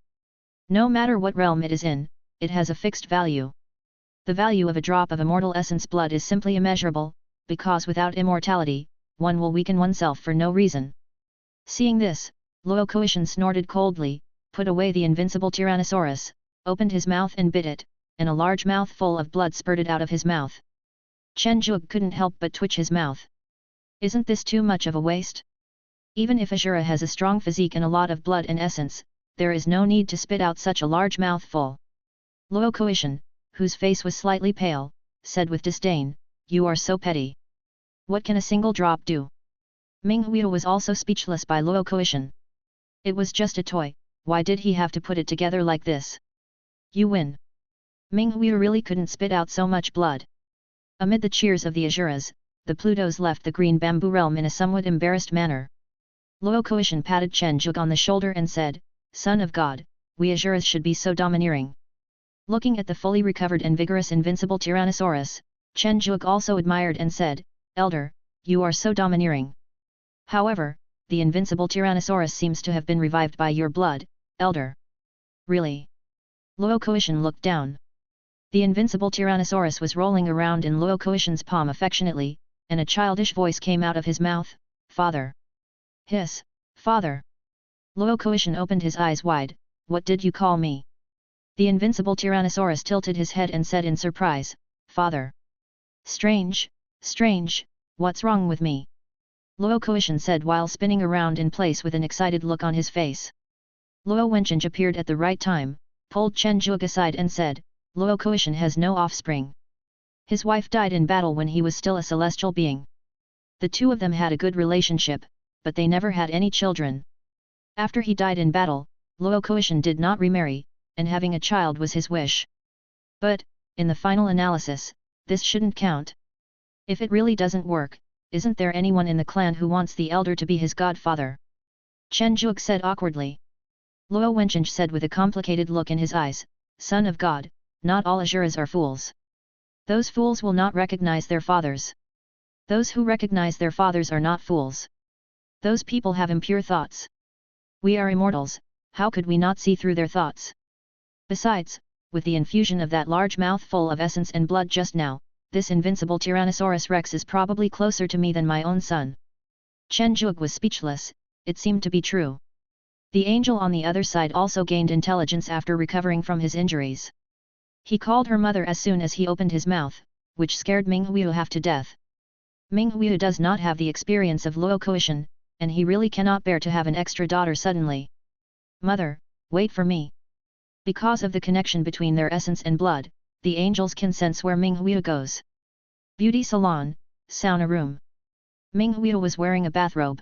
No matter what realm it is in, it has a fixed value. The value of a drop of immortal essence blood is simply immeasurable, because without immortality, one will weaken oneself for no reason. Seeing this, Luocoitian snorted coldly, put away the invincible Tyrannosaurus, opened his mouth and bit it, and a large mouthful of blood spurted out of his mouth. Chen Zhuge couldn't help but twitch his mouth. Isn't this too much of a waste? Even if Ashura has a strong physique and a lot of blood and essence, there is no need to spit out such a large mouthful. Luocoitian, whose face was slightly pale, said with disdain, "You are so petty. What can a single drop do?" Ming Huiyu was also speechless by Luocoitian. It was just a toy, why did he have to put it together like this? You win. Ming Huiyu really couldn't spit out so much blood. Amid the cheers of the Asuras, the Plutos left the green bamboo realm in a somewhat embarrassed manner. Luocoitian patted Chen Zhuge on the shoulder and said, "Son of God, we Asuras should be so domineering." Looking at the fully recovered and vigorous invincible Tyrannosaurus, Chen Zhuge also admired and said, "Elder, you are so domineering. However, the invincible Tyrannosaurus seems to have been revived by your blood, Elder." Really? Luocoitian looked down. The invincible Tyrannosaurus was rolling around in Luocoitian's palm affectionately, and a childish voice came out of his mouth, "Father." "Hiss, father." Luocoitian opened his eyes wide, "What did you call me?" The invincible Tyrannosaurus tilted his head and said in surprise, "Father." "Strange, strange, what's wrong with me?" Luocoitian said while spinning around in place with an excited look on his face. Luo Wenqing appeared at the right time, pulled Chen Zhuge aside and said, "Luocoitian has no offspring. His wife died in battle when he was still a celestial being. The two of them had a good relationship, but they never had any children. After he died in battle, Luo Koishan did not remarry, and having a child was his wish. But, in the final analysis, this shouldn't count. If it really doesn't work, isn't there anyone in the clan who wants the elder to be his godfather? Chen Zhuge said awkwardly. Luo Wencheng said with a complicated look in his eyes, Son of God, not all Asuras are fools. Those fools will not recognize their fathers. Those who recognize their fathers are not fools. Those people have impure thoughts. We are immortals, how could we not see through their thoughts? Besides, with the infusion of that large mouthful of essence and blood just now, this invincible Tyrannosaurus Rex is probably closer to me than my own son. Chen Zhuge was speechless, it seemed to be true. The angel on the other side also gained intelligence after recovering from his injuries. He called her mother as soon as he opened his mouth, which scared Ming Huiyu half to death. Ming Huiyu does not have the experience of Luo Koishan, and he really cannot bear to have an extra daughter suddenly. Mother, wait for me. Because of the connection between their essence and blood, the angels can sense where Ming Huiyu goes. Beauty salon, sauna room. Ming Huiyu was wearing a bathrobe.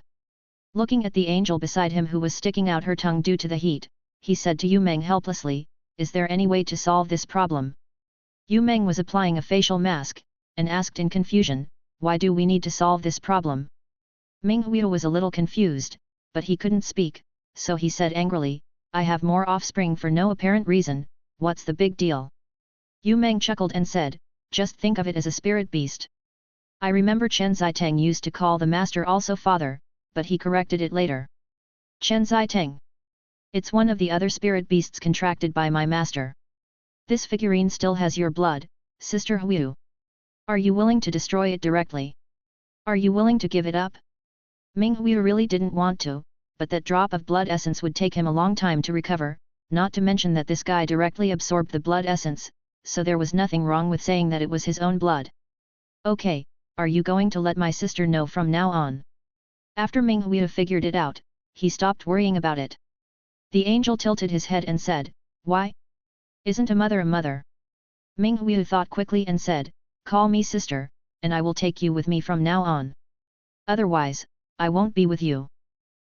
Looking at the angel beside him who was sticking out her tongue due to the heat, he said to Yu Meng helplessly, Is there any way to solve this problem? Yu Meng was applying a facial mask, and asked in confusion, Why do we need to solve this problem? Ming Huiyu was a little confused, but he couldn't speak, so he said angrily, I have more offspring for no apparent reason, what's the big deal? Yu Meng chuckled and said, Just think of it as a spirit beast. I remember Chen Ziteng used to call the master also father, but he corrected it later. Chen Ziteng. It's one of the other spirit beasts contracted by my master. This figurine still has your blood, Sister Huiyu. Are you willing to destroy it directly? Are you willing to give it up? Ming Huiyu really didn't want to, but that drop of blood essence would take him a long time to recover, not to mention that this guy directly absorbed the blood essence, so there was nothing wrong with saying that it was his own blood. Okay, are you going to let my sister know from now on? After Ming Huiyu figured it out, he stopped worrying about it. The angel tilted his head and said, Why? Isn't a mother? Ming Huiyu thought quickly and said, Call me sister, and I will take you with me from now on. Otherwise, I won't be with you.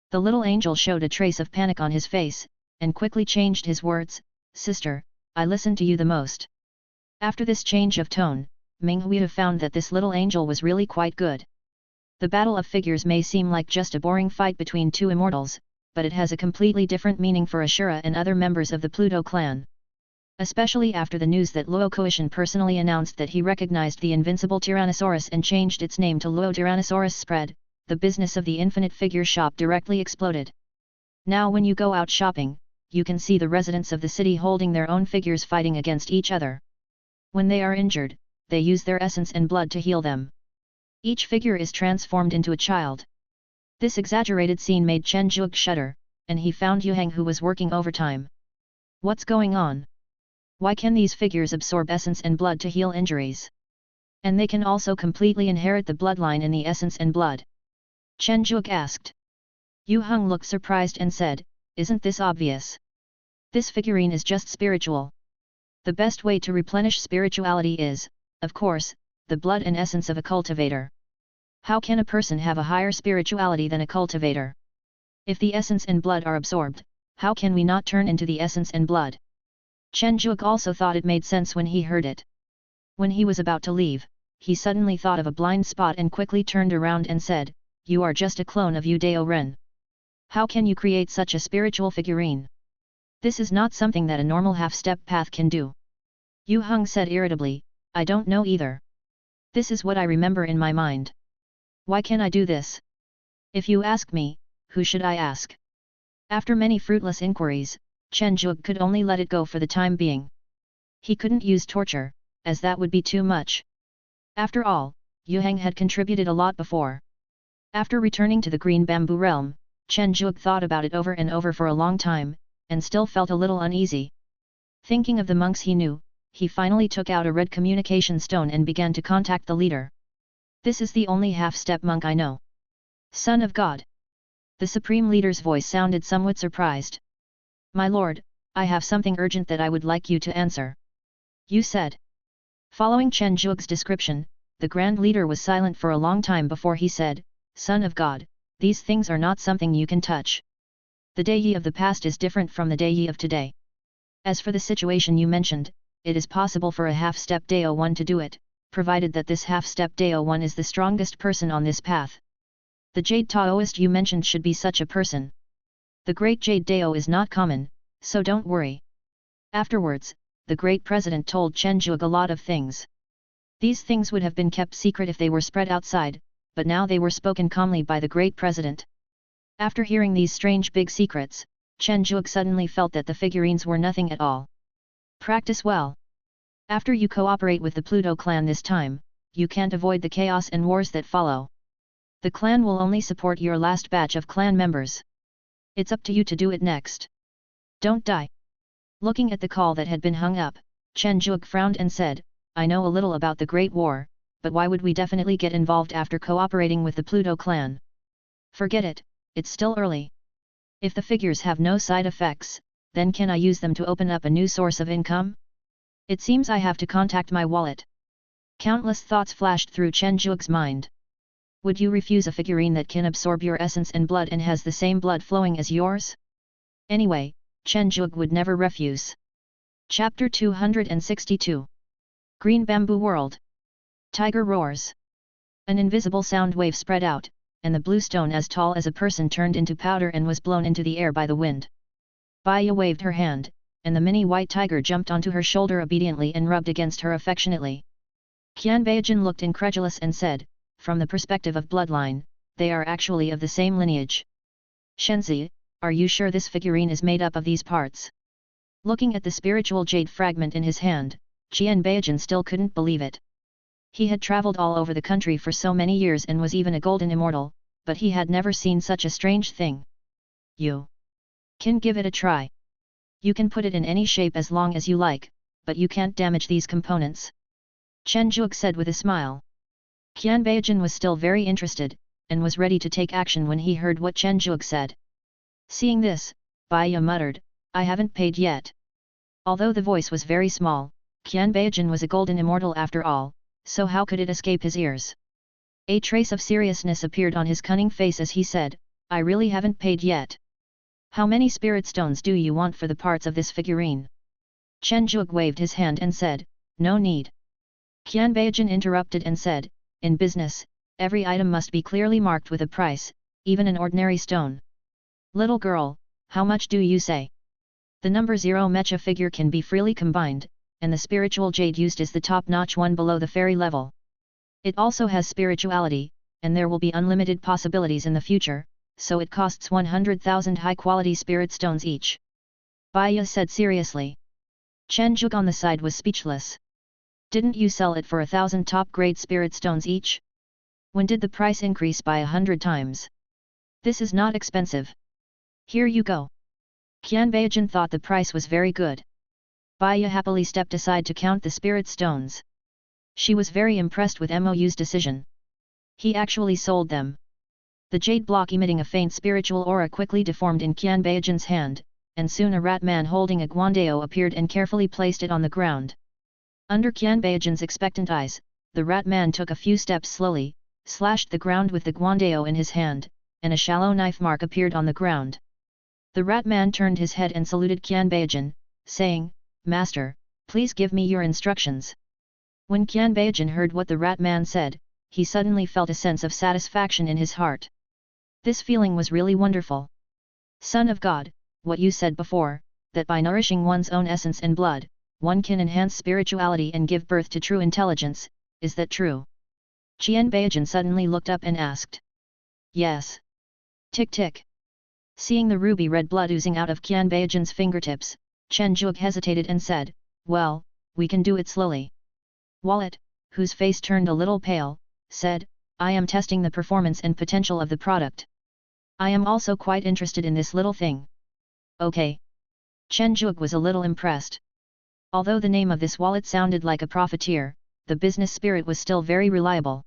The little angel showed a trace of panic on his face, and quickly changed his words, Sister, I listen to you the most. After this change of tone, Ming Huiyu found that this little angel was really quite good. The battle of figures may seem like just a boring fight between two immortals, but it has a completely different meaning for Ashura and other members of the Pluto clan. Especially after the news that Luo Koishan personally announced that he recognized the invincible Tyrannosaurus and changed its name to Luo Tyrannosaurus spread, the business of the infinite figure shop directly exploded. Now when you go out shopping, you can see the residents of the city holding their own figures fighting against each other. When they are injured, they use their essence and blood to heal them. Each figure is transformed into a child. This exaggerated scene made Chen Zhuge shudder, and he found Yu Heng who was working overtime. What's going on? Why can these figures absorb essence and blood to heal injuries? And they can also completely inherit the bloodline in the essence and blood? Chen Zhuge asked. Yu Heng looked surprised and said, Isn't this obvious? This figurine is just spiritual. The best way to replenish spirituality is, of course, the blood and essence of a cultivator. How can a person have a higher spirituality than a cultivator? If the essence and blood are absorbed, how can we not turn into the essence and blood? Chen Zhuge also thought it made sense when he heard it. When he was about to leave, he suddenly thought of a blind spot and quickly turned around and said, You are just a clone of Yu Dao Ren. How can you create such a spiritual figurine? This is not something that a normal half-step path can do. Yu Heng said irritably, I don't know either. This is what I remember in my mind. Why can I do this? If you ask me, who should I ask? After many fruitless inquiries, Chen Zhuge could only let it go for the time being. He couldn't use torture, as that would be too much. After all, Yu Heng had contributed a lot before. After returning to the green bamboo realm, Chen Zhuge thought about it over and over for a long time, and still felt a little uneasy. Thinking of the monks he knew, he finally took out a red communication stone and began to contact the leader. This is the only half-step monk I know. Son of God. The supreme leader's voice sounded somewhat surprised. My lord, I have something urgent that I would like you to answer. You said. Following Chen Zhuge's description, the Grand Leader was silent for a long time before he said, "Son of God, these things are not something you can touch. The Dai of the past is different from the Dai of today. As for the situation you mentioned, it is possible for a half-step Dao 1 to do it, provided that this half-step Dao 1 is the strongest person on this path. The Jade Taoist you mentioned should be such a person. The Great Jade Dao is not common, so don't worry." Afterwards, the Great President told Chen Zhuge a lot of things. These things would have been kept secret if they were spread outside, but now they were spoken calmly by the Great President. After hearing these strange big secrets, Chen Zhuge suddenly felt that the figurines were nothing at all. Practice well. After you cooperate with the Pluto clan this time, you can't avoid the chaos and wars that follow. The clan will only support your last batch of clan members. It's up to you to do it next. Don't die. Looking at the call that had been hung up, Chen Zhuge frowned and said, "I know a little about the Great War, but why would we definitely get involved after cooperating with the Pluto clan? Forget it, it's still early. If the figures have no side effects, then can I use them to open up a new source of income? It seems I have to contact my wallet." Countless thoughts flashed through Chen Zhuge's mind. Would you refuse a figurine that can absorb your essence and blood and has the same blood flowing as yours? Anyway, Chen Zhuge would never refuse. Chapter 262. Green Bamboo World. Tiger roars. An invisible sound wave spread out, and the blue stone as tall as a person turned into powder and was blown into the air by the wind. Baya waved her hand, and the mini white tiger jumped onto her shoulder obediently and rubbed against her affectionately. Qian Beijing looked incredulous and said, "From the perspective of bloodline, they are actually of the same lineage. Shenzi, are you sure this figurine is made up of these parts?" Looking at the spiritual jade fragment in his hand, Qian Beijing still couldn't believe it. He had traveled all over the country for so many years and was even a golden immortal, but he had never seen such a strange thing. "You can give it a try. You can put it in any shape as long as you like, but you can't damage these components," Chen Zhuge said with a smile. Qian Beijing was still very interested, and was ready to take action when he heard what Chen Zhuge said. Seeing this, Baya muttered, "I haven't paid yet." Although the voice was very small, Qian Beijing was a golden immortal after all, so how could it escape his ears? A trace of seriousness appeared on his cunning face as he said, "I really haven't paid yet. How many spirit stones do you want for the parts of this figurine?" Chen Zhuge waved his hand and said, "No need." Qian Beijing interrupted and said, "In business, every item must be clearly marked with a price, even an ordinary stone. Little girl, how much do you say?" The number 0 mecha figure can be freely combined, and the spiritual jade used is the top-notch one below the fairy level. It also has spirituality, and there will be unlimited possibilities in the future, so it costs 100,000 high-quality spirit stones each. Baya said seriously. Chen Zhuge on the side was speechless. "Didn't you sell it for 1,000 top-grade spirit stones each? When did the price increase by 100 times? This is not expensive. Here you go." Qian Beijing thought the price was very good. Baya happily stepped aside to count the spirit stones. She was very impressed with Mou's decision. He actually sold them. The jade block emitting a faint spiritual aura quickly deformed in Qian Beijing's hand, and soon a rat man holding a guandao appeared and carefully placed it on the ground. Under Qian Beijing's expectant eyes, the rat man took a few steps slowly, slashed the ground with the guandao in his hand, and a shallow knife mark appeared on the ground. The rat man turned his head and saluted Qian Beijing, saying, "Master, please give me your instructions." When Qian Beijing heard what the rat man said, he suddenly felt a sense of satisfaction in his heart. This feeling was really wonderful. "Son of God, what you said before, that by nourishing one's own essence and blood, one can enhance spirituality and give birth to true intelligence, is that true?" Qian Beijing suddenly looked up and asked. "Yes." Tick tick. Seeing the ruby-red blood oozing out of Qian Beijing's fingertips, Chen Zhuge hesitated and said, "Well, we can do it slowly." Wallet, whose face turned a little pale, said, "I am testing the performance and potential of the product. I am also quite interested in this little thing." "Okay." Chen Zhuge was a little impressed. Although the name of this wallet sounded like a profiteer, the business spirit was still very reliable.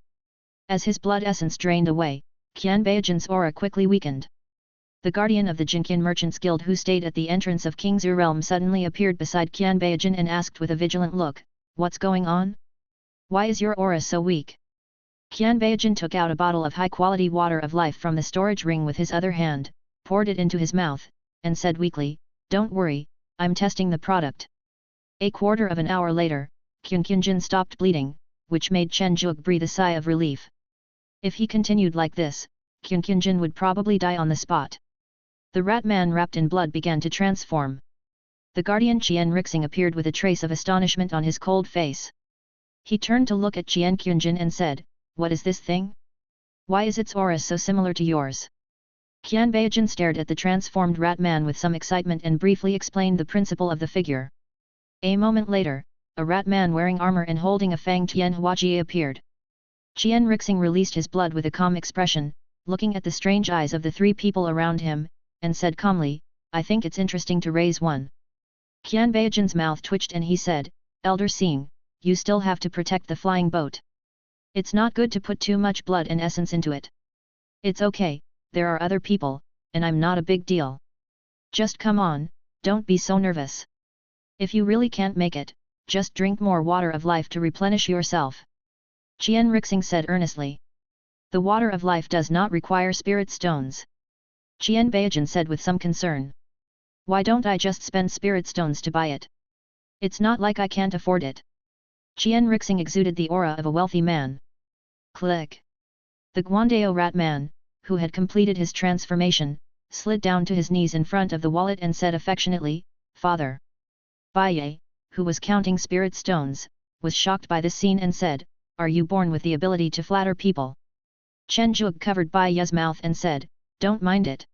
As his blood essence drained away, Qian Beijing's aura quickly weakened. The guardian of the Jinqian Merchants Guild who stayed at the entrance of King's realm suddenly appeared beside Qian Beijing and asked with a vigilant look, "What's going on?" Why is your aura so weak? Qian Baijin took out a bottle of high-quality water of life from the storage ring with his other hand, poured it into his mouth, and said weakly, "Don't worry, I'm testing the product." A quarter of an hour later, Qian Qianjin stopped bleeding, which made Chen Zhuge breathe a sigh of relief. If he continued like this, Qian Qianjin would probably die on the spot. The rat man wrapped in blood began to transform. The guardian Qian Rixing appeared with a trace of astonishment on his cold face. He turned to look at Qian Qianjin and said, "What is this thing? Why is its aura so similar to yours?" Qian Baijin stared at the transformed rat man with some excitement and briefly explained the principle of the figure. A moment later, a rat man wearing armor and holding a fanged Tian Huaji appeared. Qian Rixing released his blood with a calm expression, looking at the strange eyes of the three people around him, and said calmly, "I think it's interesting to raise one." Qian Baijin's mouth twitched and he said, "Elder Seeing, you still have to protect the flying boat. It's not good to put too much blood and essence into it. It's okay, there are other people, and I'm not a big deal. Just come on, don't be so nervous. If you really can't make it, just drink more water of life to replenish yourself." Qian Rixing said earnestly. "The water of life does not require spirit stones." Qian Baijin said with some concern. "Why don't I just spend spirit stones to buy it? It's not like I can't afford it." Qian Rixing exuded the aura of a wealthy man. Click. The Guandao rat man, who had completed his transformation, slid down to his knees in front of the wallet and said affectionately, "Father." Baiye, who was counting spirit stones, was shocked by this scene and said, "Are you born with the ability to flatter people?" Chen Zhuge covered Baiye's mouth and said, "Don't mind it."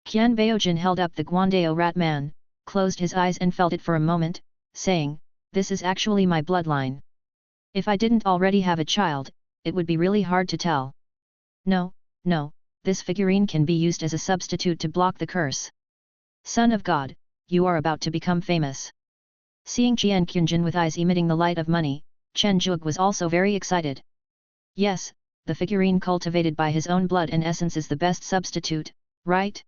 Qian Baojin held up the Guandao rat man, closed his eyes and felt it for a moment, saying, "This is actually my bloodline. If I didn't already have a child, it would be really hard to tell. No, this figurine can be used as a substitute to block the curse. Son of God, you are about to become famous." Seeing Qian Qianjin with eyes emitting the light of money, Chen Zhuge was also very excited. Yes, the figurine cultivated by his own blood and essence is the best substitute, right?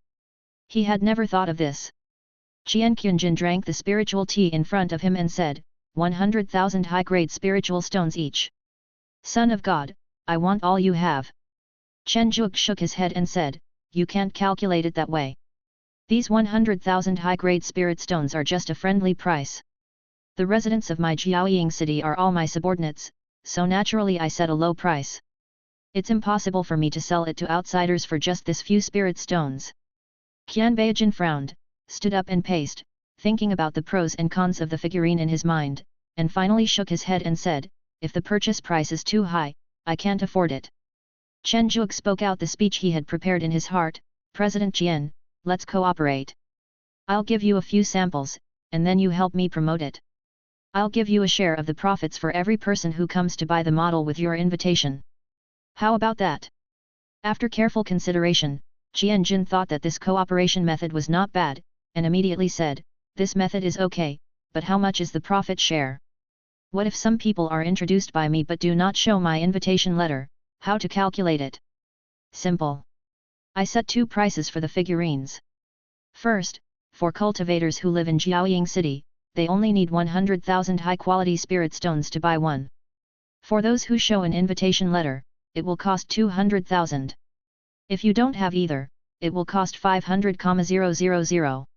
He had never thought of this. Qian Qianjin drank the spiritual tea in front of him and said, 100,000 high-grade spiritual stones each. Son of God, I want all you have. Chen Zhuge shook his head and said, "You can't calculate it that way. These 100,000 high-grade spirit stones are just a friendly price. The residents of my Jiaoying city are all my subordinates, so naturally I set a low price. It's impossible for me to sell it to outsiders for just this few spirit stones." Qian Baijin frowned, stood up and paced, thinking about the pros and cons of the figurine in his mind, and finally shook his head and said, "If the purchase price is too high, I can't afford it." Chen Zhuge spoke out the speech he had prepared in his heart, "President Qian, let's cooperate. I'll give you a few samples, and then you help me promote it. I'll give you a share of the profits for every person who comes to buy the model with your invitation. How about that?" After careful consideration, Qian Jin thought that this cooperation method was not bad, and immediately said, "This method is okay, but how much is the profit share? What if some people are introduced by me but do not show my invitation letter, how to calculate it?" Simple. I set two prices for the figurines. First, for cultivators who live in Jiaoying City, they only need 100,000 high-quality spirit stones to buy one. For those who show an invitation letter, it will cost 200,000. If you don't have either, it will cost 500,000.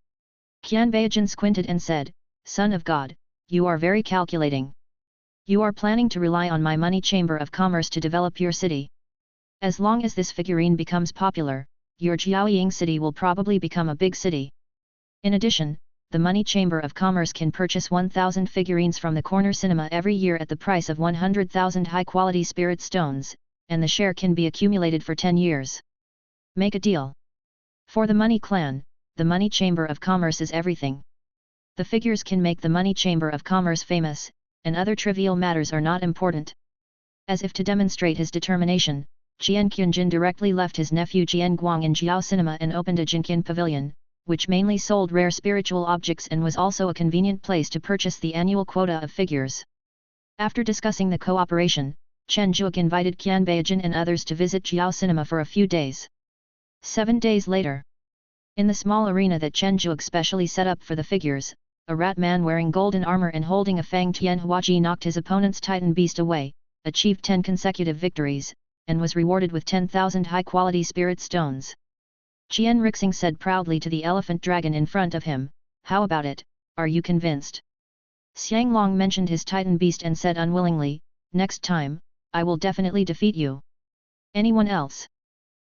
Qian Baijin squinted and said, "Son of God, you are very calculating. You are planning to rely on my money chamber of commerce to develop your city. As long as this figurine becomes popular, your Jiaoying city will probably become a big city. In addition, the money chamber of commerce can purchase 1,000 figurines from the corner cinema every year at the price of 100,000 high-quality spirit stones, and the share can be accumulated for 10 years. Make a deal. For the money clan, the money chamber of commerce is everything. The figures can make the money chamber of commerce famous, and other trivial matters are not important." As if to demonstrate his determination, Qian Qianjin directly left his nephew Jian Guang in Jiao Cinema and opened a Jinqian pavilion, which mainly sold rare spiritual objects and was also a convenient place to purchase the annual quota of figures. After discussing the cooperation, Chen Zhuge invited Qian Baijin and others to visit Jiao Cinema for a few days. 7 days later, in the small arena that Chen Zhuge specially set up for the figures, a rat man wearing golden armor and holding a fanged Tian Huaji knocked his opponent's titan beast away, achieved 10 consecutive victories, and was rewarded with 10,000 high-quality spirit stones. Qian Rixing said proudly to the elephant dragon in front of him, "How about it, are you convinced?" Xiang Long mentioned his titan beast and said unwillingly, "Next time, I will definitely defeat you. Anyone else?"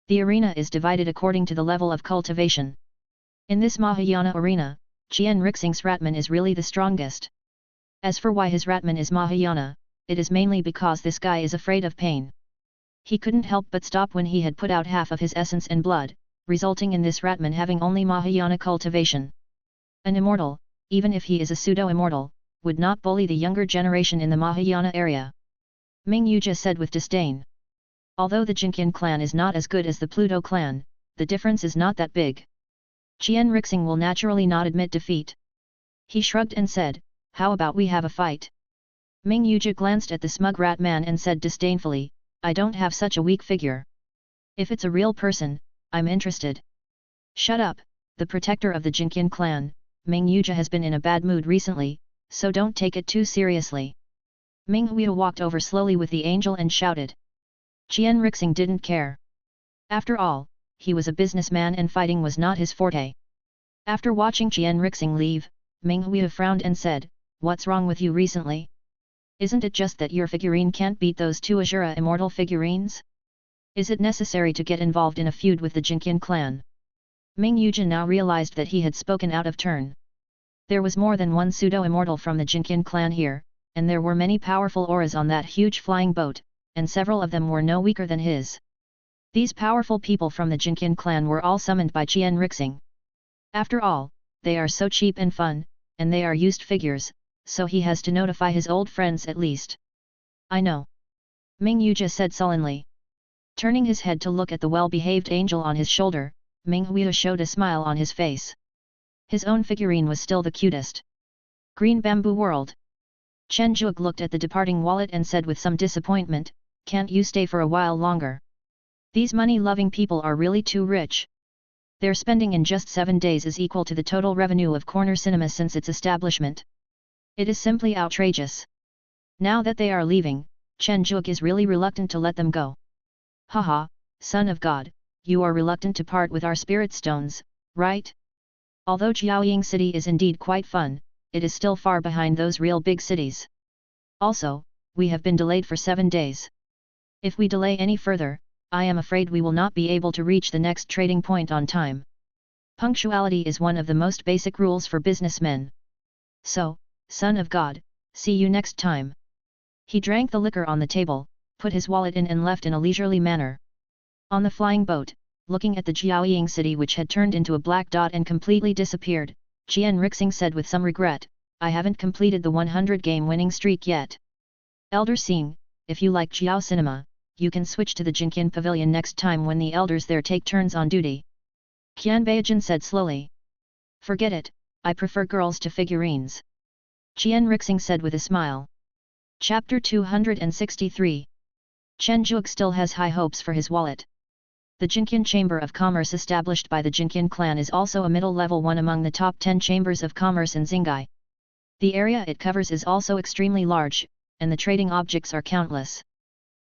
The arena is divided according to the level of cultivation. In this Mahayana arena, Qian Rixing's Ratman is really the strongest. As for why his Ratman is Mahayana, it is mainly because this guy is afraid of pain. He couldn't help but stop when he had put out half of his essence and blood, resulting in this Ratman having only Mahayana cultivation. An immortal, even if he is a pseudo-immortal, would not bully the younger generation in the Mahayana area. Ming Yuja said with disdain. Although the Jinqian clan is not as good as the Pluto clan, the difference is not that big. Qian Rixing will naturally not admit defeat. He shrugged and said, "How about we have a fight?" Ming Yuja glanced at the smug rat man and said disdainfully, "I don't have such a weak figure. If it's a real person, I'm interested." "Shut up, the protector of the Jinqian clan, Ming Yuja has been in a bad mood recently, so don't take it too seriously." Ming Huiya walked over slowly with the angel and shouted. Qian Rixing didn't care. After all, he was a businessman and fighting was not his forte. After watching Qian Rixing leave, Ming Huiya frowned and said, "What's wrong with you recently? Isn't it just that your figurine can't beat those two Azura immortal figurines? Is it necessary to get involved in a feud with the Jinqian clan?" Ming Yuja now realized that he had spoken out of turn. There was more than one pseudo-immortal from the Jinqian clan here, and there were many powerful auras on that huge flying boat, and several of them were no weaker than his. These powerful people from the Jinqian clan were all summoned by Qian Rixing. After all, they are so cheap and fun, and they are used figures, so he has to notify his old friends at least. "I know," Ming Yuja said sullenly. Turning his head to look at the well-behaved angel on his shoulder, Ming Huiya showed a smile on his face. His own figurine was still the cutest. Green Bamboo World. Chen Zhuge looked at the departing wallet and said with some disappointment, "Can't you stay for a while longer? These money-loving people are really too rich. Their spending in just 7 days is equal to the total revenue of Corner Cinema since its establishment. It is simply outrageous." Now that they are leaving, Chen Zhuge is really reluctant to let them go. "Haha, son of God, you are reluctant to part with our spirit stones, right? Although Jiaoying City is indeed quite fun, it is still far behind those real big cities. Also, we have been delayed for 7 days. If we delay any further, I am afraid we will not be able to reach the next trading point on time. Punctuality is one of the most basic rules for businessmen. So, son of God, see you next time." He drank the liquor on the table, put his wallet in and left in a leisurely manner. On the flying boat, looking at the Jiaoying city which had turned into a black dot and completely disappeared, Qian Rixing said with some regret, "I haven't completed the 100-game winning streak yet. Elder Sing, if you like Jiao Cinema, you can switch to the Jinqian Pavilion next time when the elders there take turns on duty." Qian Baijin said slowly. "Forget it, I prefer girls to figurines." Qian Rixing said with a smile. Chapter 263. Chen Zhuge still has high hopes for his wallet. The Jinqian Chamber of Commerce established by the Jinqian clan is also a middle-level one among the top 10 chambers of commerce in Xinghai. The area it covers is also extremely large, and the trading objects are countless.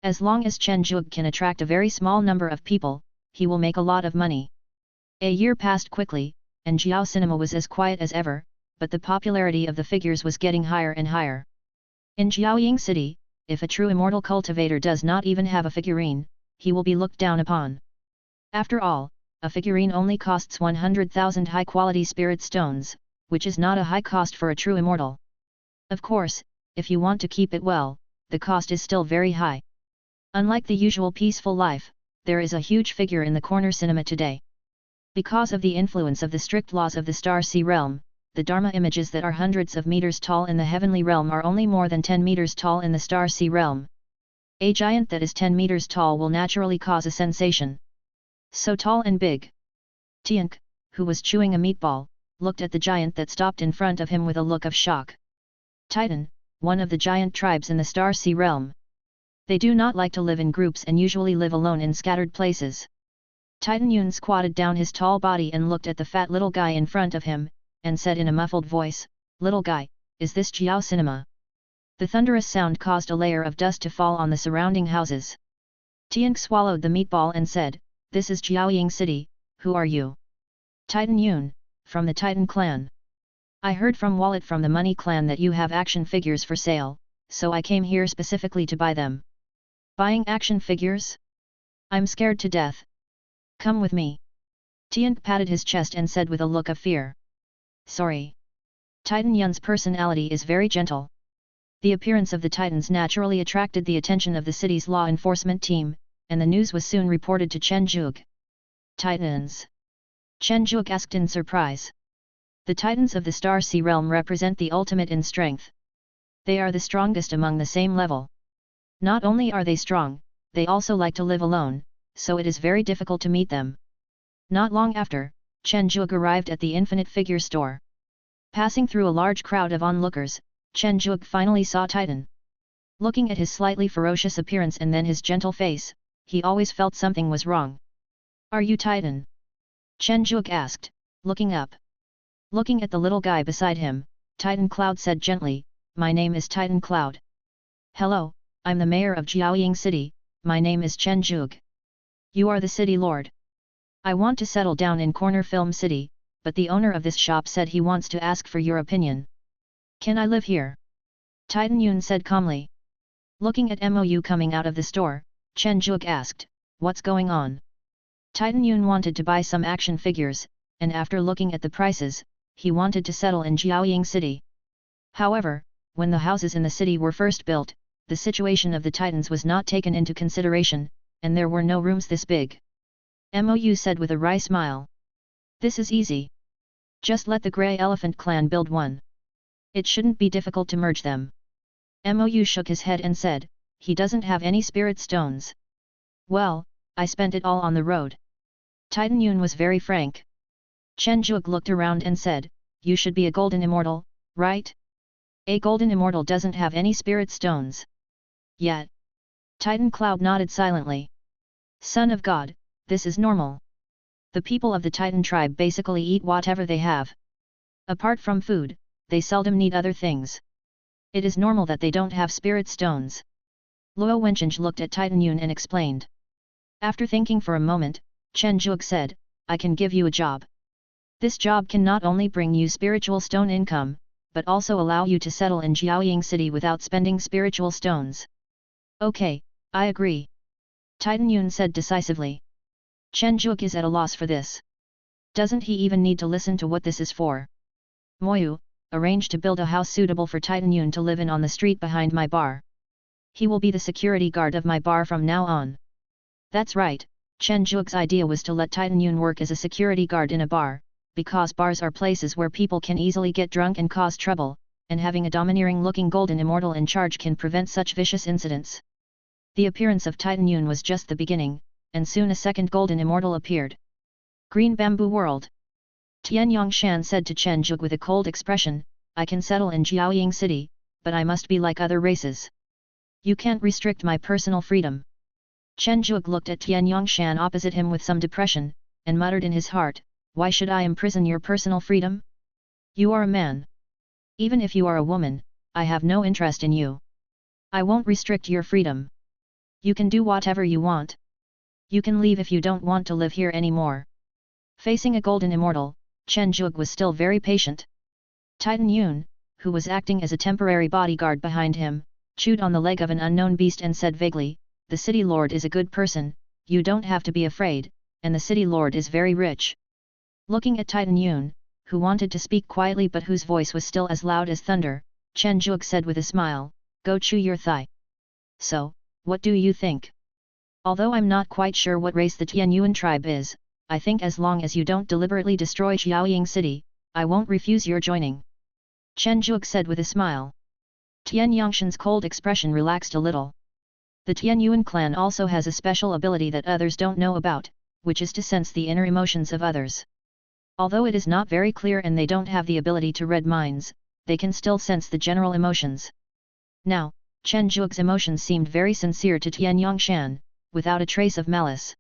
As long as Chen Zhuge can attract a very small number of people, he will make a lot of money. A year passed quickly, and Jiao Cinema was as quiet as ever, but the popularity of the figures was getting higher and higher. In Jiaoying City, if a true immortal cultivator does not even have a figurine, he will be looked down upon. After all, a figurine only costs 100,000 high-quality spirit stones, which is not a high cost for a true immortal. Of course, if you want to keep it well, the cost is still very high. Unlike the usual peaceful life, there is a huge figure in the corner cinema today. Because of the influence of the strict laws of the Star Sea realm, the Dharma images that are hundreds of meters tall in the heavenly realm are only more than 10 meters tall in the Star Sea realm. A giant that is 10 meters tall will naturally cause a sensation. So tall and big. Tiank, who was chewing a meatball, looked at the giant that stopped in front of him with a look of shock. Titan, one of the giant tribes in the Star Sea realm. They do not like to live in groups and usually live alone in scattered places. Titan Yun squatted down his tall body and looked at the fat little guy in front of him, and said in a muffled voice, "Little guy, is this Jiao Cinema?" The thunderous sound caused a layer of dust to fall on the surrounding houses. Tian swallowed the meatball and said, "This is Jiaoying City, who are you?" "Titan Yun, from the Titan clan. I heard from Wallet from the Money clan that you have action figures for sale, so I came here specifically to buy them." "Buying action figures? I'm scared to death. Come with me." Tian patted his chest and said with a look of fear. "Sorry." Titan Yun's personality is very gentle. The appearance of the Titans naturally attracted the attention of the city's law enforcement team, and the news was soon reported to Chen Zhuge. "Titans?" Chen Zhuge asked in surprise. "The Titans of the Star Sea realm represent the ultimate in strength. They are the strongest among the same level. Not only are they strong, they also like to live alone, so it is very difficult to meet them." Not long after, Chen Zhuge arrived at the Infinite Figure store. Passing through a large crowd of onlookers, Chen Zhuge finally saw Titan. Looking at his slightly ferocious appearance and then his gentle face, he always felt something was wrong. "Are you Titan?" Chen Zhuge asked, looking up. Looking at the little guy beside him, Titan Cloud said gently, "My name is Titan Cloud. Hello, I'm the mayor of Jiaoying City, my name is Chen Zhuge. You are the city lord. I want to settle down in Corner Film City, but the owner of this shop said he wants to ask for your opinion. Can I live here?" Titan Yun said calmly. Looking at Mou coming out of the store, Chen Zhuge asked, "What's going on?" Titan Yun wanted to buy some action figures, and after looking at the prices, he wanted to settle in Jiaoying City. However, when the houses in the city were first built, the situation of the Titans was not taken into consideration, and there were no rooms this big. Mou said with a wry smile. "This is easy. Just let the Grey Elephant clan build one. It shouldn't be difficult to merge them." Mou shook his head and said, "He doesn't have any spirit stones." "Well, I spent it all on the road." Titan Yun was very frank. Chen Zhuge looked around and said, "You should be a golden immortal, right? A golden immortal doesn't have any spirit stones." "Yet." Titan Cloud nodded silently. "Son of God, this is normal. The people of the Titan tribe basically eat whatever they have. Apart from food, they seldom need other things. It is normal that they don't have spirit stones." Luo Wencheng looked at Titan Yun and explained. After thinking for a moment, Chen Zhuge said, "I can give you a job. This job can not only bring you spiritual stone income, but also allow you to settle in Jiaoying City without spending spiritual stones." "Okay, I agree." Titan Yun said decisively. Chen Zhuge is at a loss for this. Doesn't he even need to listen to what this is for? "Moyu, arrange to build a house suitable for Titan Yun to live in on the street behind my bar. He will be the security guard of my bar from now on." That's right, Chen Zhuge's idea was to let Titan Yun work as a security guard in a bar, because bars are places where people can easily get drunk and cause trouble, and having a domineering-looking golden immortal in charge can prevent such vicious incidents. The appearance of Titan Yun was just the beginning, and soon a second golden immortal appeared. "Green Bamboo World." Tian Yongshan said to Chen Zhuge with a cold expression, "I can settle in Jiaoying City, but I must be like other races. You can't restrict my personal freedom." Chen Zhuge looked at Tian Yongshan opposite him with some depression, and muttered in his heart, "Why should I imprison your personal freedom? You are a man. Even if you are a woman, I have no interest in you. I won't restrict your freedom. You can do whatever you want. You can leave if you don't want to live here anymore." Facing a golden immortal, Chen Zhuge was still very patient. Titan Yun, who was acting as a temporary bodyguard behind him, chewed on the leg of an unknown beast and said vaguely, "The city lord is a good person, you don't have to be afraid, and the city lord is very rich." Looking at Titan Yun, who wanted to speak quietly but whose voice was still as loud as thunder, Chen Zhuge said with a smile, "Go chew your thigh." "So, what do you think? Although I'm not quite sure what race the Tian Yuan tribe is, I think as long as you don't deliberately destroy Jiaoying City, I won't refuse your joining." Chen Zhuge said with a smile. Tian Yongshan's cold expression relaxed a little. The Tian Yuan clan also has a special ability that others don't know about, which is to sense the inner emotions of others. Although it is not very clear and they don't have the ability to read minds, they can still sense the general emotions. Now, Chen Zhuge's emotions seemed very sincere to Tian Yongshan, without a trace of malice.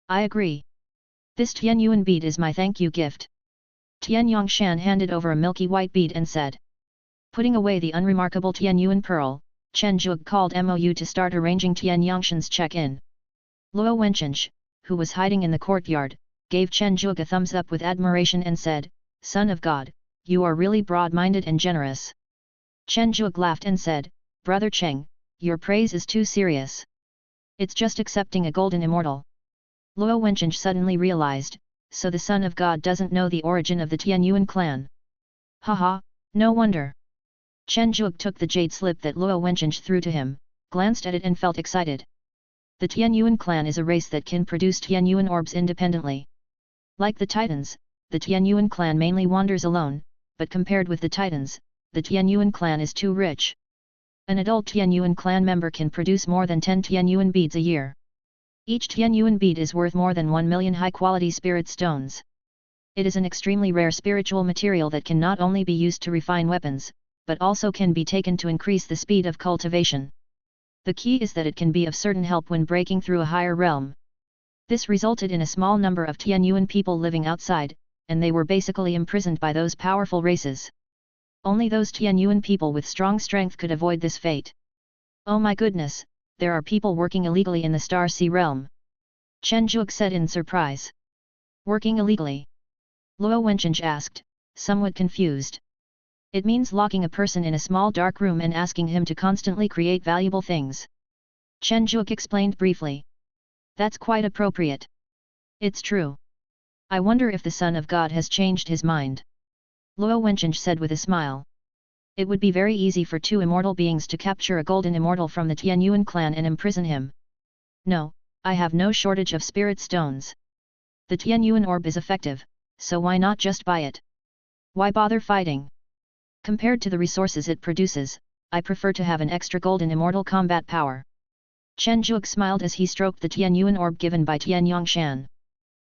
"I agree. This Tian Yuan bead is my thank you gift." Tian Yongshan handed over a milky white bead and said, Putting away the unremarkable Tian Yuan pearl, Chen Zhuge called Mou to start arranging Tian Yangshan's check-in. Luo Wenqing, who was hiding in the courtyard, gave Chen Zhuge a thumbs up with admiration and said, "Son of God, you are really broad-minded and generous." Chen Zhuge laughed and said, "Brother Cheng, your praise is too serious. It's just accepting a golden immortal." Luo Wenqing suddenly realized, so the Son of God doesn't know the origin of the Tian Yuan clan. Haha, no wonder. Chen Zhuge took the jade slip that Luo Wenqing threw to him, glanced at it and felt excited. The Tian Yuan clan is a race that can produce Tian Yuan orbs independently. Like the Titans, the Tian Yuan clan mainly wanders alone, but compared with the Titans, the Tian Yuan clan is too rich. An adult Tian Yuan clan member can produce more than 10 Tian Yuan beads a year. Each Tian Yuan bead is worth more than 1 million high-quality spirit stones. It is an extremely rare spiritual material that can not only be used to refine weapons, but also can be taken to increase the speed of cultivation. The key is that it can be of certain help when breaking through a higher realm. This resulted in a small number of Tian Yuan people living outside, and they were basically imprisoned by those powerful races. Only those Tian Yuan people with strong strength could avoid this fate. Oh my goodness, there are people working illegally in the Star Sea realm. Chen Zhuge said in surprise. Working illegally? Luo Wenqing asked, somewhat confused. It means locking a person in a small dark room and asking him to constantly create valuable things. Chen Zhuge explained briefly. That's quite appropriate. It's true. I wonder if the Son of God has changed his mind. Luo Wenqing said with a smile. It would be very easy for two immortal beings to capture a golden immortal from the Tian Yuan clan and imprison him. No, I have no shortage of spirit stones. The Tian Yuan orb is effective, so why not just buy it? Why bother fighting? Compared to the resources it produces, I prefer to have an extra golden immortal combat power. Chen Zhuge smiled as he stroked the Tian Yuan orb given by Tian Yangshan.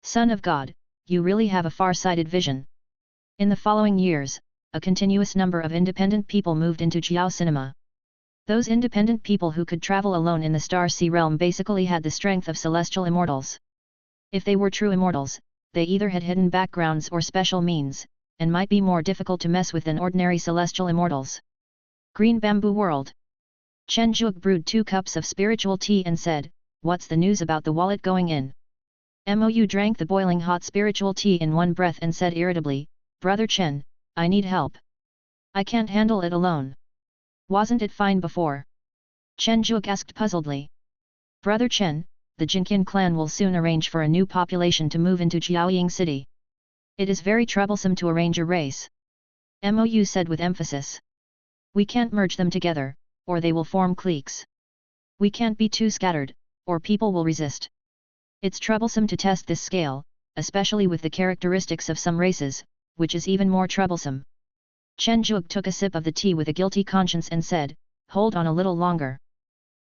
Son of God, you really have a far-sighted vision. In the following years, a continuous number of independent people moved into Jiao Cinema. Those independent people who could travel alone in the Star Sea realm basically had the strength of celestial immortals. If they were true immortals, they either had hidden backgrounds or special means, and might be more difficult to mess with than ordinary celestial immortals. Green Bamboo World. Chen Zhuge brewed 2 cups of spiritual tea and said, "What's the news about the wallet going in?" Mou drank the boiling hot spiritual tea in one breath and said irritably, "Brother Chen, I need help. I can't handle it alone." Wasn't it fine before? Chen Zhuge asked puzzledly. Brother Chen, the Jinqian clan will soon arrange for a new population to move into Jiaoying city. It is very troublesome to arrange a race. Mou said with emphasis. We can't merge them together, or they will form cliques. We can't be too scattered, or people will resist. It's troublesome to test this scale, especially with the characteristics of some races, which is even more troublesome. Chen Zhuge took a sip of the tea with a guilty conscience and said, "Hold on a little longer.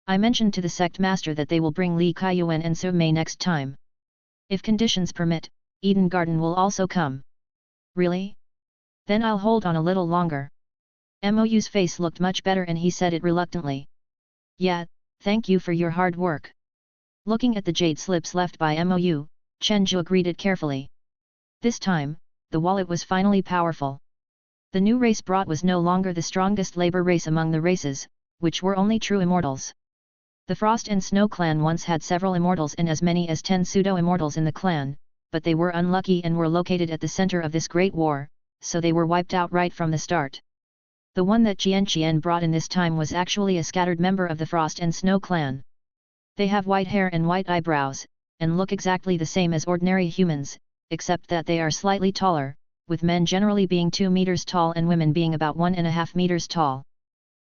I mentioned to the sect master that they will bring Li Kaiyuan and Su Mei next time. If conditions permit, Eden Garden will also come." Really? Then I'll hold on a little longer. Mou's face looked much better and he said it reluctantly. Yeah, thank you for your hard work. Looking at the jade slips left by Mou, Chen Zhuge read it carefully. This time, the wallet was finally powerful. The new race brought was no longer the strongest labor race among the races, which were only true immortals. The Frost and Snow clan once had several immortals and as many as 10 pseudo-immortals in the clan, but they were unlucky and were located at the center of this great war, so they were wiped out right from the start. The one that Jianqian brought in this time was actually a scattered member of the Frost and Snow clan. They have white hair and white eyebrows, and look exactly the same as ordinary humans, except that they are slightly taller, with men generally being 2 meters tall and women being about 1.5 meters tall.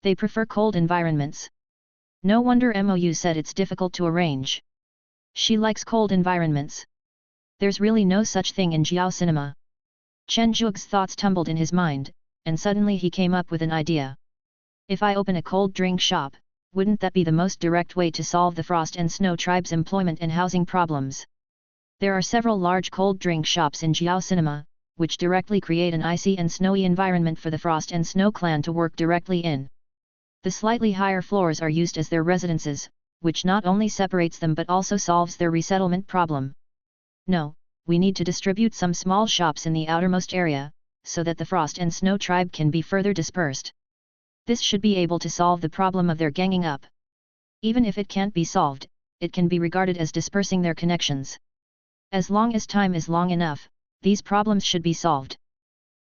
They prefer cold environments. No wonder Mou said it's difficult to arrange. She likes cold environments. There's really no such thing in Jiao Cinema. Chen Zhuge's thoughts tumbled in his mind, and suddenly he came up with an idea. If I open a cold drink shop, wouldn't that be the most direct way to solve the Frost and Snow tribe's employment and housing problems? There are several large cold drink shops in Jiao Cinema, which directly create an icy and snowy environment for the Frost and Snow clan to work directly in. The slightly higher floors are used as their residences, which not only separates them but also solves their resettlement problem. No, we need to distribute some small shops in the outermost area, so that the Frost and Snow tribe can be further dispersed. This should be able to solve the problem of their ganging up. Even if it can't be solved, it can be regarded as dispersing their connections. As long as time is long enough, these problems should be solved.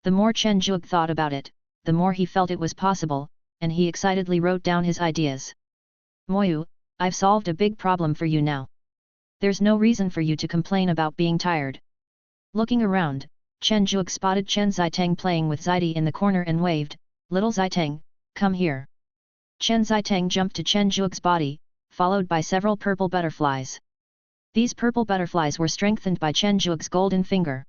The more Chen Zhuge thought about it, the more he felt it was possible, and he excitedly wrote down his ideas. Moyu, I've solved a big problem for you now. There's no reason for you to complain about being tired. Looking around, Chen Zhuge spotted Chen Zitang playing with Zaidi in the corner and waved, "Little Zitang, come here." Chen Zitang jumped to Chen Zhuge's body, followed by several purple butterflies. These purple butterflies were strengthened by Chen Zhuge's golden finger.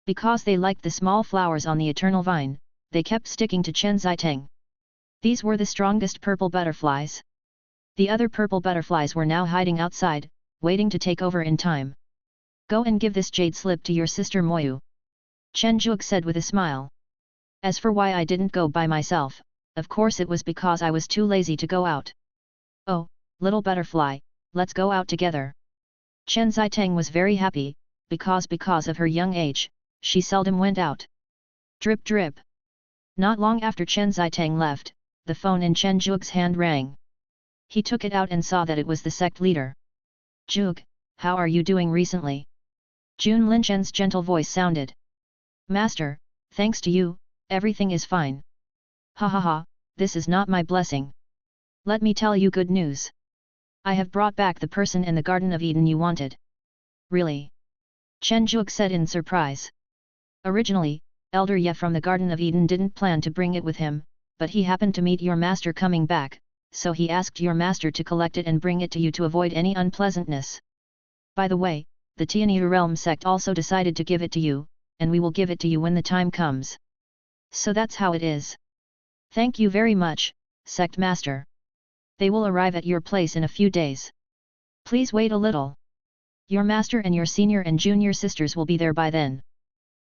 Because they liked the small flowers on the eternal vine, they kept sticking to Chen Zitang. These were the strongest purple butterflies. The other purple butterflies were now hiding outside, waiting to take over in time. "Go and give this jade slip to your sister Moyu," Chen Zhuge said with a smile. "As for why I didn't go by myself, of course it was because I was too lazy to go out." "Oh, little butterfly, let's go out together." Chen Zitang was very happy, because of her young age, she seldom went out. Drip drip. Not long after Chen Zitang left, the phone in Chen Zhuge's hand rang. He took it out and saw that it was the sect leader. "Zhuge, how are you doing recently?" Jun Linchen's gentle voice sounded. "Master, thanks to you, everything is fine." "Ha ha ha, this is not my blessing. Let me tell you good news. I have brought back the person in the Garden of Eden you wanted." "Really?" Chen Zhuge said in surprise. Originally, Elder Ye from the Garden of Eden didn't plan to bring it with him, but he happened to meet your master coming back, so he asked your master to collect it and bring it to you to avoid any unpleasantness. By the way, the Tianyu Realm sect also decided to give it to you, and we will give it to you when the time comes. So that's how it is. Thank you very much, sect master. They will arrive at your place in a few days. Please wait a little. Your master and your senior and junior sisters will be there by then."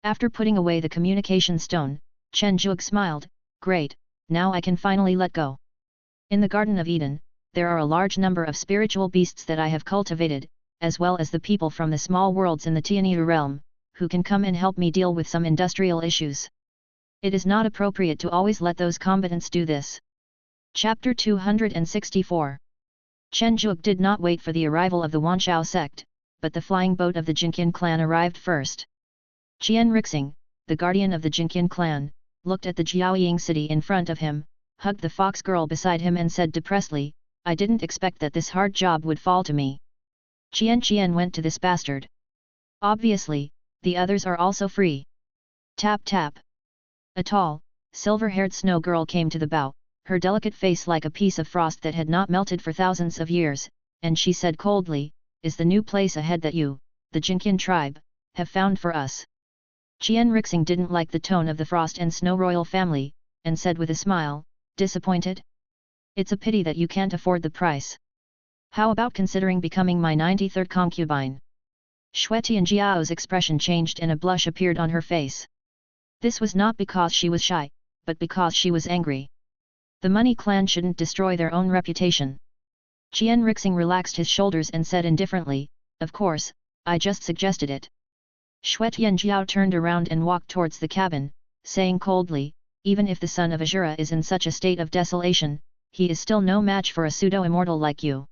After putting away the communication stone, Chen Zhuge smiled, "Great, now I can finally let go. In the Garden of Eden, there are a large number of spiritual beasts that I have cultivated, as well as the people from the small worlds in the Tianyu realm, who can come and help me deal with some industrial issues. It is not appropriate to always let those combatants do this." Chapter 264. Chen Zhuge did not wait for the arrival of the Wanshao sect, but the flying boat of the Jinqian clan arrived first. Qian Rixing, the guardian of the Jinqian clan, looked at the Jiaoying city in front of him, hugged the fox girl beside him and said depressedly, "I didn't expect that this hard job would fall to me." Qian went to this bastard. Obviously, the others are also free. Tap tap. A tall, silver-haired snow girl came to the bow, her delicate face like a piece of frost that had not melted for thousands of years, and she said coldly, "Is the new place ahead that you, the Jinqian tribe, have found for us?" Qian Rixing didn't like the tone of the Frost and Snow royal family, and said with a smile, "Disappointed? It's a pity that you can't afford the price. How about considering becoming my 93rd concubine?" Shui Tianjiao's expression changed and a blush appeared on her face. This was not because she was shy, but because she was angry. The Money Clan shouldn't destroy their own reputation. Qian Rixing relaxed his shoulders and said indifferently, "Of course, I just suggested it." Shui Tianjiao turned around and walked towards the cabin, saying coldly, "Even if the son of Azura is in such a state of desolation, he is still no match for a pseudo-immortal like you."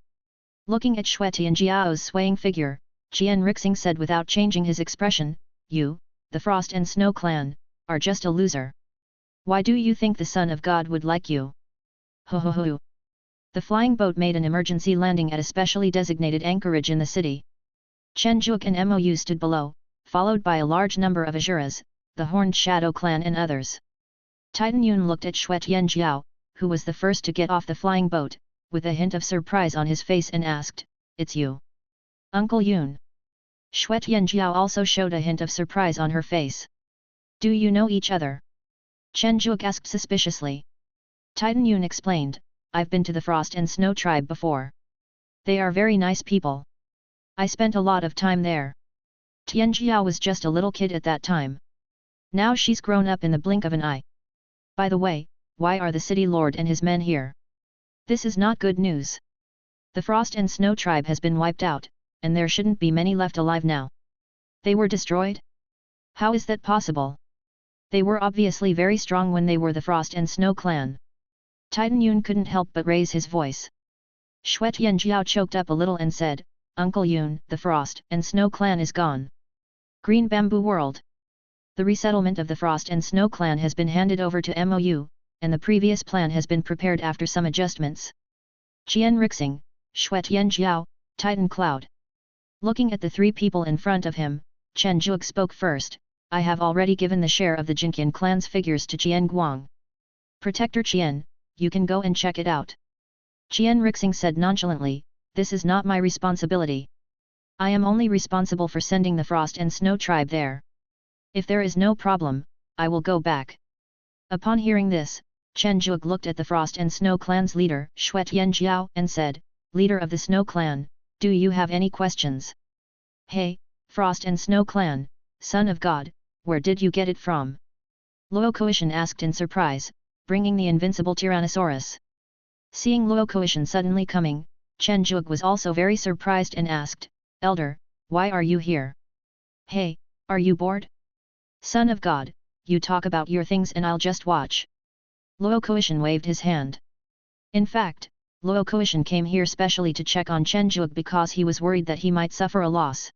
Looking at Shui Tianjiao's swaying figure, Qian Rixing said without changing his expression, "You, the Frost and Snow clan, are just a loser. Why do you think the Son of God would like you?" Ho ho ho. The flying boat made an emergency landing at a specially designated anchorage in the city. Chen Zhuge and Mou stood below, followed by a large number of Azuras, the Horned Shadow clan and others. Titan Yun looked at Shui Tianjiao, who was the first to get off the flying boat, with a hint of surprise on his face and asked, "It's you, Uncle Yun?" Shui Tianjiao also showed a hint of surprise on her face. "Do you know each other?" Chen Zhuge asked suspiciously. Titan Yun explained, "I've been to the Frost and Snow tribe before. They are very nice people. I spent a lot of time there." Tianjiao was just a little kid at that time. Now she's grown up in the blink of an eye. "By the way, why are the city lord and his men here? This is not good news. The Frost and Snow tribe has been wiped out, and there shouldn't be many left alive now. They were destroyed? How is that possible? They were obviously very strong when they were the Frost and Snow clan." Titan Yun couldn't help but raise his voice. Shui Tianjiao choked up a little and said, Uncle Yun, the Frost and Snow clan is gone. Green Bamboo World. The resettlement of the Frost and Snow clan has been handed over to MOU, and the previous plan has been prepared after some adjustments. Qian Rixing, Shui Tianjiao, Titan Cloud. Looking at the three people in front of him, Chen Zhuge spoke first, I have already given the share of the Jinqian clan's figures to Qian Guang. Protector Qian, you can go and check it out. Qian Rixing said nonchalantly, this is not my responsibility. I am only responsible for sending the Frost and Snow tribe there. If there is no problem, I will go back. Upon hearing this, Chen Zhuge looked at the Frost and Snow clan's leader, Shui Tianjiao, and said, Leader of the Snow clan, do you have any questions? Hey, Frost and Snow clan, son of God, where did you get it from? Luo Koishan asked in surprise, bringing the invincible Tyrannosaurus. Seeing Luo Koishan suddenly coming, Chen Zhuge was also very surprised and asked, Elder, why are you here? Hey, are you bored? Son of God, you talk about your things and I'll just watch. Luo Koishan waved his hand. In fact, Luo Koishan came here specially to check on Chen Zhuge because he was worried that he might suffer a loss.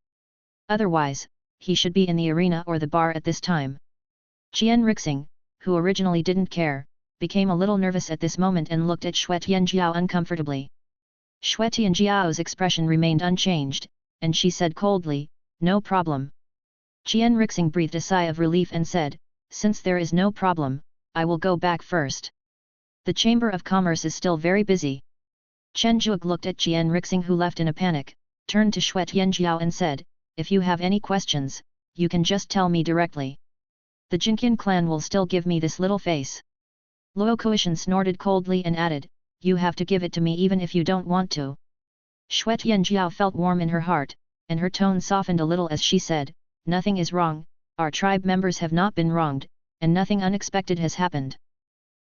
Otherwise, he should be in the arena or the bar at this time. Qian Rixing, who originally didn't care, became a little nervous at this moment and looked at Shui Tianjiao uncomfortably. Shui Tianjiao's expression remained unchanged, and she said coldly, no problem. Qian Rixing breathed a sigh of relief and said, since there is no problem, I will go back first. The Chamber of Commerce is still very busy. Chen Zhuge looked at Qian Rixing who left in a panic, turned to Shui Tianjiao and said, if you have any questions, you can just tell me directly. The Jinqian clan will still give me this little face. Luo Koishan snorted coldly and added, you have to give it to me even if you don't want to. Shui Tianjiao felt warm in her heart, and her tone softened a little as she said, nothing is wrong, our tribe members have not been wronged, and nothing unexpected has happened.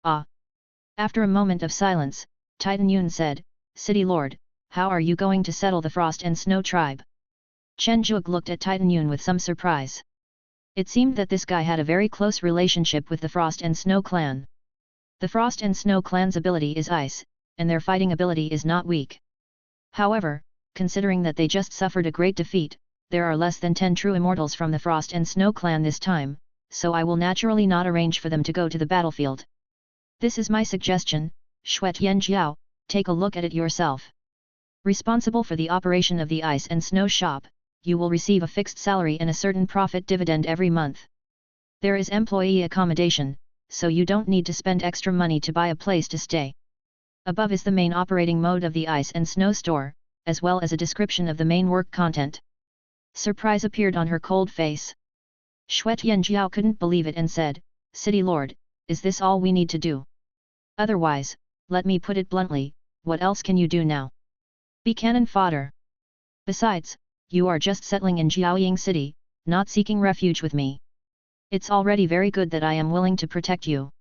Ah! After a moment of silence, Titan Yun said, City Lord, how are you going to settle the Frost and Snow tribe? Chen Zhuge looked at Titan Yun with some surprise. It seemed that this guy had a very close relationship with the Frost and Snow clan. The Frost and Snow clan's ability is ice, and their fighting ability is not weak. However, considering that they just suffered a great defeat, there are less than 10 true immortals from the Frost and Snow clan this time, so I will naturally not arrange for them to go to the battlefield. This is my suggestion, Shui Tianjiao, take a look at it yourself. Responsible for the operation of the ice and snow shop, you will receive a fixed salary and a certain profit dividend every month. There is employee accommodation, so you don't need to spend extra money to buy a place to stay. Above is the main operating mode of the ice and snow store, as well as a description of the main work content. Surprise appeared on her cold face. Shui Tianjiao couldn't believe it and said, City Lord, is this all we need to do? Otherwise, let me put it bluntly, what else can you do now? Be cannon fodder. Besides, you are just settling in Jiaoying City, not seeking refuge with me. It's already very good that I am willing to protect you.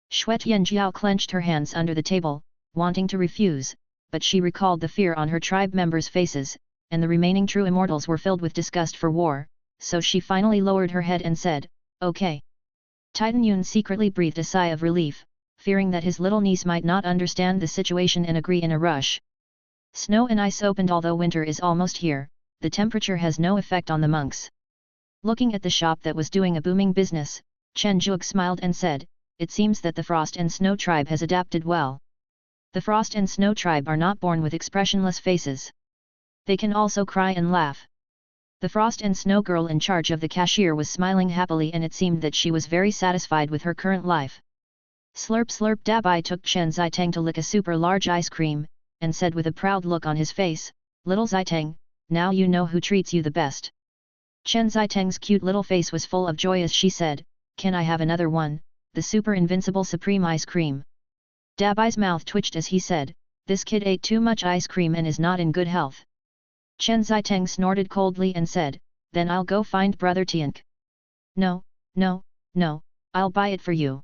Shui Tianjiao clenched her hands under the table, wanting to refuse, but she recalled the fear on her tribe members' faces, and the remaining true immortals were filled with disgust for war, so she finally lowered her head and said, okay. Titan Yun secretly breathed a sigh of relief, fearing that his little niece might not understand the situation and agree in a rush. Snow and ice opened. Although winter is almost here, the temperature has no effect on the monks. Looking at the shop that was doing a booming business, Chen Zhuge smiled and said, it seems that the Frost and Snow tribe has adapted well. The Frost and Snow tribe are not born with expressionless faces. They can also cry and laugh. The Frost and Snow girl in charge of the cashier was smiling happily, and it seemed that she was very satisfied with her current life. Slurp slurp. Dabai took Chen Zitang to lick a super large ice cream, and said with a proud look on his face, little Zitang, now you know who treats you the best. Chen Zitang's cute little face was full of joy as she said, can I have another one, the super invincible supreme ice cream? Dabai's mouth twitched as he said, this kid ate too much ice cream and is not in good health. Chen Zitang snorted coldly and said, then I'll go find Brother Tiank. No, no, no, I'll buy it for you.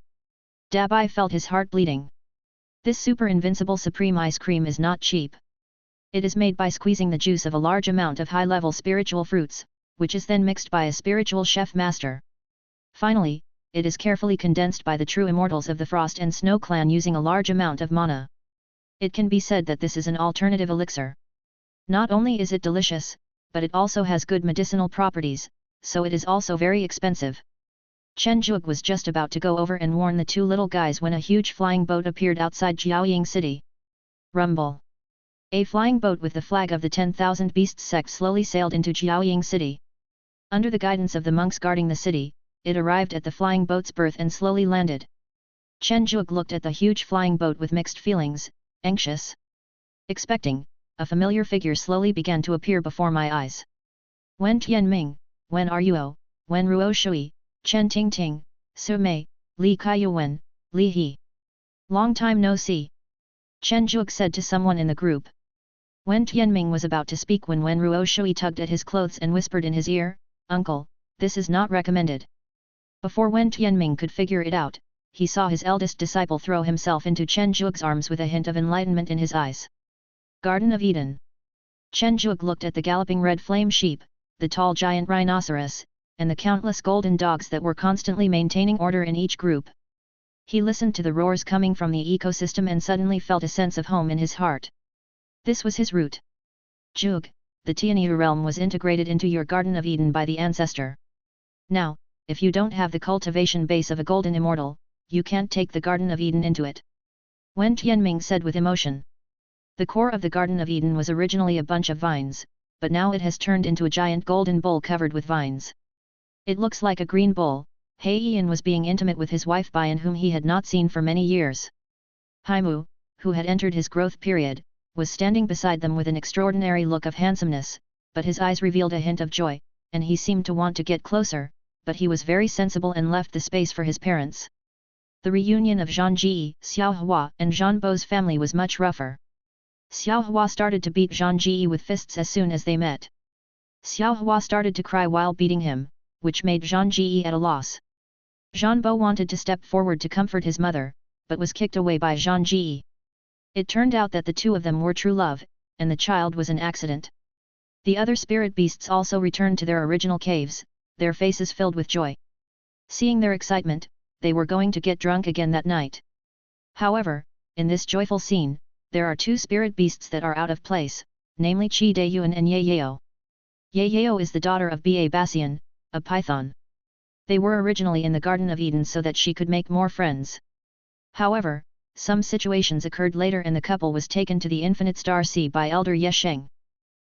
Dabai felt his heart bleeding. This super invincible supreme ice cream is not cheap. It is made by squeezing the juice of a large amount of high-level spiritual fruits, which is then mixed by a spiritual chef master. Finally, it is carefully condensed by the true immortals of the Frost and Snow clan using a large amount of mana. It can be said that this is an alternative elixir. Not only is it delicious, but it also has good medicinal properties, so it is also very expensive. Chen Zhuge was just about to go over and warn the two little guys when a huge flying boat appeared outside Jiaoying city. Rumble. A flying boat with the flag of the 10,000 Beasts sect slowly sailed into Jiaoying city. Under the guidance of the monks guarding the city, it arrived at the flying boat's berth and slowly landed. Chen Zhuge looked at the huge flying boat with mixed feelings, anxious, expecting. A familiar figure slowly began to appear before my eyes. Wen Tianming, Wen Ruo, Wen Ruo Shui, Chen Tingting, Su Mei, Li Kaiyuan, Li He. Long time no see. Chen Zhuge said to someone in the group. Wen Tianming was about to speak when Wen Ruo Shui tugged at his clothes and whispered in his ear, "Uncle, this is not recommended." Before Wen Tianming could figure it out, he saw his eldest disciple throw himself into Chen Zhuge's arms with a hint of enlightenment in his eyes. Garden of Eden. Chen Zhuge looked at the galloping red flame sheep, the tall giant rhinoceros, and the countless golden dogs that were constantly maintaining order in each group. He listened to the roars coming from the ecosystem and suddenly felt a sense of home in his heart. This was his root. Zhuge, the Tianyu realm was integrated into your Garden of Eden by the ancestor. Now, if you don't have the cultivation base of a golden immortal, you can't take the Garden of Eden into it. Wen Tianming said with emotion. The core of the Garden of Eden was originally a bunch of vines, but now it has turned into a giant golden bowl covered with vines. It looks like a green bowl. He Yan was being intimate with his wife Bian, whom he had not seen for many years. Haimu, who had entered his growth period, was standing beside them with an extraordinary look of handsomeness, but his eyes revealed a hint of joy, and he seemed to want to get closer, but he was very sensible and left the space for his parents. The reunion of Zhang Ji, Xiao Hua and Zhang Bo's family was much rougher. Xiao Hua started to beat Zhang Ji with fists as soon as they met. Xiao Hua started to cry while beating him, which made Zhang Ji at a loss. Zhang Bo wanted to step forward to comfort his mother, but was kicked away by Zhang Ji. It turned out that the two of them were true love, and the child was an accident. The other spirit beasts also returned to their original caves, their faces filled with joy. Seeing their excitement, they were going to get drunk again that night. However, in this joyful scene, there are two spirit beasts that are out of place, namely Qi Dayuan and Ye Yao. Ye Yao is the daughter of Ba Basian, a python. They were originally in the Garden of Eden so that she could make more friends. However, some situations occurred later and the couple was taken to the Infinite Star Sea by Elder Ye Sheng.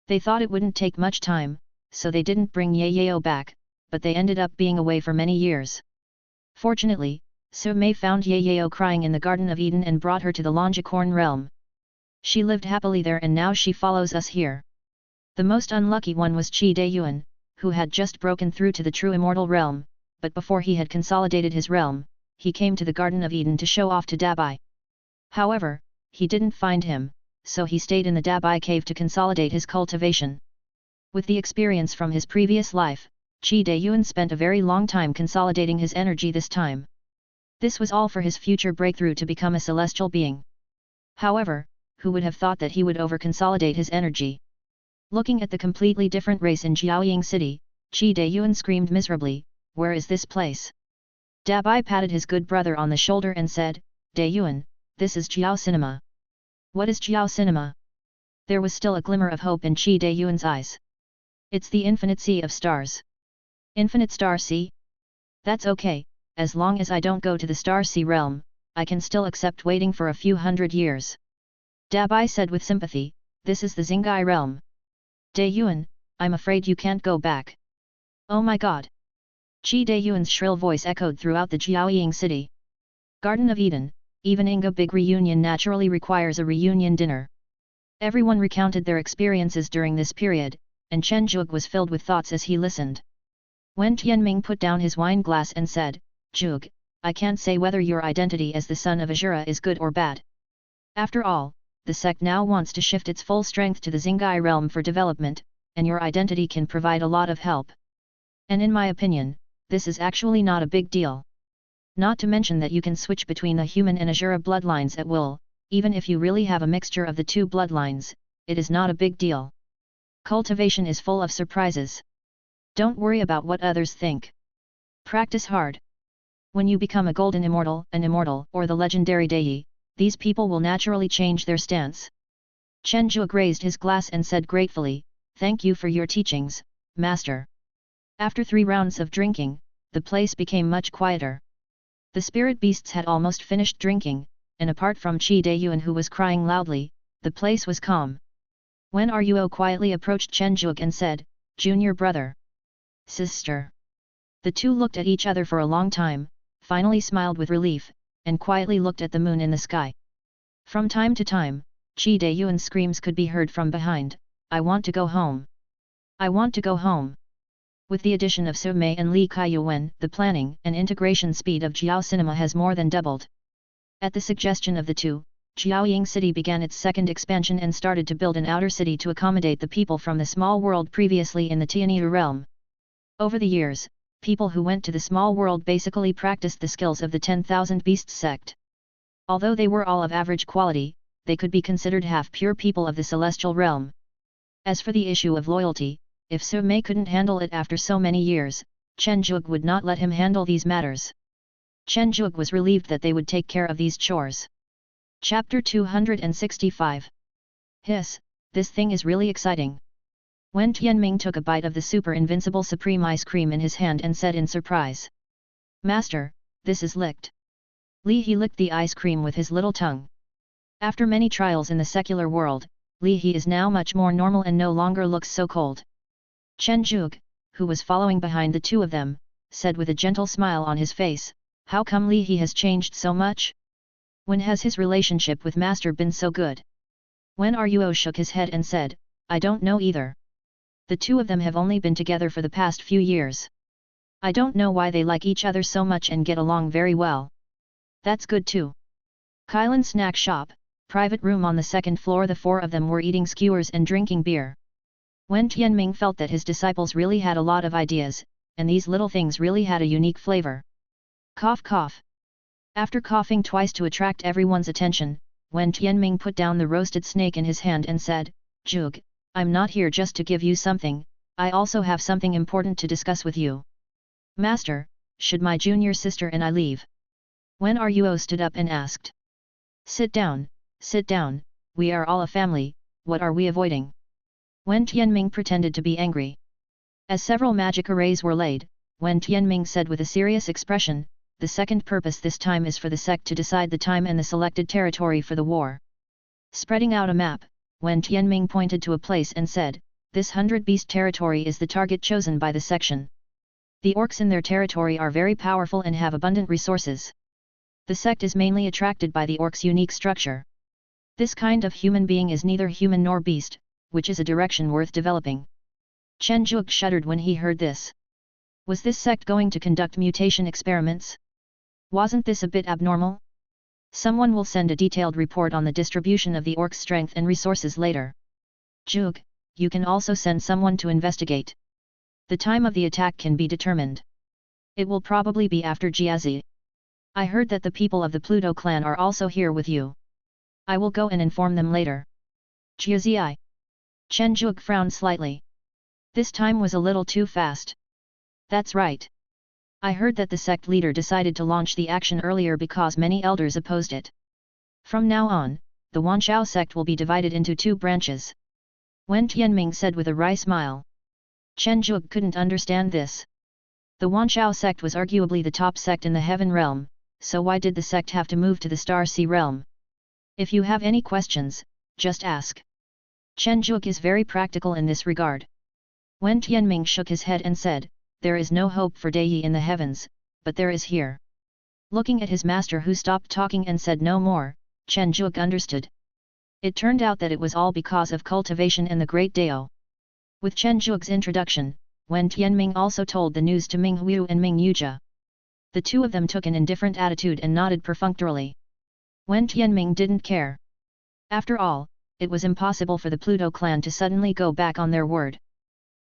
They thought it wouldn't take much time, so they didn't bring Ye Yao back, but they ended up being away for many years. Fortunately, Su Mei found Ye Yao crying in the Garden of Eden and brought her to the Longicorn realm. She lived happily there and now she follows us here. The most unlucky one was Qi Dayuan, who had just broken through to the true immortal realm, but before he had consolidated his realm, he came to the Garden of Eden to show off to Dabai. However, he didn't find him, so he stayed in the Dabai cave to consolidate his cultivation. With the experience from his previous life, Qi Dayuan spent a very long time consolidating his energy this time. This was all for his future breakthrough to become a celestial being. However, who would have thought that he would over-consolidate his energy? Looking at the completely different race in Jiaoying city, Qi Dayuan screamed miserably, "Where is this place?" Dabai patted his good brother on the shoulder and said, "Dayuan, this is Jiao Cinema." "What is Jiao Cinema?" There was still a glimmer of hope in Qi Dayuan's eyes. "It's the infinite sea of stars." "Infinite Star Sea?" "That's okay, as long as I don't go to the Star Sea realm, I can still accept waiting for a few hundred years." Dabai said with sympathy, "This is the Xingai realm. Dayuan, I'm afraid you can't go back." "Oh my god!" Qi Dayuan's shrill voice echoed throughout the Jiaoying city. Garden of Eden, even Inga big reunion naturally requires a reunion dinner. Everyone recounted their experiences during this period, and Chen Zhuge was filled with thoughts as he listened. Wen Tianming put down his wine glass and said, "Zhuge, I can't say whether your identity as the son of Azura is good or bad. After all, the sect now wants to shift its full strength to the Xingai realm for development, and your identity can provide a lot of help. And in my opinion, this is actually not a big deal. Not to mention that you can switch between the human and Azura bloodlines at will, even if you really have a mixture of the two bloodlines, it is not a big deal. Cultivation is full of surprises. Don't worry about what others think. Practice hard. When you become a golden immortal, an immortal, or the legendary deity, these people will naturally change their stance. Chen Zhuge raised his glass and said gratefully, "Thank you for your teachings, Master." After 3 rounds of drinking, the place became much quieter. The spirit beasts had almost finished drinking, and apart from Qi Deiyuan who was crying loudly, the place was calm. Wen Ruo quietly approached Chen Zhuge and said, "Junior brother. Sister." The two looked at each other for a long time, finally smiled with relief, and quietly looked at the moon in the sky. From time to time, Qi Deiyuan's screams could be heard from behind, "I want to go home. I want to go home." With the addition of Su Mei and Li Kaiyuan, the planning and integration speed of Jiao Cinema has more than doubled. At the suggestion of the two, Jiaoying City began its second expansion and started to build an outer city to accommodate the people from the small world previously in the Tianyu realm. Over the years, people who went to the small world basically practiced the skills of the 10,000 Beasts sect. Although they were all of average quality, they could be considered half-pure people of the celestial realm. As for the issue of loyalty, if Su Mei couldn't handle it after so many years, Chen Zhuge would not let him handle these matters. Chen Zhuge was relieved that they would take care of these chores. Chapter 265. Hiss, this thing is really exciting. Wen Tianming took a bite of the super invincible supreme ice cream in his hand and said in surprise, "Master, this is licked." Li He licked the ice cream with his little tongue. After many trials in the secular world, Li He is now much more normal and no longer looks so cold. Chen Zhuge, who was following behind the two of them, said with a gentle smile on his face, "How come Li He has changed so much? When has his relationship with Master been so good?" Wen Ruo shook his head and said, "I don't know either. The two of them have only been together for the past few years. I don't know why they like each other so much and get along very well." "That's good too." Kailan Snack Shop, private room on the second floor. The four of them were eating skewers and drinking beer. Wen Tianming felt that his disciples really had a lot of ideas, and these little things really had a unique flavor. Cough cough. After coughing twice to attract everyone's attention, Wen Tianming put down the roasted snake in his hand and said, "Zhuge, I'm not here just to give you something, I also have something important to discuss with you." "Master, should my junior sister and I leave?" Wen Ruo stood up and asked. Sit down, we are all a family, what are we avoiding?" Wen Tianming pretended to be angry. As several magic arrays were laid, Wen Tianming said with a serious expression, "The second purpose this time is for the sect to decide the time and the selected territory for the war." Spreading out a map, Wen Tianming pointed to a place and said, "This 100-beast territory is the target chosen by the section. The orcs in their territory are very powerful and have abundant resources. The sect is mainly attracted by the orcs' unique structure. This kind of human being is neither human nor beast, which is a direction worth developing." Chen Zhuge shuddered when he heard this. Was this sect going to conduct mutation experiments? Wasn't this a bit abnormal? Someone will send a detailed report on the distribution of the orcs' strength and resources later. Zhuge, you can also send someone to investigate. The time of the attack can be determined. It will probably be after Jiazi. I heard that the people of the Pluto clan are also here with you. I will go and inform them later. Jiazi. Chen Zhuge frowned slightly. This time was a little too fast. That's right. I heard that the sect leader decided to launch the action earlier because many elders opposed it. From now on, the Wanshao sect will be divided into 2 branches. Wen Tianming said with a wry smile. Chen Zhuge couldn't understand this. The Wanshao sect was arguably the top sect in the Heaven realm, so why did the sect have to move to the Star Sea realm? If you have any questions, just ask. Chen Zhuge is very practical in this regard. Wen Tianming shook his head and said, "There is no hope for Dei in the heavens, but there is here." Looking at his master who stopped talking and said no more, Chen Zhuge understood. It turned out that it was all because of cultivation and the Great Dao. With Chen Zhuge's introduction, Wen Tianming also told the news to Ming Huyu and Ming Yuzha. The two of them took an indifferent attitude and nodded perfunctorily. Wen Tianming didn't care. After all, it was impossible for the Pluto clan to suddenly go back on their word.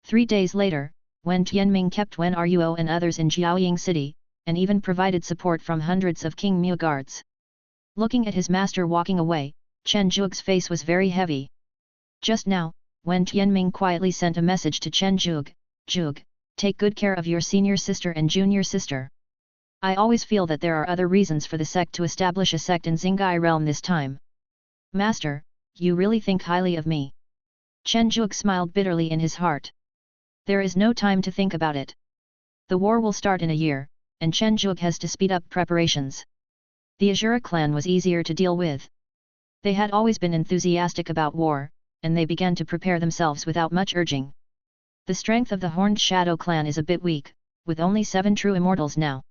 3 days later, Wen Tianming kept Wen Ruo and others in Jiaoying City, and even provided support from hundreds of King Mu guards. Looking at his master walking away, Chen Zhuge's face was very heavy. Just now, Wen Tianming quietly sent a message to Chen Zhuge, "Zhuge, take good care of your senior sister and junior sister. I always feel that there are other reasons for the sect to establish a sect in Xingai realm this time. Master, you really think highly of me. Chen Zhuge smiled bitterly in his heart. There is no time to think about it. The war will start in a year, and Chen Zhuge has to speed up preparations. The Azura clan was easier to deal with. They had always been enthusiastic about war, and they began to prepare themselves without much urging. The strength of the Horned Shadow clan is a bit weak, with only 7 true immortals now.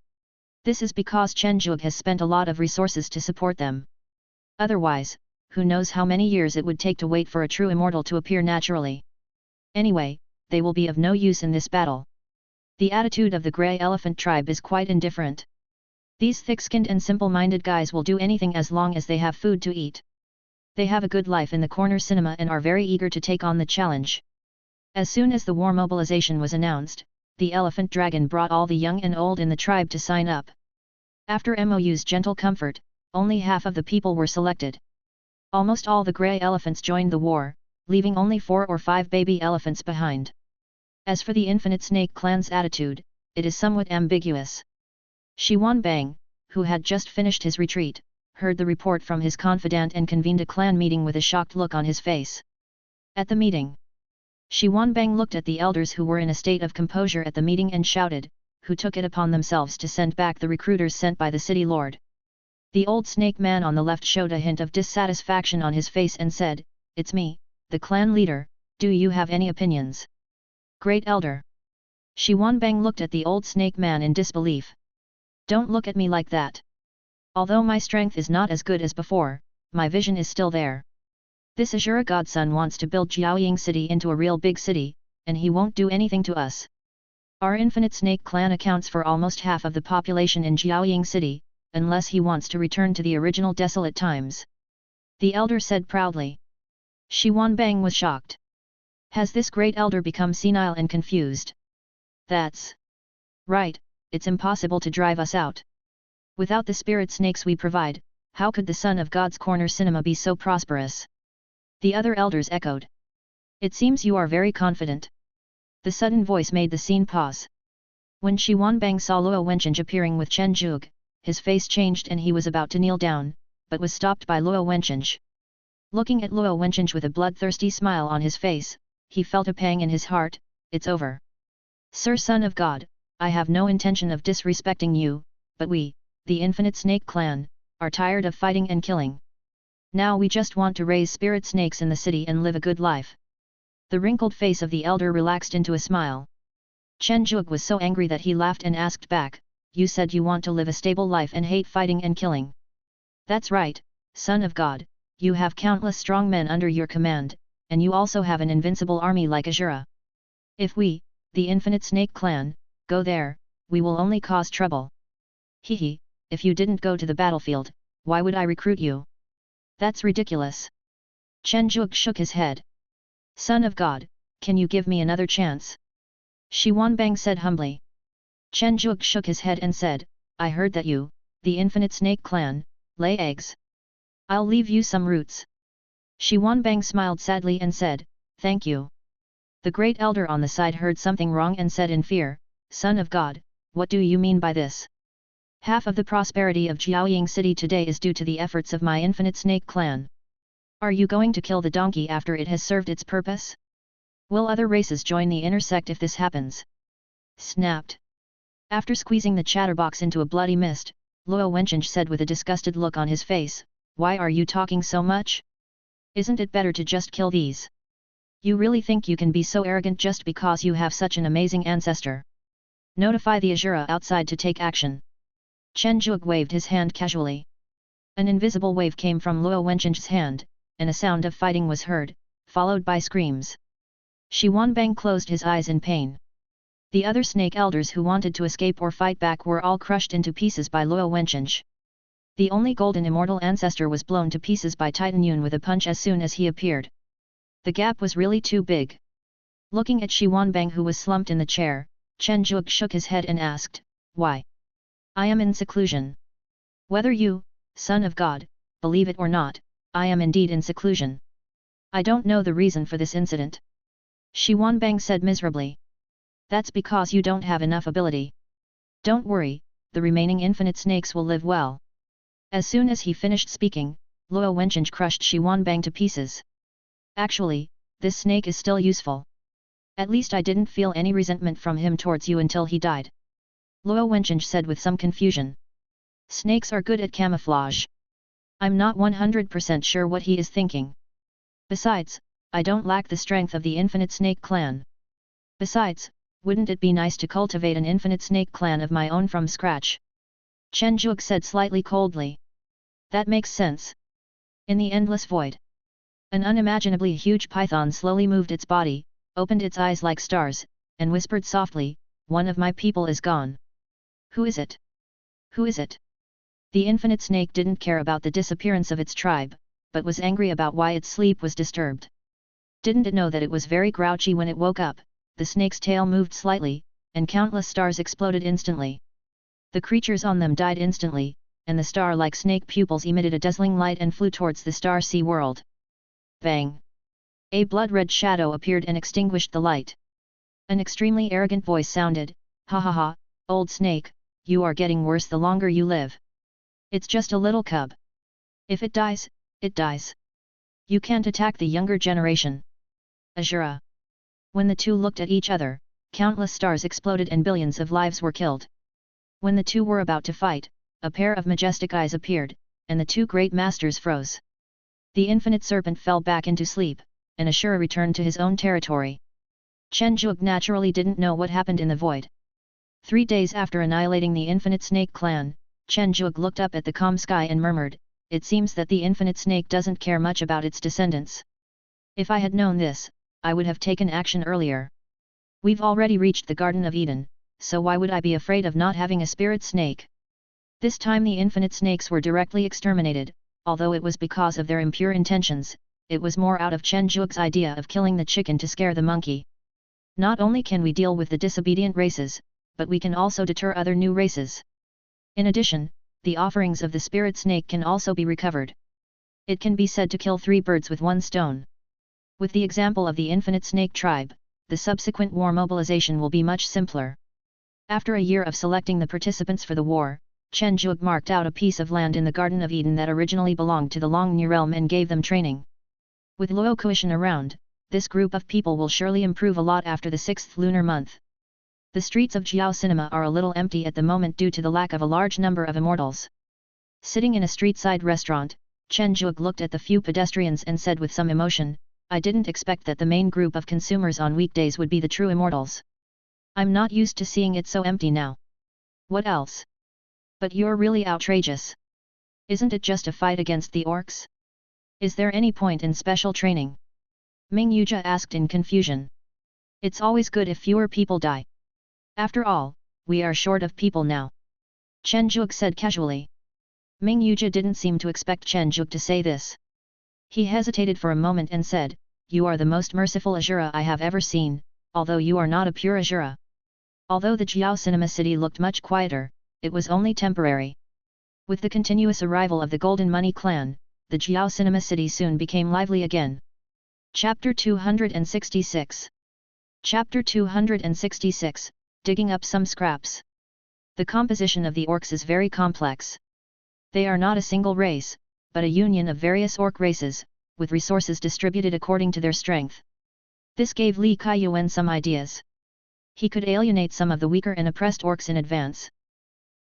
This is because Chen Zhuge has spent a lot of resources to support them. Otherwise, who knows how many years it would take to wait for a true immortal to appear naturally. Anyway, they will be of no use in this battle. The attitude of the Grey Elephant tribe is quite indifferent. These thick-skinned and simple-minded guys will do anything as long as they have food to eat. They have a good life in the corner cinema and are very eager to take on the challenge. As soon as the war mobilization was announced, the Elephant Dragon brought all the young and old in the tribe to sign up. After MOU's gentle comfort, only half of the people were selected. Almost all the Grey Elephants joined the war, leaving only 4 or 5 baby elephants behind. As for the Infinite Snake clan's attitude, it is somewhat ambiguous. Shi Wanbang, who had just finished his retreat, heard the report from his confidant and convened a clan meeting with a shocked look on his face. At the meeting, Shi Wanbang looked at the elders who were in a state of composure at the meeting and shouted, who took it upon themselves to send back the recruiters sent by the city lord. The old snake man on the left showed a hint of dissatisfaction on his face and said, "It's me, the clan leader, do you have any opinions?" Great elder. Shi Wanbang looked at the old snake man in disbelief. Don't look at me like that. Although my strength is not as good as before, my vision is still there. This Azura godson wants to build Jiaoying city into a real big city, and he won't do anything to us. Our Infinite Snake clan accounts for almost half of the population in Jiaoying city, unless he wants to return to the original desolate times. The elder said proudly. Shi Wanbang was shocked. Has this great elder become senile and confused? That's right, it's impossible to drive us out. Without the spirit snakes we provide, how could the son of God's corner cinema be so prosperous? The other elders echoed. It seems you are very confident. The sudden voice made the scene pause. When Shi Wanbang saw Luo Wenqing appearing with Chen Zhuge, his face changed and he was about to kneel down, but was stopped by Luo Wenqing. Looking at Luo Wenqing with a bloodthirsty smile on his face, he felt a pang in his heart. It's over. Sir Son of God, I have no intention of disrespecting you, but we, the Infinite Snake clan, are tired of fighting and killing. Now we just want to raise spirit snakes in the city and live a good life. The wrinkled face of the elder relaxed into a smile. Chen Zhuge was so angry that he laughed and asked back, you said you want to live a stable life and hate fighting and killing. That's right, Son of God, you have countless strong men under your command, and you also have an invincible army like Azura. If we, the Infinite Snake clan, go there, we will only cause trouble. Hehe, if you didn't go to the battlefield, why would I recruit you? That's ridiculous. Chen Zhuge shook his head. Son of God, can you give me another chance? Shi Wanbang said humbly. Chen Zhuge shook his head and said, I heard that you, the Infinite Snake clan, lay eggs. I'll leave you some roots. Shi Wanbang smiled sadly and said, thank you. The great elder on the side heard something wrong and said in fear, Son of God, what do you mean by this? Half of the prosperity of Jiaoying city today is due to the efforts of my Infinite Snake clan. Are you going to kill the donkey after it has served its purpose? Will other races join the inner sect if this happens? Snapped. After squeezing the chatterbox into a bloody mist, Luo Wenqing said with a disgusted look on his face, why are you talking so much? Isn't it better to just kill these? You really think you can be so arrogant just because you have such an amazing ancestor? Notify the Azura outside to take action. Chen Zhuge waved his hand casually. An invisible wave came from Luo Wenqing's hand, and a sound of fighting was heard, followed by screams. Shi Wanbang closed his eyes in pain. The other snake elders who wanted to escape or fight back were all crushed into pieces by Luo Wenqing. The only golden immortal ancestor was blown to pieces by Titan Yun with a punch as soon as he appeared. The gap was really too big. Looking at Shi Wanbang who was slumped in the chair, Chen Zhuge shook his head and asked, why? I am in seclusion. Whether you, Son of God, believe it or not, I am indeed in seclusion. I don't know the reason for this incident. Shi Wanbang said miserably. That's because you don't have enough ability. Don't worry, the remaining infinite snakes will live well. As soon as he finished speaking, Luo Wencheng crushed Shi Wanbang to pieces. Actually, this snake is still useful. At least I didn't feel any resentment from him towards you until he died. Luo Wencheng said with some confusion. Snakes are good at camouflage. I'm not 100% sure what he is thinking. Besides, I don't lack the strength of the infinite snake clan. Besides, wouldn't it be nice to cultivate an infinite snake clan of my own from scratch? Chen Zhuge said slightly coldly. That makes sense. In the endless void, an unimaginably huge python slowly moved its body, opened its eyes like stars, and whispered softly, "One of my people is gone." Who is it? Who is it? The infinite snake didn't care about the disappearance of its tribe, but was angry about why its sleep was disturbed. Didn't it know that it was very grouchy when it woke up? The snake's tail moved slightly, and countless stars exploded instantly. The creatures on them died instantly, and the star-like snake pupils emitted a dazzling light and flew towards the star sea world. Bang! A blood-red shadow appeared and extinguished the light. An extremely arrogant voice sounded, "Ha ha ha, old snake, you are getting worse the longer you live. It's just a little cub. If it dies, it dies. You can't attack the younger generation." Azura. When the two looked at each other, countless stars exploded and billions of lives were killed. When the two were about to fight, a pair of majestic eyes appeared, and the two great masters froze. The infinite serpent fell back into sleep, and Ashura returned to his own territory. Chen Zhuge naturally didn't know what happened in the void. 3 days after annihilating the infinite snake clan, Chen Zhuge looked up at the calm sky and murmured, "It seems that the infinite snake doesn't care much about its descendants. If I had known this, I would have taken action earlier. We've already reached the Garden of Eden, so why would I be afraid of not having a spirit snake?" This time the infinite snakes were directly exterminated, although it was because of their impure intentions, it was more out of Chen Zhuge's idea of killing the chicken to scare the monkey. Not only can we deal with the disobedient races, but we can also deter other new races. In addition, the offerings of the spirit snake can also be recovered. It can be said to kill 3 birds with 1 stone. With the example of the infinite snake tribe, the subsequent war mobilization will be much simpler. After a year of selecting the participants for the war, Chen Zhuge marked out a piece of land in the Garden of Eden that originally belonged to the Longnu realm and gave them training. With Luo Kuishan around, this group of people will surely improve a lot after the 6th lunar month. The streets of Jiao Cinema are a little empty at the moment due to the lack of a large number of immortals. Sitting in a street-side restaurant, Chen Zhuge looked at the few pedestrians and said with some emotion, "I didn't expect that the main group of consumers on weekdays would be the true immortals. I'm not used to seeing it so empty now. What else? But you're really outrageous. Isn't it just a fight against the orcs? Is there any point in special training?" Ming Yuzha asked in confusion. "It's always good if fewer people die. After all, we are short of people now," Chen Zhuge said casually. Ming Yuzha didn't seem to expect Chen Zhuge to say this. He hesitated for a moment and said, "You are the most merciful Azura I have ever seen, although you are not a pure Azura." Although the Jiao Cinema city looked much quieter, it was only temporary. With the continuous arrival of the Golden Money clan, the Jiao Cinema city soon became lively again. Chapter 266. Chapter 266, Digging up some scraps. The composition of the orcs is very complex. They are not a single race, but a union of various orc races, with resources distributed according to their strength. This gave Li Kaiyuan some ideas. He could alienate some of the weaker and oppressed orcs in advance.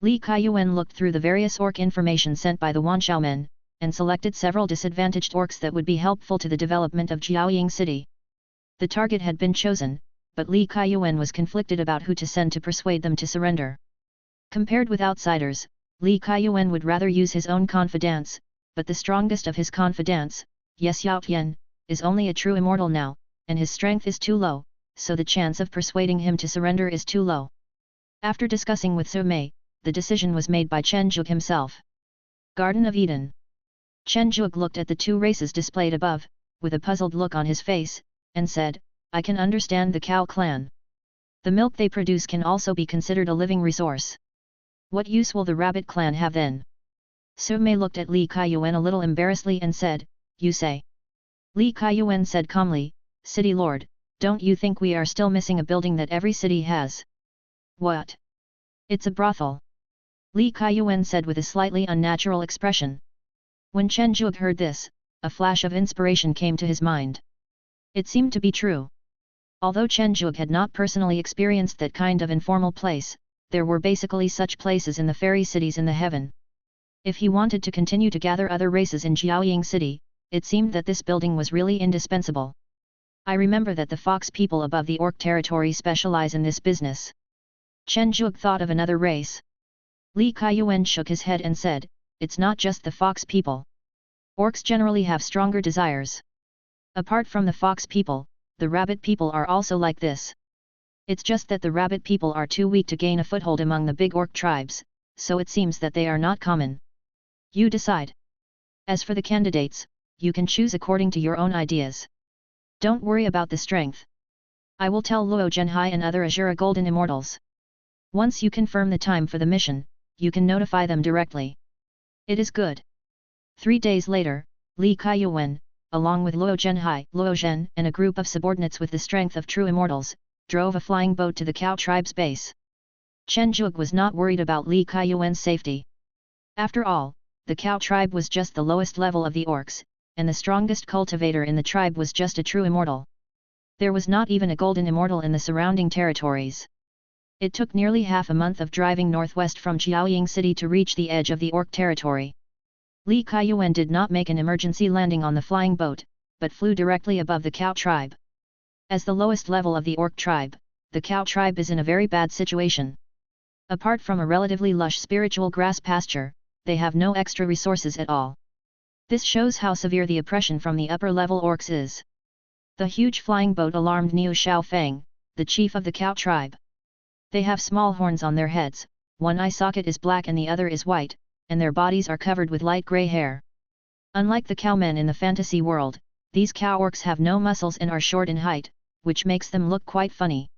Li Kaiyuan looked through the various orc information sent by the Wanxiaomen, and selected several disadvantaged orcs that would be helpful to the development of Jiaoying City. The target had been chosen, but Li Kaiyuan was conflicted about who to send to persuade them to surrender. Compared with outsiders, Li Kaiyuan would rather use his own confidants, but the strongest of his confidants, Yes Yaotian, is only a true immortal now, and his strength is too low, so the chance of persuading him to surrender is too low. After discussing with Su Mei, the decision was made by Chen Zhuge himself. Garden of Eden. Chen Zhuge looked at the 2 races displayed above, with a puzzled look on his face, and said, "I can understand the cow clan. The milk they produce can also be considered a living resource. What use will the rabbit clan have then?" Su Mei looked at Li Kaiyuan a little embarrassedly and said, "You say?" Li Kaiyuan said calmly, "City Lord, don't you think we are still missing a building that every city has?" "What? It's a brothel." Li Kaiyuan said with a slightly unnatural expression. When Chen Zhuge heard this, a flash of inspiration came to his mind. It seemed to be true. Although Chen Zhuge had not personally experienced that kind of informal place, there were basically such places in the fairy cities in the heaven. If he wanted to continue to gather other races in Jiaoying City, it seemed that this building was really indispensable. I remember that the fox people above the orc territory specialize in this business. Chen Zhuge thought of another race. Li Kaiyuan shook his head and said, it's not just the fox people. Orcs generally have stronger desires. Apart from the fox people, the rabbit people are also like this. It's just that the rabbit people are too weak to gain a foothold among the big orc tribes, so it seems that they are not common. You decide. As for the candidates, you can choose according to your own ideas. Don't worry about the strength. I will tell Luo Zhenhai and other Azura Golden Immortals. Once you confirm the time for the mission, you can notify them directly. It is good. 3 days later, Li Kaiyuan, along with Luo Zhenhai, Luo Zhen and a group of subordinates with the strength of true immortals, drove a flying boat to the Cow tribe's base. Chen Zhuge was not worried about Li Kaiyuan's safety. After all, the Cow tribe was just the lowest level of the orcs, and the strongest cultivator in the tribe was just a true immortal. There was not even a golden immortal in the surrounding territories. It took nearly half a month of driving northwest from Jiaoying City to reach the edge of the orc territory. Li Kaiyuan did not make an emergency landing on the flying boat, but flew directly above the Cow tribe. As the lowest level of the orc tribe, the Cow tribe is in a very bad situation. Apart from a relatively lush spiritual grass pasture, they have no extra resources at all. This shows how severe the oppression from the upper-level orcs is. The huge flying boat alarmed Niu Xiaofeng, the chief of the Cow tribe. They have small horns on their heads, one eye socket is black and the other is white, and their bodies are covered with light grey hair. Unlike the cowmen in the fantasy world, these cow orcs have no muscles and are short in height, which makes them look quite funny.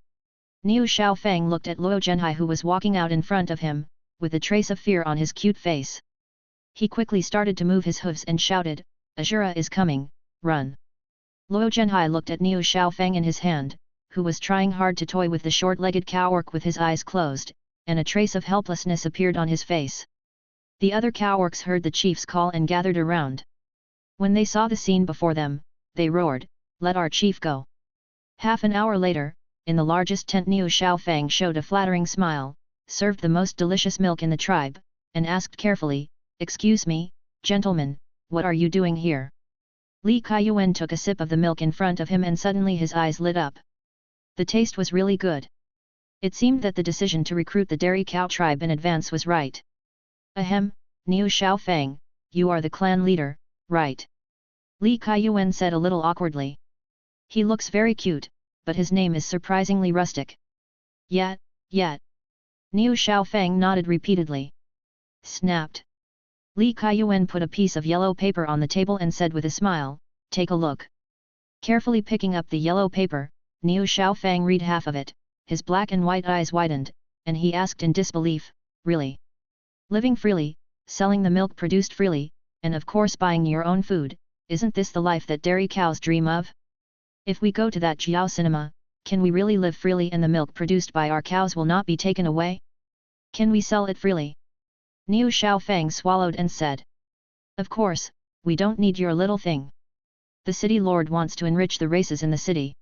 Niu Xiaofeng looked at Luo Zhenhai who was walking out in front of him, with a trace of fear on his cute face. He quickly started to move his hooves and shouted, Azura is coming, run. Luo Zhenhai looked at Niu Xiaofeng in his hand, who was trying hard to toy with the short-legged cow orc with his eyes closed, and a trace of helplessness appeared on his face. The other cow orcs heard the chief's call and gathered around. When they saw the scene before them, they roared, let our chief go. Half an hour later, in the largest tent Niu Xiaofeng showed a flattering smile, served the most delicious milk in the tribe, and asked carefully, excuse me, gentlemen, what are you doing here? Li Kaiyuan took a sip of the milk in front of him and suddenly his eyes lit up. The taste was really good. It seemed that the decision to recruit the dairy cow tribe in advance was right. Ahem, Niu Xiaofeng, you are the clan leader, right? Li Kaiyuan said a little awkwardly. He looks very cute, but his name is surprisingly rustic. Yet. Niu Xiaofeng nodded repeatedly. Snapped. Li Kaiyuan put a piece of yellow paper on the table and said with a smile, take a look. Carefully picking up the yellow paper, Niu Xiaofeng read half of it, his black and white eyes widened, and he asked in disbelief, really? Living freely, selling the milk produced freely, and of course buying your own food, isn't this the life that dairy cows dream of? If we go to that Jiao cinema, can we really live freely and the milk produced by our cows will not be taken away? Can we sell it freely? Niu Xiaofeng swallowed and said. Of course, we don't need your little thing. The city lord wants to enrich the races in the city.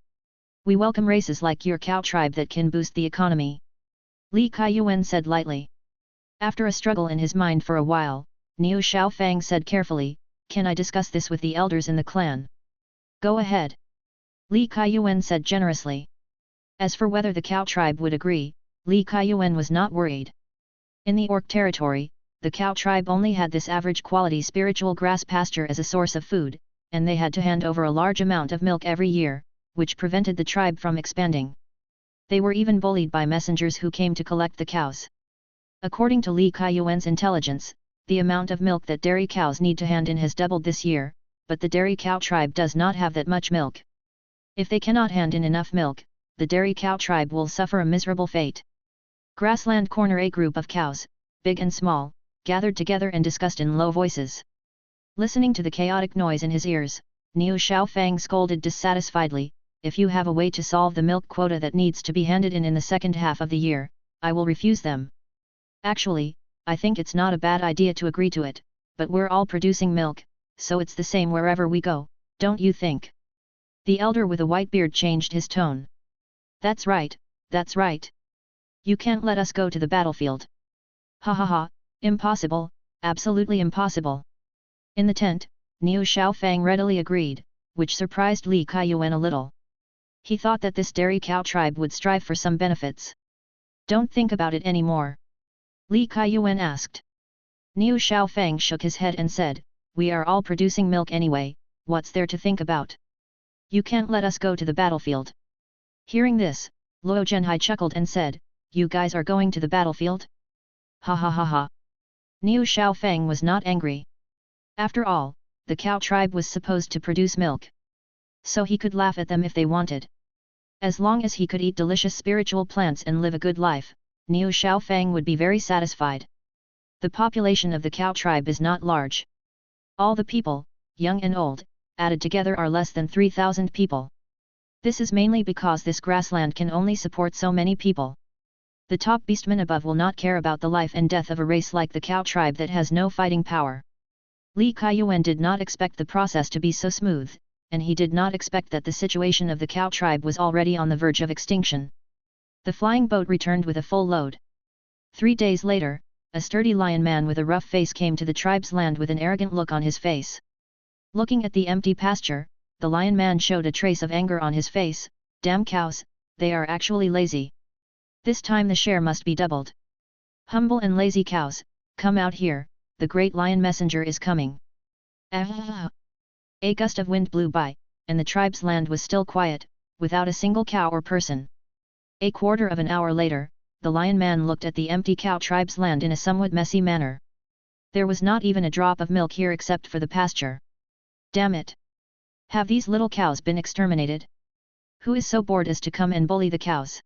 We welcome races like your cow tribe that can boost the economy. Li Kaiyuan said lightly. After a struggle in his mind for a while, Niu Xiaofeng said carefully, can I discuss this with the elders in the clan? Go ahead. Li Kaiyuan said generously. As for whether the cow tribe would agree, Li Kaiyuan was not worried. In the orc territory, the cow tribe only had this average quality spiritual grass pasture as a source of food, and they had to hand over a large amount of milk every year, which prevented the tribe from expanding. They were even bullied by messengers who came to collect the cows. According to Li Kaiyuan's intelligence, the amount of milk that dairy cows need to hand in has doubled this year, but the dairy cow tribe does not have that much milk. If they cannot hand in enough milk, the dairy cow tribe will suffer a miserable fate. Grassland corner. A group of cows, big and small, gathered together and discussed in low voices. Listening to the chaotic noise in his ears, Niu Xiaofeng scolded dissatisfiedly, if you have a way to solve the milk quota that needs to be handed in the second half of the year, I will refuse them. Actually, I think it's not a bad idea to agree to it, but we're all producing milk, so it's the same wherever we go, don't you think? The elder with a white beard changed his tone. That's right, that's right. You can't let us go to the battlefield. Ha ha ha, impossible, absolutely impossible. In the tent, Niu Xiaofang readily agreed, which surprised Li Kaiyuan a little. He thought that this dairy cow tribe would strive for some benefits. Don't think about it anymore. Li Kaiyuan asked. Niu Xiaofang shook his head and said, we are all producing milk anyway, what's there to think about? You can't let us go to the battlefield. Hearing this, Luo Zhenhai chuckled and said, you guys are going to the battlefield? Ha ha ha ha. Niu Xiaofang was not angry. After all, the cow tribe was supposed to produce milk. So he could laugh at them if they wanted. As long as he could eat delicious spiritual plants and live a good life, Niu Xiaofang would be very satisfied. The population of the cow tribe is not large. All the people, young and old, added together are less than 3,000 people. This is mainly because this grassland can only support so many people. The top beastmen above will not care about the life and death of a race like the cow tribe that has no fighting power. Li Kaiyuan did not expect the process to be so smooth, and he did not expect that the situation of the cow tribe was already on the verge of extinction. The flying boat returned with a full load. 3 days later, a sturdy lion man with a rough face came to the tribe's land with an arrogant look on his face. Looking at the empty pasture, the lion man showed a trace of anger on his face. Damn cows, they are actually lazy. This time the share must be doubled. Humble and lazy cows, come out here, the great lion messenger is coming. Ah! A gust of wind blew by, and the tribe's land was still quiet, without a single cow or person. A quarter of an hour later, the lion man looked at the empty cow tribe's land in a somewhat messy manner. There was not even a drop of milk here except for the pasture. Damn it! Have these little cows been exterminated? Who is so bored as to come and bully the cows?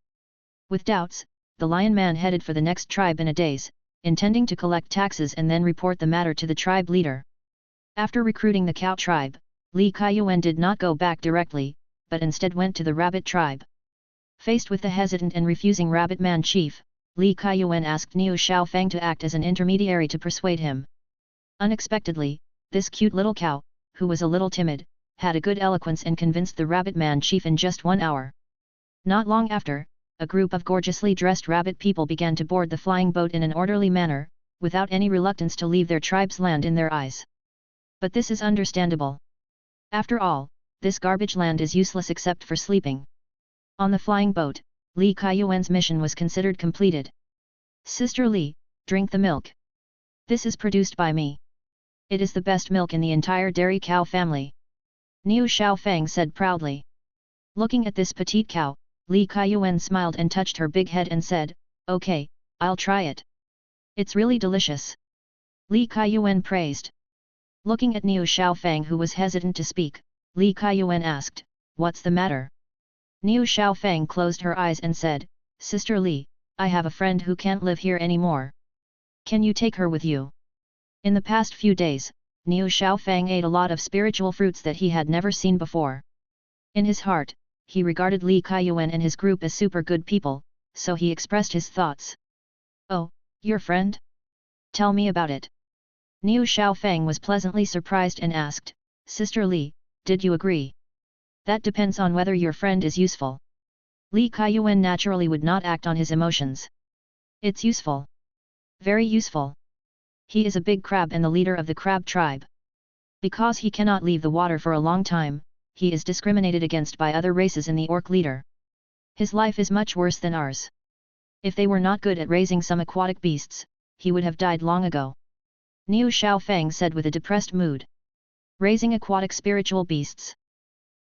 With doubts, the lion man headed for the next tribe in a daze, intending to collect taxes and then report the matter to the tribe leader. After recruiting the cow tribe, Li Kaiyuan did not go back directly, but instead went to the rabbit tribe. Faced with the hesitant and refusing rabbit man chief, Li Kaiyuan asked Niu Xiaofang to act as an intermediary to persuade him. Unexpectedly, this cute little cow, who was a little timid, had a good eloquence and convinced the rabbit man chief in just 1 hour. Not long after, a group of gorgeously dressed rabbit people began to board the flying boat in an orderly manner, without any reluctance to leave their tribe's land in their eyes. But this is understandable. After all, this garbage land is useless except for sleeping. On the flying boat, Li Kaiyuan's mission was considered completed. Sister Li, drink the milk. This is produced by me. It is the best milk in the entire dairy cow family. Niu Xiaofang said proudly. Looking at this petite cow, Li Kaiyuan smiled and touched her big head and said, okay, I'll try it. It's really delicious. Li Kaiyuan praised. Looking at Niu Xiaofang who was hesitant to speak, Li Kaiyuan asked, what's the matter? Niu Xiaofang closed her eyes and said, Sister Li, I have a friend who can't live here anymore. Can you take her with you? In the past few days, Niu Xiaofang ate a lot of spiritual fruits that he had never seen before. In his heart, he regarded Li Kaiyuan and his group as super good people, so he expressed his thoughts. Oh, your friend? Tell me about it. Niu Xiaofang was pleasantly surprised and asked, Sister Li, did you agree? That depends on whether your friend is useful. Li Kaiyuan naturally would not act on his emotions. It's useful. Very useful. He is a big crab and the leader of the crab tribe. Because he cannot leave the water for a long time, he is discriminated against by other races in the orc leader. His life is much worse than ours. If they were not good at raising some aquatic beasts, he would have died long ago. Niu Xiaofang said with a depressed mood. Raising aquatic spiritual beasts.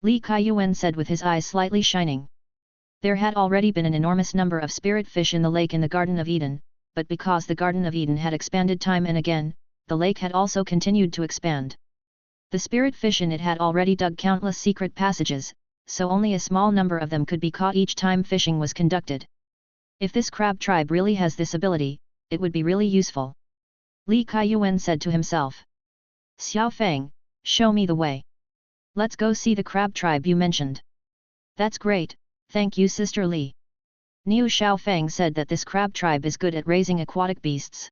Li Kaiyuan said with his eyes slightly shining. There had already been an enormous number of spirit fish in the lake in the Garden of Eden, but because the Garden of Eden had expanded time and again, the lake had also continued to expand. The spirit fish in it had already dug countless secret passages, so only a small number of them could be caught each time fishing was conducted. If this crab tribe really has this ability, it would be really useful. Li Kaiyuan said to himself. Xiaofang, show me the way. Let's go see the crab tribe you mentioned. That's great, thank you Sister Li. Niu Xiaofang said that this crab tribe is good at raising aquatic beasts.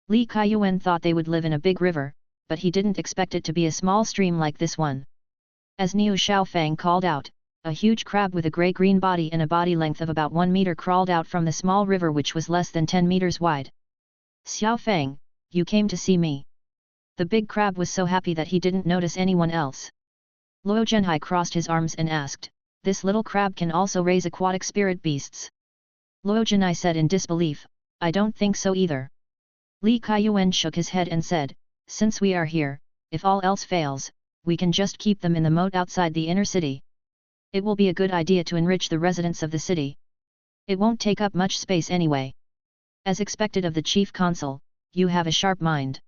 Li Kaiyuan thought they would live in a big river, but he didn't expect it to be a small stream like this one. As Niu Xiaofang called out, a huge crab with a grey-green body and a body length of about 1 meter crawled out from the small river which was less than 10 meters wide. Xiaofang, you came to see me. The big crab was so happy that he didn't notice anyone else. Luo Zhenhai crossed his arms and asked, this little crab can also raise aquatic spirit beasts. Luo Zhenhai said in disbelief, I don't think so either. Li Kaiyuan shook his head and said, since we are here, if all else fails, we can just keep them in the moat outside the inner city. It will be a good idea to enrich the residents of the city. It won't take up much space anyway. As expected of the chief consul, you have a sharp mind.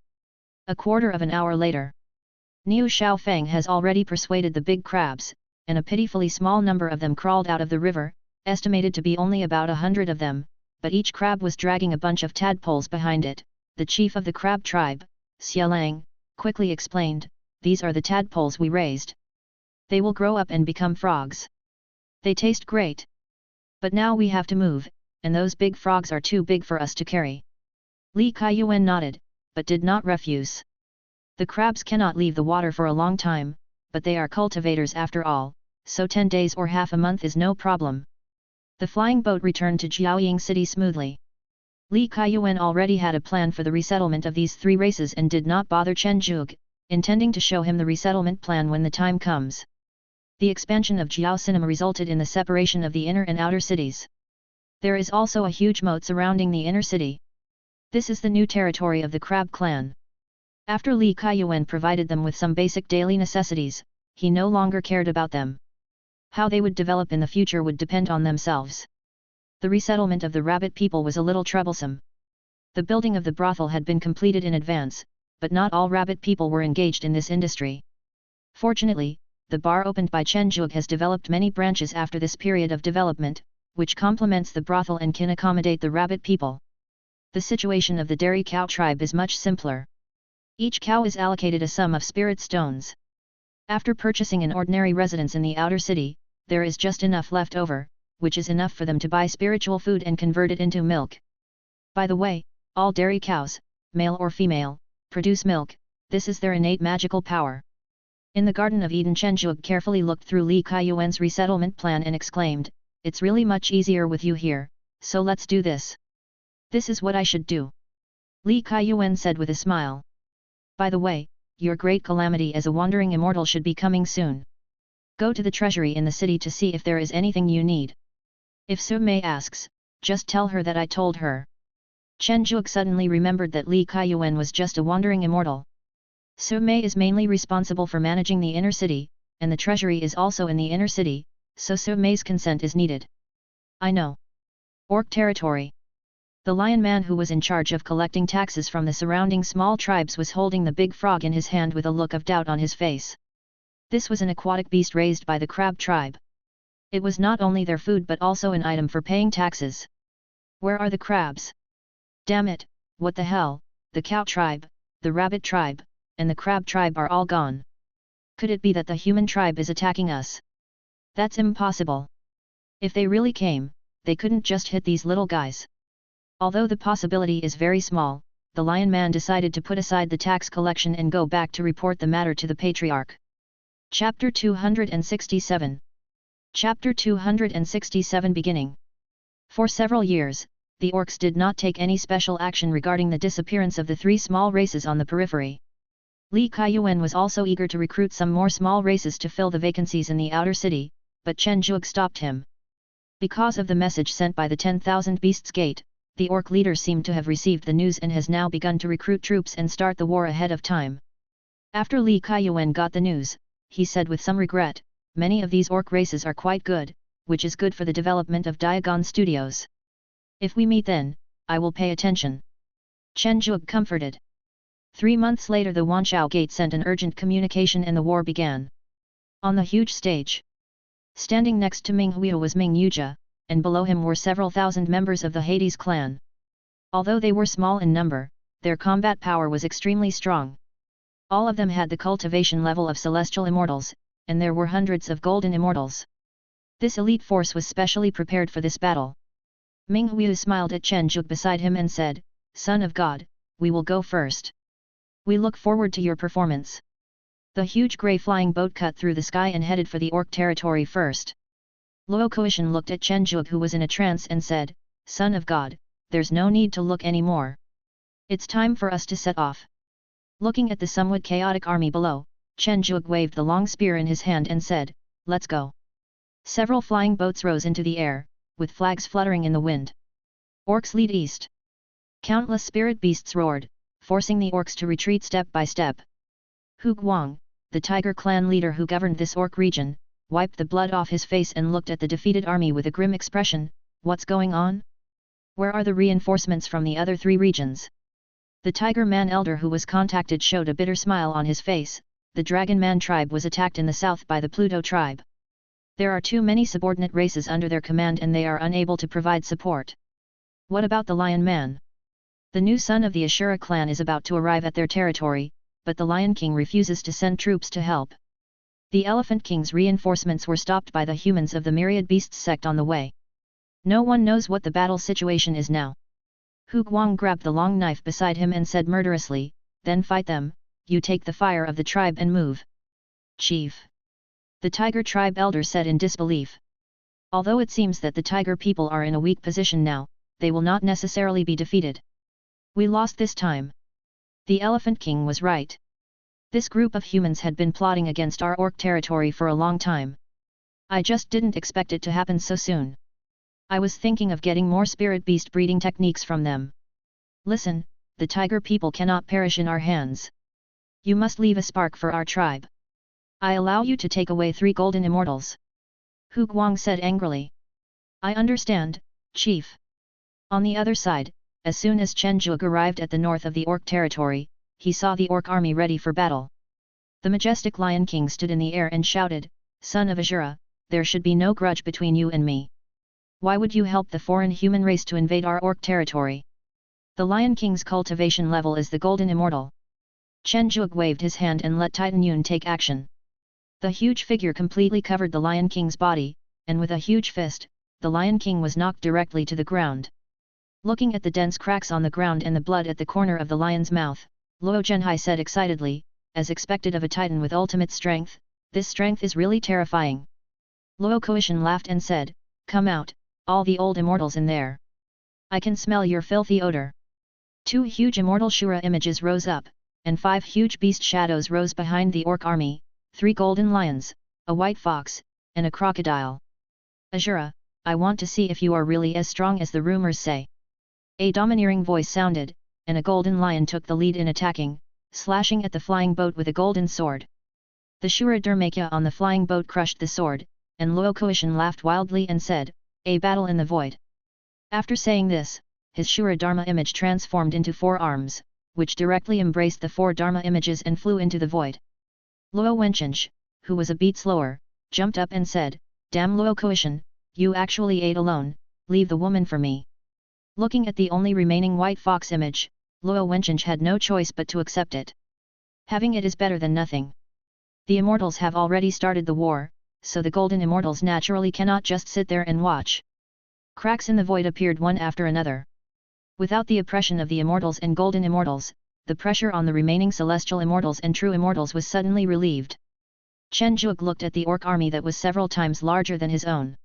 A quarter of an hour later, Niu Xiaofang has already persuaded the big crabs, and a pitifully small number of them crawled out of the river, estimated to be only about 100 of them, but each crab was dragging a bunch of tadpoles behind it. The chief of the crab tribe, Xiaolang, quickly explained, these are the tadpoles we raised. They will grow up and become frogs. They taste great. But now we have to move, and those big frogs are too big for us to carry. Li Kaiyuan nodded, but did not refuse. The crabs cannot leave the water for a long time, but they are cultivators after all, so 10 days or half a month is no problem. The flying boat returned to Jiaoying City smoothly. Li Kaiyuan already had a plan for the resettlement of these 3 races and did not bother Chen Zhuge, intending to show him the resettlement plan when the time comes. The expansion of Jiao Cinema resulted in the separation of the inner and outer cities. There is also a huge moat surrounding the inner city. This is the new territory of the Crab clan. After Li Kaiyuan provided them with some basic daily necessities, he no longer cared about them. How they would develop in the future would depend on themselves. The resettlement of the rabbit people was a little troublesome. The building of the brothel had been completed in advance, but not all rabbit people were engaged in this industry. Fortunately, the bar opened by Chen Zhuge has developed many branches after this period of development, which complements the brothel and can accommodate the rabbit people. The situation of the dairy cow tribe is much simpler. Each cow is allocated a sum of spirit stones. After purchasing an ordinary residence in the outer city, there is just enough left over, which is enough for them to buy spiritual food and convert it into milk. By the way, all dairy cows, male or female, produce milk. This is their innate magical power. In the Garden of Eden, Chen Zhuge carefully looked through Li Kaiyuan's resettlement plan and exclaimed, it's really much easier with you here, so let's do this. This is what I should do. Li Kaiyuan said with a smile. By the way, your great calamity as a wandering immortal should be coming soon. Go to the treasury in the city to see if there is anything you need. If Su Mei asks, just tell her that I told her. Chen Zhuge suddenly remembered that Li Kaiyuan was just a wandering immortal. Su Mei is mainly responsible for managing the inner city, and the treasury is also in the inner city, so Su Mei's consent is needed. I know. Orc territory. The lion man who was in charge of collecting taxes from the surrounding small tribes was holding the big frog in his hand with a look of doubt on his face. This was an aquatic beast raised by the crab tribe. It was not only their food but also an item for paying taxes. Where are the crabs? Damn it, what the hell, the cow tribe, the rabbit tribe, and the crab tribe are all gone. Could it be that the human tribe is attacking us? That's impossible. If they really came, they couldn't just hit these little guys. Although the possibility is very small, the lion man decided to put aside the tax collection and go back to report the matter to the patriarch. Chapter 267. Chapter 267 beginning. For several years, the orcs did not take any special action regarding the disappearance of the 3 small races on the periphery. Li Kaiyuan was also eager to recruit some more small races to fill the vacancies in the outer city, but Chen Zhuge stopped him. Because of the message sent by the 10,000 Beasts Gate, the orc leader seemed to have received the news and has now begun to recruit troops and start the war ahead of time. After Li Kaiyuan got the news, he said with some regret, many of these orc races are quite good, which is good for the development of Diagon Studios. If we meet then, I will pay attention. Chen Zhuge comforted. 3 months later the Wanshao Gate sent an urgent communication and the war began. On the huge stage, standing next to Ming Huiyu was Ming Yujia, and below him were several thousand members of the Hades clan. Although they were small in number, their combat power was extremely strong. All of them had the cultivation level of celestial immortals, and there were hundreds of golden immortals. This elite force was specially prepared for this battle. Ming Huiyu smiled at Chen Zhuge beside him and said, Son of God, we will go first. We look forward to your performance. The huge grey flying boat cut through the sky and headed for the orc territory first. Luo Kuishan looked at Chen Zhuge, who was in a trance, and said, "Son of God, there's no need to look anymore. It's time for us to set off." Looking at the somewhat chaotic army below, Chen Zhuge waved the long spear in his hand and said, "Let's go." Several flying boats rose into the air, with flags fluttering in the wind. Orcs lead east. Countless spirit beasts roared, forcing the orcs to retreat step by step. Hu Guang, the tiger clan leader who governed this orc region, wiped the blood off his face and looked at the defeated army with a grim expression. "What's going on? Where are the reinforcements from the other 3 regions?" The tiger man elder who was contacted showed a bitter smile on his face. The dragon man tribe was attacked in the south by the Pluto tribe. There are too many subordinate races under their command and they are unable to provide support. What about the lion man? The new son of the Ashura clan is about to arrive at their territory, but the Lion King refuses to send troops to help. The Elephant King's reinforcements were stopped by the humans of the Myriad Beasts sect on the way. No one knows what the battle situation is now. Hu Guang grabbed the long knife beside him and said murderously, "Then fight them, you take the fire of the tribe and move." "Chief," the Tiger tribe elder said in disbelief. "Although it seems that the Tiger people are in a weak position now, they will not necessarily be defeated. We lost this time." The Elephant King was right. This group of humans had been plotting against our orc territory for a long time. I just didn't expect it to happen so soon. I was thinking of getting more spirit beast breeding techniques from them. Listen, the tiger people cannot perish in our hands. You must leave a spark for our tribe. I allow you to take away 3 golden immortals." Hu Guang said angrily. "I understand, chief." On the other side, as soon as Chen Zhuge arrived at the north of the orc territory, he saw the orc army ready for battle. The majestic Lion King stood in the air and shouted, "Son of Ashura, there should be no grudge between you and me. Why would you help the foreign human race to invade our orc territory? The Lion King's cultivation level is the golden immortal." Chen Zhuge waved his hand and let Titan Yun take action. The huge figure completely covered the Lion King's body, and with a huge fist, the Lion King was knocked directly to the ground. Looking at the dense cracks on the ground and the blood at the corner of the lion's mouth, Luo Zhenhai said excitedly, as expected of a titan with ultimate strength, "This strength is really terrifying." Luo Kuishan laughed and said, "Come out, all the old immortals in there. I can smell your filthy odor." 2 huge immortal Shura images rose up, and 5 huge beast shadows rose behind the orc army, 3 golden lions, a white fox, and a crocodile. "Ashura, I want to see if you are really as strong as the rumors say." A domineering voice sounded, and a golden lion took the lead in attacking, slashing at the flying boat with a golden sword. The Shura Dharmakya on the flying boat crushed the sword, and Luo Kuishan laughed wildly and said, "A battle in the void." After saying this, his Shura Dharma image transformed into 4 arms, which directly embraced the 4 Dharma images and flew into the void. Luo Wencheng, who was a beat slower, jumped up and said, "Damn Luo Kuishan, you actually ate alone, leave the woman for me." Looking at the only remaining white fox image, Luo Wencheng had no choice but to accept it. Having it is better than nothing. The immortals have already started the war, so the golden immortals naturally cannot just sit there and watch. Cracks in the void appeared one after another. Without the oppression of the immortals and golden immortals, the pressure on the remaining celestial immortals and true immortals was suddenly relieved. Chen Zhuge looked at the orc army that was several times larger than his own.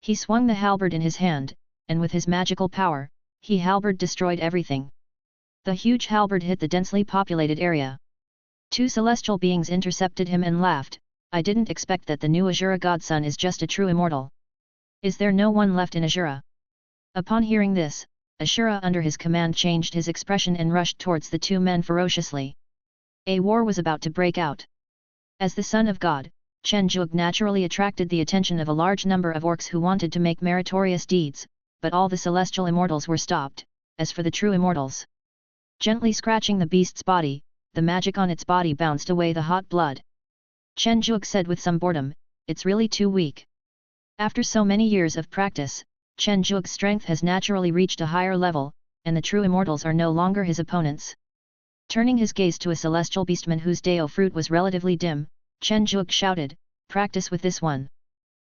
He swung the halberd in his hand, and with his magical power, he halberd destroyed everything. The huge halberd hit the densely populated area. 2 celestial beings intercepted him and laughed, "I didn't expect that the new Ashura godson is just a true immortal. Is there no one left in Ashura?" Upon hearing this, Ashura under his command changed his expression and rushed towards the 2 men ferociously. A war was about to break out. As the son of God, Chen Zhuge naturally attracted the attention of a large number of orcs who wanted to make meritorious deeds, but all the celestial immortals were stopped. As for the true immortals, gently scratching the beast's body, the magic on its body bounced away the hot blood. Chen Zhuge said with some boredom, "It's really too weak." After so many years of practice, Chen Zhuge's strength has naturally reached a higher level, and the true immortals are no longer his opponents. Turning his gaze to a celestial beastman whose Dao fruit was relatively dim, Chen Zhuge shouted, "Practice with this one."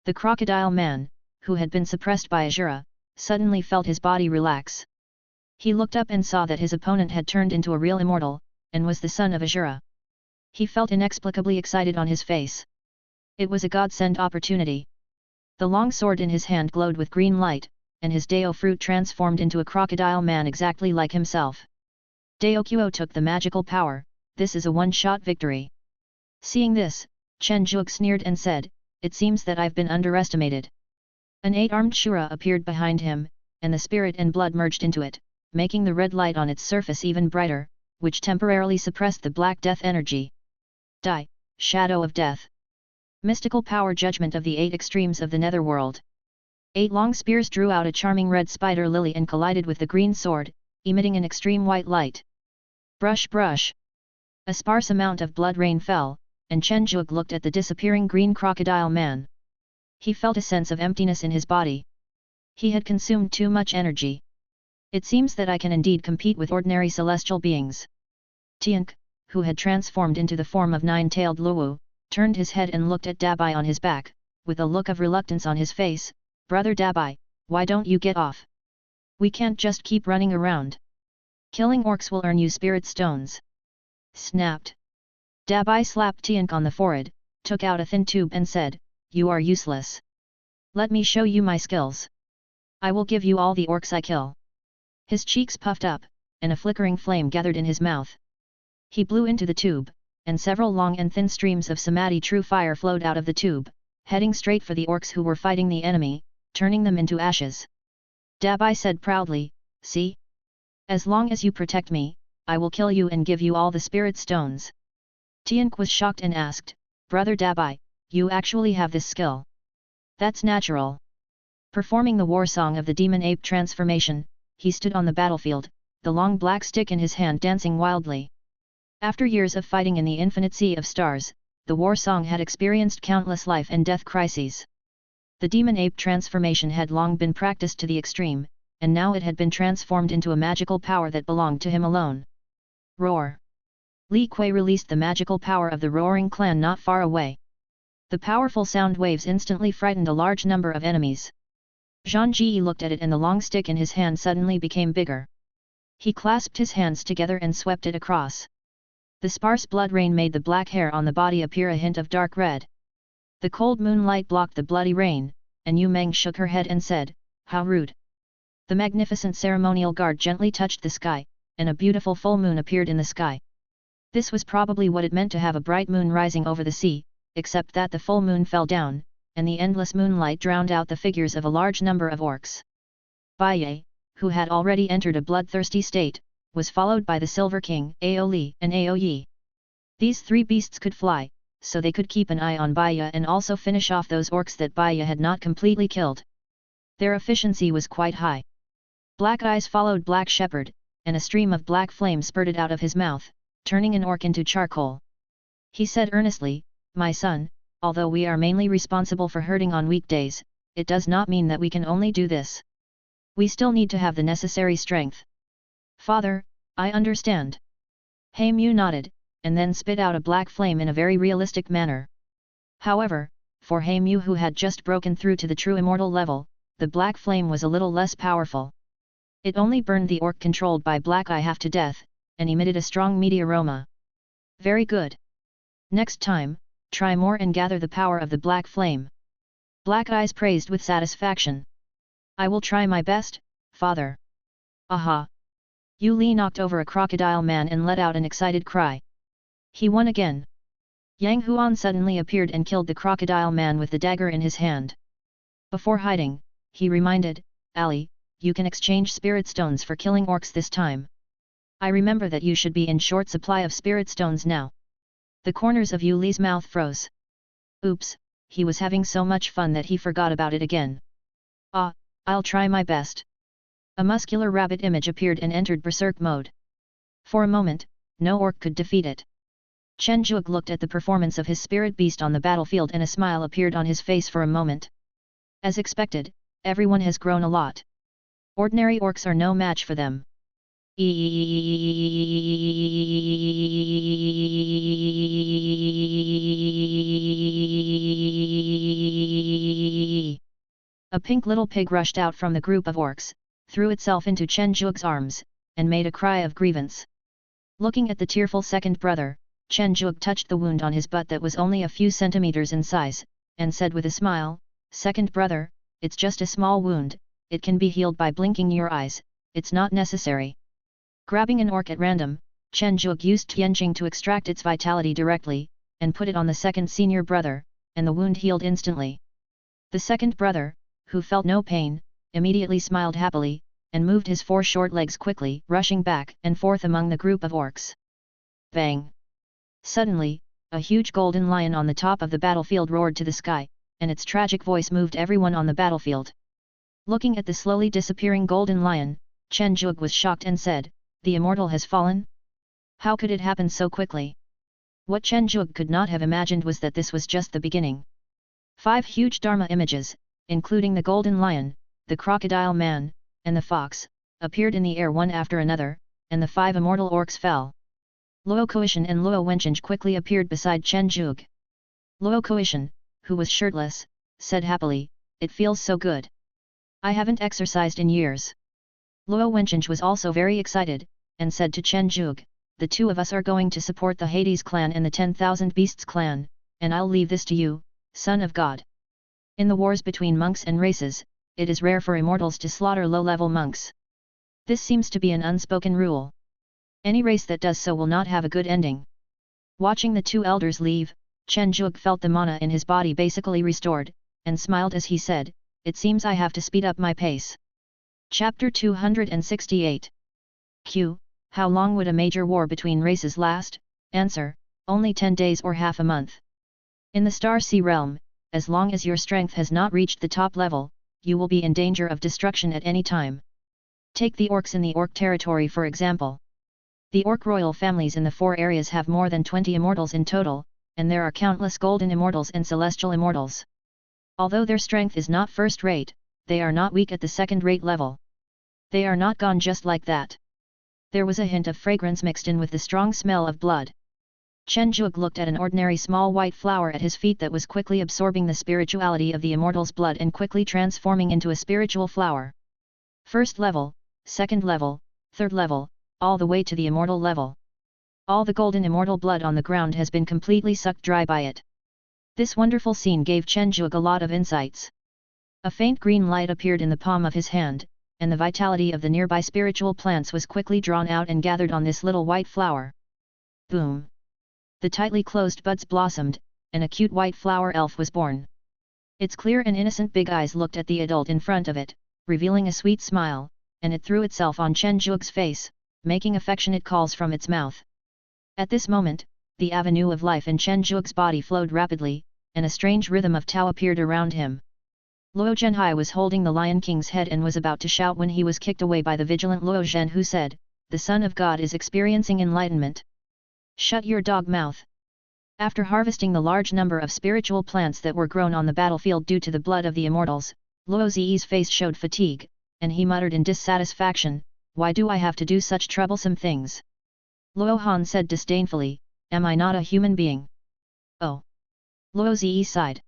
The crocodile man, who had been suppressed by Ashura, suddenly felt his body relax. He looked up and saw that his opponent had turned into a real immortal, and was the son of Azura. He felt inexplicably excited on his face. It was a godsend opportunity. The long sword in his hand glowed with green light, and his Dao fruit transformed into a crocodile man exactly like himself. Daokuo took the magical power, this is a one-shot victory. Seeing this, Chen Zhuge sneered and said, it seems that I've been underestimated. An 8-armed Shura appeared behind him, and the spirit and blood merged into it, making the red light on its surface even brighter, which temporarily suppressed the black death energy. Dai, Shadow of Death. Mystical power judgment of the 8 extremes of the netherworld. 8 long spears drew out a charming red spider lily and collided with the green sword, emitting an extreme white light. Brush brush. A sparse amount of blood rain fell, and Chen Zhuge looked at the disappearing green crocodile man. He felt a sense of emptiness in his body. He had consumed too much energy. It seems that I can indeed compete with ordinary celestial beings. Tiank, who had transformed into the form of 9-tailed Luwu, turned his head and looked at Dabai on his back, with a look of reluctance on his face. Brother Dabai, why don't you get off? We can't just keep running around. Killing orcs will earn you spirit stones. Snapped. Dabai slapped Tiank on the forehead, took out a thin tube and said, you are useless. Let me show you my skills. I will give you all the orcs I kill. His cheeks puffed up, and a flickering flame gathered in his mouth. He blew into the tube, and several long and thin streams of samadhi true fire flowed out of the tube, heading straight for the orcs who were fighting the enemy, turning them into ashes. Dabai said proudly, see? As long as you protect me, I will kill you and give you all the spirit stones. Tiank was shocked and asked, Brother Dabai, you actually have this skill? That's natural. Performing the war song of the demon ape transformation, he stood on the battlefield, the long black stick in his hand dancing wildly. After years of fighting in the infinite sea of stars, the war song had experienced countless life and death crises. The demon ape transformation had long been practiced to the extreme, and now it had been transformed into a magical power that belonged to him alone. Roar! Li Kuei released the magical power of the roaring clan not far away. The powerful sound waves instantly frightened a large number of enemies. Zhang Ji looked at it and the long stick in his hand suddenly became bigger. He clasped his hands together and swept it across. The sparse blood rain made the black hair on the body appear a hint of dark red. The cold moonlight blocked the bloody rain, and Yu Meng shook her head and said, how rude. The magnificent ceremonial guard gently touched the sky, and a beautiful full moon appeared in the sky. This was probably what it meant to have a bright moon rising over the sea, except that the full moon fell down, and the endless moonlight drowned out the figures of a large number of orcs. Baiye, who had already entered a bloodthirsty state, was followed by the Silver King, Ao Li and Ao Yi. These 3 beasts could fly, so they could keep an eye on Baiye and also finish off those orcs that Baiye had not completely killed. Their efficiency was quite high. Black Eyes followed Black Shepherd, and a stream of black flame spurted out of his mouth, turning an orc into charcoal. He said earnestly, my son, although we are mainly responsible for herding on weekdays, it does not mean that we can only do this. We still need to have the necessary strength. Father, I understand. He Mu nodded, and then spit out a black flame in a very realistic manner. However, for He Mu who had just broken through to the true immortal level, the black flame was a little less powerful. It only burned the orc controlled by Black Eye half to death, and emitted a strong meaty aroma. Very good. Next time, try more and gather the power of the black flame. Black Eyes praised with satisfaction. I will try my best, father. Aha! Yu Li knocked over a crocodile man and let out an excited cry. He won again. Yang Huan suddenly appeared and killed the crocodile man with the dagger in his hand. Before hiding, he reminded, Ali, you can exchange spirit stones for killing orcs this time. I remember that you should be in short supply of spirit stones now. The corners of Yu Li's mouth froze. Oops, he was having so much fun that he forgot about it again. Ah, I'll try my best. A muscular rabbit image appeared and entered berserk mode. For a moment, no orc could defeat it. Chen Zhuge looked at the performance of his spirit beast on the battlefield and a smile appeared on his face for a moment. As expected, everyone has grown a lot. Ordinary orcs are no match for them. A pink little pig rushed out from the group of orcs, threw itself into Chen Zhuge's arms, and made a cry of grievance. Looking at the tearful second brother, Chen Zhuge touched the wound on his butt that was only a few centimeters in size, and said with a smile, "Second brother, it's just a small wound, it can be healed by blinking your eyes, it's not necessary." Grabbing an orc at random, Chen Zhuge used Tianjing to extract its vitality directly, and put it on the second senior brother, and the wound healed instantly. The second brother, who felt no pain, immediately smiled happily, and moved his 4 short legs quickly, rushing back and forth among the group of orcs. Bang! Suddenly, a huge golden lion on the top of the battlefield roared to the sky, and its tragic voice moved everyone on the battlefield. Looking at the slowly disappearing golden lion, Chen Zhuge was shocked and said, "The immortal has fallen? How could it happen so quickly?" What Chen Zhuge could not have imagined was that this was just the beginning. 5 huge Dharma images, including the golden lion, the crocodile man, and the fox, appeared in the air one after another, and the 5 immortal orcs fell. Luo Koishan and Luo Wencheng quickly appeared beside Chen Zhuge. Luo Koishan, who was shirtless, said happily, "It feels so good. I haven't exercised in years." Luo Wencheng was also very excited, and said to Chen Zhuge, "The 2 of us are going to support the Hades clan and the 10,000 Beasts clan, and I'll leave this to you, son of God." In the wars between monks and races, it is rare for immortals to slaughter low-level monks. This seems to be an unspoken rule. Any race that does so will not have a good ending. Watching the 2 elders leave, Chen Zhuge felt the mana in his body basically restored, and smiled as he said, "It seems I have to speed up my pace." Chapter 268. Q. How long would a major war between races last? Answer: only 10 days or half a month. In the Star Sea realm, as long as your strength has not reached the top level, you will be in danger of destruction at any time. Take the orcs in the orc territory for example. The orc royal families in the 4 areas have more than 20 immortals in total, and there are countless golden immortals and celestial immortals. Although their strength is not first-rate, they are not weak at the second-rate level. They are not gone just like that. There was a hint of fragrance mixed in with the strong smell of blood. Chen Zhuge looked at an ordinary small white flower at his feet that was quickly absorbing the spirituality of the immortal's blood and quickly transforming into a spiritual flower. First level, second level, third level, all the way to the immortal level. All the golden immortal blood on the ground has been completely sucked dry by it. This wonderful scene gave Chen Zhuge a lot of insights. A faint green light appeared in the palm of his hand, and the vitality of the nearby spiritual plants was quickly drawn out and gathered on this little white flower. Boom! The tightly closed buds blossomed, and a cute white flower elf was born. Its clear and innocent big eyes looked at the adult in front of it, revealing a sweet smile, and it threw itself on Chen Zhuge's face, making affectionate calls from its mouth. At this moment, the avenue of life in Chen Zhuge's body flowed rapidly, and a strange rhythm of Tao appeared around him. Luo Zhenhai was holding the Lion King's head and was about to shout when he was kicked away by the vigilant Luo Zhen, who said, "The Son of God is experiencing enlightenment. Shut your dog mouth." After harvesting the large number of spiritual plants that were grown on the battlefield due to the blood of the immortals, Luo Zi's face showed fatigue, and he muttered in dissatisfaction, "Why do I have to do such troublesome things?" Luo Han said disdainfully, "Am I not a human being?" "Oh!" Luo Zi sighed.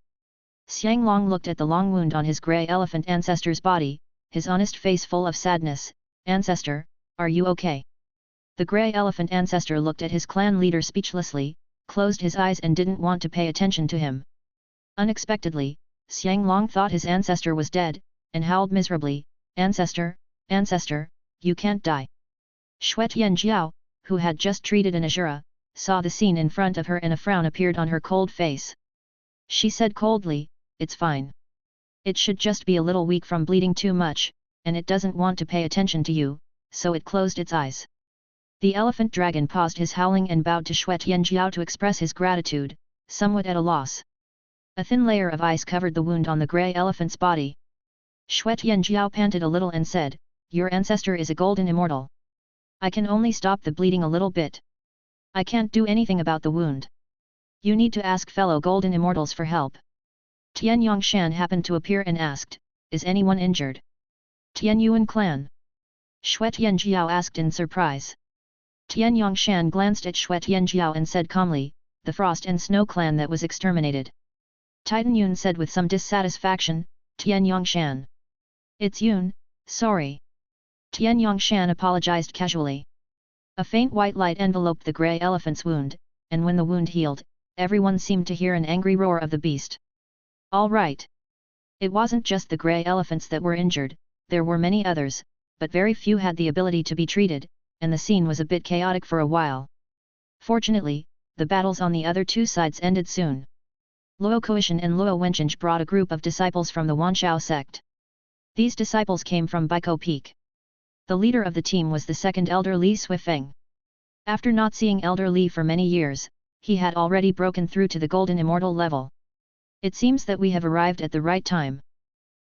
Xiang Long looked at the long wound on his grey elephant ancestor's body, his honest face full of sadness. "Ancestor, are you okay?" The grey elephant ancestor looked at his clan leader speechlessly, closed his eyes and didn't want to pay attention to him. Unexpectedly, Xiang Long thought his ancestor was dead, and howled miserably, "Ancestor, ancestor, you can't die." Xue Tianjiao, who had just treated an Azura, saw the scene in front of her and a frown appeared on her cold face. She said coldly, "It's fine. It should just be a little weak from bleeding too much, and it doesn't want to pay attention to you, so it closed its eyes." The elephant dragon paused his howling and bowed to Xue Tianjiao to express his gratitude, somewhat at a loss. A thin layer of ice covered the wound on the grey elephant's body. Xue Tianjiao panted a little and said, "Your ancestor is a golden immortal. I can only stop the bleeding a little bit. I can't do anything about the wound. You need to ask fellow golden immortals for help." Tian Yongshan happened to appear and asked, "Is anyone injured?" "Tian Yuan clan?" Xue Tianjiao asked in surprise. Tian Yongshan glanced at Xue Tianjiao and said calmly, "The Frost and Snow clan that was exterminated." Titan Yun said with some dissatisfaction, "Tian Yongshan. It's Yun, sorry. Tian Yongshan apologized casually. A faint white light enveloped the grey elephant's wound, and when the wound healed, everyone seemed to hear an angry roar of the beast. All right. It wasn't just the grey elephants that were injured, there were many others, but very few had the ability to be treated, and the scene was a bit chaotic for a while. Fortunately, the battles on the other two sides ended soon. Luo Kuishan and Luo Wencheng brought a group of disciples from the Wanshao sect. These disciples came from Baiko Peak. The leader of the team was the second elder Li Suifeng. After not seeing Elder Li for many years, he had already broken through to the golden immortal level. It seems that we have arrived at the right time.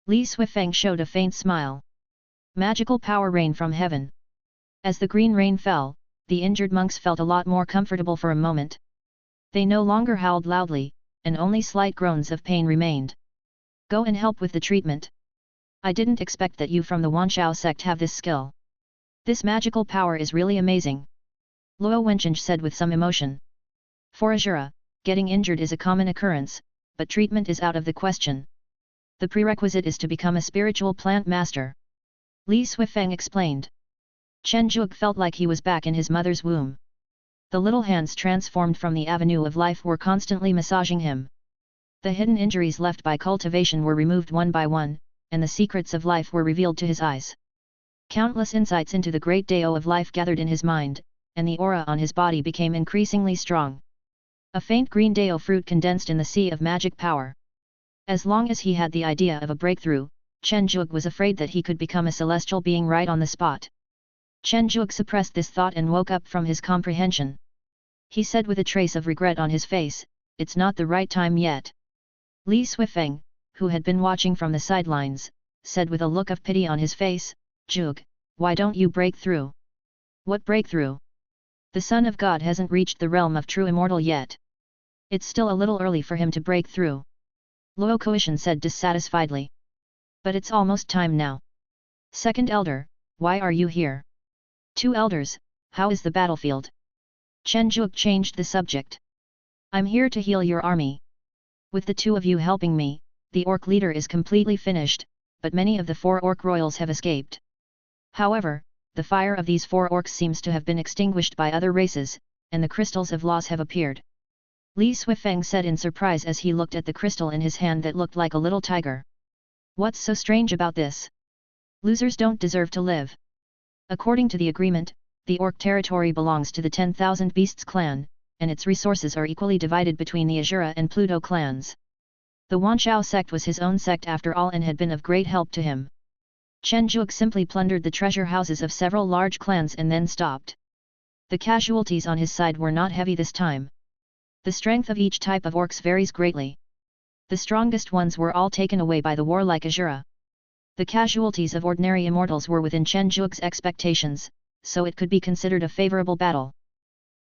Li Suifeng showed a faint smile. Magical power rained from heaven. As the green rain fell, the injured monks felt a lot more comfortable for a moment. They no longer howled loudly, and only slight groans of pain remained. Go and help with the treatment. I didn't expect that you from the Wanshao sect have this skill. This magical power is really amazing. Luo Wencheng said with some emotion. For Azura, getting injured is a common occurrence, but treatment is out of the question. The prerequisite is to become a spiritual plant master. Li Suifeng explained. Chen Zhuge felt like he was back in his mother's womb. The little hands transformed from the avenue of life were constantly massaging him. The hidden injuries left by cultivation were removed one by one, and the secrets of life were revealed to his eyes. Countless insights into the great Dao of life gathered in his mind, and the aura on his body became increasingly strong. A faint green Dao fruit condensed in the sea of magic power. As long as he had the idea of a breakthrough, Chen Zhuge was afraid that he could become a celestial being right on the spot. Chen Zhuge suppressed this thought and woke up from his comprehension. He said with a trace of regret on his face, "It's not the right time yet." Li Suifeng, who had been watching from the sidelines, said with a look of pity on his face, "Zhuge, why don't you break through?" "What breakthrough? The Son of God hasn't reached the realm of true immortal yet. It's still a little early for him to break through." Luo Kuishan said dissatisfiedly. "But it's almost time now. Second elder, why are you here?" "Two elders, how is the battlefield?" Chen Zhuge changed the subject. "I'm here to heal your army. With the two of you helping me, the orc leader is completely finished, but many of the 4 orc royals have escaped. However, the fire of these 4 orcs seems to have been extinguished by other races, and the crystals of loss have appeared." Li Suifeng said in surprise as he looked at the crystal in his hand that looked like a little tiger. "What's so strange about this? Losers don't deserve to live. According to the agreement, the orc territory belongs to the 10,000 Beasts clan, and its resources are equally divided between the Azura and Pluto clans. The Wanshao sect was his own sect after all and had been of great help to him." Chen Zhuge simply plundered the treasure houses of several large clans and then stopped. The casualties on his side were not heavy this time. The strength of each type of orcs varies greatly. The strongest ones were all taken away by the warlike Azura. The casualties of ordinary immortals were within Chen Zhuge's expectations, so it could be considered a favorable battle.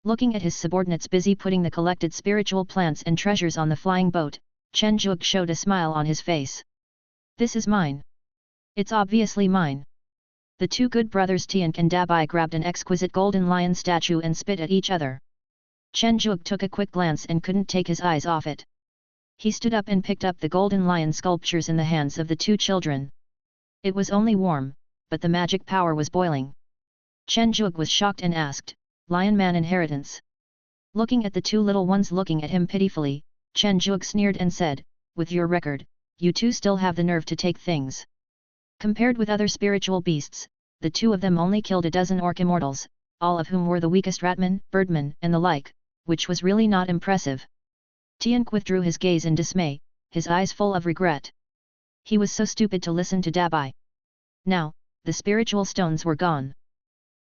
Looking at his subordinates busy putting the collected spiritual plants and treasures on the flying boat, Chen Zhuge showed a smile on his face. "This is mine. It's obviously mine." The two good brothers Tian and Dabai grabbed an exquisite golden lion statue and spit at each other. Chen Zhuge took a quick glance and couldn't take his eyes off it. He stood up and picked up the golden lion sculptures in the hands of the two children. It was only warm, but the magic power was boiling. Chen Zhuge was shocked and asked, "Lion Man inheritance?" Looking at the two little ones looking at him pitifully, Chen Zhuge sneered and said, "With your record, you two still have the nerve to take things." Compared with other spiritual beasts, the two of them only killed a dozen orc immortals, all of whom were the weakest ratmen, birdmen and the like, which was really not impressive. Tian withdrew his gaze in dismay, his eyes full of regret. He was so stupid to listen to Dabai. Now, the spiritual stones were gone.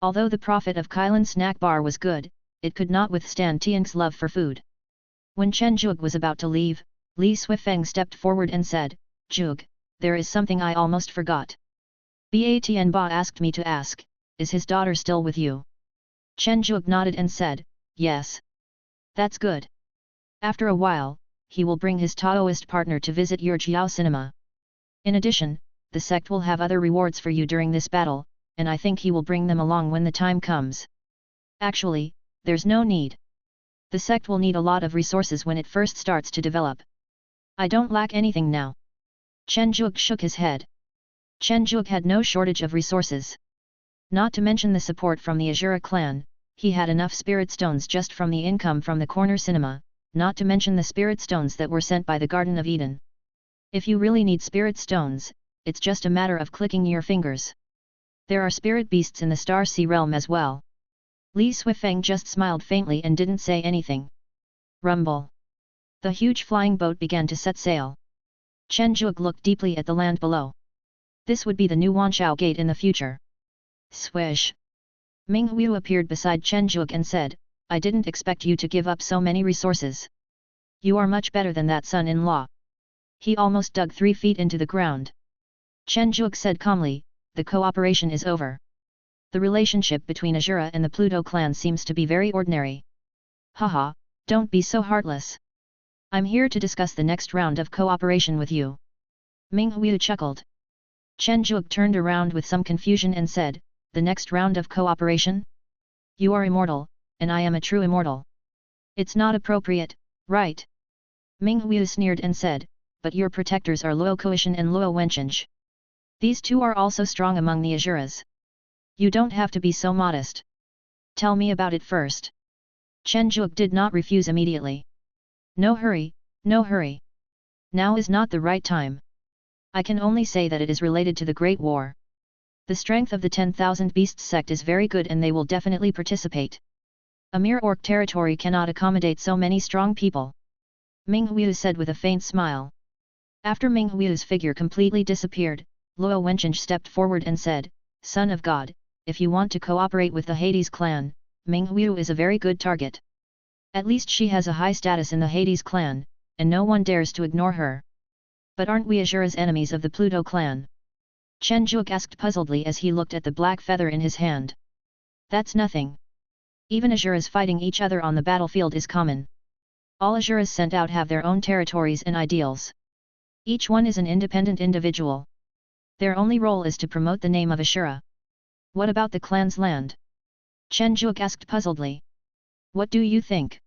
Although the profit of Kailan snack bar was good, it could not withstand Tian's love for food. When Chen Zhuge was about to leave, Li Suifeng stepped forward and said, "Zhuge, there is something I almost forgot. Tian Ba asked me to ask, is his daughter still with you?" Chen Zhuge nodded and said, "Yes." "That's good. After a while, he will bring his Taoist partner to visit your Jiao cinema. In addition, the sect will have other rewards for you during this battle, and I think he will bring them along when the time comes. Actually, there's no need. The sect will need a lot of resources when it first starts to develop. I don't lack anything now." Chen Zhuge shook his head. Chen Zhuge had no shortage of resources. Not to mention the support from the Azura clan, he had enough spirit stones just from the income from the corner cinema, not to mention the spirit stones that were sent by the Garden of Eden. If you really need spirit stones, it's just a matter of clicking your fingers. There are spirit beasts in the Star Sea realm as well. Li Suifeng just smiled faintly and didn't say anything. Rumble. The huge flying boat began to set sail. Chen Zhuge looked deeply at the land below. This would be the new Wanshao Gate in the future. Swish. Ming Hu appeared beside Chen Zhuge and said, I didn't expect you to give up so many resources. You are much better than that son-in-law. He almost dug 3 feet into the ground. Chen Zhuge said calmly, the cooperation is over. The relationship between Azura and the Pluto clan seems to be very ordinary. Haha, don't be so heartless. I'm here to discuss the next round of cooperation with you. Ming Hu chuckled. Chen Zhuge turned around with some confusion and said, the next round of cooperation? You are immortal, and I am a true immortal. It's not appropriate, right? Ming Hu sneered and said, but your protectors are Luo Kuishan and Luo Wencheng. These two are also strong among the Azuras. You don't have to be so modest. Tell me about it first. Chen Zhuge did not refuse immediately. No hurry, no hurry. Now is not the right time. I can only say that it is related to the Great War. The strength of the 10,000 Beasts sect is very good and they will definitely participate. A mere orc territory cannot accommodate so many strong people. Ming Hu said with a faint smile. After Ming Hu's figure completely disappeared, Luo Wencheng stepped forward and said, Son of God, if you want to cooperate with the Hades clan, Ming Hu is a very good target. At least she has a high status in the Hades clan, and no one dares to ignore her. But aren't we Azura's enemies of the Pluto clan? Chen Zhuge asked puzzledly as he looked at the black feather in his hand. That's nothing. Even Azuras fighting each other on the battlefield is common. All Azuras sent out have their own territories and ideals. Each one is an independent individual. Their only role is to promote the name of Azura. What about the clan's land? Chen Zhuge asked puzzledly. What do you think?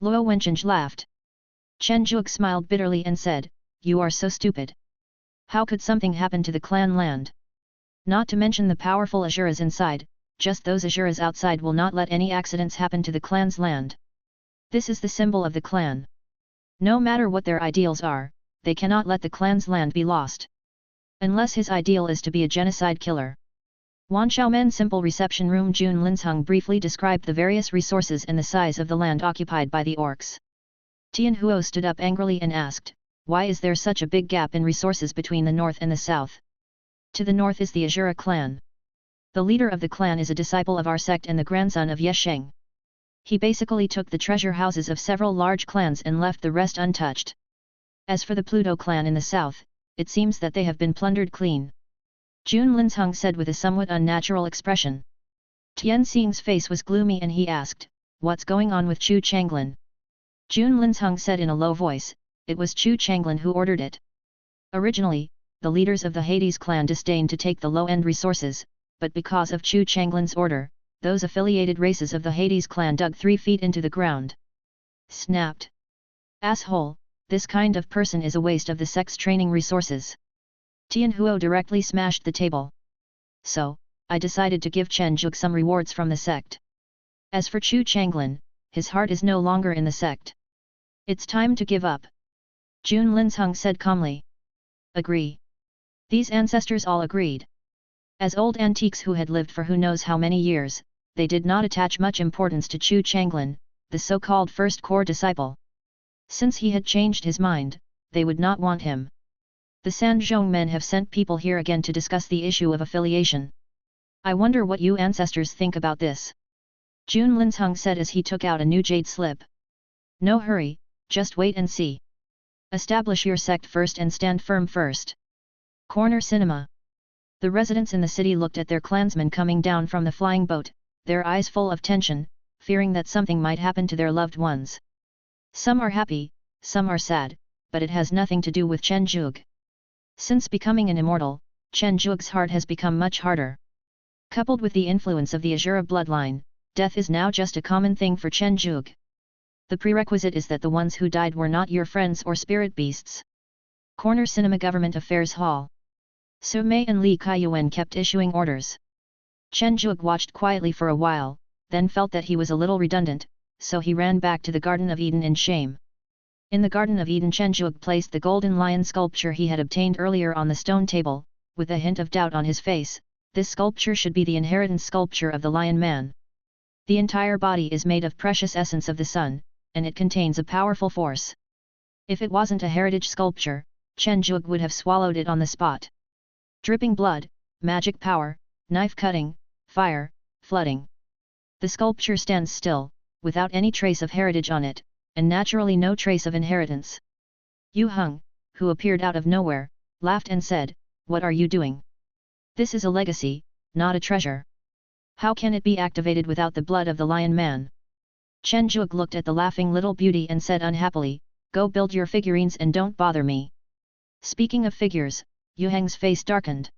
Luo Wencheng laughed. Chen Zhuge smiled bitterly and said, You are so stupid. How could something happen to the clan land? Not to mention the powerful Azuras inside, just those Azuras outside will not let any accidents happen to the clan's land. This is the symbol of the clan. No matter what their ideals are, they cannot let the clan's land be lost. Unless his ideal is to be a genocide killer. Wanshao Simple Reception Room. Jun Linsheng briefly described the various resources and the size of the land occupied by the orcs. Tian Huo stood up angrily and asked, why is there such a big gap in resources between the north and the south? To the north is the Azura clan. The leader of the clan is a disciple of our sect and the grandson of Yesheng. He basically took the treasure houses of several large clans and left the rest untouched. As for the Pluto clan in the south, it seems that they have been plundered clean. Jun Linsheng said with a somewhat unnatural expression. Tian Xing's face was gloomy and he asked, what's going on with Chu Changlin? Jun Linsheng said in a low voice, it was Chu Changlin who ordered it. Originally, the leaders of the Hades clan disdained to take the low-end resources, but because of Chu Changlin's order, those affiliated races of the Hades clan dug 3 feet into the ground. Snapped. Asshole, this kind of person is a waste of the sect's training resources. Tian Huo directly smashed the table. So, I decided to give Chen Zhuge some rewards from the sect. As for Chu Changlin, his heart is no longer in the sect. It's time to give up. Jun Linsheng said calmly. Agree. These ancestors all agreed. As old antiques who had lived for who knows how many years, they did not attach much importance to Chu Changlin, the so-called first core disciple. Since he had changed his mind, they would not want him. The Sanzhong men have sent people here again to discuss the issue of affiliation. I wonder what you ancestors think about this. Jun Linsheng said as he took out a new jade slip. No hurry, just wait and see. Establish your sect first and stand firm first. Corner Cinema. The residents in the city looked at their clansmen coming down from the flying boat, their eyes full of tension, fearing that something might happen to their loved ones. Some are happy, some are sad, but it has nothing to do with Chen Zhuge. Since becoming an immortal, Chen Zhuge's heart has become much harder. Coupled with the influence of the Azura bloodline, death is now just a common thing for Chen Zhuge. The prerequisite is that the ones who died were not your friends or spirit beasts. Corner Cinema Government Affairs Hall. Su Mei and Li Kaiyuan kept issuing orders. Chen Zhuge watched quietly for a while, then felt that he was a little redundant, so he ran back to the Garden of Eden in shame. In the Garden of Eden, Chen Zhuge placed the golden lion sculpture he had obtained earlier on the stone table, with a hint of doubt on his face. This sculpture should be the inheritance sculpture of the Lion Man. The entire body is made of precious essence of the sun, and it contains a powerful force. If it wasn't a heritage sculpture, Chen Zhuge would have swallowed it on the spot. Dripping blood, magic power, knife cutting, fire, flooding. The sculpture stands still, without any trace of heritage on it, and naturally no trace of inheritance. Yu Heng, who appeared out of nowhere, laughed and said, "What are you doing? This is a legacy, not a treasure. How can it be activated without the blood of the Lion Man?" Chen Zhuge looked at the laughing little beauty and said unhappily, "Go build your figurines and don't bother me." Speaking of figures, Yu Heng's face darkened.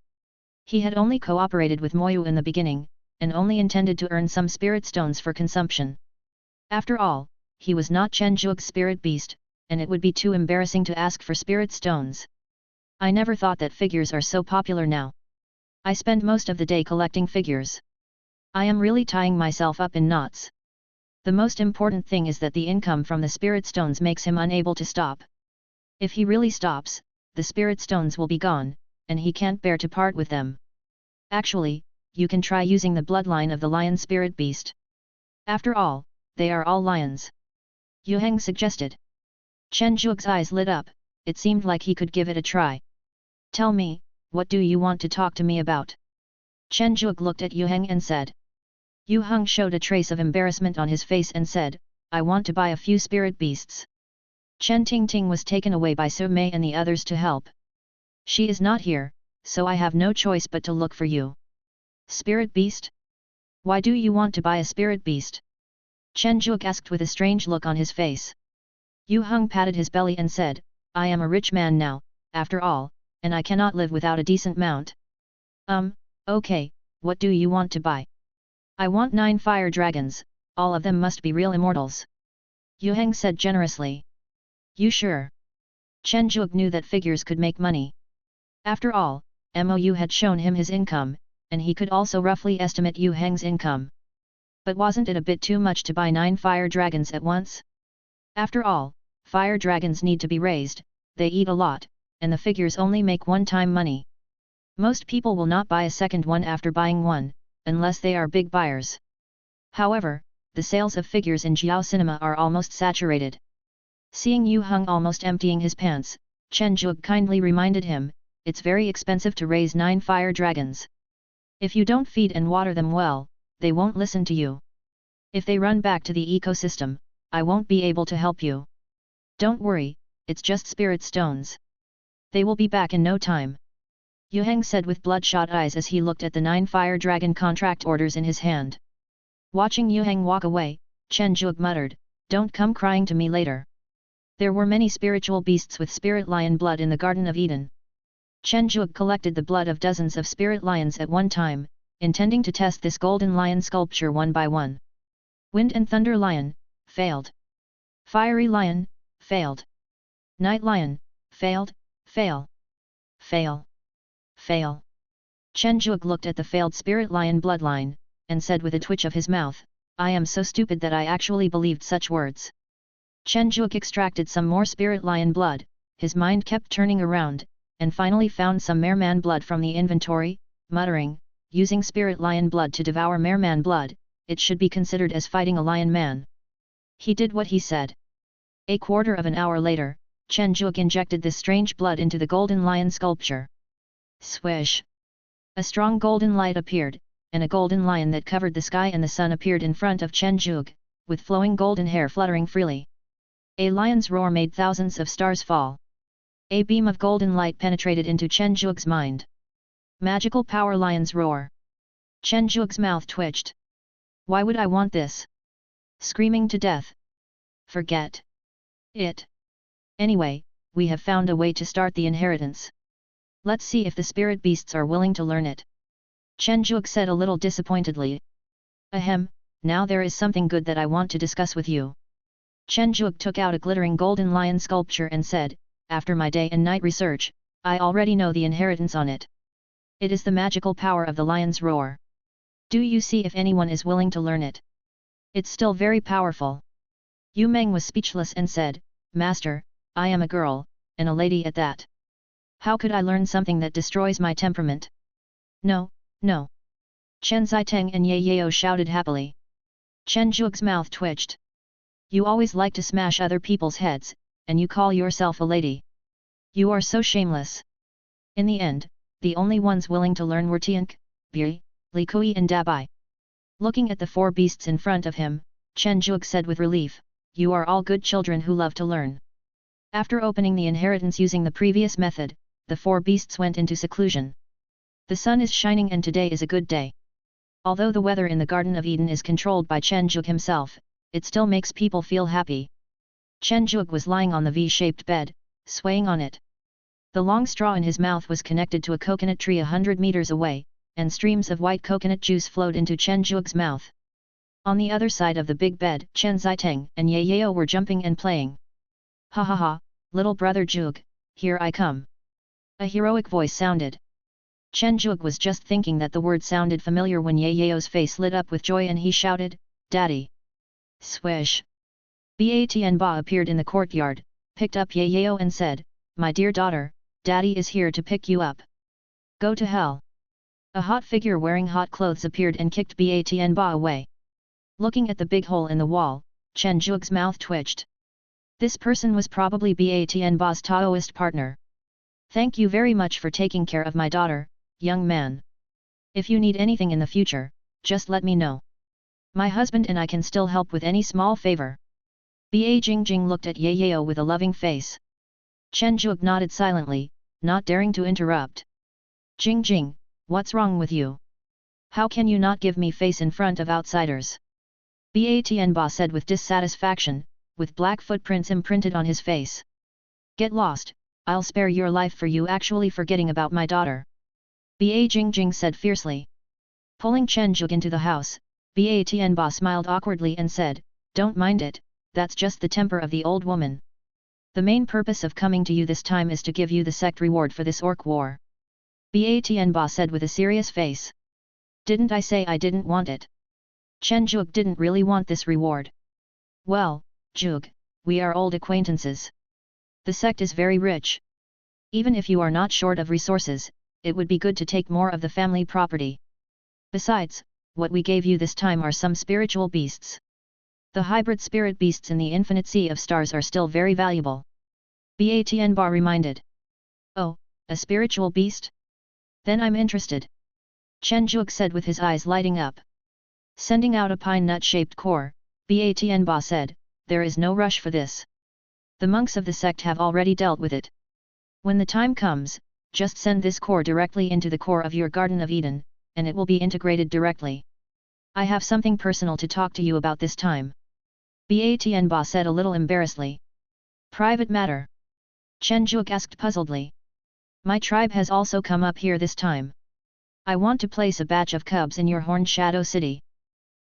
He had only cooperated with Moyu in the beginning, and only intended to earn some spirit stones for consumption. After all, he was not Chen Zhuge's spirit beast, and it would be too embarrassing to ask for spirit stones. "I never thought that figures are so popular now. I spend most of the day collecting figures. I am really tying myself up in knots. The most important thing is that the income from the spirit stones makes him unable to stop. If he really stops, the spirit stones will be gone, and he can't bear to part with them. Actually, you can try using the bloodline of the lion spirit beast. After all, they are all lions," Yu Heng suggested. Chen Zhuge's eyes lit up. It seemed like he could give it a try. "Tell me, what do you want to talk to me about?" Chen Zhuge looked at Yu Heng and said. Yu Heng showed a trace of embarrassment on his face and said, "I want to buy a few spirit beasts." Chen Tingting was taken away by Su Mei and the others to help. "She is not here, so I have no choice but to look for you." "Spirit beast? Why do you want to buy a spirit beast?" Chen Zhuge asked with a strange look on his face. Yu Heng patted his belly and said, "I am a rich man now, after all, and I cannot live without a decent mount." Okay, what do you want to buy?" "I want 9 fire dragons, all of them must be real immortals," Yu Heng said generously. "You sure?" Chen Zhuge knew that figures could make money. After all, Mou had shown him his income, and he could also roughly estimate Yu Heng's income. But wasn't it a bit too much to buy 9 fire dragons at once? After all, fire dragons need to be raised, they eat a lot, and the figures only make one-time money. Most people will not buy a second one after buying one, unless they are big buyers. However, the sales of figures in Jiao Cinema are almost saturated. Seeing Yu Heng almost emptying his pants, Chen Zhuge kindly reminded him, "It's very expensive to raise 9 fire dragons. If you don't feed and water them well, they won't listen to you. If they run back to the ecosystem, I won't be able to help you. Don't worry, it's just spirit stones. They will be back in no time," Yu Heng said with bloodshot eyes as he looked at the 9 fire dragon contract orders in his hand. Watching Yu Heng walk away, Chen Zhuge muttered, "Don't come crying to me later." There were many spiritual beasts with spirit lion blood in the Garden of Eden. Chen Zhuge collected the blood of dozens of spirit lions at one time, intending to test this golden lion sculpture one by one. Wind and Thunder Lion, failed. Fiery Lion, failed. Night Lion, failed, fail. Fail. Fail. Chen Zhuge looked at the failed spirit lion bloodline, and said with a twitch of his mouth, "I am so stupid that I actually believed such words." Chen Zhuge extracted some more spirit lion blood, his mind kept turning around, and finally found some merman blood from the inventory, muttering, "Using spirit lion blood to devour merman blood, it should be considered as fighting a lion man." He did what he said. A quarter of an hour later, Chen Zhuge injected this strange blood into the golden lion sculpture. Swish! A strong golden light appeared, and a golden lion that covered the sky and the sun appeared in front of Chen Zhuge, with flowing golden hair fluttering freely. A lion's roar made thousands of stars fall. A beam of golden light penetrated into Chen Zhuge's mind. Magical power lion's roar. Chen Zhuge's mouth twitched. Why would I want this? Screaming to death. Forget it. Anyway, we have found a way to start the inheritance. Let's see if the spirit beasts are willing to learn it. Chen Zhuge said a little disappointedly. Ahem, now there is something good that I want to discuss with you. Chen Zhuge took out a glittering golden lion sculpture and said, "After my day and night research, I already know the inheritance on it. It is the magical power of the lion's roar. Do you see if anyone is willing to learn it? It's still very powerful. Yu Meng was speechless and said, Master, I am a girl, and a lady at that. How could I learn something that destroys my temperament? No, no. Chen Ziteng and Ye Yao shouted happily. Chen Zhuge's mouth twitched. You always like to smash other people's heads, and you call yourself a lady. You are so shameless. In the end, the only ones willing to learn were Tianque, Bui, Li Kui and Dabai. Looking at the four beasts in front of him, Chen Zhuge said with relief, You are all good children who love to learn. After opening the inheritance using the previous method, the four beasts went into seclusion. The sun is shining and today is a good day. Although the weather in the Garden of Eden is controlled by Chen Zhuge himself, it still makes people feel happy. Chen Zhuge was lying on the V-shaped bed, swaying on it. The long straw in his mouth was connected to a coconut tree 100 meters away, and streams of white coconut juice flowed into Chen Zhuge's mouth. On the other side of the big bed, Chen Ziteng and Ye Yao were jumping and playing. Ha ha ha, little brother Zhuge, here I come. A heroic voice sounded. Chen Zhuge was just thinking that the word sounded familiar when Ye Yao's face lit up with joy and he shouted, Daddy! Swish! Ba appeared in the courtyard, picked up Ye Yao and said, My dear daughter, Daddy is here to pick you up. Go to hell! A hot figure wearing hot clothes appeared and kicked Ba away. Looking at the big hole in the wall, Chen Zhuge's mouth twitched. This person was probably Ba's Taoist partner. Thank you very much for taking care of my daughter, young man. If you need anything in the future, just let me know. My husband and I can still help with any small favor. Ba Jingjing looked at Ye Yao with a loving face. Chen Zhuge nodded silently, not daring to interrupt. Jingjing, what's wrong with you? How can you not give me face in front of outsiders? Ba said with dissatisfaction, with black footprints imprinted on his face. Get lost, I'll spare your life for you actually forgetting about my daughter. Ba Jingjing said fiercely. Pulling Chen Zhuge into the house, Ba smiled awkwardly and said, Don't mind it, that's just the temper of the old woman. The main purpose of coming to you this time is to give you the sect reward for this orc war. Ba said with a serious face. Didn't I say I didn't want it? Chen Zhuge didn't really want this reward. Well, Zhuge, we are old acquaintances. The sect is very rich. Even if you are not short of resources, it would be good to take more of the family property. Besides, what we gave you this time are some spiritual beasts. The hybrid spirit beasts in the infinite sea of stars are still very valuable. Ba reminded. Oh, a spiritual beast? Then I'm interested. Chen Zhuge said with his eyes lighting up. Sending out a pine nut-shaped core, Ba said, There is no rush for this. The monks of the sect have already dealt with it. When the time comes, just send this core directly into the core of your Garden of Eden, and it will be integrated directly. I have something personal to talk to you about this time. Ba said a little embarrassedly. Private matter? Chen Zhuge asked puzzledly. My tribe has also come up here this time. I want to place a batch of cubs in your Horned Shadow City.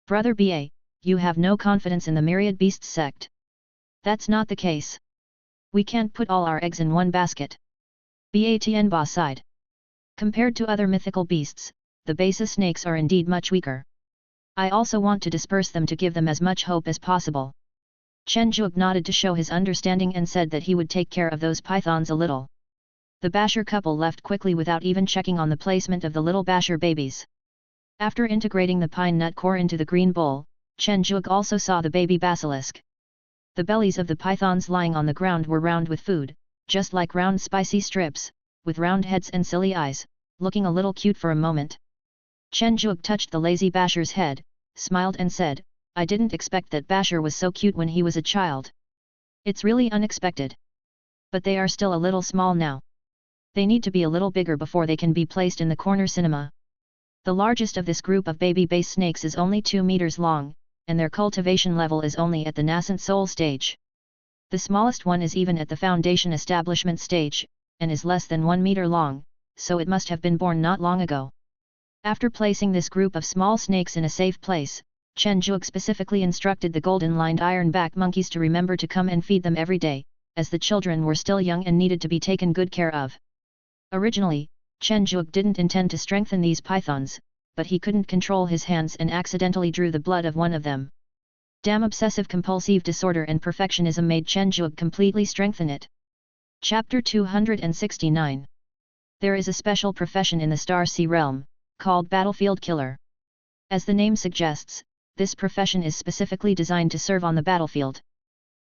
Brother Ba, you have no confidence in the Myriad Beasts sect. That's not the case. We can't put all our eggs in one basket. Ba sighed. Compared to other mythical beasts, the Besa snakes are indeed much weaker. I also want to disperse them to give them as much hope as possible. Chen Zhuge nodded to show his understanding and said that he would take care of those pythons a little. The Basher couple left quickly without even checking on the placement of the little Basher babies. After integrating the pine nut core into the green bowl, Chen Zhuge also saw the baby basilisk. The bellies of the pythons lying on the ground were round with food, just like round spicy strips, with round heads and silly eyes, looking a little cute for a moment. Chen Zhuge touched the lazy Basher's head, smiled and said, I didn't expect that Basher was so cute when he was a child. It's really unexpected. But they are still a little small now. They need to be a little bigger before they can be placed in the corner cinema. The largest of this group of baby base snakes is only 2 meters long, and their cultivation level is only at the nascent soul stage. The smallest one is even at the foundation establishment stage, and is less than 1 meter long, so it must have been born not long ago. After placing this group of small snakes in a safe place, Chen Zhuge specifically instructed the golden-lined ironback monkeys to remember to come and feed them every day, as the children were still young and needed to be taken good care of. Originally, Chen Zhuge didn't intend to strengthen these pythons, but he couldn't control his hands and accidentally drew the blood of one of them. Damn obsessive-compulsive disorder and perfectionism made Chen Zhuge completely strengthen it. Chapter 269. There is a special profession in the Star Sea realm, called Battlefield Killer. As the name suggests, this profession is specifically designed to serve on the battlefield.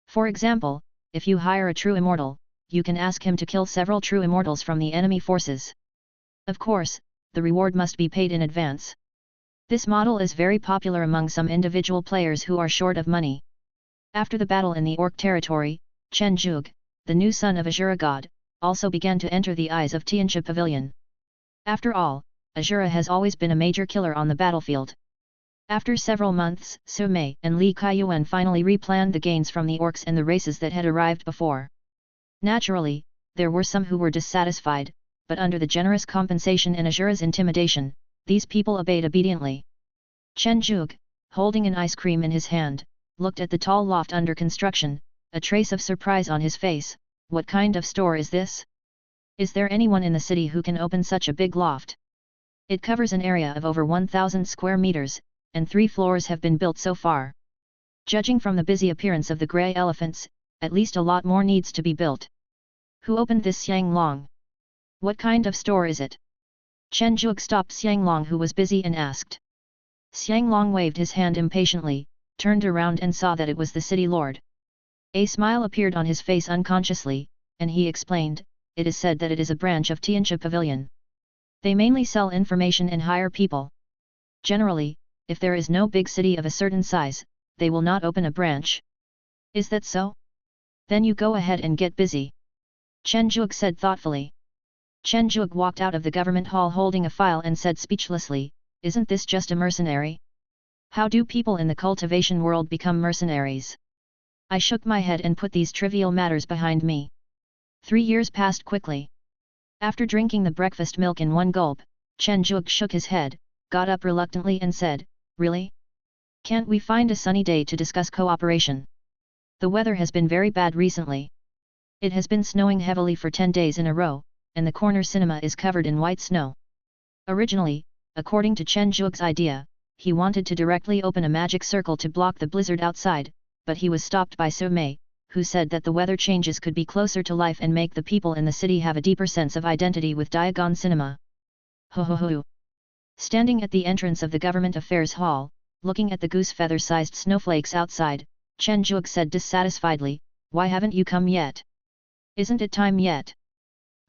For example, if you hire a true immortal, you can ask him to kill several true immortals from the enemy forces. Of course, the reward must be paid in advance. This model is very popular among some individual players who are short of money. After the battle in the Orc territory, Chen Zhuge, the new son of Azura god, also began to enter the eyes of Tianxia Pavilion. After all, Azura has always been a major killer on the battlefield. After several months, Su Mei and Li Kaiyuan finally replanned the gains from the orcs and the races that had arrived before. Naturally, there were some who were dissatisfied, but under the generous compensation and Azura's intimidation, these people obeyed obediently. Chen Zhuge, holding an ice cream in his hand, looked at the tall loft under construction, a trace of surprise on his face. What kind of store is this? Is there anyone in the city who can open such a big loft? It covers an area of over 1,000 square meters, and 3 floors have been built so far. Judging from the busy appearance of the grey elephants, at least a lot more needs to be built. Who opened this Xiang Long? What kind of store is it? Chen Zhuge stopped Xiang Long, who was busy, and asked. Xiang Long waved his hand impatiently, turned around and saw that it was the city lord. A smile appeared on his face unconsciously, and he explained, it is said that it is a branch of Tianxia Pavilion. They mainly sell information and hire people. Generally, if there is no big city of a certain size, they will not open a branch. Is that so? Then you go ahead and get busy. Chen Zhuge said thoughtfully. Chen Zhuge walked out of the government hall holding a file and said speechlessly, isn't this just a mercenary? How do people in the cultivation world become mercenaries? I shook my head and put these trivial matters behind me. 3 years passed quickly. After drinking the breakfast milk in one gulp, Chen Zhuge shook his head, got up reluctantly and said, really? Can't we find a sunny day to discuss cooperation? The weather has been very bad recently. It has been snowing heavily for 10 days in a row, and the corner cinema is covered in white snow. Originally, according to Chen Zhuge's idea, he wanted to directly open a magic circle to block the blizzard outside, but he was stopped by Su Mei, who said that the weather changes could be closer to life and make the people in the city have a deeper sense of identity with Diagon Cinema. Ho ho ho! Standing at the entrance of the Government Affairs Hall, looking at the goose feather-sized snowflakes outside, Chen Zhuge said dissatisfiedly, why haven't you come yet? Isn't it time yet?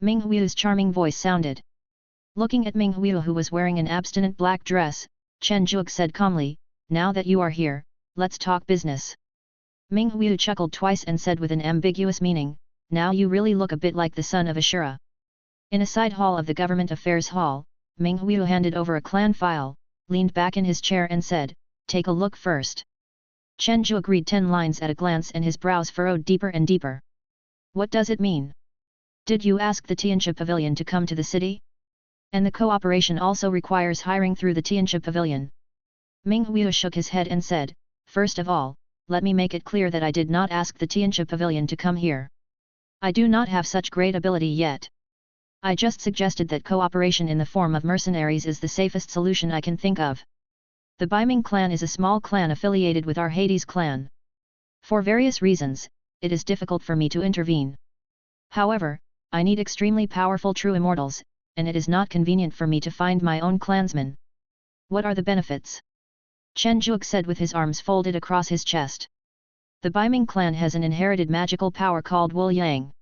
Ming Hui's charming voice sounded. Looking at Ming Hui, who was wearing an abstinent black dress, Chen Zhuge said calmly, now that you are here, let's talk business. Ming Hui chuckled twice and said with an ambiguous meaning, now you really look a bit like the son of Ashura. In a side hall of the Government Affairs Hall, Ming Hui handed over a clan file, leaned back in his chair and said, take a look first. Chen Zhuge read 10 lines at a glance and his brows furrowed deeper and deeper. What does it mean? Did you ask the Tianxia Pavilion to come to the city? And the cooperation also requires hiring through the Tianxia Pavilion. Ming Hui shook his head and said, first of all, let me make it clear that I did not ask the Tianxia Pavilion to come here. I do not have such great ability yet. I just suggested that cooperation in the form of mercenaries is the safest solution I can think of. The Baiming clan is a small clan affiliated with our Hades clan. For various reasons, it is difficult for me to intervene. However, I need extremely powerful true immortals, and it is not convenient for me to find my own clansmen. What are the benefits? Chen Zhuge said with his arms folded across his chest. The Baiming clan has an inherited magical power called Wu Yang.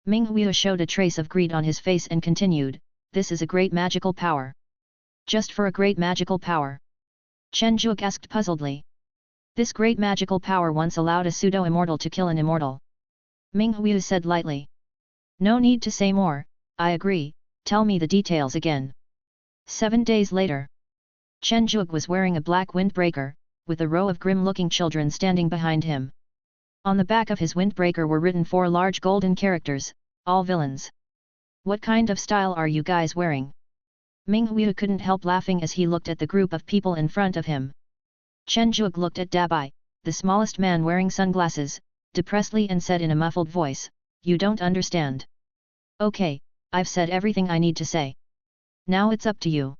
Ming Hui showed a trace of greed on his face and continued, this is a great magical power. Just for a great magical power? Chen Zhuge asked puzzledly. This great magical power once allowed a pseudo-immortal to kill an immortal. Ming Hui said lightly. No need to say more, I agree, tell me the details again. 7 days later. Chen Zhuge was wearing a black windbreaker, with a row of grim-looking children standing behind him. On the back of his windbreaker were written 4 large golden characters, all villains. What kind of style are you guys wearing? Ming Hui couldn't help laughing as he looked at the group of people in front of him. Chen Zhuge looked at Dabai, the smallest man wearing sunglasses, depressedly and said in a muffled voice, you don't understand. Okay, I've said everything I need to say. Now it's up to you.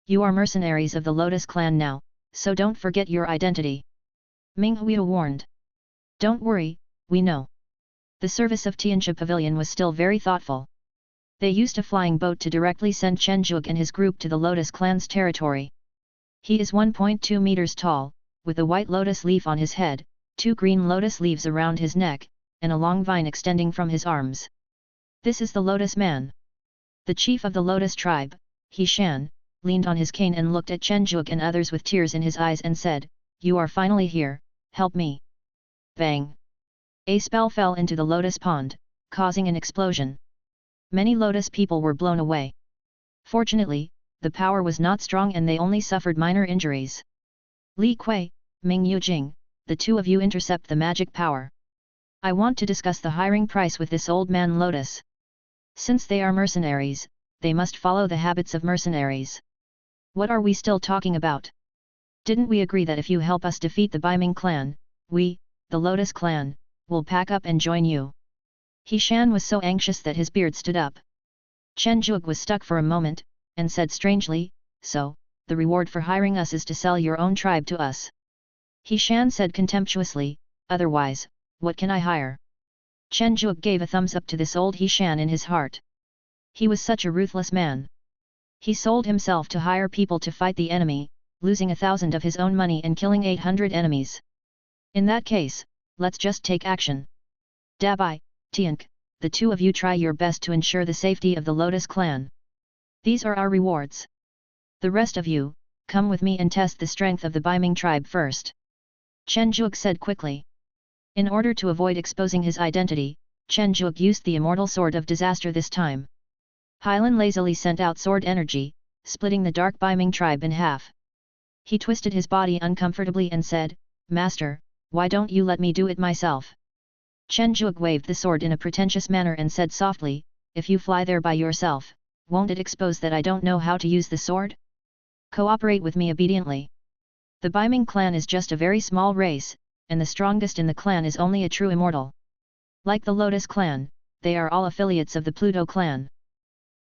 You are mercenaries of the Lotus clan now, so don't forget your identity. Ming Huiyu warned. Don't worry, we know. The service of Tianxia Pavilion was still very thoughtful. They used a flying boat to directly send Chen Zhuge and his group to the Lotus clan's territory. He is 1.2 meters tall, with a white lotus leaf on his head, 2 green lotus leaves around his neck, and a long vine extending from his arms. This is the Lotus Man. The chief of the Lotus tribe, He Shan, leaned on his cane and looked at Chen Zhuge and others with tears in his eyes and said, "You are finally here, help me." Bang! A spell fell into the lotus pond, causing an explosion. Many lotus people were blown away. Fortunately, the power was not strong and they only suffered minor injuries. Li Kui, Ming Yujing, the two of you intercept the magic power. I want to discuss the hiring price with this old man Lotus. Since they are mercenaries, they must follow the habits of mercenaries. What are we still talking about? Didn't we agree that if you help us defeat the Baiming clan, we, the Lotus clan, will pack up and join you? He Shan was so anxious that his beard stood up. Chen Zhuge was stuck for a moment, and said strangely, "So, the reward for hiring us is to sell your own tribe to us?" He Shan said contemptuously, "Otherwise, what can I hire?" Chen Zhuge gave a thumbs up to this old He Shan in his heart. He was such a ruthless man. He sold himself to hire people to fight the enemy, losing 1,000 of his own money and killing 800 enemies. In that case, let's just take action. Dabai, Tiank, the two of you try your best to ensure the safety of the Lotus clan. These are our rewards. The rest of you, come with me and test the strength of the Baiming tribe first. Chen Zhuge said quickly. In order to avoid exposing his identity, Chen Zhuge used the immortal sword of disaster this time. Hylan lazily sent out sword energy, splitting the dark Baiming tribe in half. He twisted his body uncomfortably and said, "Master, why don't you let me do it myself?" Chen Zhuge waved the sword in a pretentious manner and said softly, "If you fly there by yourself, won't it expose that I don't know how to use the sword? Cooperate with me obediently. The Baiming clan is just a very small race, and the strongest in the clan is only a true immortal. Like the Lotus clan, they are all affiliates of the Pluto clan.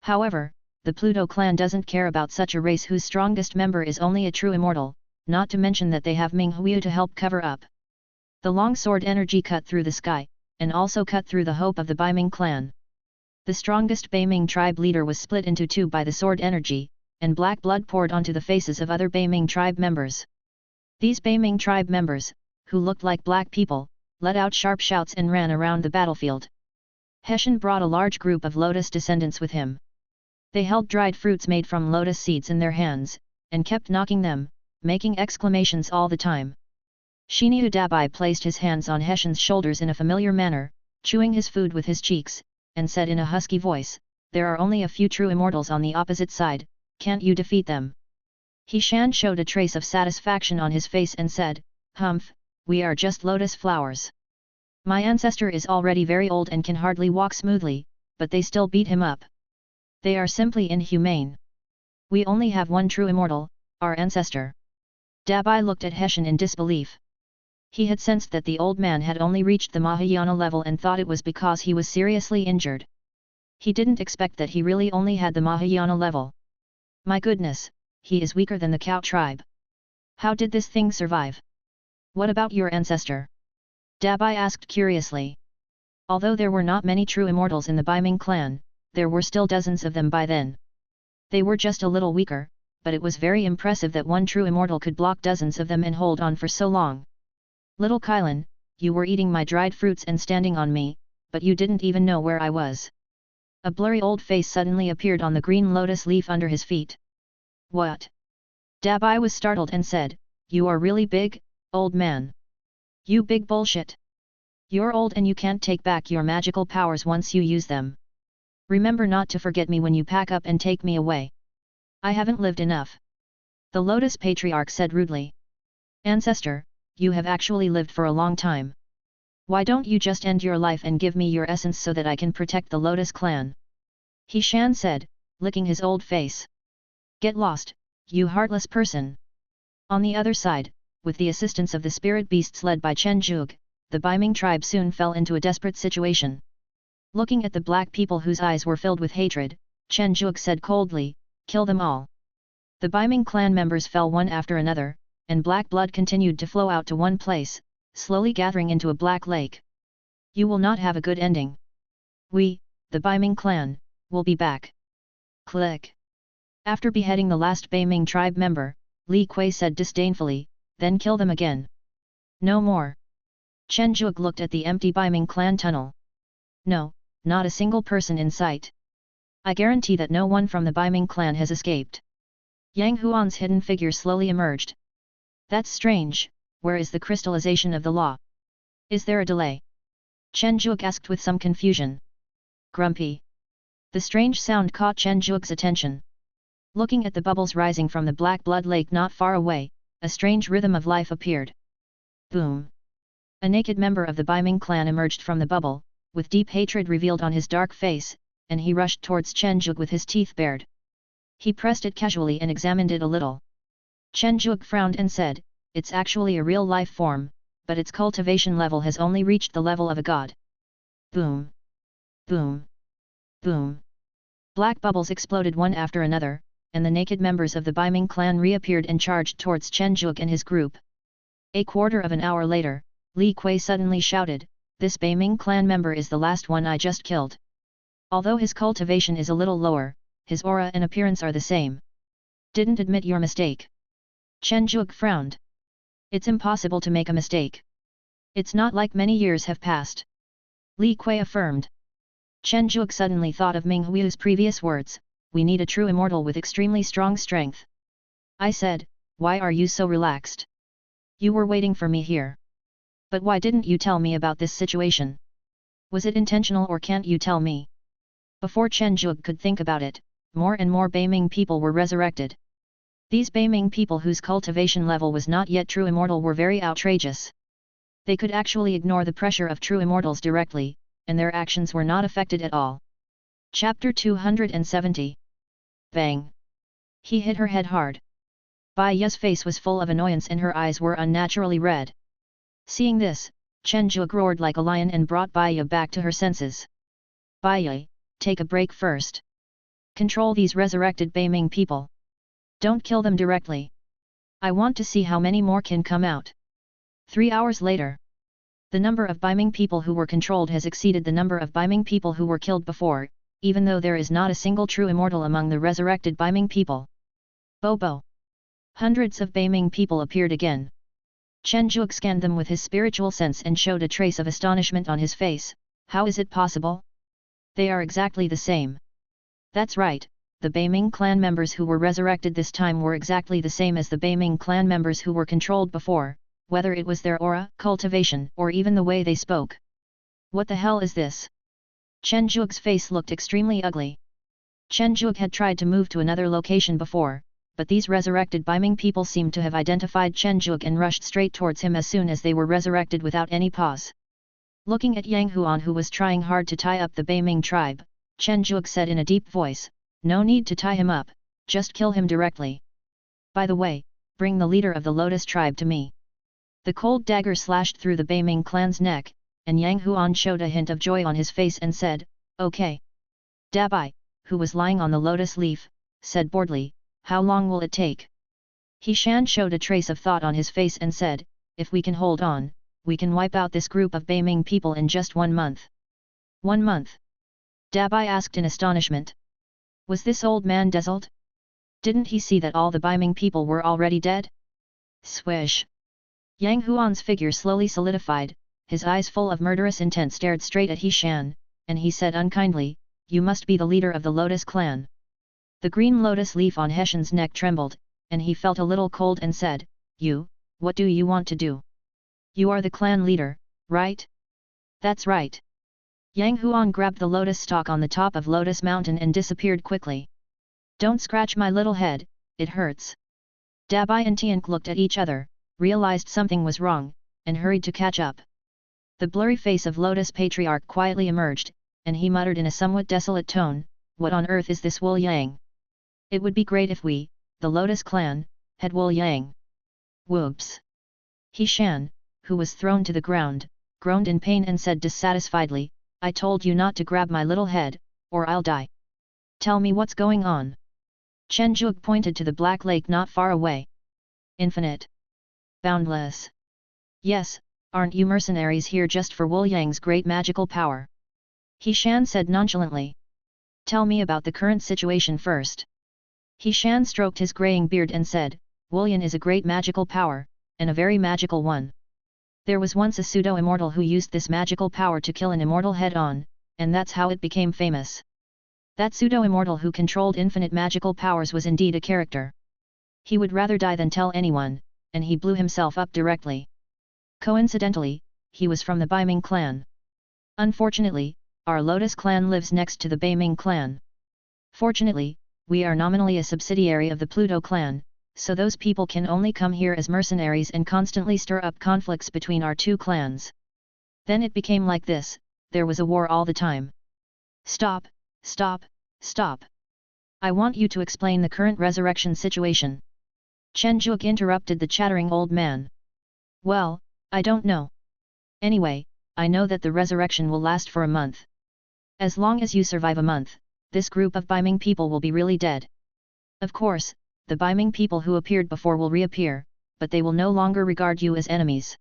However, the Pluto clan doesn't care about such a race whose strongest member is only a true immortal, not to mention that they have Ming Huiyu to help cover up." The long sword energy cut through the sky, and also cut through the hope of the Baiming clan. The strongest Baiming tribe leader was split into two by the sword energy, and black blood poured onto the faces of other Baiming tribe members. These Baiming tribe members, who looked like black people, let out sharp shouts and ran around the battlefield. Heshan brought a large group of Lotus descendants with him. They held dried fruits made from lotus seeds in their hands, and kept knocking them, making exclamations all the time. Xinyu Dabai placed his hands on Heshan's shoulders in a familiar manner, chewing his food with his cheeks, and said in a husky voice, "There are only a few true immortals on the opposite side, can't you defeat them?" He Shan showed a trace of satisfaction on his face and said, "Humph, we are just lotus flowers. My ancestor is already very old and can hardly walk smoothly, but they still beat him up. They are simply inhumane. We only have one true immortal, our ancestor." Dabai looked at Heshan in disbelief. He had sensed that the old man had only reached the Mahayana level and thought it was because he was seriously injured. He didn't expect that he really only had the Mahayana level. My goodness, he is weaker than the cow tribe. How did this thing survive? What about your ancestor? Dabai asked curiously. Although there were not many true immortals in the Baiming clan, there were still dozens of them by then. They were just a little weaker, but it was very impressive that one true immortal could block dozens of them and hold on for so long. Little Kylan, you were eating my dried fruits and standing on me, but you didn't even know where I was. A blurry old face suddenly appeared on the green lotus leaf under his feet. What? Dabai was startled and said, "You are really big, old man. You big bullshit. You're old and you can't take back your magical powers once you use them. Remember not to forget me when you pack up and take me away. I haven't lived enough." The Lotus Patriarch said rudely. "Ancestor, you have actually lived for a long time. Why don't you just end your life and give me your essence so that I can protect the Lotus clan?" He Shan said, licking his old face. "Get lost, you heartless person." On the other side, with the assistance of the spirit beasts led by Chen Zhuge, the Baiming tribe soon fell into a desperate situation. Looking at the black people whose eyes were filled with hatred, Chen Zhuge said coldly, "Kill them all." The Biming clan members fell one after another, and black blood continued to flow out to one place, slowly gathering into a black lake. You will not have a good ending. We, the Biming clan, will be back. Click. After beheading the last Biming tribe member, Li Kui said disdainfully, then kill them again. No more. Chen Zhuge looked at the empty Biming clan tunnel. No, not a single person in sight. I guarantee that no one from the Biming clan has escaped. Yang Huan's hidden figure slowly emerged. That's strange, where is the crystallization of the law? Is there a delay? Chen Zhuge asked with some confusion. Grumpy. The strange sound caught Chen Zhuge's attention. Looking at the bubbles rising from the black blood lake not far away, a strange rhythm of life appeared. Boom! A naked member of the Biming clan emerged from the bubble, with deep hatred revealed on his dark face, and he rushed towards Chen Zhuge with his teeth bared. He pressed it casually and examined it a little. Chen Zhuge frowned and said, it's actually a real life form, but its cultivation level has only reached the level of a god. Boom! Boom! Boom! Black bubbles exploded one after another, and the naked members of the Biming clan reappeared and charged towards Chen Zhuge and his group. A quarter of an hour later, Li Kui suddenly shouted, this Biming clan member is the last one I just killed. Although his cultivation is a little lower, his aura and appearance are the same. Didn't admit your mistake. Chen Zhuge frowned. It's impossible to make a mistake. It's not like many years have passed. Li Kui affirmed. Chen Zhuge suddenly thought of Ming Hui's previous words, we need a true immortal with extremely strong strength. I said, why are you so relaxed? You were waiting for me here. But why didn't you tell me about this situation? Was it intentional or can't you tell me? Before Chen Zhuge could think about it, more and more Biming people were resurrected. These Biming people whose cultivation level was not yet true immortal were very outrageous. They could actually ignore the pressure of true immortals directly, and their actions were not affected at all. Chapter 270. Bang! He hit her head hard. Bai Ye's face was full of annoyance and her eyes were unnaturally red. Seeing this, Chen Zhuge roared like a lion and brought Bai Ye back to her senses. Bai Ye, take a break first. Control these resurrected Biming people. Don't kill them directly. I want to see how many more can come out. 3 hours later. The number of Biming people who were controlled has exceeded the number of Biming people who were killed before, even though there is not a single true immortal among the resurrected Biming people. Bobo! Hundreds of Biming people appeared again. Chen Zhuge scanned them with his spiritual sense and showed a trace of astonishment on his face. How is it possible? They are exactly the same. That's right, the Biming clan members who were resurrected this time were exactly the same as the Biming clan members who were controlled before, whether it was their aura, cultivation, or even the way they spoke. What the hell is this? Chen Zhuge's face looked extremely ugly. Chen Zhuge had tried to move to another location before, but these resurrected Biming people seemed to have identified Chen Zhuge and rushed straight towards him as soon as they were resurrected without any pause. Looking at Yang Huan who was trying hard to tie up the Biming tribe, Chen Zhuge said in a deep voice, no need to tie him up, just kill him directly. By the way, bring the leader of the Lotus tribe to me. The cold dagger slashed through the Biming clan's neck, and Yang Huan showed a hint of joy on his face and said, okay. Dabai, who was lying on the lotus leaf, said boredly, how long will it take? He Shan showed a trace of thought on his face and said, if we can hold on, we can wipe out this group of Biming people in just 1 month. 1 month? Dabai asked in astonishment. Was this old man dazzled? Didn't he see that all the Biming people were already dead? Swish! Yang Huan's figure slowly solidified, his eyes full of murderous intent stared straight at He Shan, and he said unkindly, you must be the leader of the Lotus clan. The green lotus leaf on Heshan's neck trembled, and he felt a little cold and said, you, what do you want to do? You are the clan leader, right? That's right. Yang Huan grabbed the lotus stalk on the top of Lotus Mountain and disappeared quickly. Don't scratch my little head, it hurts. Dabai and Tiank looked at each other, realized something was wrong, and hurried to catch up. The blurry face of Lotus Patriarch quietly emerged, and he muttered in a somewhat desolate tone, what on earth is this Wu Yang? It would be great if we, the Lotus clan, had Wu Yang. Whoops! He Shan, who was thrown to the ground, groaned in pain and said dissatisfiedly, I told you not to grab my little head, or I'll die. Tell me what's going on. Chen Zhuge pointed to the black lake not far away. Infinite. Boundless. Yes, aren't you mercenaries here just for Wu Yang's great magical power? He Shan said nonchalantly. Tell me about the current situation first. He Shan stroked his graying beard and said, Wu Yan is a great magical power, and a very magical one. There was once a pseudo-immortal who used this magical power to kill an immortal head-on, and that's how it became famous. That pseudo-immortal who controlled infinite magical powers was indeed a character. He would rather die than tell anyone, and he blew himself up directly. Coincidentally, he was from the Baiming clan. Unfortunately, our Lotus clan lives next to the Baiming clan. Fortunately, we are nominally a subsidiary of the Pluto clan, so those people can only come here as mercenaries and constantly stir up conflicts between our two clans. Then it became like this, there was a war all the time. Stop, stop, stop. I want you to explain the current resurrection situation. Chen Zhuge interrupted the chattering old man. Well, I don't know. Anyway, I know that the resurrection will last for a month. As long as you survive a month, this group of Baiming people will be really dead. Of course, the Baiming people who appeared before will reappear, but they will no longer regard you as enemies.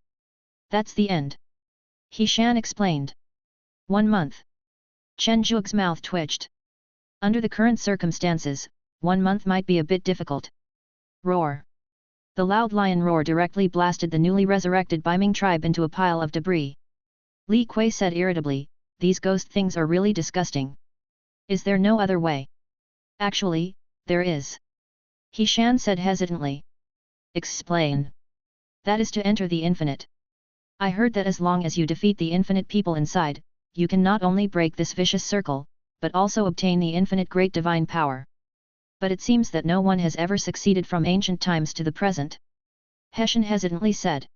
That's the end. He Shan explained. 1 month. Chen Zhuge's mouth twitched. Under the current circumstances, 1 month might be a bit difficult. Roar. The loud lion roar directly blasted the newly resurrected Baiming tribe into a pile of debris. Li Kui said irritably, these ghost things are really disgusting. Is there no other way? Actually, there is. He Shan said hesitantly. Explain. That is to enter the infinite. I heard that as long as you defeat the infinite people inside, you can not only break this vicious circle, but also obtain the infinite great divine power. But it seems that no one has ever succeeded from ancient times to the present. Heshen hesitantly said.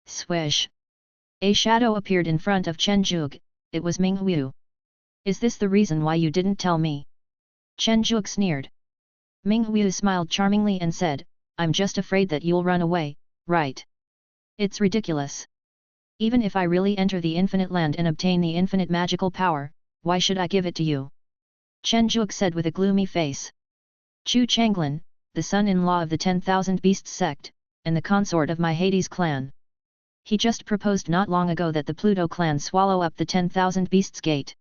Swish. A shadow appeared in front of Chen Zhuge, it was Ming Hu. Is this the reason why you didn't tell me? Chen Zhuge sneered. Ming Hu smiled charmingly and said, I'm just afraid that you'll run away, right? It's ridiculous. Even if I really enter the infinite land and obtain the infinite magical power, why should I give it to you? Chen Zhuge said with a gloomy face. Chu Changlin, the son-in-law of the 10,000 Beasts sect, and the consort of my Hades clan. He just proposed not long ago that the Pluto clan swallow up the 10,000 Beasts gate.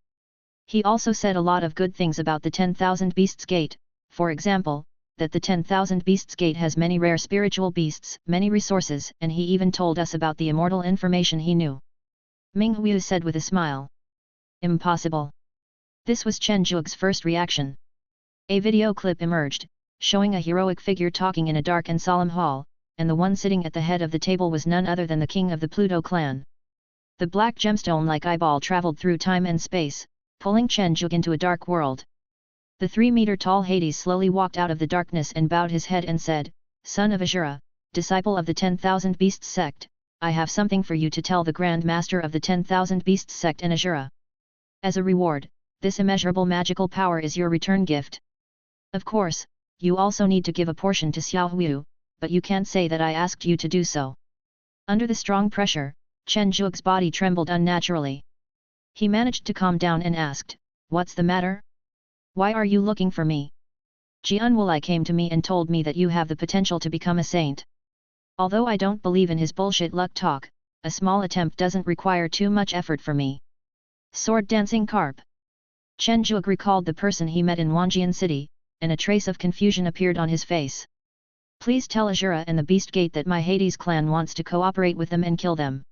He also said a lot of good things about the 10,000 Beasts gate, for example, that the 10,000 Beasts gate has many rare spiritual beasts, many resources, and he even told us about the immortal information he knew. Ming Hu said with a smile. Impossible. This was Chen Zhuge's first reaction. A video clip emerged, showing a heroic figure talking in a dark and solemn hall, and the one sitting at the head of the table was none other than the king of the Pluto clan. The black gemstone-like eyeball traveled through time and space, pulling Chen Zhuge into a dark world. The 3-meter-tall Hades slowly walked out of the darkness and bowed his head and said, Son of Azura, disciple of the 10,000 Beasts sect, I have something for you to tell the Grand Master of the 10,000 Beasts sect and Azura. As a reward, this immeasurable magical power is your return gift. Of course, you also need to give a portion to Xiao Hu, but you can't say that I asked you to do so. Under the strong pressure, Chen Zhuge's body trembled unnaturally. He managed to calm down and asked, What's the matter? Why are you looking for me? Jian Wulai came to me and told me that you have the potential to become a saint. Although I don't believe in his bullshit luck talk, a small attempt doesn't require too much effort for me. Sword dancing carp. Chen Zhuge recalled the person he met in Wanjian City, and a trace of confusion appeared on his face. Please tell Azura and the Beast Gate that my Hades clan wants to cooperate with them and kill them.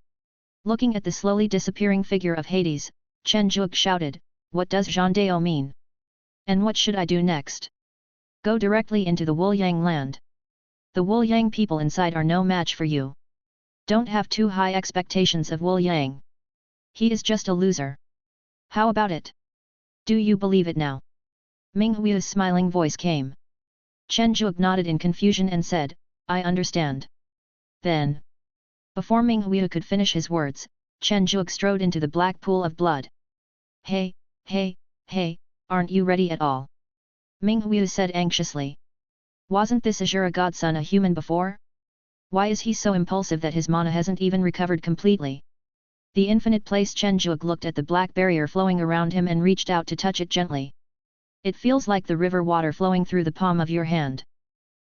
Looking at the slowly disappearing figure of Hades, Chen Zhuge shouted, What does Zhang Dao mean? And what should I do next? Go directly into the Wuliang land. The Wuliang people inside are no match for you. Don't have too high expectations of Wuliang. He is just a loser. How about it? Do you believe it now? Ming Hu's smiling voice came. Chen Zhuge nodded in confusion and said, I understand. Then. Before Ming Hu could finish his words, Chen Zhuge strode into the black pool of blood. Hey, hey, hey, aren't you ready at all? Ming Hu said anxiously. Wasn't this Azura godson a human before? Why is he so impulsive that his mana hasn't even recovered completely? The infinite place. Chen Zhuge looked at the black barrier flowing around him and reached out to touch it gently. It feels like the river water flowing through the palm of your hand.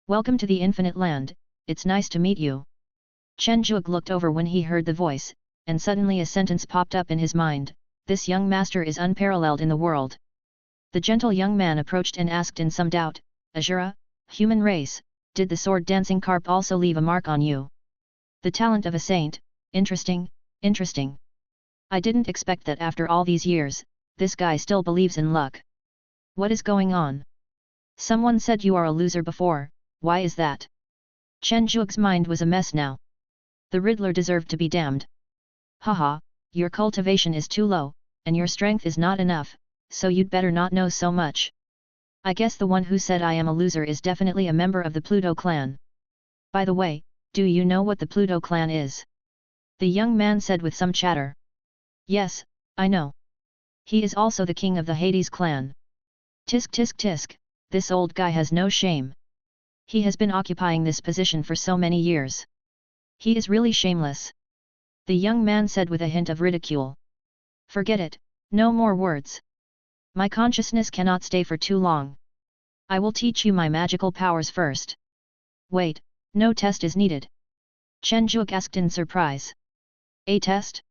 Welcome to the infinite land, it's nice to meet you. Chen Zhuge looked over when he heard the voice, and suddenly a sentence popped up in his mind, this young master is unparalleled in the world. The gentle young man approached and asked in some doubt, Azura, human race, did the sword-dancing carp also leave a mark on you? The talent of a saint, interesting, interesting. I didn't expect that after all these years, this guy still believes in luck. What is going on? Someone said you are a loser before, why is that? Chen Zhuge's mind was a mess now. The Riddler deserved to be damned. Haha, your cultivation is too low, and your strength is not enough, so you'd better not know so much. I guess the one who said I am a loser is definitely a member of the Pluto clan. By the way, do you know what the Pluto clan is? The young man said with some chatter. Yes, I know. He is also the king of the Hades clan. Tisk tisk tisk, this old guy has no shame. He has been occupying this position for so many years. He is really shameless. The young man said with a hint of ridicule. Forget it, no more words. My consciousness cannot stay for too long. I will teach you my magical powers first. Wait, no test is needed. Chen Zhuge asked in surprise. A test?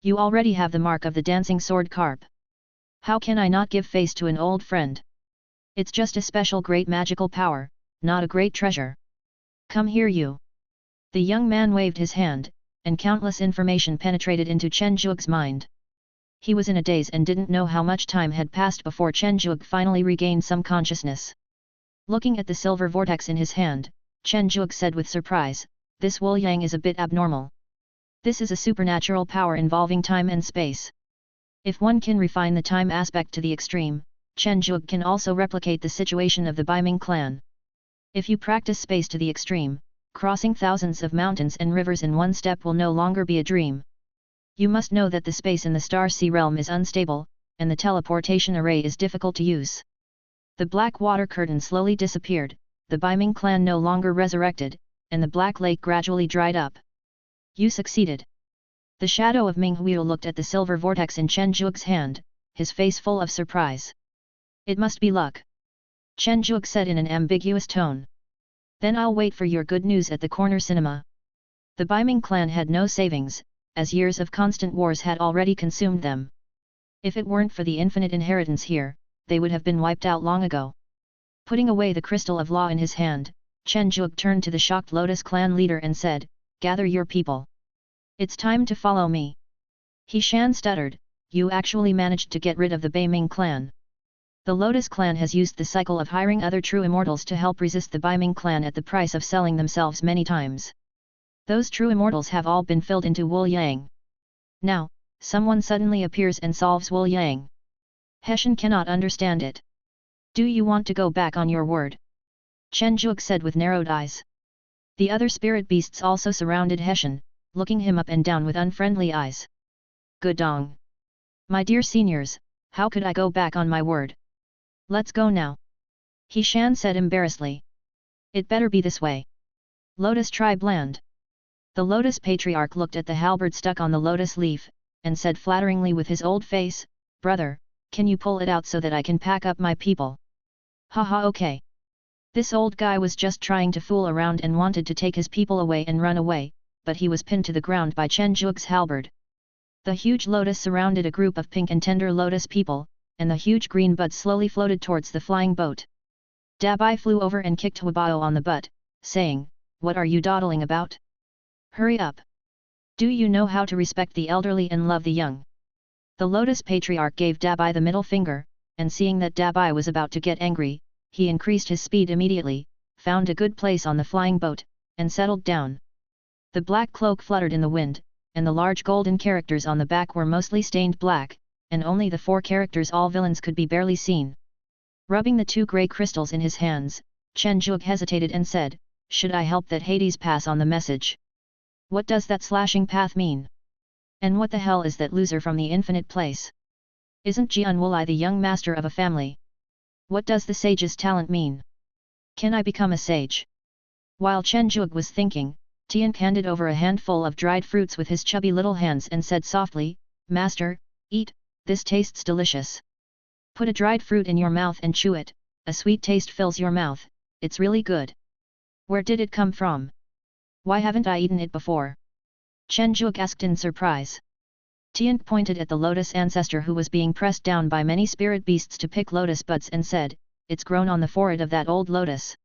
You already have the mark of the dancing sword carp. How can I not give face to an old friend? It's just a special great magical power, not a great treasure. Come here you. The young man waved his hand, and countless information penetrated into Chen Zhuge's mind. He was in a daze and didn't know how much time had passed before Chen Zhuge finally regained some consciousness. Looking at the silver vortex in his hand, Chen Zhuge said with surprise, this Wu Yang is a bit abnormal. This is a supernatural power involving time and space. If one can refine the time aspect to the extreme, Chen Zhuge can also replicate the situation of the Baiming clan. If you practice space to the extreme, crossing thousands of mountains and rivers in one step will no longer be a dream. You must know that the space in the star sea realm is unstable, and the teleportation array is difficult to use. The black water curtain slowly disappeared, the Baiming clan no longer resurrected, and the black lake gradually dried up. You succeeded. The shadow of Ming Huo looked at the silver vortex in Chen Zhuge's hand, his face full of surprise. It must be luck. Chen Zhuge said in an ambiguous tone. Then I'll wait for your good news at the corner cinema. The Baiming clan had no savings, as years of constant wars had already consumed them. If it weren't for the infinite inheritance here, they would have been wiped out long ago. Putting away the crystal of law in his hand, Chen Zhuge turned to the shocked Lotus clan leader and said, gather your people. It's time to follow me. He Shan stuttered, you actually managed to get rid of the Baiming clan. The Lotus clan has used the cycle of hiring other true immortals to help resist the Baiming clan at the price of selling themselves many times. Those true immortals have all been filled into Wu Yang. Now, someone suddenly appears and solves Wu Yang. Heshen cannot understand it. Do you want to go back on your word? Chen Zhuge said with narrowed eyes. The other spirit beasts also surrounded Heshen, looking him up and down with unfriendly eyes. Gudong! My dear seniors, how could I go back on my word? Let's go now. He Shan said embarrassedly. It better be this way. Lotus tribe land. The Lotus patriarch looked at the halberd stuck on the lotus leaf, and said flatteringly with his old face, brother, can you pull it out so that I can pack up my people? Haha okay. This old guy was just trying to fool around and wanted to take his people away and run away, but he was pinned to the ground by Chen Zhuge's halberd. The huge lotus surrounded a group of pink and tender lotus people, and the huge green bud slowly floated towards the flying boat. Dabai flew over and kicked Huabao on the butt, saying, what are you dawdling about? Hurry up! Do you know how to respect the elderly and love the young? The Lotus Patriarch gave Dabai the middle finger, and seeing that Dabai was about to get angry, he increased his speed immediately, found a good place on the flying boat, and settled down. The black cloak fluttered in the wind, and the large golden characters on the back were mostly stained black, and only the 4 characters all villains could be barely seen. Rubbing the 2 grey crystals in his hands, Chen Zhuge hesitated and said, should I help that Hades pass on the message? What does that slashing path mean? And what the hell is that loser from the infinite place? Isn't Jian Wulai the young master of a family? What does the sage's talent mean? Can I become a sage? While Chen Zhuge was thinking, Tian handed over a handful of dried fruits with his chubby little hands and said softly, Master, eat, this tastes delicious. Put a dried fruit in your mouth and chew it, a sweet taste fills your mouth, it's really good. Where did it come from? Why haven't I eaten it before? Chen Zhuge asked in surprise. Tian pointed at the lotus ancestor who was being pressed down by many spirit beasts to pick lotus buds and said, it's grown on the forehead of that old lotus.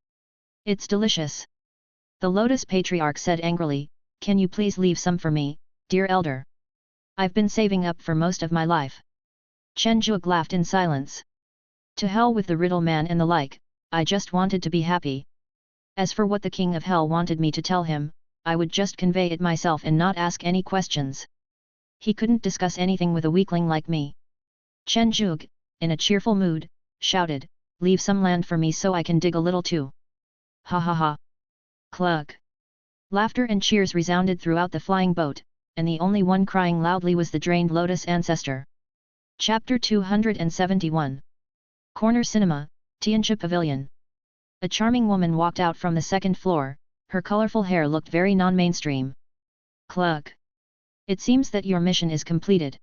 It's delicious. The lotus patriarch said angrily, can you please leave some for me, dear elder? I've been saving up for most of my life. Chen Zhuge laughed in silence. To hell with the riddle man and the like, I just wanted to be happy. As for what the king of hell wanted me to tell him, I would just convey it myself and not ask any questions. He couldn't discuss anything with a weakling like me. Chen Zhuge, in a cheerful mood, shouted, leave some land for me so I can dig a little too. Ha ha ha. Cluck. Laughter and cheers resounded throughout the flying boat, and the only one crying loudly was the drained lotus ancestor. Chapter 271. Corner Cinema, Tianchi Pavilion. A charming woman walked out from the second floor, her colorful hair looked very non-mainstream. Cluck. It seems that your mission is completed.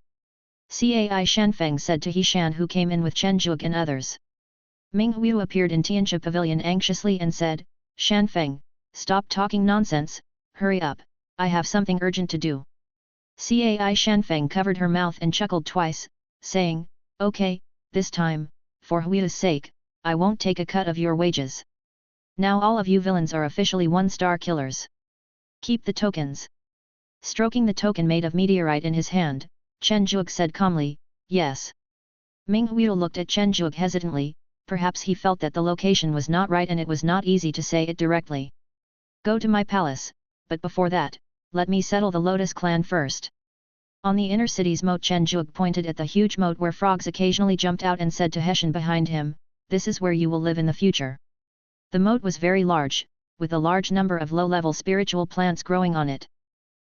Cai Shanfeng said to He Shan who came in with Chen Zhuge and others. Ming Hu appeared in Tianchi Pavilion anxiously and said, Shanfeng, stop talking nonsense, hurry up, I have something urgent to do. Cai Shanfeng covered her mouth and chuckled twice, saying, okay, this time, for Hui's sake, I won't take a cut of your wages. Now all of you villains are officially one-star killers. Keep the tokens. Stroking the token made of meteorite in his hand, Chen Zhuge said calmly, yes. Ming Hu looked at Chen Zhuge hesitantly, perhaps he felt that the location was not right and it was not easy to say it directly. Go to my palace, but before that, let me settle the Lotus clan first. On the inner city's moat, Chen Zhuge pointed at the huge moat where frogs occasionally jumped out and said to He Shan behind him, this is where you will live in the future. The moat was very large, with a large number of low-level spiritual plants growing on it.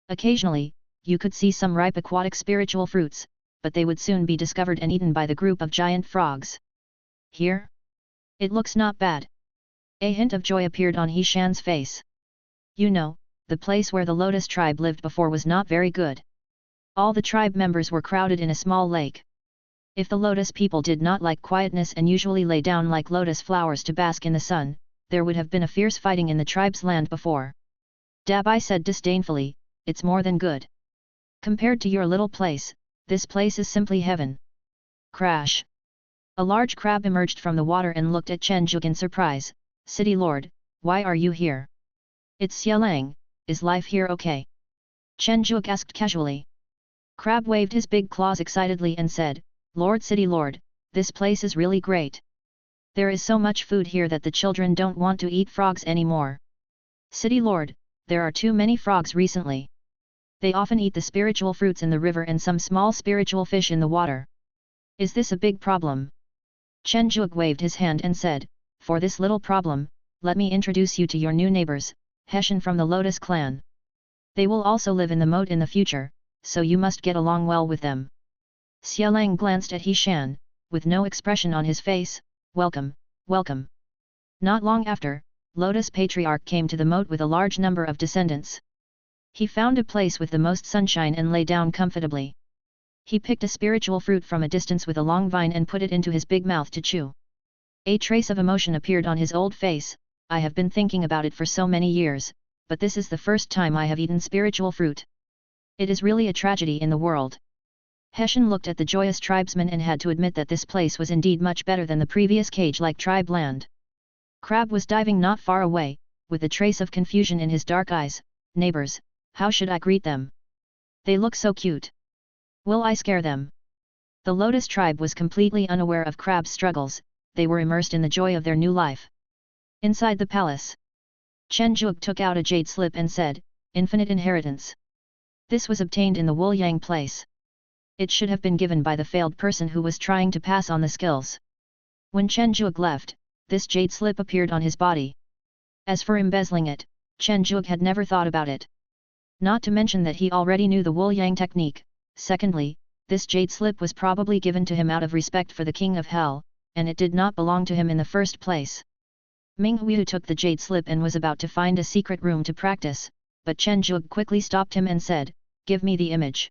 Occasionally, you could see some ripe aquatic spiritual fruits, but they would soon be discovered and eaten by the group of giant frogs. Here? It looks not bad. A hint of joy appeared on He Shan's face. You know, the place where the Lotus tribe lived before was not very good. All the tribe members were crowded in a small lake. If the Lotus people did not like quietness and usually lay down like lotus flowers to bask in the sun, there would have been a fierce fighting in the tribe's land before. Dabai said disdainfully, it's more than good. Compared to your little place, this place is simply heaven. Crash. A large crab emerged from the water and looked at Chen Zhuge in surprise. City Lord, why are you here? It's Xiaolang, is life here okay? Chen Zhuge asked casually. Crab waved his big claws excitedly and said, Lord City Lord, this place is really great. There is so much food here that the children don't want to eat frogs anymore. City Lord, there are too many frogs recently. They often eat the spiritual fruits in the river and some small spiritual fish in the water. Is this a big problem? Chen Zhuge waved his hand and said, for this little problem, let me introduce you to your new neighbors, He Shan from the Lotus clan. They will also live in the moat in the future, so you must get along well with them. Xiaolang glanced at He Shan, with no expression on his face. Welcome, welcome. Not long after, Lotus Patriarch came to the moat with a large number of descendants. He found a place with the most sunshine and lay down comfortably. He picked a spiritual fruit from a distance with a long vine and put it into his big mouth to chew. A trace of emotion appeared on his old face. I have been thinking about it for so many years, but this is the first time I have eaten spiritual fruit. It is really a tragedy in the world. He Shan looked at the joyous tribesmen and had to admit that this place was indeed much better than the previous cage-like tribe land. Crab was diving not far away, with a trace of confusion in his dark eyes. Neighbors, how should I greet them? They look so cute. Will I scare them? The Lotus tribe was completely unaware of Crab's struggles, they were immersed in the joy of their new life. Inside the palace, Chen Zhuge took out a jade slip and said, Infinite inheritance. This was obtained in the Wuliang place. It should have been given by the failed person who was trying to pass on the skills. When Chen Zhuge left, this jade slip appeared on his body. As for embezzling it, Chen Zhuge had never thought about it. Not to mention that he already knew the Wuliang technique. Secondly, this jade slip was probably given to him out of respect for the King of Hell, and it did not belong to him in the first place. Ming Hu took the jade slip and was about to find a secret room to practice, but Chen Zhuge quickly stopped him and said, Give me the image.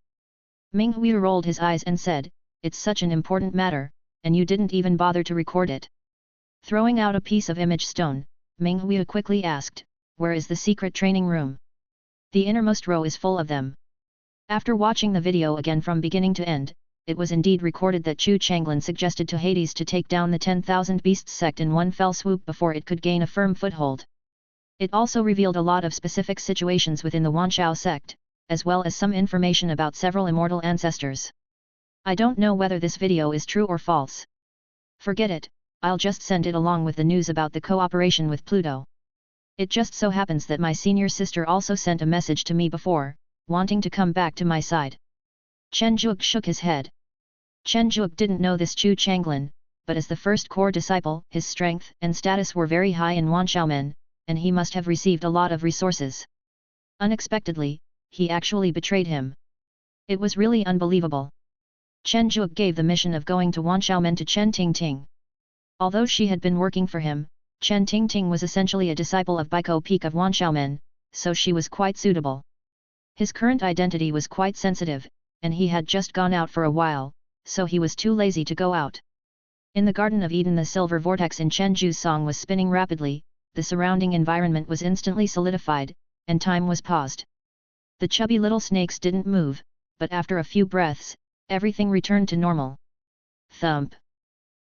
Ming Hu rolled his eyes and said, It's such an important matter, and you didn't even bother to record it. Throwing out a piece of image stone, Ming Hui quickly asked, where is the secret training room? The innermost row is full of them. After watching the video again from beginning to end, it was indeed recorded that Chu Changlin suggested to Hades to take down the 10,000 Beasts sect in one fell swoop before it could gain a firm foothold. It also revealed a lot of specific situations within the Wanshao sect, as well as some information about several immortal ancestors. I don't know whether this video is true or false. Forget it, I'll just send it along with the news about the cooperation with Pluto. It just so happens that my senior sister also sent a message to me before, wanting to come back to my side. Chen Zhuge shook his head. Chen Zhuge didn't know this Chu Changlin, but as the first core disciple, his strength and status were very high in Wanshao, and he must have received a lot of resources. Unexpectedly, he actually betrayed him. It was really unbelievable. Chen Zhuge gave the mission of going to Wanshao to Chen Tingting. Although she had been working for him, Chen Tingting was essentially a disciple of Baiko Peak of Wanshao, so she was quite suitable. His current identity was quite sensitive, and he had just gone out for a while, so he was too lazy to go out. In the Garden of Eden, the silver vortex in Chen Zhu's song was spinning rapidly, the surrounding environment was instantly solidified, and time was paused. The chubby little snakes didn't move, but after a few breaths, everything returned to normal. Thump!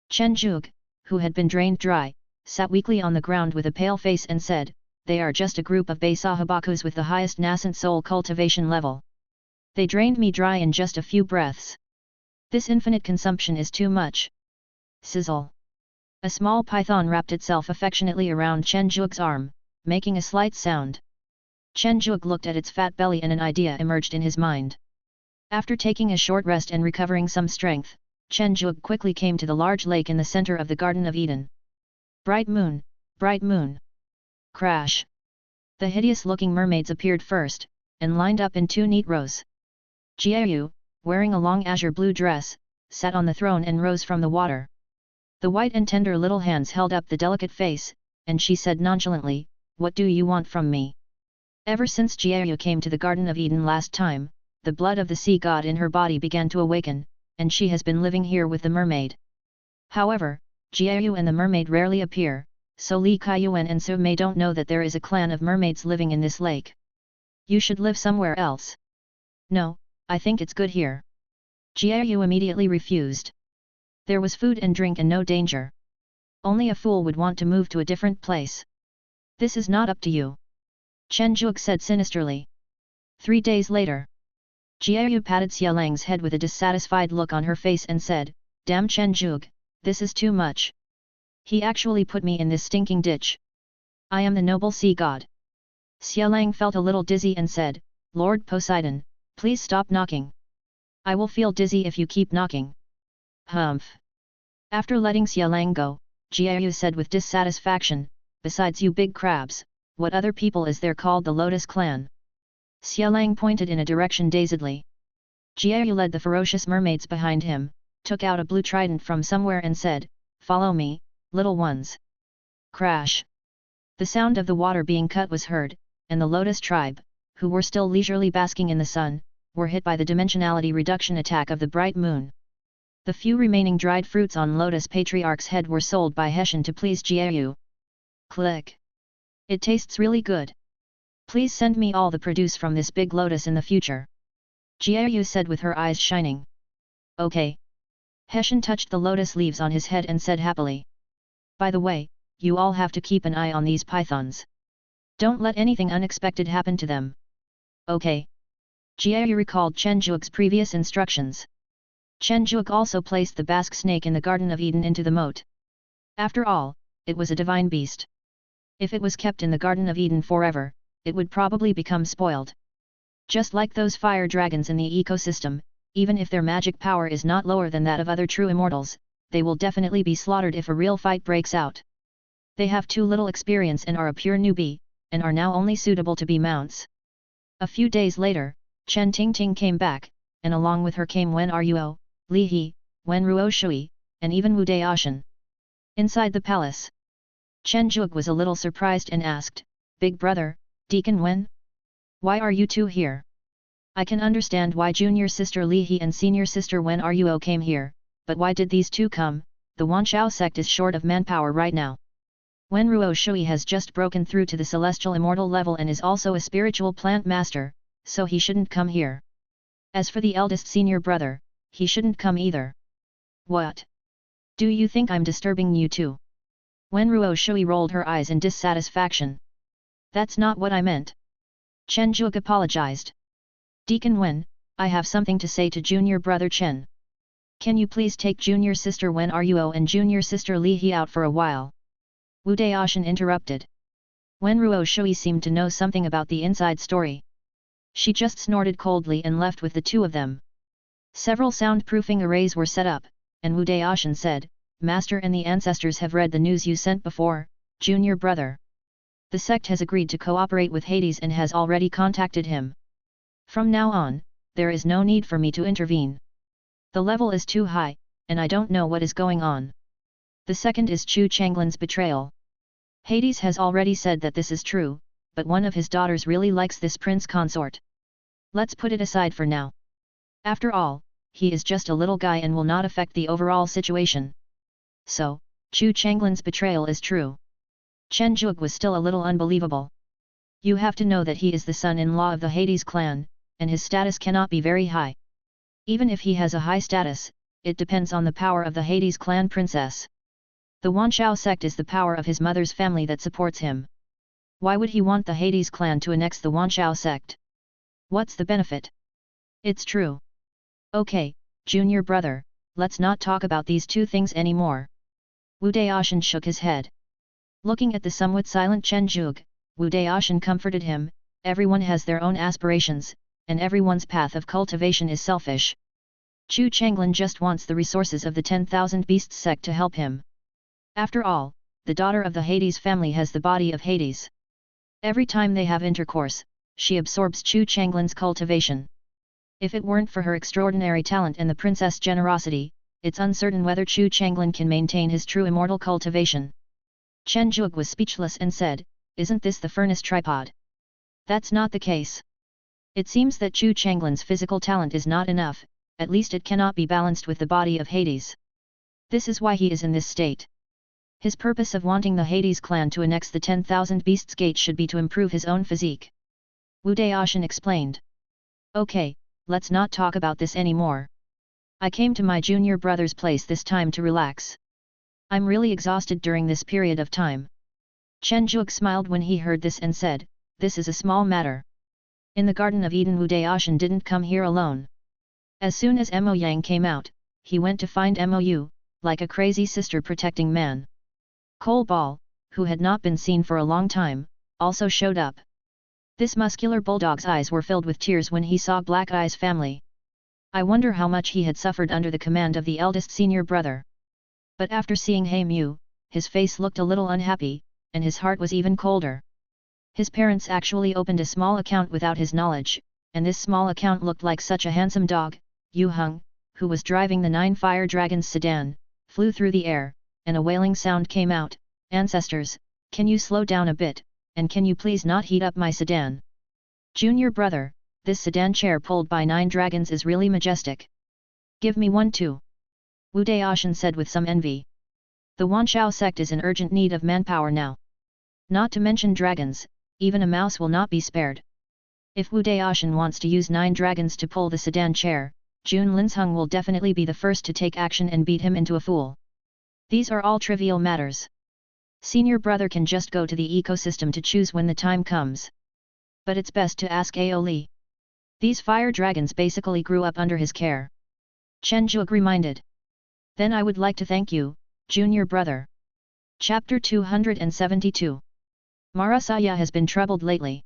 Chen Zhuge, who had been drained dry, sat weakly on the ground with a pale face and said, "They are just a group of Beisahabakus with the highest nascent soul cultivation level. They drained me dry in just a few breaths. This infinite consumption is too much." Sizzle! A small python wrapped itself affectionately around Chen Zhuge's arm, making a slight sound. Chen Zhuge looked at its fat belly and an idea emerged in his mind. After taking a short rest and recovering some strength, Chen Zhuge quickly came to the large lake in the center of the Garden of Eden. Bright moon, bright moon! Crash! The hideous-looking mermaids appeared first, and lined up in two neat rows. Jiayu, wearing a long azure blue dress, sat on the throne and rose from the water. The white and tender little hands held up the delicate face, and she said nonchalantly, "What do you want from me?" Ever since Jiayu came to the Garden of Eden last time, the blood of the sea god in her body began to awaken, and she has been living here with the mermaid. However, Jiayu and the mermaid rarely appear, so Li Kaiyuan and Su Mei don't know that there is a clan of mermaids living in this lake. "You should live somewhere else." "No, I think it's good here." Jiayu immediately refused. There was food and drink and no danger. Only a fool would want to move to a different place. "This is not up to you," Chen Zhuge said sinisterly. 3 days later, Jiayu patted Xialang's head with a dissatisfied look on her face and said, "Damn Chen Zhuge, this is too much. He actually put me in this stinking ditch. I am the noble sea god." Xialang felt a little dizzy and said, "Lord Poseidon, please stop knocking. I will feel dizzy if you keep knocking." Humph! After letting Xialang go, Jiayu said with dissatisfaction, "Besides you big crabs, what other people is there called the Lotus Clan?" Xialang pointed in a direction dazedly. Jiayu led the ferocious mermaids behind him, took out a blue trident from somewhere and said, "Follow me, little ones." Crash! The sound of the water being cut was heard, and the Lotus tribe, who were still leisurely basking in the sun, were hit by the dimensionality reduction attack of the bright moon. The few remaining dried fruits on Lotus Patriarch's head were sold by Hessian to please Jiayu. Click! "It tastes really good. Please send me all the produce from this big lotus in the future," Jiayu said with her eyes shining. "Okay." Hessian touched the lotus leaves on his head and said happily. "By the way, you all have to keep an eye on these pythons. Don't let anything unexpected happen to them." "Okay." Jiayu recalled Chen Zhuge's previous instructions. Chen Zhuge also placed the Basque snake in the Garden of Eden into the moat. After all, it was a divine beast. If it was kept in the Garden of Eden forever, it would probably become spoiled. Just like those fire dragons in the ecosystem, even if their magic power is not lower than that of other true immortals, they will definitely be slaughtered if a real fight breaks out. They have too little experience and are a pure newbie, and are now only suitable to be mounts. A few days later, Chen Tingting came back, and along with her came Wen Ruo, Li He, Wen Ruo Shui, and even Wu Daoshan. Inside the palace, Chen Zhuge was a little surprised and asked, "Big brother, Deacon Wen? Why are you two here? I can understand why junior sister Li He and senior sister Wen Ruo came here, but why did these two come, the Wanshao sect is short of manpower right now. Wen Ruo Shui has just broken through to the celestial immortal level and is also a spiritual plant master, so he shouldn't come here. As for the eldest senior brother, he shouldn't come either. What? Do you think I'm disturbing you too? Wen Ruo Shui rolled her eyes in dissatisfaction. That's not what I meant. Chen Zhuge apologized. Deacon Wen, I have something to say to junior brother Chen. Can you please take junior sister Wen Ruo and junior sister Li He out for a while? Wu Daoshan interrupted. Wen Ruo Shui seemed to know something about the inside story. She just snorted coldly and left with the two of them. Several soundproofing arrays were set up, and Wu Daoshan said, Master and the ancestors have read the news you sent before, junior brother. The sect has agreed to cooperate with Hades and has already contacted him. From now on, there is no need for me to intervene. The level is too high, and I don't know what is going on. The second is Chu Changlin's betrayal. Hades has already said that this is true, but one of his daughters really likes this prince consort. Let's put it aside for now. After all, he is just a little guy and will not affect the overall situation. So, Chu Changlin's betrayal is true. Chen Zhuge was still a little unbelievable. You have to know that he is the son-in-law of the Hades clan, and his status cannot be very high. Even if he has a high status, it depends on the power of the Hades clan princess. The Wanshao sect is the power of his mother's family that supports him. Why would he want the Hades clan to annex the Wanshao sect? What's the benefit? It's true. Okay, junior brother, let's not talk about these two things anymore. Wu Daoshan shook his head. Looking at the somewhat silent Chen Zhuge, Wu Daoshan comforted him, everyone has their own aspirations, and everyone's path of cultivation is selfish. Chu Changlin just wants the resources of the 10,000 Beasts sect to help him. After all, the daughter of the Hades family has the body of Hades. Every time they have intercourse, she absorbs Chu Changlin's cultivation. If it weren't for her extraordinary talent and the princess' generosity, it's uncertain whether Chu Changlin can maintain his true immortal cultivation. Chen Zhuge was speechless and said, Isn't this the furnace tripod? That's not the case. It seems that Chu Changlin's physical talent is not enough, at least it cannot be balanced with the body of Hades. This is why he is in this state. His purpose of wanting the Hades clan to annex the 10,000 Beasts Gate should be to improve his own physique. Wu Daoshan explained. Okay, let's not talk about this anymore. I came to my junior brother's place this time to relax. I'm really exhausted during this period of time. Chen Zhuge smiled when he heard this and said, This is a small matter. In the Garden of Eden Wu Daoshan didn't come here alone. As soon as Mo Yang came out, he went to find Mou, like a crazy sister protecting man. Cole Ball, who had not been seen for a long time, also showed up. This muscular bulldog's eyes were filled with tears when he saw Black Eye's family. I wonder how much he had suffered under the command of the eldest senior brother. But after seeing He Mu, his face looked a little unhappy, and his heart was even colder. His parents actually opened a small account without his knowledge, and this small account looked like such a handsome dog. Yu Heng, who was driving the 9 Fire Dragons sedan, flew through the air, and a wailing sound came out, Ancestors, can you slow down a bit, and can you please not heat up my sedan? Junior brother, this sedan chair pulled by 9 dragons is really majestic. Give me one too. Wu Daoshan said with some envy. The Wanshao sect is in urgent need of manpower now. Not to mention dragons, even a mouse will not be spared. If Wu Daoshan wants to use 9 dragons to pull the sedan chair, Jun Linsheng will definitely be the first to take action and beat him into a fool. These are all trivial matters. Senior brother can just go to the ecosystem to choose when the time comes. But it's best to ask Ao Li. These fire dragons basically grew up under his care. Chen Zhuge reminded. Then I would like to thank you, junior brother. Chapter 272. Marasaya has been troubled lately.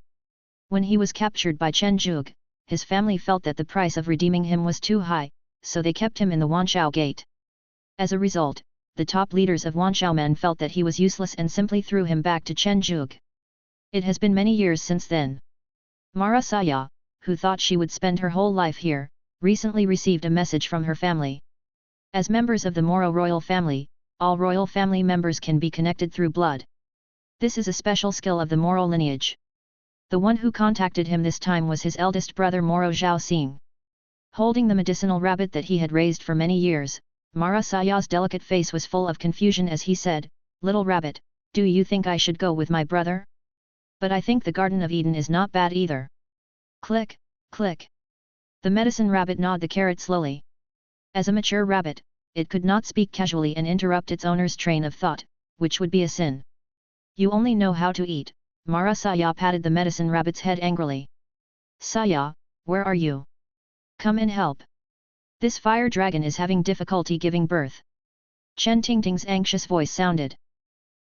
When he was captured by Chen Zhuge, his family felt that the price of redeeming him was too high, so they kept him in the Wanshao gate. As a result, the top leaders of Wanshaomen felt that he was useless and simply threw him back to Chen Zhuge. It has been many years since then. Marasaya, who thought she would spend her whole life here, recently received a message from her family. As members of the Moro royal family, all royal family members can be connected through blood. This is a special skill of the Moro lineage. The one who contacted him this time was his eldest brother Moro Zhao Xing. Holding the medicinal rabbit that he had raised for many years, Mara Saya's delicate face was full of confusion as he said, "Little rabbit, do you think I should go with my brother? But I think the Garden of Eden is not bad either." Click, click. The medicine rabbit gnawed the carrot slowly. As a mature rabbit, it could not speak casually and interrupt its owner's train of thought, which would be a sin. "You only know how to eat." Mara Saya patted the medicine rabbit's head angrily. "Saya, where are you? Come and help. This fire dragon is having difficulty giving birth." Chen Tingting's anxious voice sounded.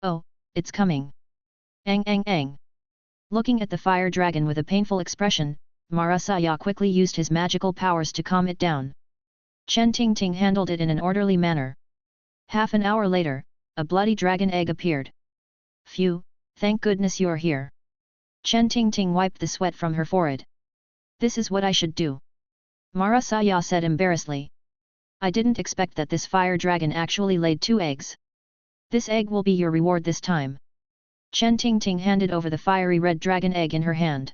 "Oh, it's coming. Ang ang ang." Looking at the fire dragon with a painful expression, Mara Saya quickly used his magical powers to calm it down. Chen Tingting handled it in an orderly manner. Half an hour later, a bloody dragon egg appeared. "Phew, thank goodness you're here." Chen Tingting wiped the sweat from her forehead. "This is what I should do," Mara Saya said embarrassedly. "I didn't expect that this fire dragon actually laid 2 eggs. This egg will be your reward this time." Chen Tingting handed over the fiery red dragon egg in her hand.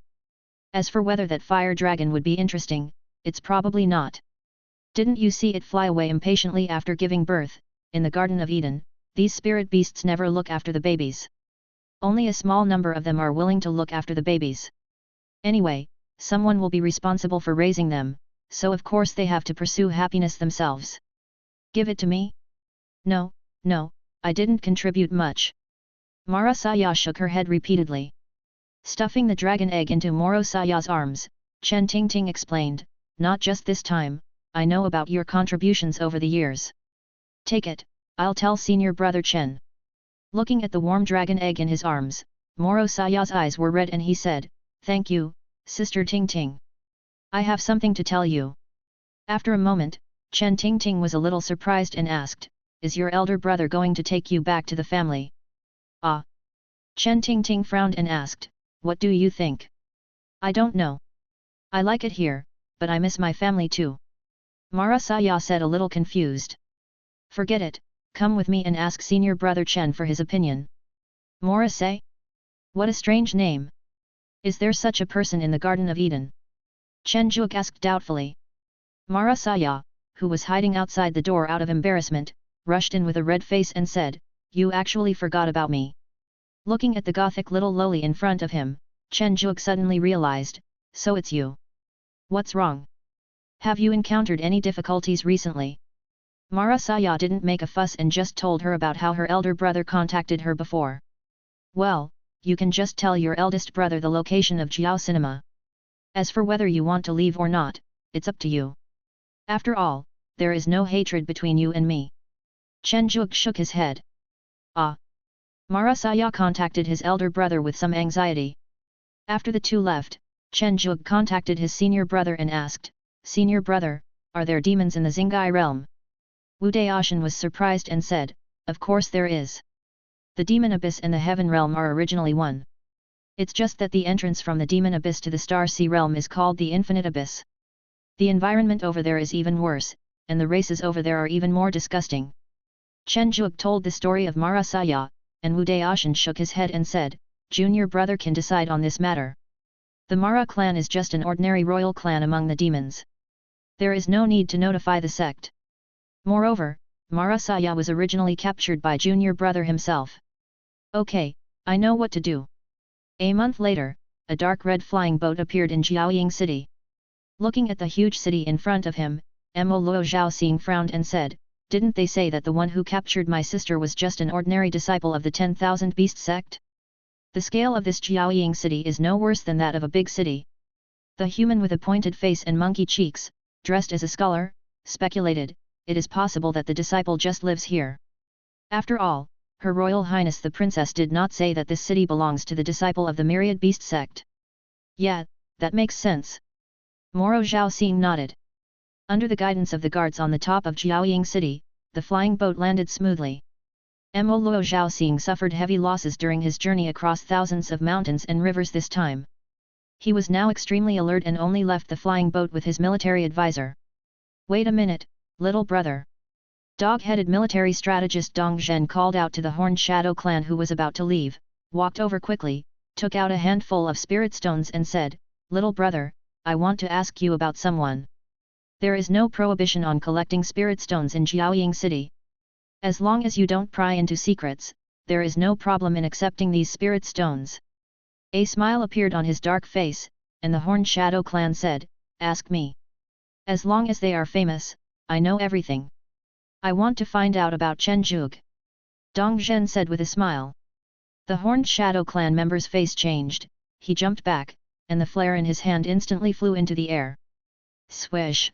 As for whether that fire dragon would be interesting, it's probably not. Didn't you see it fly away impatiently after giving birth? In the Garden of Eden, these spirit beasts never look after the babies. Only a small number of them are willing to look after the babies. Anyway, someone will be responsible for raising them, so of course they have to pursue happiness themselves. Give it to me? No, I didn't contribute much. Mara Saya shook her head repeatedly. Stuffing the dragon egg into Moro Saya's arms, Chen Tingting explained, "Not just this time, I know about your contributions over the years. Take it, I'll tell senior brother Chen." Looking at the warm dragon egg in his arms, Moro Saya's eyes were red and he said, "Thank you, Sister Tingting. I have something to tell you." After a moment, Chen Tingting was a little surprised and asked, "Is your elder brother going to take you back to the family?" "Ah." Chen Tingting frowned and asked, "What do you think?" "I don't know. I like it here, but I miss my family too." Mara Saya said a little confused. "Forget it, come with me and ask senior brother Chen for his opinion." Mora say? What a strange name. Is there such a person in the Garden of Eden? Chen Zhuge asked doubtfully. Mara Saya, who was hiding outside the door out of embarrassment, rushed in with a red face and said, "You actually forgot about me." Looking at the gothic little loli in front of him, Chen Zhuge suddenly realized, "So it's you. What's wrong? Have you encountered any difficulties recently?" Mara Saya didn't make a fuss and just told her about how her elder brother contacted her before. "Well, you can just tell your eldest brother the location of Jiao Cinema. As for whether you want to leave or not, it's up to you. After all, there is no hatred between you and me." Chen Zhuge shook his head. "Ah." Mara Saya contacted his elder brother with some anxiety. After the two left, Chen Zhuge contacted his senior brother and asked, "Senior brother, are there demons in the Xingai realm?" Wu Daoshan was surprised and said, "Of course there is. The demon abyss and the heaven realm are originally one. It's just that the entrance from the demon abyss to the star sea realm is called the infinite abyss. The environment over there is even worse, and the races over there are even more disgusting." Chen Zhuge told the story of Mara Saya, and Wu Daoshan shook his head and said, "Junior brother can decide on this matter. The Mara clan is just an ordinary royal clan among the demons. There is no need to notify the sect. Moreover, Mara Saya was originally captured by junior brother himself." "Okay, I know what to do." A month later, a dark red flying boat appeared in Jiaoying city. Looking at the huge city in front of him, Mo Luo Zhaoxing frowned and said, "Didn't they say that the one who captured my sister was just an ordinary disciple of the 10,000 Beast sect? The scale of this Jiaoying city is no worse than that of a big city." The human with a pointed face and monkey cheeks, dressed as a scholar, speculated, "It is possible that the disciple just lives here. After all, Her Royal Highness the Princess did not say that this city belongs to the disciple of the Myriad Beast sect." "Yeah, that makes sense." Moro Zhaoxing nodded. Under the guidance of the guards on the top of Jiaoying city, the flying boat landed smoothly. Mo Luo Zhaoxing suffered heavy losses during his journey across thousands of mountains and rivers this time. He was now extremely alert and only left the flying boat with his military advisor. "Wait a minute, little brother." Dog-headed military strategist Dong Zhen called out to the Horned Shadow clan who was about to leave, walked over quickly, took out a handful of spirit stones and said, "Little brother, I want to ask you about someone." There is no prohibition on collecting spirit stones in Jiaoying City. As long as you don't pry into secrets, there is no problem in accepting these spirit stones. A smile appeared on his dark face, and the Horned Shadow clan said, "Ask me. As long as they are famous, I know everything. I want to find out about Chen Zhuge." Dong Zhen said with a smile. The Horned Shadow clan member's face changed, he jumped back, and the flare in his hand instantly flew into the air. Swish!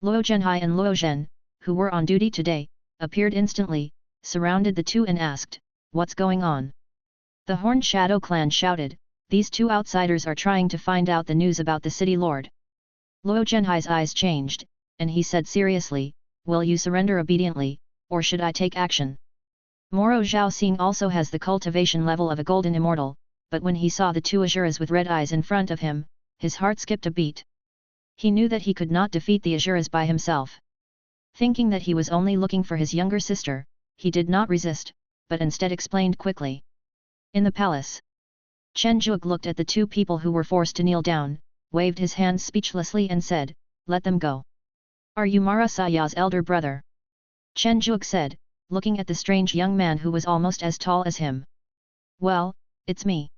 Luo Zhenhai and Luo Zhen, who were on duty today, appeared instantly, surrounded the two and asked, "What's going on?" The Horned Shadow clan shouted, "These two outsiders are trying to find out the news about the city lord." Luo Zhenhai's eyes changed, and he said seriously, "Will you surrender obediently, or should I take action?" Moro Zhaoxing also has the cultivation level of a golden immortal, but when he saw the two Asuras with red eyes in front of him, his heart skipped a beat. He knew that he could not defeat the Asuras by himself. Thinking that he was only looking for his younger sister, he did not resist, but instead explained quickly. In the palace, Chen Zhuge looked at the two people who were forced to kneel down, waved his hands speechlessly and said, "Let them go." "Are you Mara Saya's elder brother?" Chen Zhuge said, looking at the strange young man who was almost as tall as him. "Well, it's me."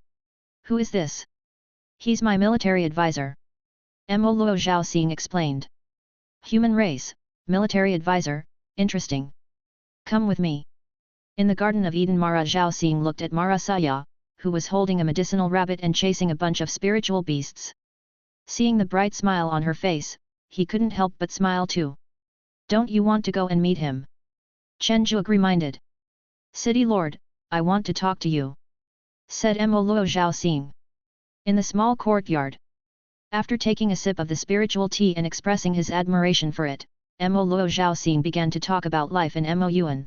"Who is this?" "He's my military advisor." Mo Luo Zhaoxing explained. "Human race, military advisor, interesting. Come with me." In the Garden of Eden, Mara Zhaoxing looked at Mara Saya, who was holding a medicinal rabbit and chasing a bunch of spiritual beasts. Seeing the bright smile on her face, he couldn't help but smile too. "Don't you want to go and meet him?" Chen Zhuge reminded. "City Lord, I want to talk to you," said Mo Luo Zhaoxing. In the small courtyard, after taking a sip of the spiritual tea and expressing his admiration for it, Mo Luo Zhaoxing began to talk about life in Mo Yuan.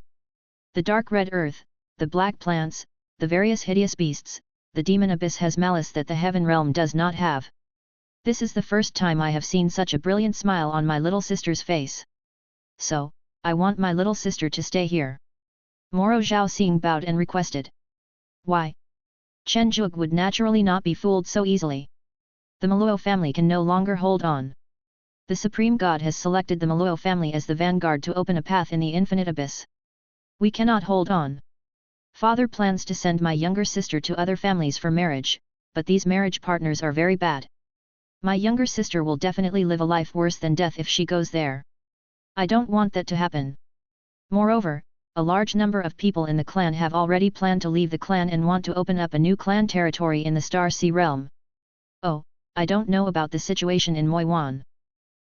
The dark red earth, the black plants, the various hideous beasts, the demon abyss has malice that the heaven realm does not have. This is the first time I have seen such a brilliant smile on my little sister's face. So, I want my little sister to stay here. Moro Zhaoxing bowed and requested. Why? Chen Zhuge would naturally not be fooled so easily. The Maluo family can no longer hold on. The Supreme God has selected the Maluo family as the vanguard to open a path in the infinite abyss. We cannot hold on. Father plans to send my younger sister to other families for marriage, but these marriage partners are very bad. My younger sister will definitely live a life worse than death if she goes there. I don't want that to happen. Moreover, a large number of people in the clan have already planned to leave the clan and want to open up a new clan territory in the Star Sea realm. Oh, I don't know about the situation in Moiwan.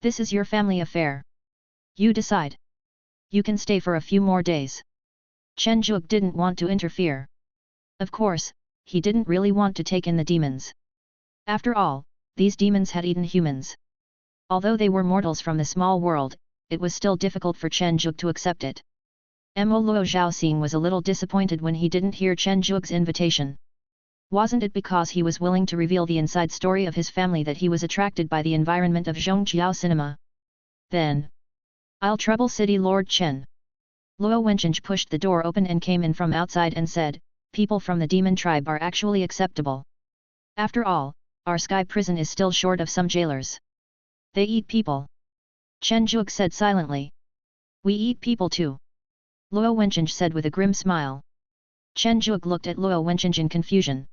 This is your family affair. You decide. You can stay for a few more days. Chen Zhuge didn't want to interfere. Of course, he didn't really want to take in the demons. After all, these demons had eaten humans. Although they were mortals from the small world, it was still difficult for Chen Zhuge to accept it. Mo Luo Zhaoxing was a little disappointed when he didn't hear Chen Zhuge's invitation. Wasn't it because he was willing to reveal the inside story of his family that he was attracted by the environment of Zhongjiao Cinema? Then, I'll trouble City Lord Chen. Luo Wencheng pushed the door open and came in from outside and said, people from the demon tribe are actually acceptable. After all, our sky prison is still short of some jailers. They eat people. Chen Zhuge said silently. We eat people too. Luo Wencheng said with a grim smile. Chen Zhuge looked at Luo Wencheng in confusion.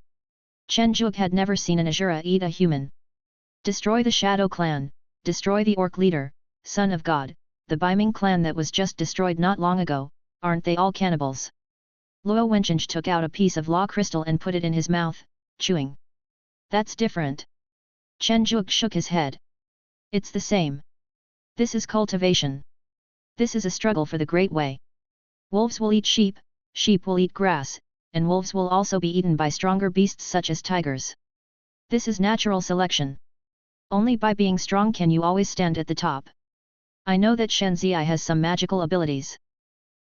Chen Zhuge had never seen an Asura eat a human. Destroy the Shadow clan, destroy the Orc leader, son of God, the Biming clan that was just destroyed not long ago, aren't they all cannibals? Luo Wencheng took out a piece of law crystal and put it in his mouth, chewing. That's different. Chen Zhuge shook his head. It's the same. This is cultivation. This is a struggle for the Great Way. Wolves will eat sheep, sheep will eat grass, and wolves will also be eaten by stronger beasts such as tigers. This is natural selection. Only by being strong can you always stand at the top. I know that Shen Ziyai has some magical abilities.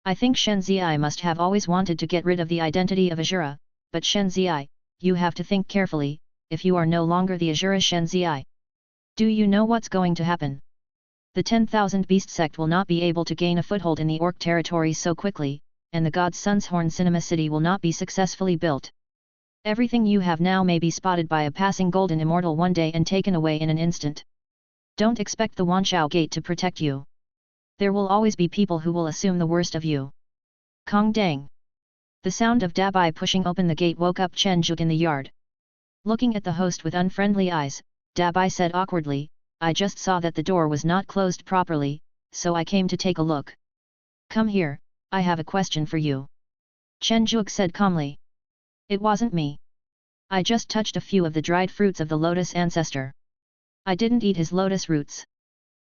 I think Shen Ziyai must have always wanted to get rid of the identity of Asura, but Shen Ziyai, you have to think carefully, if you are no longer the Asura Shen Ziyai. Do you know what's going to happen? The 10,000 Beast sect will not be able to gain a foothold in the Orc territory so quickly, and the God's Son's Horn Cinema City will not be successfully built. Everything you have now may be spotted by a passing golden immortal one day and taken away in an instant. Don't expect the Wanshao Gate to protect you. There will always be people who will assume the worst of you. Kong dang! The sound of Dabai pushing open the gate woke up Chen Zhuge in the yard. Looking at the host with unfriendly eyes, Dabai said awkwardly, I just saw that the door was not closed properly, so I came to take a look. Come here, I have a question for you. Chen Zhuge said calmly. It wasn't me. I just touched a few of the dried fruits of the lotus ancestor. I didn't eat his lotus roots.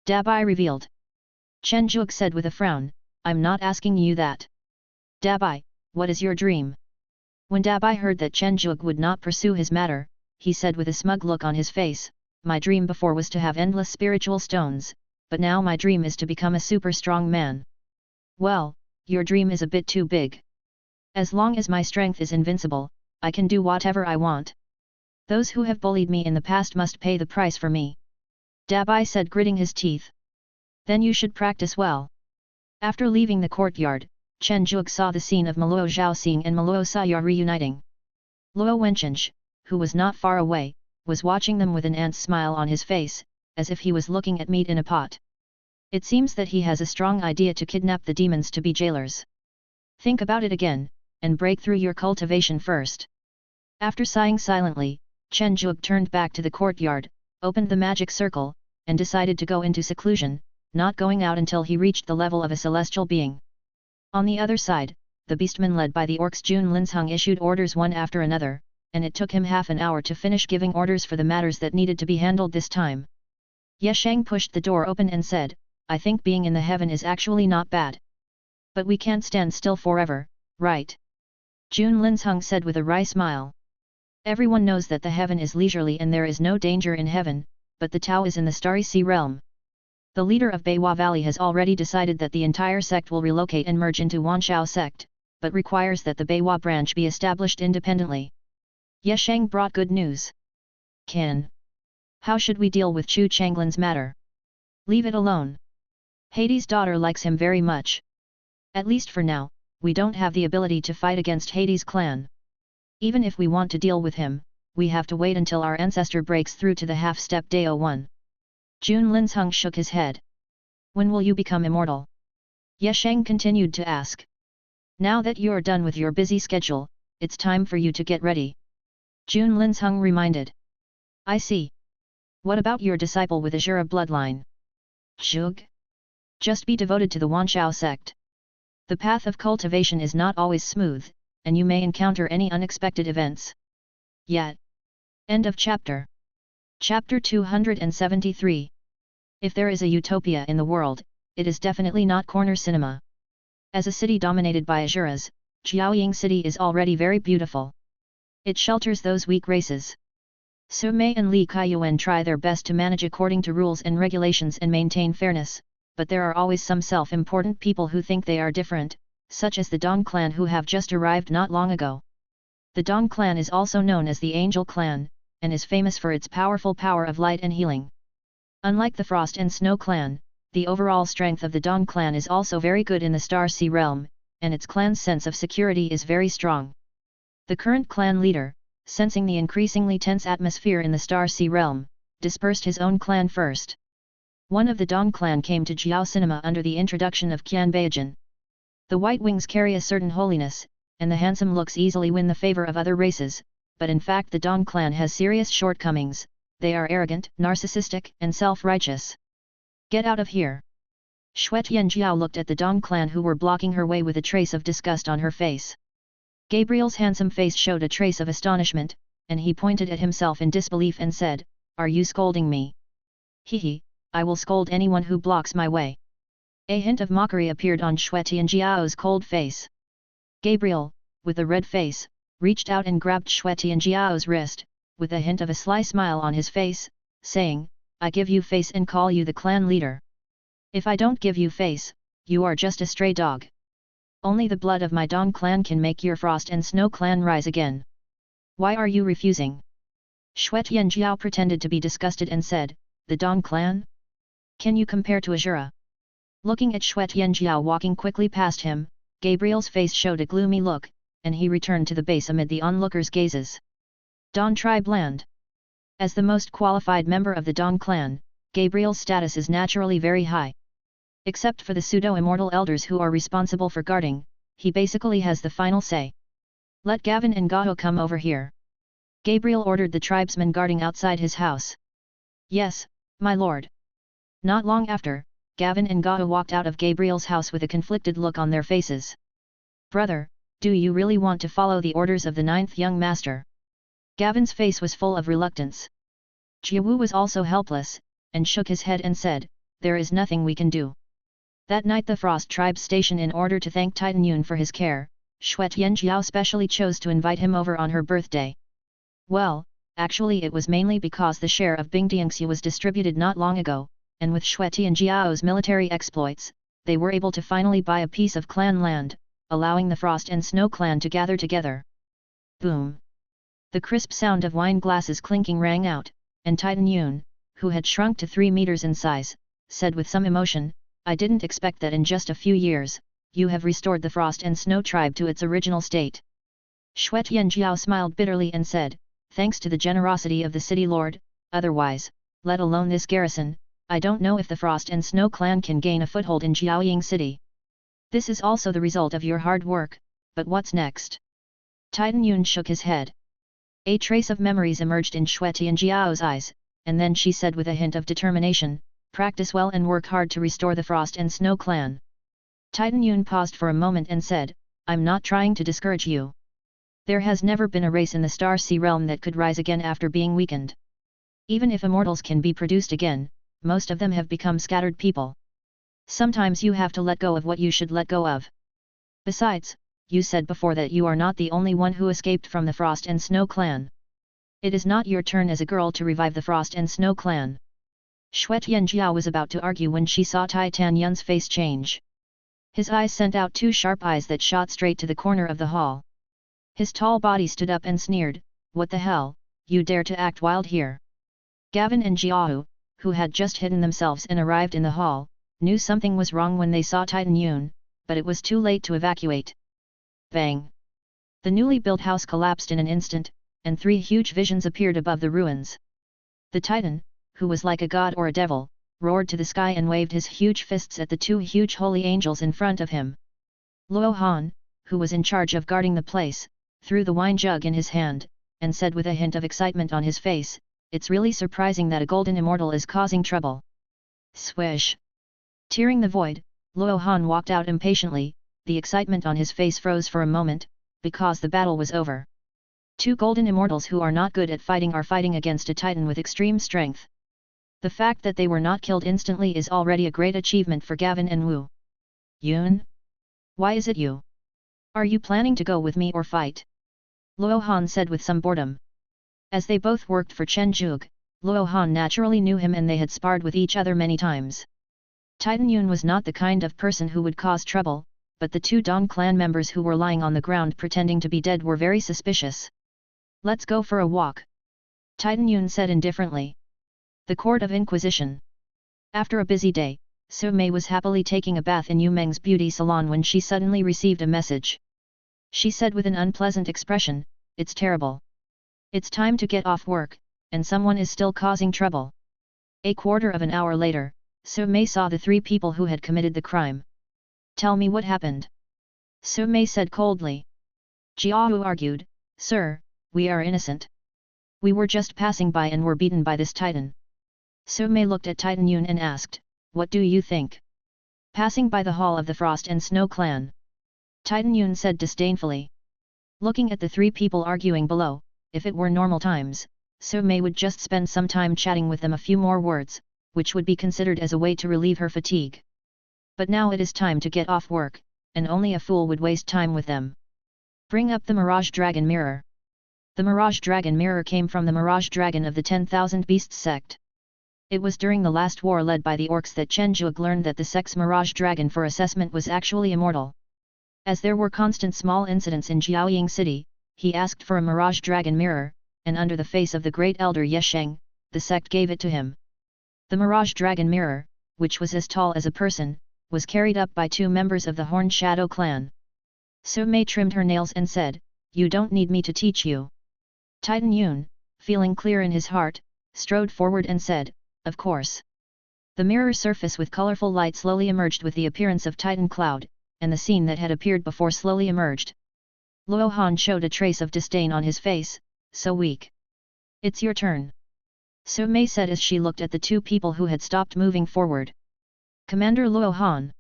Dabai revealed. Chen Zhuge said with a frown, I'm not asking you that. Dabai, what is your dream? When Dabai heard that Chen Zhuge would not pursue his matter, he said with a smug look on his face, my dream before was to have endless spiritual stones, but now my dream is to become a super strong man. Well, your dream is a bit too big. As long as my strength is invincible, I can do whatever I want. Those who have bullied me in the past must pay the price for me. Dabai said gritting his teeth. Then you should practice well. After leaving the courtyard, Chen Zhuge saw the scene of Maluo Zhaoxing and Maluo Saya reuniting. Luo Wenchenj, who was not far away, was watching them with an ant's smile on his face, as if he was looking at meat in a pot. It seems that he has a strong idea to kidnap the demons to be jailers. Think about it again, and break through your cultivation first. After sighing silently, Chen Zhuge turned back to the courtyard, opened the magic circle, and decided to go into seclusion, not going out until he reached the level of a celestial being. On the other side, the beastmen led by the orcs Jun Linzheng issued orders one after another, and it took him half an hour to finish giving orders for the matters that needed to be handled this time. Ye Sheng pushed the door open and said, I think being in the heaven is actually not bad. But we can't stand still forever, right? Jun Linzheng said with a wry smile. Everyone knows that the heaven is leisurely and there is no danger in heaven, but the Tao is in the starry sea realm. The leader of Beiwa Valley has already decided that the entire sect will relocate and merge into Wanshao sect, but requires that the Beiwa branch be established independently. Ye Sheng brought good news. Can. How should we deal with Chu Changlin's matter? Leave it alone. Hades' daughter likes him very much. At least for now, we don't have the ability to fight against Hades' clan. Even if we want to deal with him, we have to wait until our ancestor breaks through to the half-step Dao 1. Jun Linzheng shook his head. When will you become immortal? Ye Sheng continued to ask. Now that you're done with your busy schedule, it's time for you to get ready. Jun Linzheng reminded. I see. What about your disciple with Azura bloodline? Zhuge? Just be devoted to the Wanshao sect. The path of cultivation is not always smooth, and you may encounter any unexpected events. Yet. End of chapter. Chapter 273. If there is a utopia in the world, it is definitely not Corner Cinema. As a city dominated by Azuras, Jiaoying City is already very beautiful. It shelters those weak races. Su Mei and Li Kaiyuan try their best to manage according to rules and regulations and maintain fairness, but there are always some self-important people who think they are different, such as the Dong clan who have just arrived not long ago. The Dong clan is also known as the Angel clan, and is famous for its powerful power of light and healing. Unlike the Frost and Snow clan, the overall strength of the Dong clan is also very good in the Star Sea realm, and its clan's sense of security is very strong. The current clan leader, sensing the increasingly tense atmosphere in the Star Sea realm, dispersed his own clan first. One of the Dong clan came to Jiao Cinema under the introduction of Qian Baijin. The White Wings carry a certain holiness, and the handsome looks easily win the favor of other races, but in fact the Dong clan has serious shortcomings. They are arrogant, narcissistic, and self-righteous. Get out of here! Xue Tianjiao looked at the Dong clan who were blocking her way with a trace of disgust on her face. Gabriel's handsome face showed a trace of astonishment, and he pointed at himself in disbelief and said, Are you scolding me? Hehe, I will scold anyone who blocks my way. A hint of mockery appeared on Xue Tianjiao's cold face. Gabriel, with a red face, reached out and grabbed Xue Tianjiao's wrist, with a hint of a sly smile on his face, saying, I give you face and call you the clan leader. If I don't give you face, you are just a stray dog. Only the blood of my Dong clan can make your Frost and Snow clan rise again. Why are you refusing? Xue Tianjiao pretended to be disgusted and said, The Dong clan? Can you compare to Azura? Looking at Xue Tianjiao walking quickly past him, Gabriel's face showed a gloomy look, and he returned to the base amid the onlookers' gazes. Dong tribe land. As the most qualified member of the Dong clan, Gabriel's status is naturally very high. Except for the pseudo-immortal elders who are responsible for guarding, he basically has the final say. Let Gavin and Gaho come over here. Gabriel ordered the tribesmen guarding outside his house. Yes, my lord. Not long after, Gavin and Gaho walked out of Gabriel's house with a conflicted look on their faces. Brother, do you really want to follow the orders of the ninth young master? Gavin's face was full of reluctance. Jiawu was also helpless, and shook his head and said, there is nothing we can do. That night the Frost tribe station in order to thank Titan Yun for his care, Shuet Yanjiao specially chose to invite him over on her birthday. Well, actually it was mainly because the share of Bingdiangxu was distributed not long ago, and with Shuet Yanjiao's military exploits, they were able to finally buy a piece of clan land, allowing the Frost and Snow clan to gather together. Boom! The crisp sound of wine glasses clinking rang out, and Titan Yun, who had shrunk to 3 meters in size, said with some emotion, I didn't expect that in just a few years, you have restored the Frost and Snow tribe to its original state. Shuet Yanjiao smiled bitterly and said, thanks to the generosity of the city lord, otherwise, let alone this garrison, I don't know if the Frost and Snow clan can gain a foothold in Jiaoying city. This is also the result of your hard work, but what's next? Titan Yun shook his head. A trace of memories emerged in Shuet Yanjiao's eyes, and then she said with a hint of determination, practice well and work hard to restore the Frost and Snow clan. Titan Yun paused for a moment and said, I'm not trying to discourage you. There has never been a race in the Star Sea realm that could rise again after being weakened. Even if immortals can be produced again, most of them have become scattered people. Sometimes you have to let go of what you should let go of. Besides, you said before that you are not the only one who escaped from the Frost and Snow clan. It is not your turn as a girl to revive the Frost and Snow clan. Shuet Yanjiao was about to argue when she saw Titan Yun's face change. His eyes sent out 2 sharp eyes that shot straight to the corner of the hall. His tall body stood up and sneered, what the hell, you dare to act wild here? Gavin and Jiahu, who had just hidden themselves and arrived in the hall, knew something was wrong when they saw Titan Yun, but it was too late to evacuate. Bang! The newly built house collapsed in an instant, and 3 huge visions appeared above the ruins. The Titan, who was like a god or a devil, roared to the sky and waved his huge fists at the 2 huge holy angels in front of him. Luo Han, who was in charge of guarding the place, threw the wine jug in his hand, and said with a hint of excitement on his face, it's really surprising that a golden immortal is causing trouble. Swish! Tearing the void, Luo Han walked out impatiently, the excitement on his face froze for a moment, because the battle was over. 2 golden immortals who are not good at fighting are fighting against a titan with extreme strength. The fact that they were not killed instantly is already a great achievement for Gavin and Wu. Yun? Why is it you? Are you planning to go with me or fight? Luo Han said with some boredom. As they both worked for Chen Zhuge, Luo Han naturally knew him and they had sparred with each other many times. Titan Yun was not the kind of person who would cause trouble, but the 2 Dong clan members who were lying on the ground pretending to be dead were very suspicious. Let's go for a walk. Titan Yun said indifferently. The Court of Inquisition. After a busy day, Su Mei was happily taking a bath in Yu Meng's beauty salon when she suddenly received a message. She said with an unpleasant expression, it's terrible. It's time to get off work, and someone is still causing trouble. A quarter of an hour later, Su Mei saw the 3 people who had committed the crime. Tell me what happened. Su Mei said coldly. Jiahu argued, Sir, we are innocent. We were just passing by and were beaten by this titan. Su Mei looked at Titan Yun and asked, what do you think? Passing by the hall of the Frost and Snow clan. Titan Yun said disdainfully. Looking at the 3 people arguing below, if it were normal times, Su Mei would just spend some time chatting with them a few more words, which would be considered as a way to relieve her fatigue. But now it is time to get off work, and only a fool would waste time with them. Bring up the Mirage Dragon Mirror. The Mirage Dragon Mirror came from the Mirage Dragon of the 10,000 Beasts sect. It was during the last war led by the orcs that Chen Zhuge learned that the sect's Mirage Dragon for assessment was actually immortal. As there were constant small incidents in Jiaoying city, he asked for a Mirage Dragon Mirror, and under the face of the great elder Yesheng, the sect gave it to him. The Mirage Dragon Mirror, which was as tall as a person, was carried up by 2 members of the Horned Shadow clan. Su Mei trimmed her nails and said, you don't need me to teach you. Titan Yun, feeling clear in his heart, strode forward and said, of course. The mirror surface with colorful light slowly emerged with the appearance of Titan Cloud, and the scene that had appeared before slowly emerged. Luo Han showed a trace of disdain on his face, so weak. It's your turn. Su Mei said as she looked at the two people who had stopped moving forward. Commander Luo Han.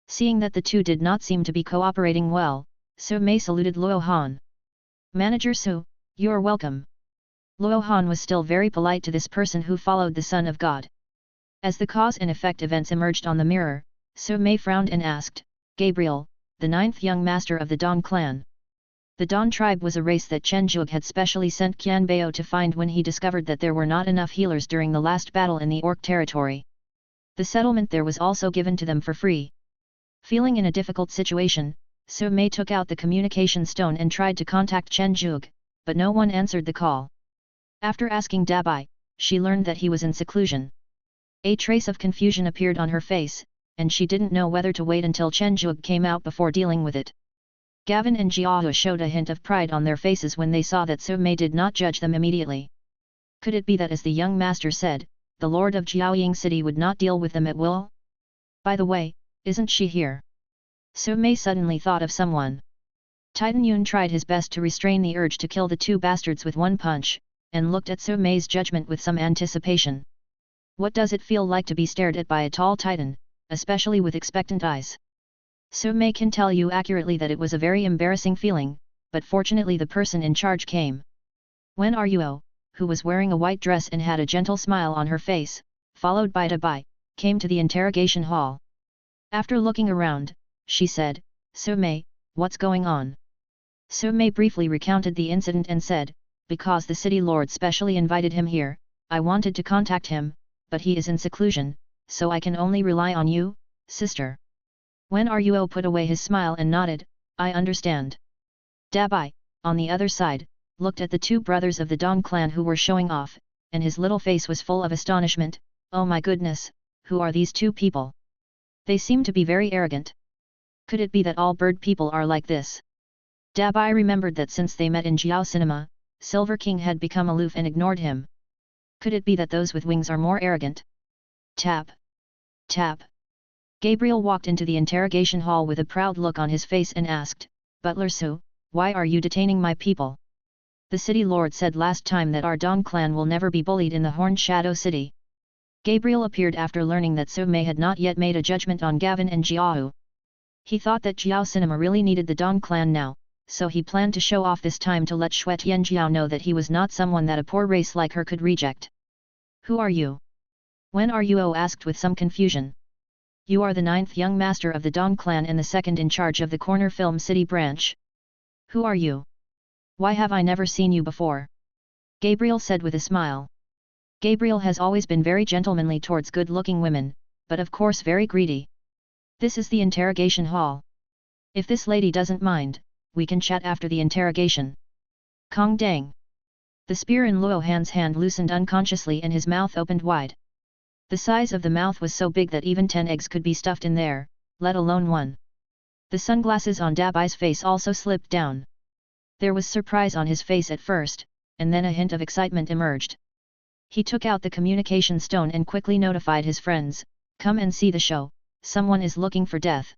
Seeing that the two did not seem to be cooperating well, Su Mei saluted Luo Han. Manager Su, you are welcome. Luo Han was still very polite to this person who followed the Son of God. As the cause and effect events emerged on the mirror, Su Mei frowned and asked, Gabriel, the 9th young master of the Dong clan. The Dong tribe was a race that Chen Zhuge had specially sent Qian Bao to find when he discovered that there were not enough healers during the last battle in the Orc territory. The settlement there was also given to them for free. Feeling in a difficult situation, Su Mei took out the communication stone and tried to contact Chen Zhuge, but no one answered the call. After asking Dabai, she learned that he was in seclusion. A trace of confusion appeared on her face, and she didn't know whether to wait until Chen Zhuge came out before dealing with it. Gavin and Jiahu showed a hint of pride on their faces when they saw that Su Mei did not judge them immediately. Could it be that, as the young master said, the lord of Jiaoying city would not deal with them at will? By the way, isn't she here? Su Mei suddenly thought of someone. Titan Yun tried his best to restrain the urge to kill the two bastards with one punch, and looked at Su Mei's judgment with some anticipation. What does it feel like to be stared at by a tall titan, especially with expectant eyes? Su Mei can tell you accurately that it was a very embarrassing feeling, but fortunately the person in charge came. Wen Ruo, who was wearing a white dress and had a gentle smile on her face, followed by Dabai, came to the interrogation hall. After looking around, she said, Su Mei, what's going on? Su Mei briefly recounted the incident and said, because the city lord specially invited him here, I wanted to contact him, but he is in seclusion, so I can only rely on you, sister. Wen Ruo put away his smile and nodded, I understand. Dabai, on the other side, looked at the two brothers of the Dong clan who were showing off, and his little face was full of astonishment. Oh my goodness, who are these two people? They seem to be very arrogant. Could it be that all bird people are like this? Dabai remembered that since they met in Jiao Cinema, Silver King had become aloof and ignored him. Could it be that those with wings are more arrogant? Tap. Tap. Gabriel walked into the interrogation hall with a proud look on his face and asked, Butler Su, why are you detaining my people? The city lord said last time that our Dong clan will never be bullied in the Horned Shadow City. Gabriel appeared after learning that Su Mei had not yet made a judgment on Gavin and Jiahu. He thought that Jiao Cinema really needed the Dong clan now, so he planned to show off this time to let Xue Tianjiao know that he was not someone that a poor race like her could reject. Who are you? Wen Ruo asked with some confusion. You are the 9th young master of the Dong clan and the second in charge of the Corner Film City branch. Who are you? Why have I never seen you before? Gabriel said with a smile. Gabriel has always been very gentlemanly towards good-looking women, but of course very greedy. This is the interrogation hall. If this lady doesn't mind, we can chat after the interrogation. Kong Dang. The spear in Luo Han's hand loosened unconsciously and his mouth opened wide. The size of the mouth was so big that even 10 eggs could be stuffed in there, let alone one. The sunglasses on Dabai's face also slipped down. There was surprise on his face at first, and then a hint of excitement emerged. He took out the communication stone and quickly notified his friends, come and see the show, someone is looking for death.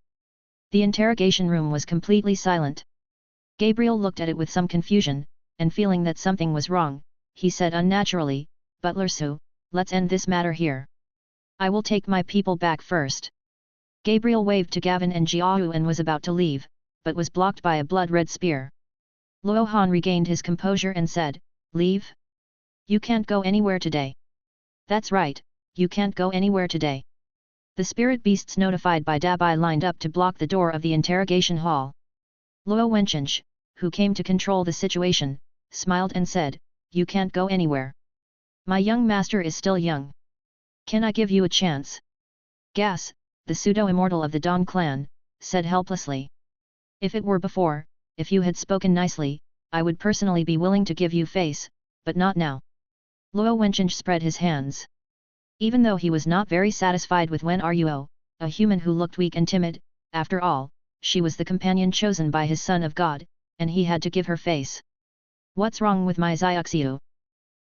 The interrogation room was completely silent. Gabriel looked at it with some confusion, and feeling that something was wrong, he said unnaturally, Butler Su, let's end this matter here. I will take my people back first. Gabriel waved to Gavin and Jiahu and was about to leave, but was blocked by a blood-red spear. Luo Han regained his composure and said, leave? You can't go anywhere today. That's right, you can't go anywhere today. The spirit beasts notified by Dabai lined up to block the door of the interrogation hall. Luo Wencheng, who came to control the situation, smiled and said, you can't go anywhere. My young master is still young. Can I give you a chance? Gas, the pseudo-immortal of the Dong clan, said helplessly. If it were before, if you had spoken nicely, I would personally be willing to give you face, but not now. Luo Wencheng spread his hands. Even though he was not very satisfied with Wen Ruo, a human who looked weak and timid, after all, she was the companion chosen by his son of God, and he had to give her face. What's wrong with my Xiaoxiu?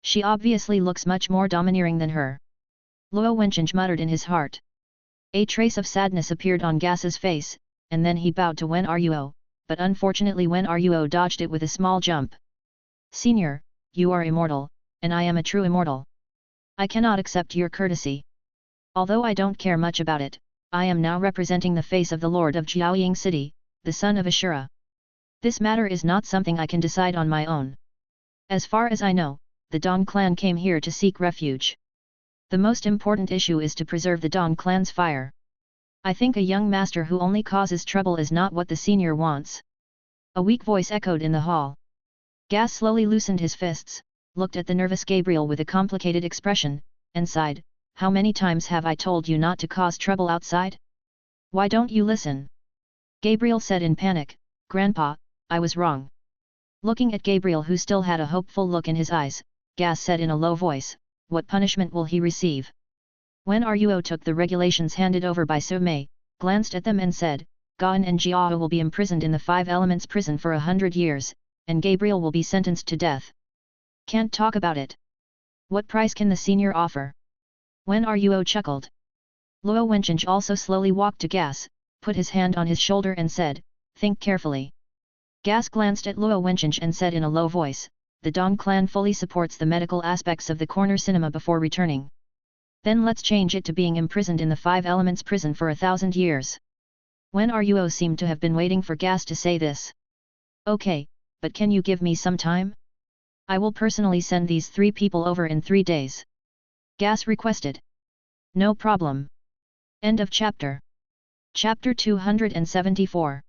She obviously looks much more domineering than her. Luo Wencheng muttered in his heart. A trace of sadness appeared on Gas's face, and then he bowed to Wen Ruo, but unfortunately Wen Ruo dodged it with a small jump. Senior, you are immortal, and I am a true immortal. I cannot accept your courtesy. Although I don't care much about it, I am now representing the face of the Lord of Jiaoying City, the son of Ashura. This matter is not something I can decide on my own. As far as I know, the Dong clan came here to seek refuge. The most important issue is to preserve the Dong clan's fire. I think a young master who only causes trouble is not what the senior wants. A weak voice echoed in the hall. Gas slowly loosened his fists, looked at the nervous Gabriel with a complicated expression, and sighed, "How many times have I told you not to cause trouble outside? Why don't you listen?" Gabriel said in panic, "Grandpa, I was wrong." Looking at Gabriel who still had a hopeful look in his eyes, Gas said in a low voice, "What punishment will he receive?" When Ruo took the regulations handed over by Su Mei, glanced at them and said, "Gaon and Jiao will be imprisoned in the Five Elements prison for 100 years, and Gabriel will be sentenced to death. Can't talk about it. What price can the senior offer?" When Ruo chuckled. Luo Wencheng also slowly walked to Gas, put his hand on his shoulder and said, "Think carefully." Gas glanced at Luo Wencheng and said in a low voice, "The Dong clan fully supports the medical aspects of the corner cinema before returning. Then let's change it to being imprisoned in the Five Elements prison for 1,000 years." When Ruo seemed to have been waiting for Gas to say this. "Okay, but can you give me some time? I will personally send these 3 people over in 3 days." Gas requested. "No problem." End of chapter. Chapter 274.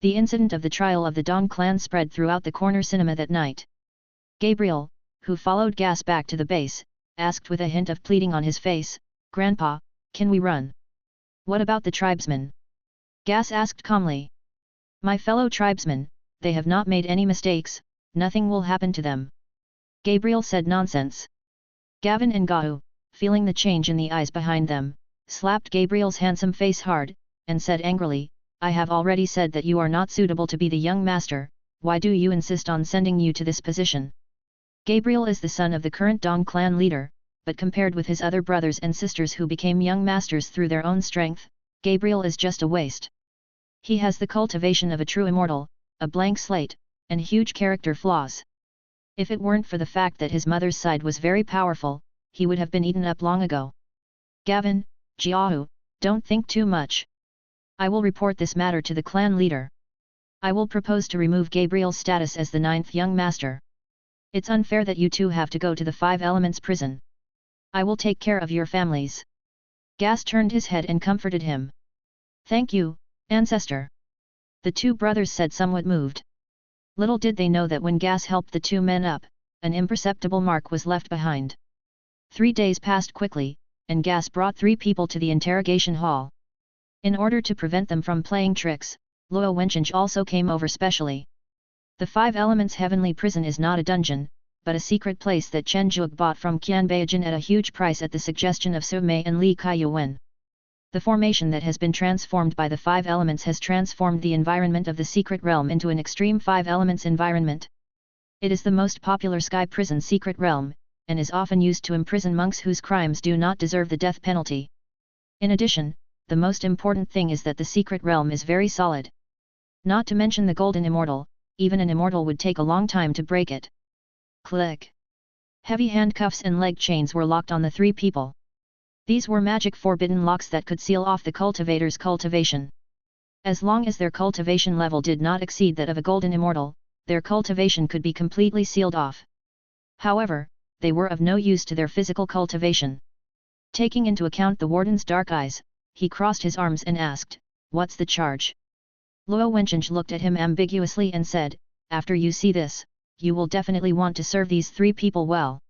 The incident of the trial of the Dong clan spread throughout the corner cinema that night. Gabriel, who followed Gas back to the base, asked with a hint of pleading on his face, "Grandpa, can we run? What about the tribesmen?" Gas asked calmly. "My fellow tribesmen, they have not made any mistakes, nothing will happen to them." Gabriel said nonsense. Gavin and Gao, feeling the change in the eyes behind them, slapped Gabriel's handsome face hard, and said angrily, "I have already said that you are not suitable to be the young master, why do you insist on sending you to this position?" Gabriel is the son of the current Dong clan leader, but compared with his other brothers and sisters who became young masters through their own strength, Gabriel is just a waste. He has the cultivation of a true immortal, a blank slate, and huge character flaws. If it weren't for the fact that his mother's side was very powerful, he would have been eaten up long ago. "Gavin, Jiao, don't think too much. I will report this matter to the clan leader. I will propose to remove Gabriel's status as the 9th young master. It's unfair that you two have to go to the Five Elements prison. I will take care of your families." Gas turned his head and comforted him. "Thank you, ancestor." The 2 brothers said somewhat moved. Little did they know that when Gas helped the 2 men up, an imperceptible mark was left behind. 3 days passed quickly, and Gas brought 3 people to the interrogation hall. In order to prevent them from playing tricks, Luo Wencheng also came over specially. The Five Elements Heavenly Prison is not a dungeon, but a secret place that Chen Zhuge bought from Qian Beijing at a huge price at the suggestion of Su Mei and Li Kaiyuan. The formation that has been transformed by the 5 elements has transformed the environment of the secret realm into an extreme 5 elements environment. It is the most popular sky prison secret realm, and is often used to imprison monks whose crimes do not deserve the death penalty. In addition, the most important thing is that the secret realm is very solid. Not to mention the golden immortal, even an immortal would take a long time to break it. Click. Heavy handcuffs and leg chains were locked on the 3 people. These were magic forbidden locks that could seal off the cultivator's cultivation. As long as their cultivation level did not exceed that of a golden immortal, their cultivation could be completely sealed off. However, they were of no use to their physical cultivation. Taking into account the warden's dark eyes, he crossed his arms and asked, "What's the charge?" Luo Wencheng looked at him ambiguously and said, "After you see this, you will definitely want to serve these 3 people well."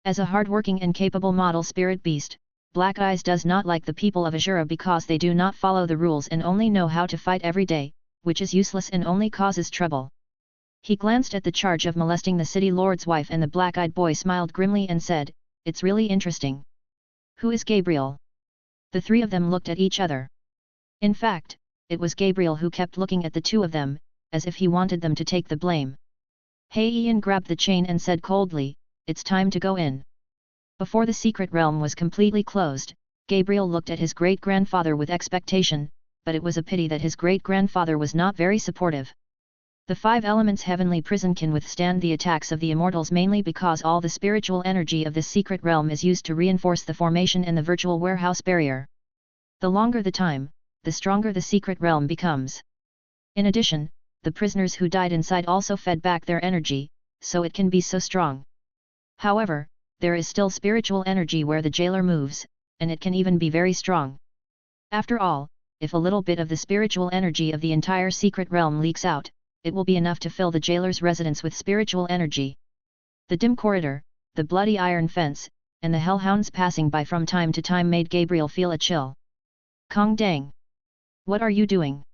As a hard-working and capable model spirit beast, Black Eyes does not like the people of Azura because they do not follow the rules and only know how to fight every day, which is useless and only causes trouble. He glanced at the charge of molesting the city lord's wife and the black-eyed boy smiled grimly and said, "It's really interesting. Who is Gabriel?" The 3 of them looked at each other. In fact, it was Gabriel who kept looking at the 2 of them, as if he wanted them to take the blame. Hei Ian grabbed the chain and said coldly, "It's time to go in." Before the secret realm was completely closed, Gabriel looked at his great-grandfather with expectation, but it was a pity that his great-grandfather was not very supportive. The five elements heavenly prison can withstand the attacks of the immortals mainly because all the spiritual energy of this secret realm is used to reinforce the formation and the virtual warehouse barrier. The longer the time, the stronger the secret realm becomes. In addition, the prisoners who died inside also fed back their energy, so it can be so strong. However, there is still spiritual energy where the jailer moves, and it can even be very strong. After all, if a little bit of the spiritual energy of the entire secret realm leaks out, it will be enough to fill the jailer's residence with spiritual energy. The dim corridor, the bloody iron fence, and the hellhounds passing by from time to time made Gabriel feel a chill. Kong dang! What are you doing?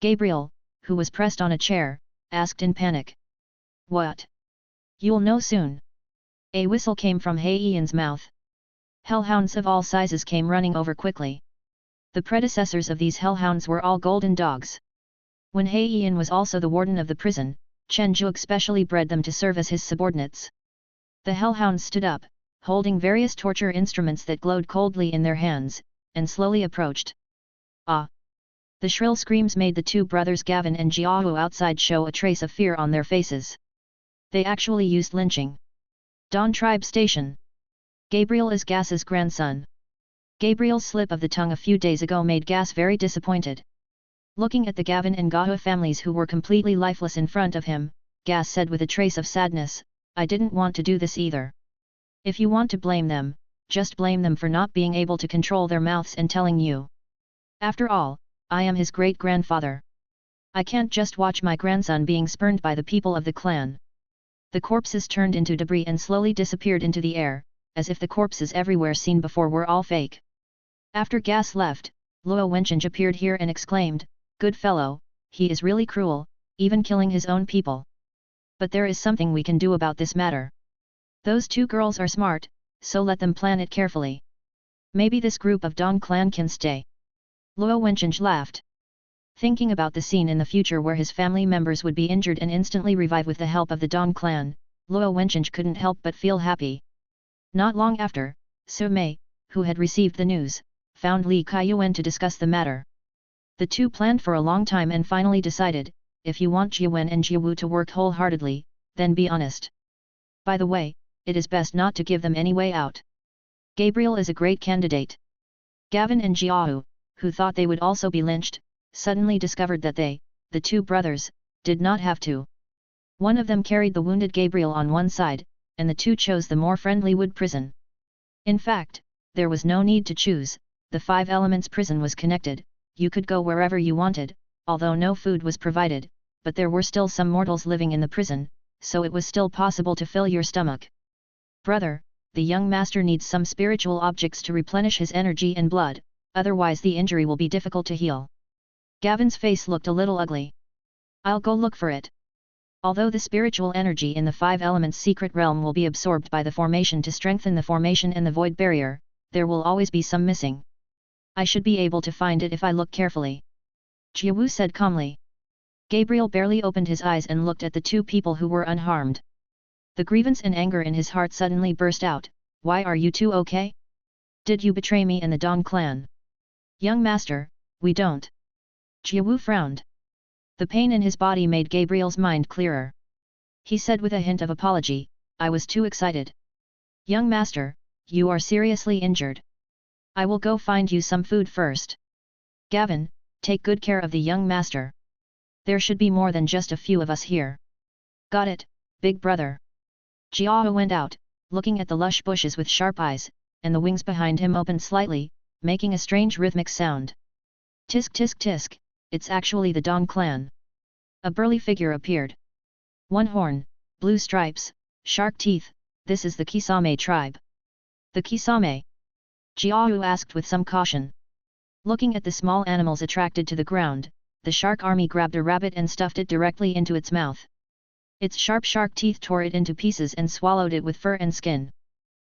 Gabriel, who was pressed on a chair, asked in panic. What? You'll know soon. A whistle came from Hei-Ian's mouth. Hellhounds of all sizes came running over quickly. The predecessors of these hellhounds were all golden dogs. When Hei-Ian was also the warden of the prison, Chen Zhuge specially bred them to serve as his subordinates. The hellhounds stood up, holding various torture instruments that glowed coldly in their hands, and slowly approached. Ah! The shrill screams made the two brothers Gavin and Jiahu outside show a trace of fear on their faces. They actually used lynching. Don Tribe Station. Gabriel is Gas's grandson. Gabriel's slip of the tongue a few days ago made Gas very disappointed. Looking at the Gavin and Gahu families who were completely lifeless in front of him, Gas said with a trace of sadness, I didn't want to do this either. If you want to blame them, just blame them for not being able to control their mouths and telling you. After all, I am his great-grandfather. I can't just watch my grandson being spurned by the people of the clan. The corpses turned into debris and slowly disappeared into the air, as if the corpses everywhere seen before were all fake. After Gas left, Luo Wencheng appeared here and exclaimed, Good fellow, he is really cruel, even killing his own people. But there is something we can do about this matter. Those two girls are smart, so let them plan it carefully. Maybe this group of Dong clan can stay. Luo Wencheng laughed. Thinking about the scene in the future where his family members would be injured and instantly revive with the help of the Dong clan, Luo Wencheng couldn't help but feel happy. Not long after, Su Mei, who had received the news, found Li Kaiyuan to discuss the matter. The two planned for a long time and finally decided, if you want Jiwen and Jiwu to work wholeheartedly, then be honest. By the way, it is best not to give them any way out. Gabriel is a great candidate. Gavin and Jiahu, who thought they would also be lynched, suddenly discovered that they, the two brothers, did not have to. One of them carried the wounded Gabriel on one side, and the two chose the more friendly wood prison. In fact, there was no need to choose, the five elements prison was connected, you could go wherever you wanted, although no food was provided, but there were still some mortals living in the prison, so it was still possible to fill your stomach. Brother, the young master needs some spiritual objects to replenish his energy and blood, otherwise the injury will be difficult to heal. Gavin's face looked a little ugly. I'll go look for it. Although the spiritual energy in the five elements secret realm will be absorbed by the formation to strengthen the formation and the void barrier, there will always be some missing. I should be able to find it if I look carefully. Jiawu said calmly. Gabriel barely opened his eyes and looked at the two people who were unharmed. The grievance and anger in his heart suddenly burst out, why are you two okay? Did you betray me and the Dong clan? Young master, we don't. Jiawu frowned. The pain in his body made Gabriel's mind clearer. He said with a hint of apology, I was too excited. Young master, you are seriously injured. I will go find you some food first. Gavin, take good care of the young master. There should be more than just a few of us here. Got it, big brother. Jiahu went out, looking at the lush bushes with sharp eyes, and the wings behind him opened slightly, making a strange rhythmic sound. Tisk tisk tisk, it's actually the Dong clan. A burly figure appeared. One horn, blue stripes, shark teeth, this is the Kisame tribe. The Kisame? Jiahu asked with some caution. Looking at the small animals attracted to the ground, the shark army grabbed a rabbit and stuffed it directly into its mouth. Its sharp shark teeth tore it into pieces and swallowed it with fur and skin.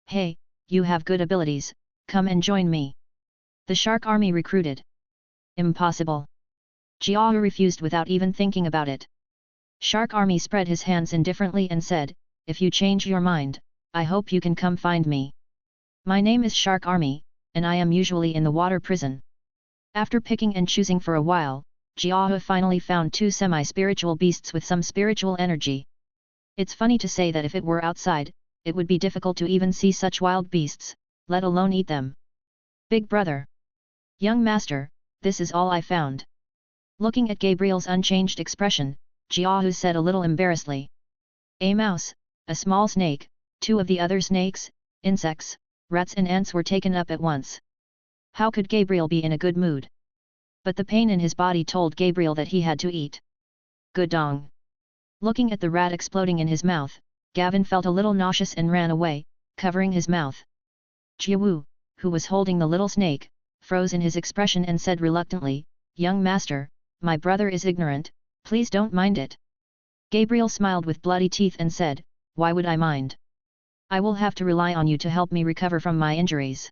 Hey, you have good abilities, come and join me. The shark army recruited. Impossible. Jiahu refused without even thinking about it. Shark army spread his hands indifferently and said, if you change your mind, I hope you can come find me. My name is Shark Army, and I am usually in the water prison. After picking and choosing for a while, Jiahu finally found two semi-spiritual beasts with some spiritual energy. It's funny to say that if it were outside, it would be difficult to even see such wild beasts, let alone eat them. Big brother. Young master, this is all I found. Looking at Gabriel's unchanged expression, Jiahu said a little embarrassedly. A mouse, a small snake, two of the other snakes, insects, rats and ants were taken up at once. How could Gabriel be in a good mood? But the pain in his body told Gabriel that he had to eat. Good dong. Looking at the rat exploding in his mouth, Gavin felt a little nauseous and ran away, covering his mouth. Jiawu, who was holding the little snake, froze in his expression and said reluctantly, Young master, my brother is ignorant, please don't mind it. Gabriel smiled with bloody teeth and said, Why would I mind? I will have to rely on you to help me recover from my injuries.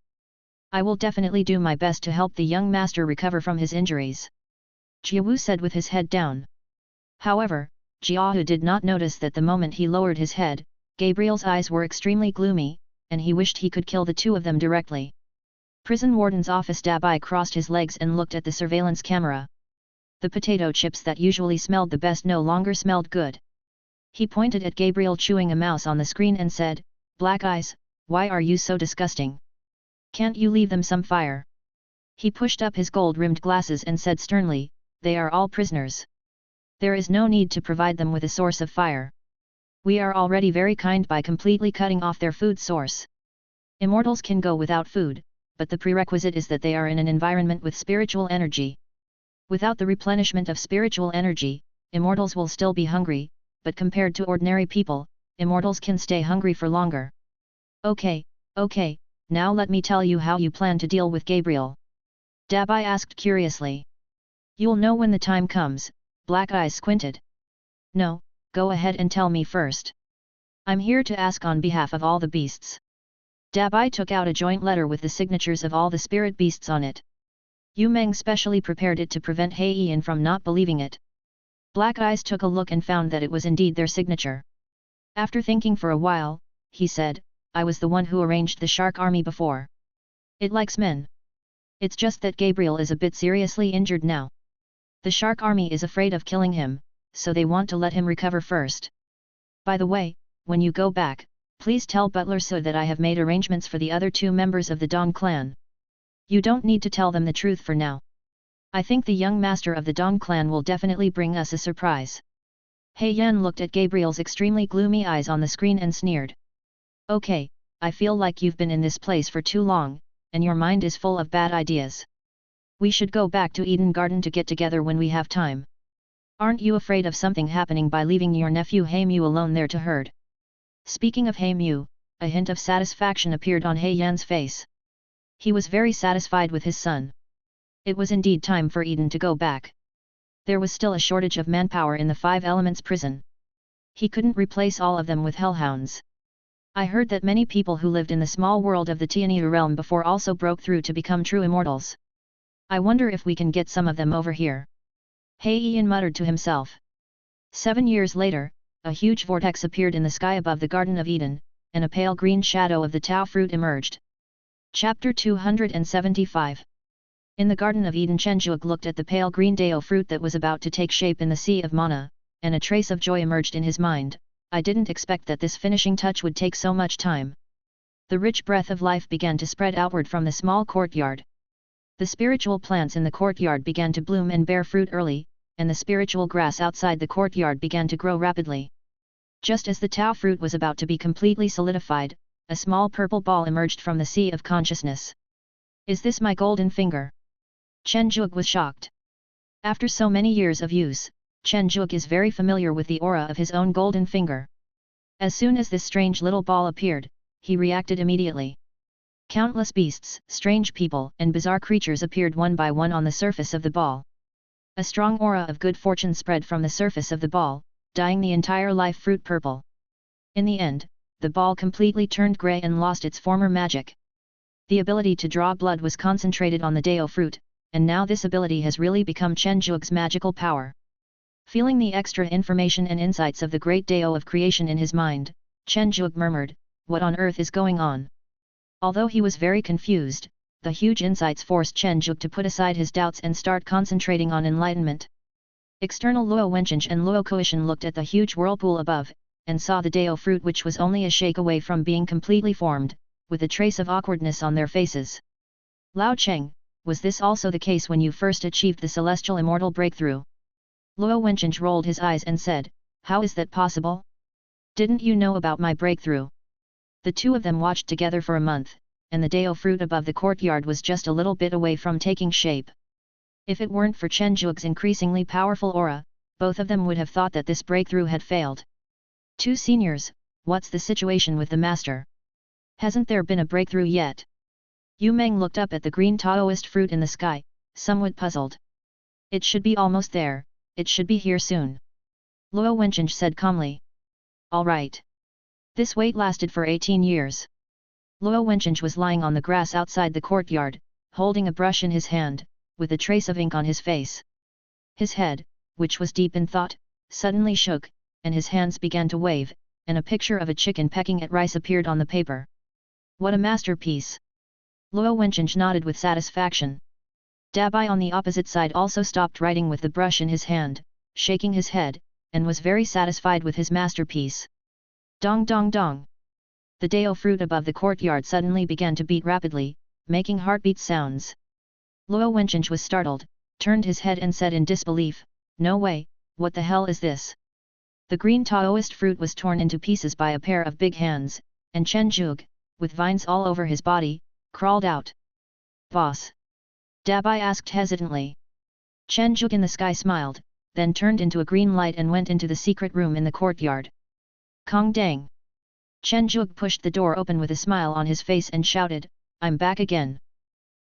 I will definitely do my best to help the young master recover from his injuries. Jiawu said with his head down. However, Jiahu did not notice that the moment he lowered his head, Gabriel's eyes were extremely gloomy, and he wished he could kill the two of them directly. Prison warden's office Dabai crossed his legs and looked at the surveillance camera. The potato chips that usually smelled the best no longer smelled good. He pointed at Gabriel chewing a mouse on the screen and said, Black eyes, why are you so disgusting? Can't you leave them some fire? He pushed up his gold-rimmed glasses and said sternly, They are all prisoners. There is no need to provide them with a source of fire. We are already very kind by completely cutting off their food source. Immortals can go without food, but the prerequisite is that they are in an environment with spiritual energy. Without the replenishment of spiritual energy, immortals will still be hungry, but compared to ordinary people, immortals can stay hungry for longer. Okay, now let me tell you how you plan to deal with Gabriel. Dabai asked curiously. You'll know when the time comes, Black Eyes squinted. No, go ahead and tell me first. I'm here to ask on behalf of all the beasts. Dabai took out a joint letter with the signatures of all the spirit beasts on it. Yu Meng specially prepared it to prevent He Ian from not believing it. Black Eyes took a look and found that it was indeed their signature. After thinking for a while, he said, I was the one who arranged the shark army before. It likes men. It's just that Gabriel is a bit seriously injured now. The shark army is afraid of killing him, so they want to let him recover first. By the way, when you go back, please tell Butler Su that I have made arrangements for the other two members of the Dong clan. You don't need to tell them the truth for now. I think the young master of the Dong clan will definitely bring us a surprise. He Yan looked at Gabriel's extremely gloomy eyes on the screen and sneered. Okay, I feel like you've been in this place for too long, and your mind is full of bad ideas. We should go back to Eden Garden to get together when we have time. Aren't you afraid of something happening by leaving your nephew He Mu alone there to herd? Speaking of He Mu, a hint of satisfaction appeared on He Yan's face. He was very satisfied with his son. It was indeed time for Eden to go back. There was still a shortage of manpower in the Five Elements prison. He couldn't replace all of them with hellhounds. I heard that many people who lived in the small world of the Tianyu realm before also broke through to become true immortals. I wonder if we can get some of them over here. He Ian muttered to himself. 7 years later, a huge vortex appeared in the sky above the Garden of Eden, and a pale green shadow of the Tao fruit emerged. Chapter 275. In the Garden of Eden, Chenjuak looked at the pale green Dao fruit that was about to take shape in the Sea of Mana, and a trace of joy emerged in his mind. I didn't expect that this finishing touch would take so much time. The rich breath of life began to spread outward from the small courtyard. The spiritual plants in the courtyard began to bloom and bear fruit early, and the spiritual grass outside the courtyard began to grow rapidly. Just as the Tao fruit was about to be completely solidified, a small purple ball emerged from the sea of consciousness. Is this my golden finger? Chenjuak was shocked. After so many years of use, Chenjuak is very familiar with the aura of his own golden finger. As soon as this strange little ball appeared, he reacted immediately. Countless beasts, strange people, and bizarre creatures appeared one by one on the surface of the ball. A strong aura of good fortune spread from the surface of the ball, dyeing the entire life fruit purple. In the end, the ball completely turned grey and lost its former magic. The ability to draw blood was concentrated on the Dao fruit, and now this ability has really become Chenjuak's magical power. Feeling the extra information and insights of the great Dao of creation in his mind, Chenjuak murmured, What on earth is going on? Although he was very confused, the huge insights forced Chen Zhuge to put aside his doubts and start concentrating on enlightenment. External Luo Wencheng and Luo Koishan looked at the huge whirlpool above, and saw the Dao fruit which was only a shake away from being completely formed, with a trace of awkwardness on their faces. Lao Cheng, was this also the case when you first achieved the celestial immortal breakthrough? Luo Wencheng rolled his eyes and said, how is that possible? Didn't you know about my breakthrough? The two of them watched together for a month, and the Dao fruit above the courtyard was just a little bit away from taking shape. If it weren't for Chen Zhuge's increasingly powerful aura, both of them would have thought that this breakthrough had failed. Two seniors, what's the situation with the master? Hasn't there been a breakthrough yet? Yu Meng looked up at the green Taoist fruit in the sky, somewhat puzzled. It should be almost there, it should be here soon. Luo Wencheng said calmly. All right. This wait lasted for 18 years. Luo Wencheng was lying on the grass outside the courtyard, holding a brush in his hand, with a trace of ink on his face. His head, which was deep in thought, suddenly shook, and his hands began to wave, and a picture of a chicken pecking at rice appeared on the paper. What a masterpiece! Luo Wencheng nodded with satisfaction. Dabai on the opposite side also stopped writing with the brush in his hand, shaking his head, and was very satisfied with his masterpiece. Dong dong dong! The Dao fruit above the courtyard suddenly began to beat rapidly, making heartbeat sounds. Luo Wencheng was startled, turned his head and said in disbelief, no way, what the hell is this? The green Taoist fruit was torn into pieces by a pair of big hands, and Chen Zhuge, with vines all over his body, crawled out. Boss? Dabai asked hesitantly. Chen Zhuge in the sky smiled, then turned into a green light and went into the secret room in the courtyard. Kong dang! Chen Zhuge pushed the door open with a smile on his face and shouted, I'm back again.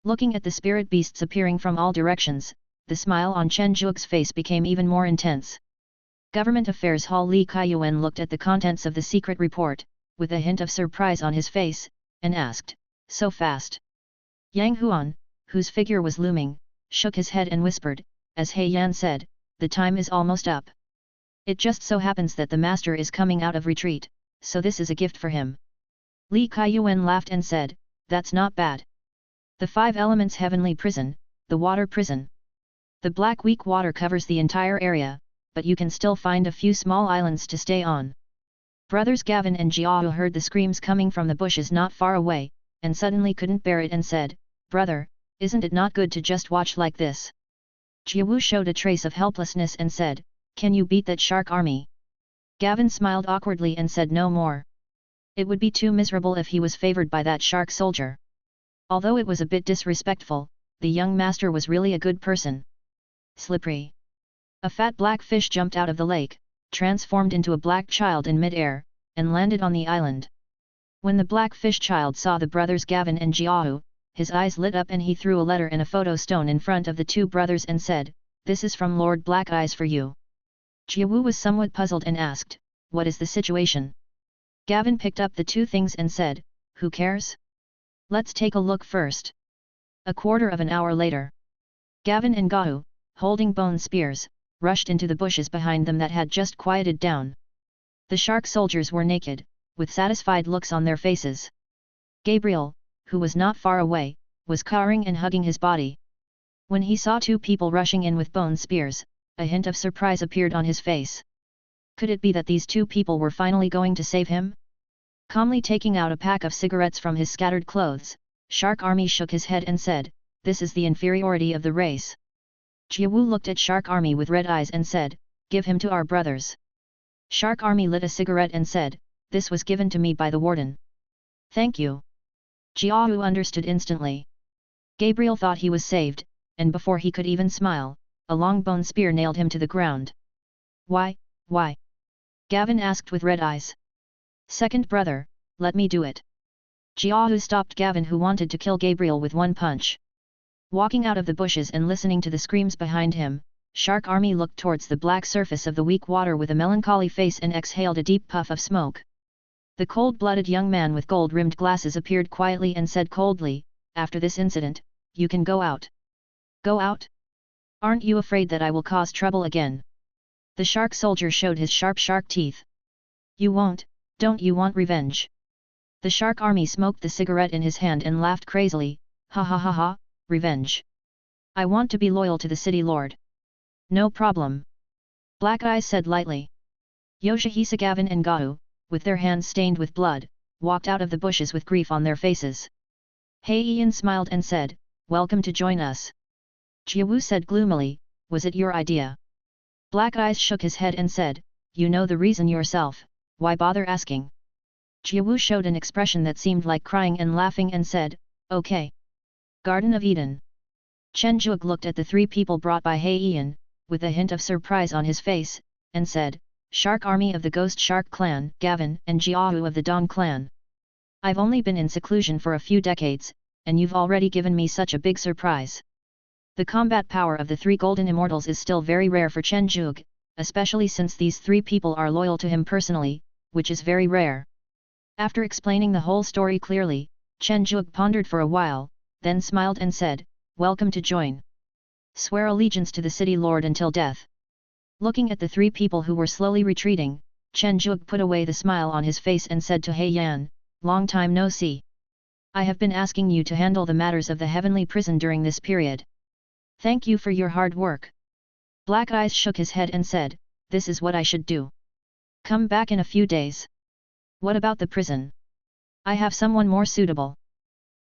Looking at the spirit beasts appearing from all directions, the smile on Chen Zhuge's face became even more intense. Government Affairs Hall Li Kaiyuan looked at the contents of the secret report, with a hint of surprise on his face, and asked, so fast? Yang Huan, whose figure was looming, shook his head and whispered, as He Yan said, the time is almost up. It just so happens that the master is coming out of retreat, so this is a gift for him. Li Kaiyuan laughed and said, that's not bad. The five elements heavenly prison, the water prison. The black weak water covers the entire area, but you can still find a few small islands to stay on. Brothers Gavin and Jiao heard the screams coming from the bushes not far away, and suddenly couldn't bear it and said, brother, isn't it not good to just watch like this? Jiawu showed a trace of helplessness and said, can you beat that shark army? Gavin smiled awkwardly and said no more. It would be too miserable if he was favored by that shark soldier. Although it was a bit disrespectful, the young master was really a good person. Slippery. A fat black fish jumped out of the lake, transformed into a black child in mid-air, and landed on the island. When the black fish child saw the brothers Gavin and Jiao, his eyes lit up and he threw a letter and a photo stone in front of the two brothers and said, this is from Lord Black Eyes for you. Jiawu was somewhat puzzled and asked, what is the situation? Gavin picked up the two things and said, who cares? Let's take a look first. A quarter of an hour later, Gavin and Gahu, holding bone spears, rushed into the bushes behind them that had just quieted down. The shark soldiers were naked, with satisfied looks on their faces. Gabriel, who was not far away, was cowering and hugging his body. When he saw two people rushing in with bone spears, a hint of surprise appeared on his face. Could it be that these two people were finally going to save him? Calmly taking out a pack of cigarettes from his scattered clothes, Shark Army shook his head and said, this is the inferiority of the race. Jiawu looked at Shark Army with red eyes and said, give him to our brothers. Shark Army lit a cigarette and said, this was given to me by the warden. Thank you. Jiawu understood instantly. Gabriel thought he was saved, and before he could even smile, a long bone spear nailed him to the ground. Why? Gavin asked with red eyes. Second brother, let me do it. Jiahu stopped Gavin who wanted to kill Gabriel with one punch. Walking out of the bushes and listening to the screams behind him, Shark Army looked towards the black surface of the weak water with a melancholy face and exhaled a deep puff of smoke. The cold-blooded young man with gold-rimmed glasses appeared quietly and said coldly, after this incident, you can go out. Go out? Aren't you afraid that I will cause trouble again? The shark soldier showed his sharp shark teeth. You won't, don't you want revenge? The shark army smoked the cigarette in his hand and laughed crazily, ha ha ha ha, revenge. I want to be loyal to the city lord. No problem. Black Eyes said lightly. Yoshihisagavan and Gahu, with their hands stained with blood, walked out of the bushes with grief on their faces. Heian smiled and said, welcome to join us. Jiawu said gloomily, was it your idea? Black Eyes shook his head and said, you know the reason yourself, why bother asking? Jiawu showed an expression that seemed like crying and laughing and said, okay. Garden of Eden. Chen Zhuge looked at the three people brought by Heian, with a hint of surprise on his face, and said, Shark Army of the Ghost Shark Clan, Gavin and Jiahu of the Dong Clan. I've only been in seclusion for a few decades, and you've already given me such a big surprise. The combat power of the three golden immortals is still very rare for Chen Zhuge, especially since these three people are loyal to him personally, which is very rare. After explaining the whole story clearly, Chen Zhuge pondered for a while, then smiled and said, welcome to join. Swear allegiance to the city lord until death. Looking at the three people who were slowly retreating, Chen Zhuge put away the smile on his face and said to Heian, long time no see. I have been asking you to handle the matters of the heavenly prison during this period. Thank you for your hard work. Black Eyes shook his head and said, this is what I should do. Come back in a few days. What about the prison? I have someone more suitable.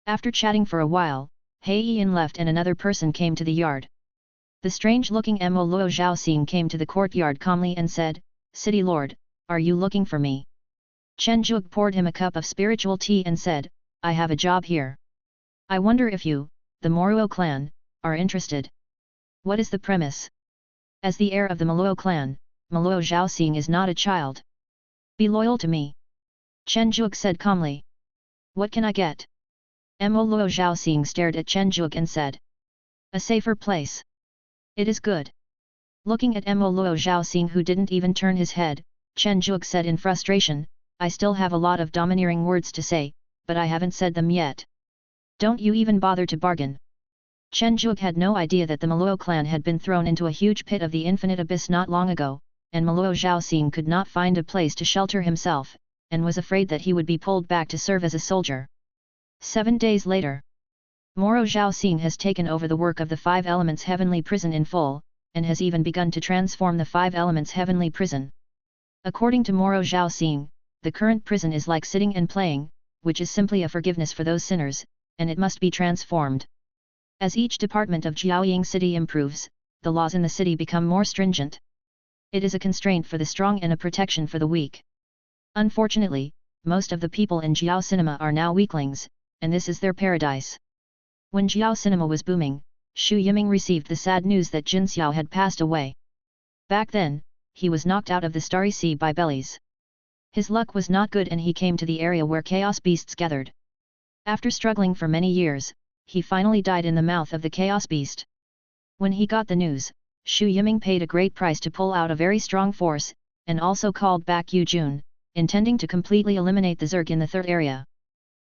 After chatting for a while, Heian left and another person came to the yard. The strange-looking Mo Luo Zhaoxing came to the courtyard calmly and said, City Lord, are you looking for me? Chen Zhuge poured him a cup of spiritual tea and said, I have a job here. I wonder if you, the Moruo clan, are interested. What is the premise? As the heir of the Moruo clan, Luo Zhaoxing is not a child. Be loyal to me. Chen Zhuge said calmly. What can I get? Mo Luo Zhaoxing stared at Chen Zhuge and said. A safer place. It is good. Looking at Mo Luo Zhaoxing who didn't even turn his head, Chen Zhuge said in frustration, I still have a lot of domineering words to say, but I haven't said them yet. Don't you even bother to bargain. Chen Zhuge had no idea that the Luo clan had been thrown into a huge pit of the infinite abyss not long ago, and Luo Zhaoxing could not find a place to shelter himself, and was afraid that he would be pulled back to serve as a soldier. 7 days later. Moro Zhaoxing has taken over the work of the Five Elements Heavenly Prison in full, and has even begun to transform the Five Elements Heavenly Prison. According to Moro Zhaoxing, the current prison is like sitting and playing, which is simply a forgiveness for those sinners, and it must be transformed. As each department of Jiaoying City improves, the laws in the city become more stringent. It is a constraint for the strong and a protection for the weak. Unfortunately, most of the people in Jiao Cinema are now weaklings, and this is their paradise. When Jiao Cinema was booming, Xu Yiming received the sad news that Jin Xiao had passed away. Back then, he was knocked out of the Starry Sea by bellies. His luck was not good and he came to the area where chaos beasts gathered. After struggling for many years, he finally died in the mouth of the chaos beast. When he got the news, Xu Yiming paid a great price to pull out a very strong force, and also called back Yu Jun, intending to completely eliminate the Zerg in the third area.